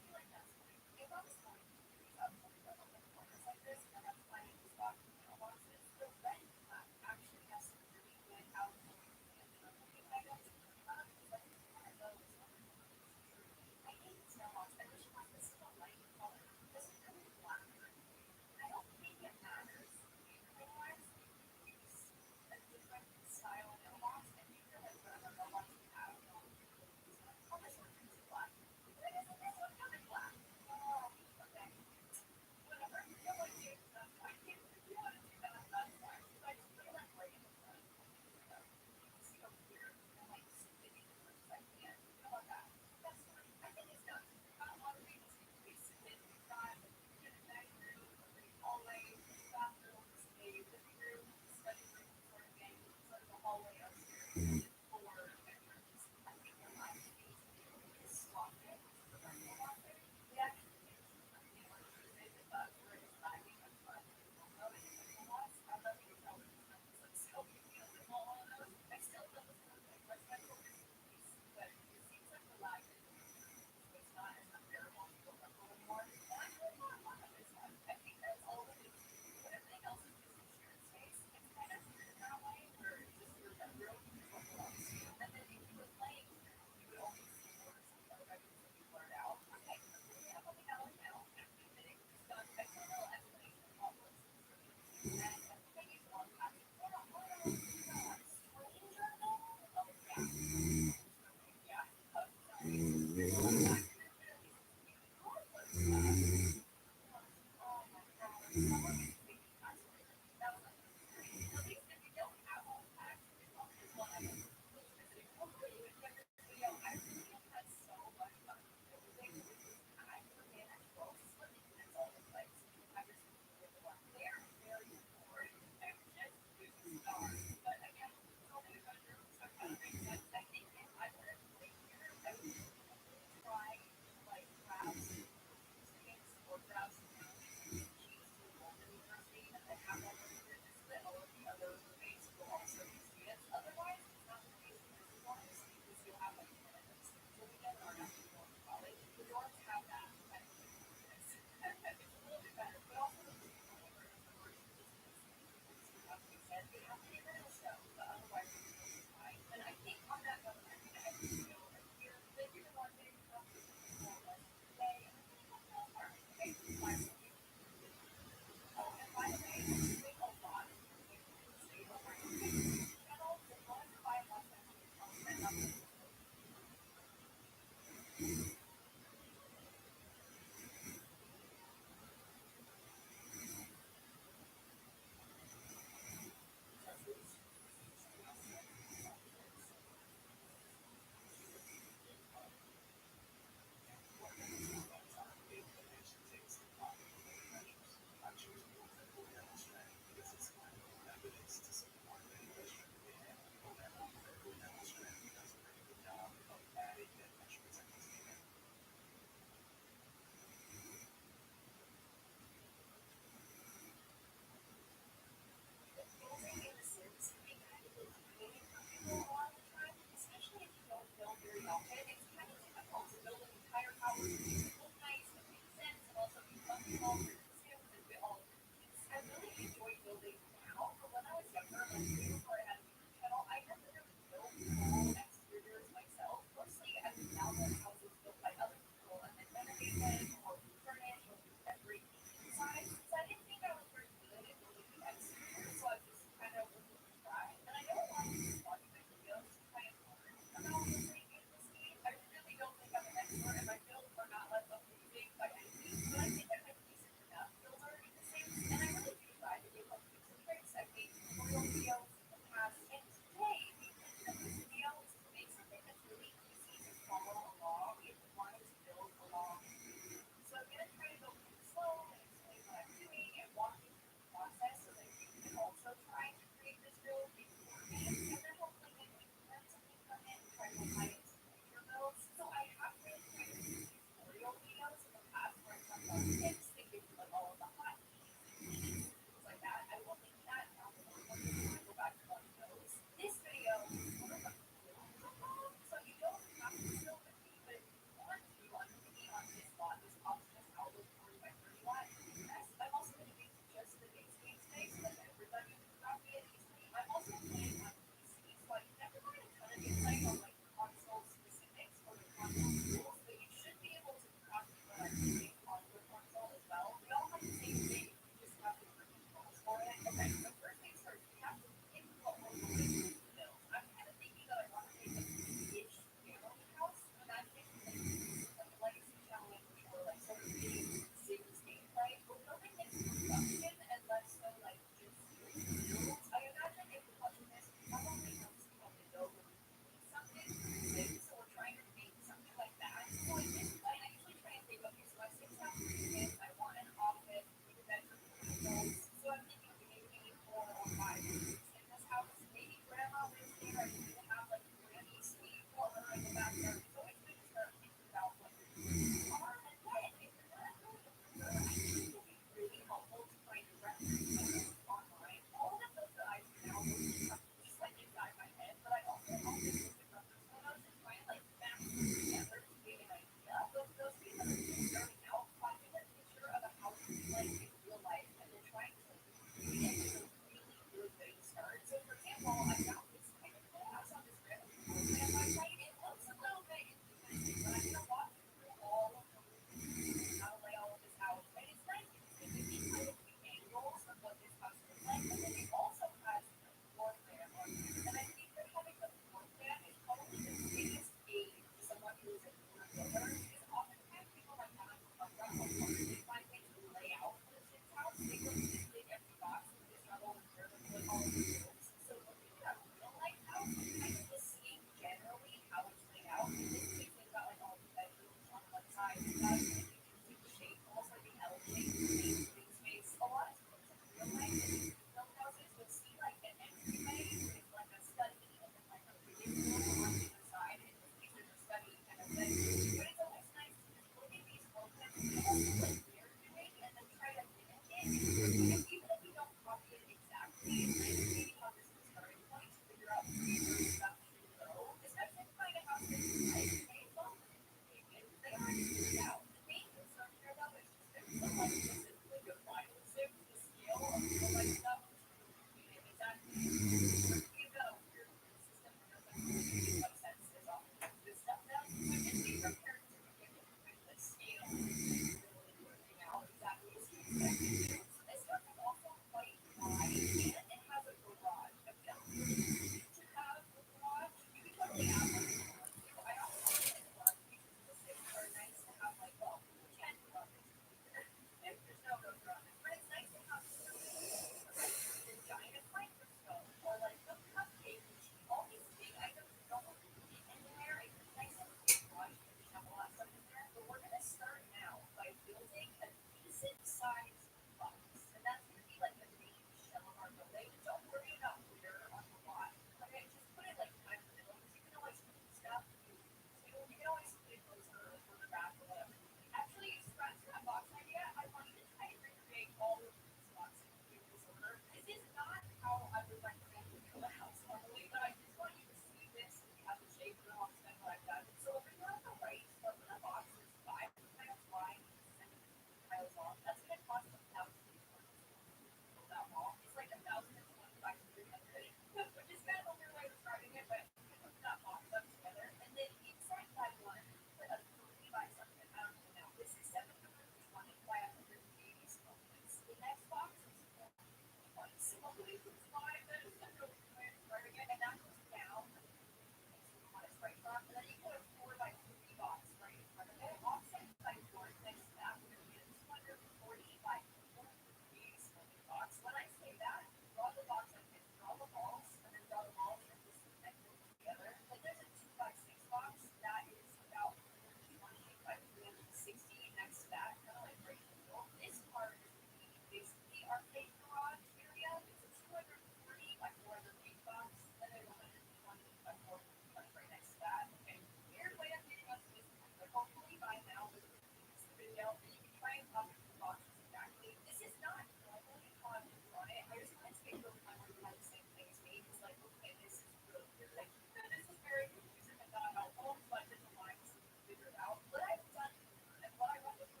know, and you can try and copy the boxes exactly. This is not normally how I would run it. I just wanted to make sure my work had the same thing as me. It's like, okay, this is really good. Like, this is very confusing. I thought about all the budget lines to figure it out. What I've done and what I want to do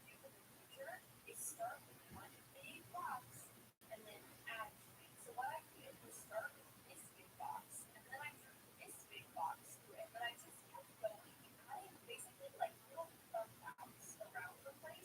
in the future is start with one big box and then add to it. So what I did was start with this big box and then I drew this big box to it. But I just kept going and cutting basically like little thumbtacks around the place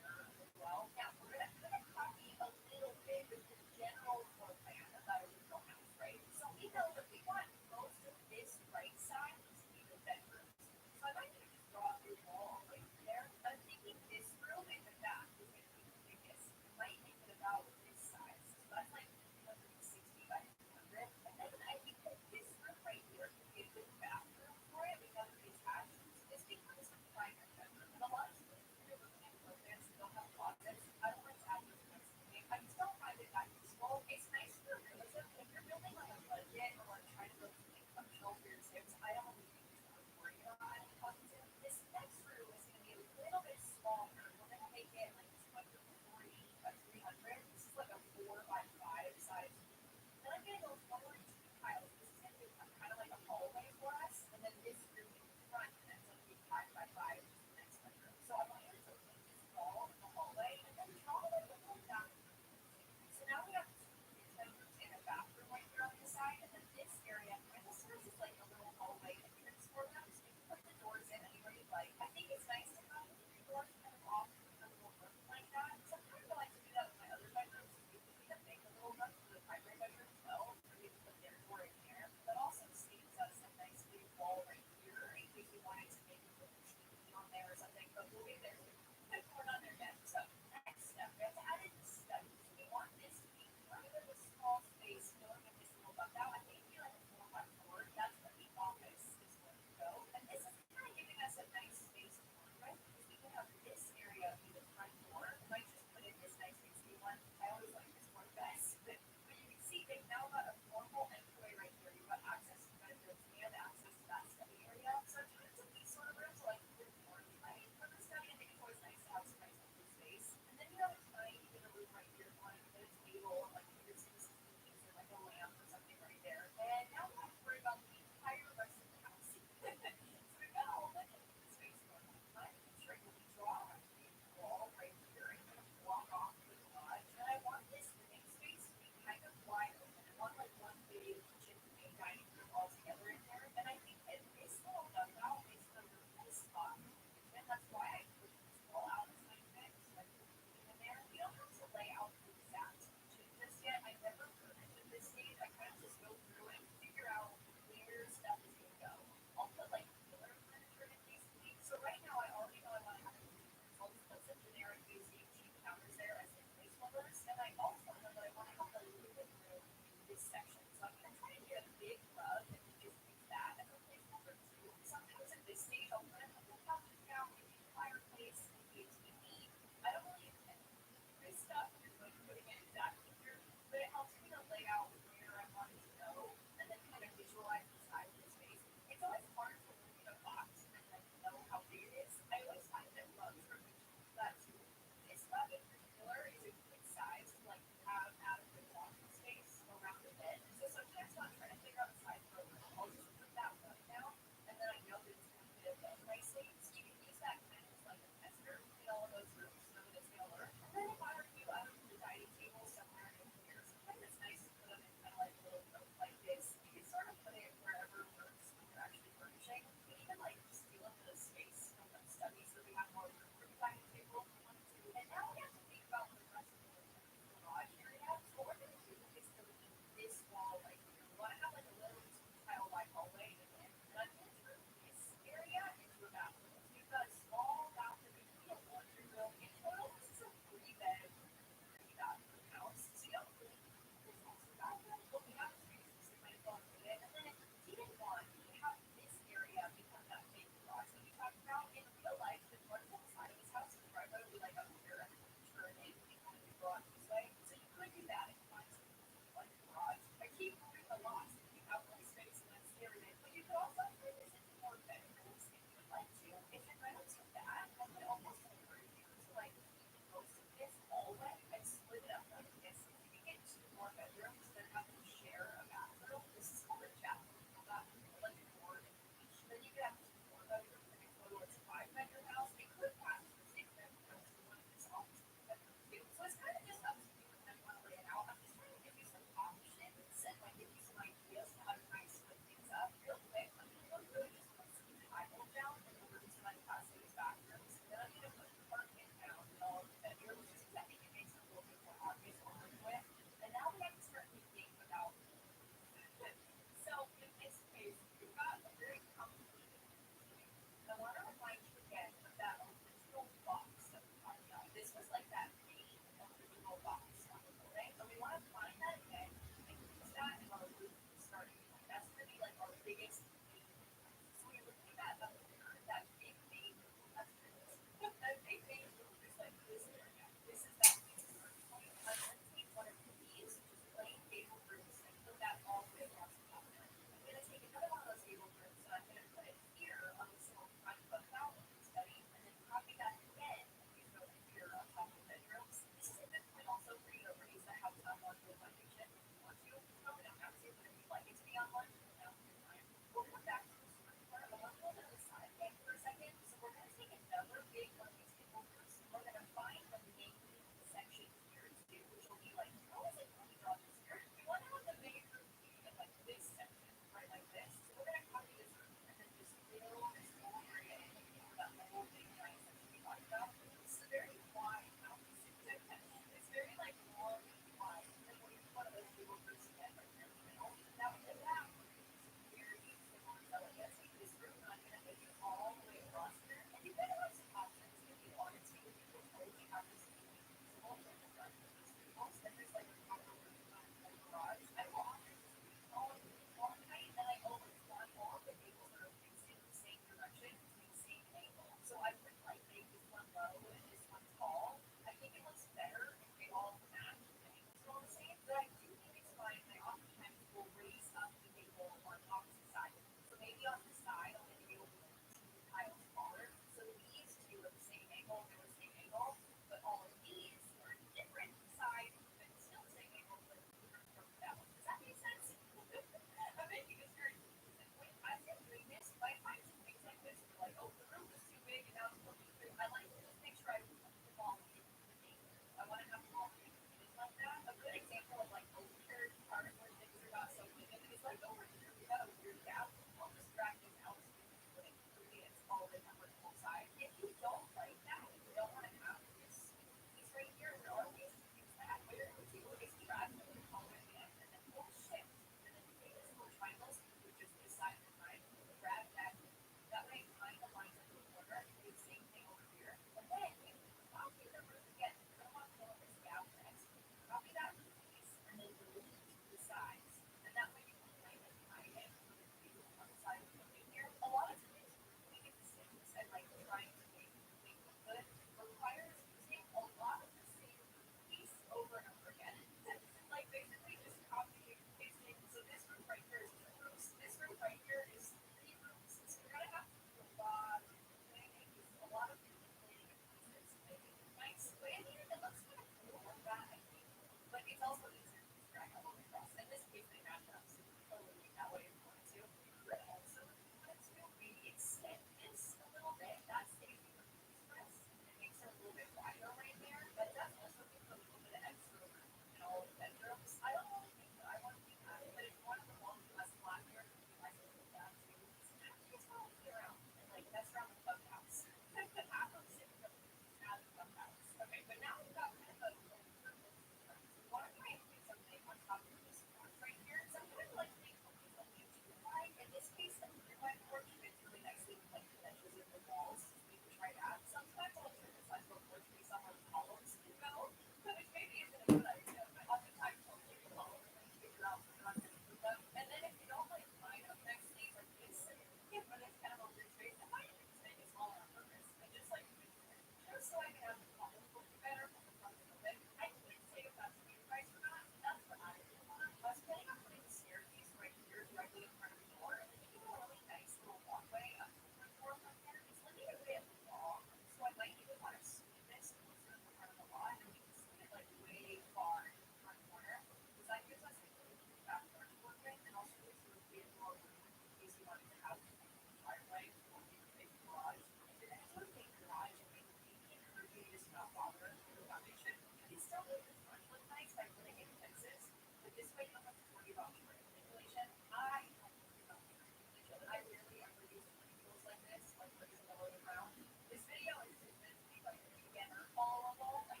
everybody else has to worry about trade manipulation. I don't worry about trade manipulation. I rarely ever use tools like this, like for example, around. This video is just meant to be like a beginner followable. I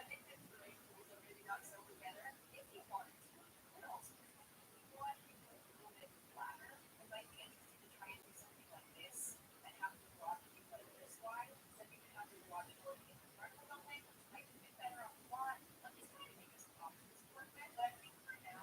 think this trade tools are maybe not so beginner. If you want to, but also if you want to go a little bit flatter, it might be interesting to try and do something like this and have the block if you put it this wide, so you can have your block going in the front of the leg, which might fit better on the lot. I'm just trying to make this options work, but I think for now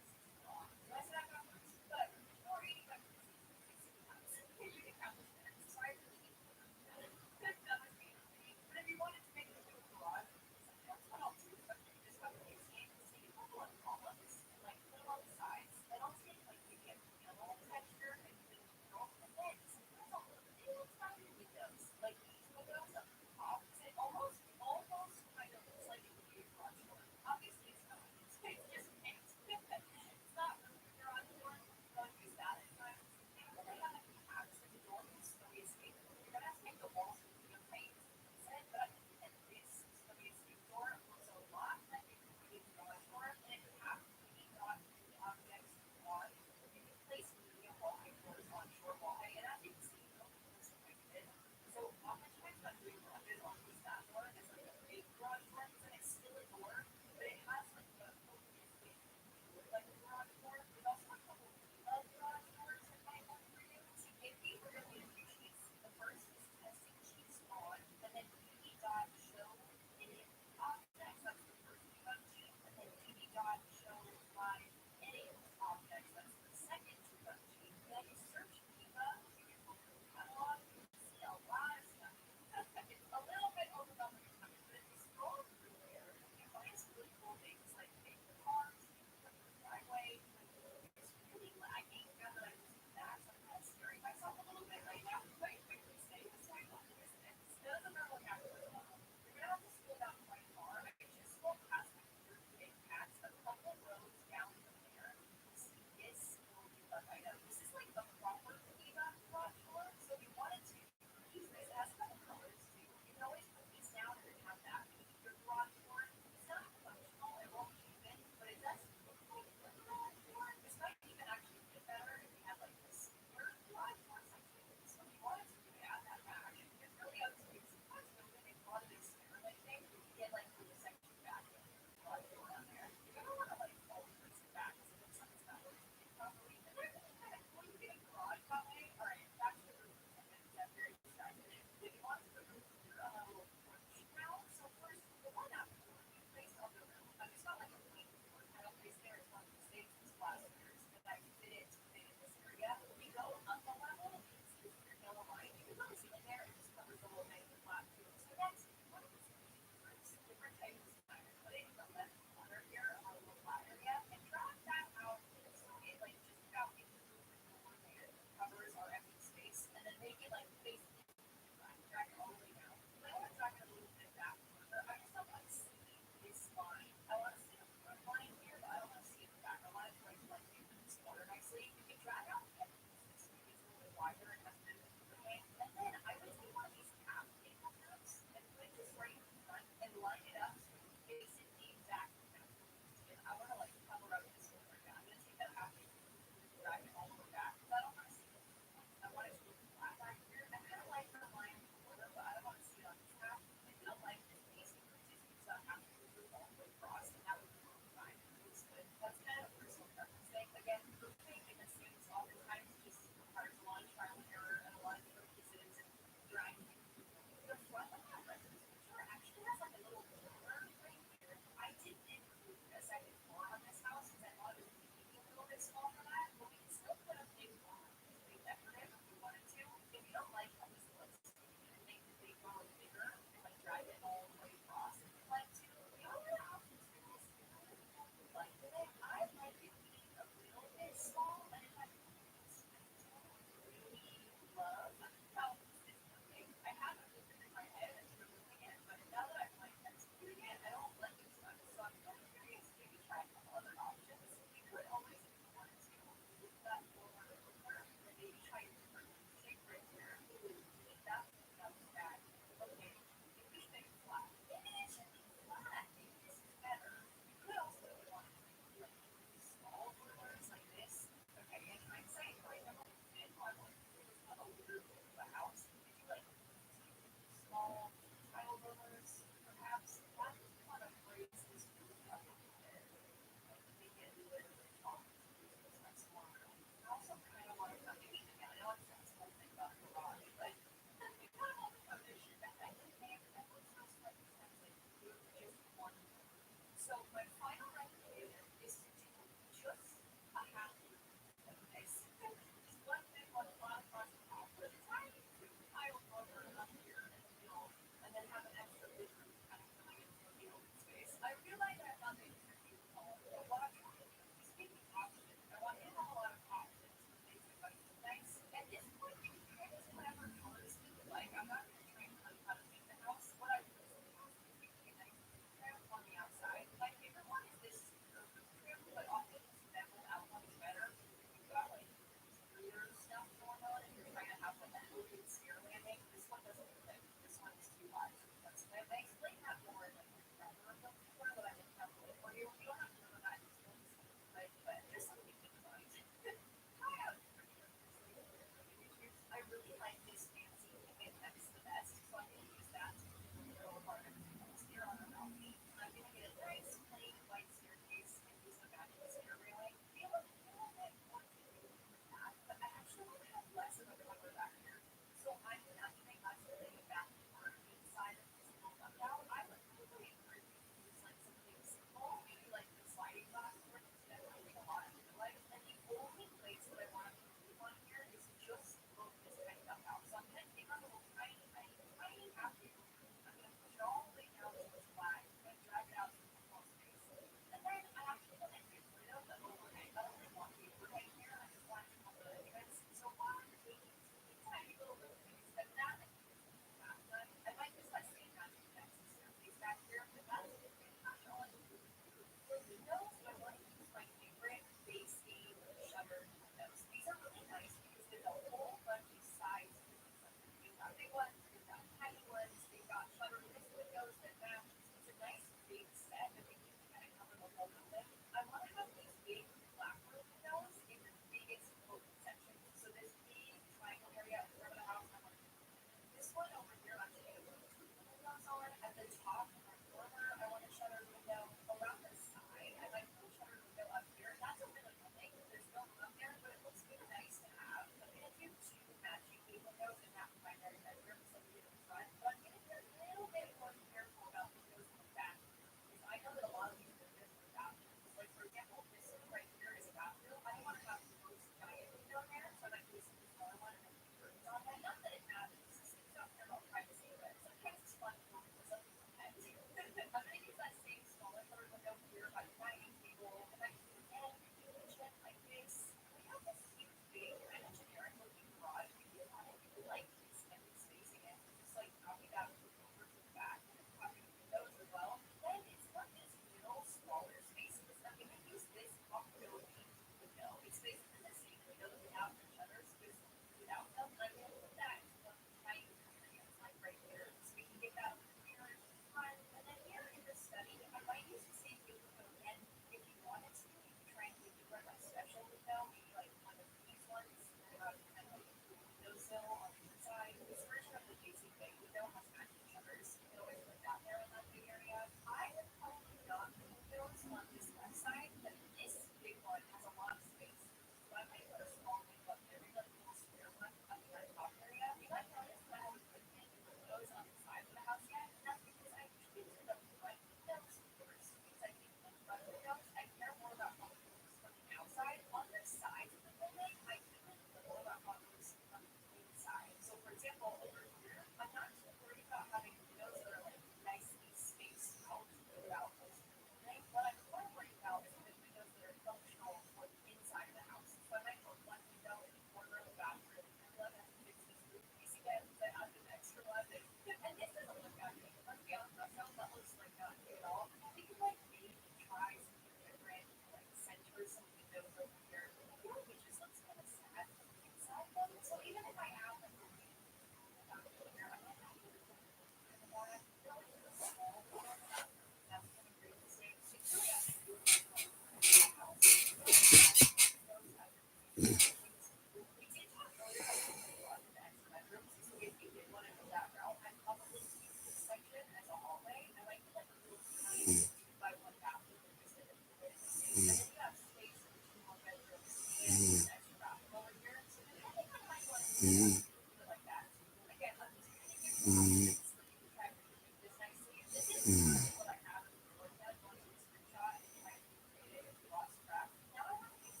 mm, what I have in the work that once you screenshot and I created it, lost track. Now I want to use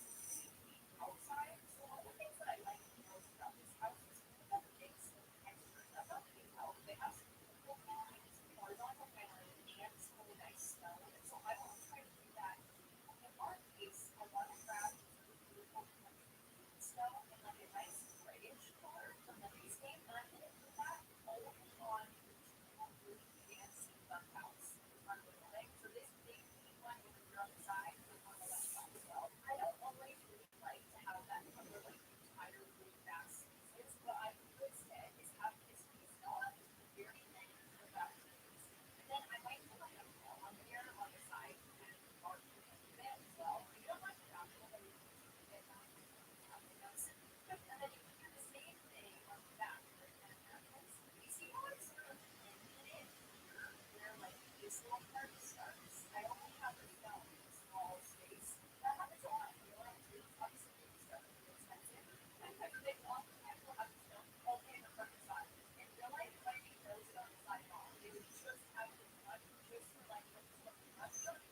outside. So one of the things that I like most about this house is kind of the mix of textures. I thought they help. They have some vertical paneling, some horizontal paneling, and some really nice stone. And so I want to try to do that. In our case, I want to grab beautiful country stone and like a nice grayish color from the landscape. And I'm going to do that only on really fancy bunkhouse on the building. So this big pink one over here on the side is on the left side as well. I don't always really like to have that cover like the entire really vast spaces. What I would do instead is have this piece on very thin to the back piece. And then I might put like a wall on there on the side and mark it as well. You don't want to have it, but you can get that. And then you can do the same thing on the back. You see how it's sort of blended in here, where like this little part starts. I only have the stone in a small space. That happens a lot. You know, obviously baby stuff is expensive. They oftentimes will have the stone only in the front side. In real life, it might be no stone side at all. They would just have it front, just for like the front stone.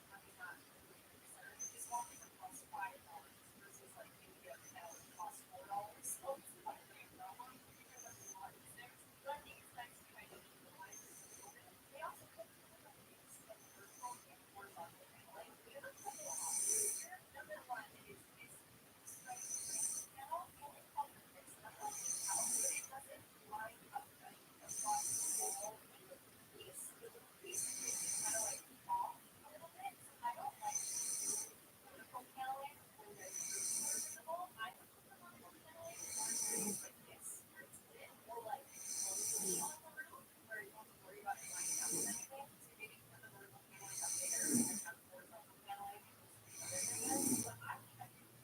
Probably not really concerned. Just walking across $5 versus like maybe a pound costs $4. So it's not a big problem because of the lot of things. But I think it's nice to kind of utilize this a little bit. They also put a little mix of vertical and horizontal paneling. We have a couple of options here. Number one is this striped granite panel. The only problem with this, and I'm not sure how, but it doesn't line up right across the wall and the piece. The piece is kind of like off a little bit. So I don't like vertical paneling when they're super visible. I would put them on the paneling or things like this, where it's lit, or like closely on the roof, where you don't have to worry about it lining up with anything. So maybe put the vertical paneling up there and have horizontal paneling in those other areas. But I think I can do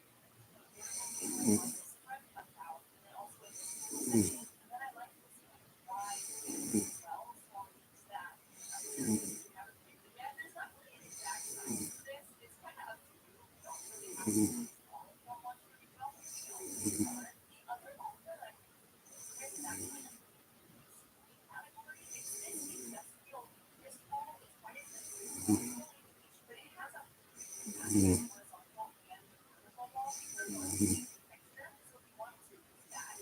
vertical paneling on this front cutout, and then also in this middle section. And then I like this kind of wide paneling as well, so I'll use that. We haven't picked it yet. There's not really an exact size for this. It's kind of up to you. You don't really have to use all of them on your retail. You don't use color. The other one that I this is actually a category. It's this industrial. This wall is quite expensive. It's really niche, but it has a mm, horizontal and vertical wall where one is texture. So if you want to use that,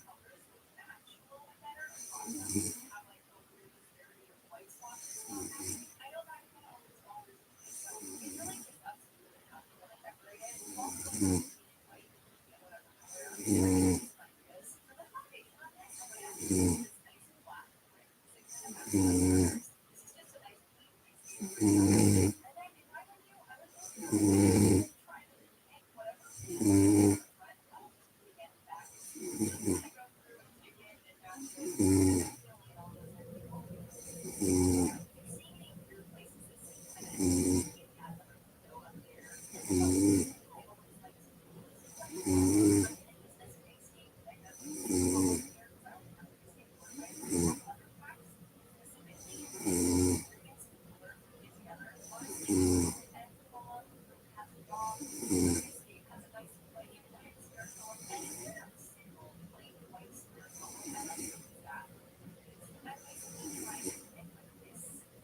colors would match a little bit better across them. You don't have like a weird disparity of white swatches on them. I know that kind of always bothers me. So it's really just up to you and how you want to decorate it. You also don't have to paint it white. You can get whatever color. I'm just trying to use like this. For the foundation on this, I'm going to actually use this nice black brick because it kind of has colors. This is just a nice clean piece of paper. mm, And then if I were you, I would go through and try to pick whatever paneling is front up and back is kind of go through and pick it and match it and fill in all those empty holes. If you see any weird places that seem kind of empty, maybe add another window up there. And then also the other thing I always like to do is when I'm going to use this basting that doesn't fall in here because I only have the basting one, but I do have other packs specifically basting ingredients to color it together. Honestly, Edgewall has a dog. Escape has a nice plain white square column. Any kind of single plain white square column. I like to use that because I'm basically trying to mimic like this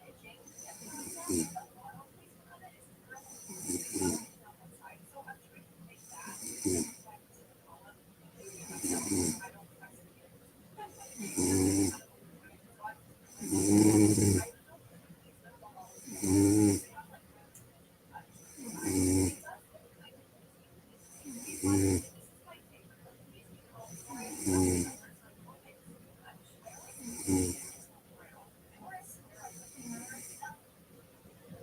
edging process, but auto placement of it is terrible because it's just on one side. So I'm trying to mimic that back to the column completely myself. I don't trust the others. It's kind of overdoing it. So I just put my own I still put these little walls because they have like really edging touch to the side. It does look kind of easy with this basting. Honestly, this is my favorite of the basting colors for it. The other colors I don't mix too much. I always use this gentle brown. I always swear I put color in them.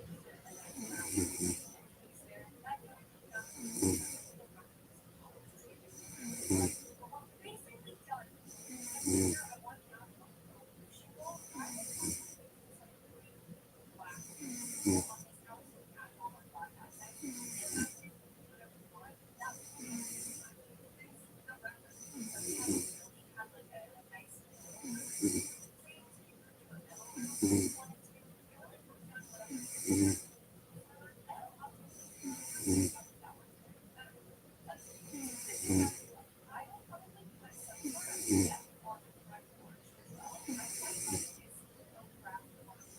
Is there a nice brown piece there? That really comes down to this. I don't think I'm using colors to make it look really bright. But we're basically done here. And here I want down a little shingle. I would probably use like green or black shingle on this house with that Walmart black accent. And that's it. You can do whatever you want. That would be amazing. I'm gonna use this. The reference piece that we have in the building has like a nice middle room. Same as if you were to do a metal room if you wanted to. It really comes down to what I'm gonna do. If I'm gonna use wood, I'll use this material. I think that works a little better. But this is up to you. I will probably put some sort of depth on the front porch as well. I quite like this little craft corner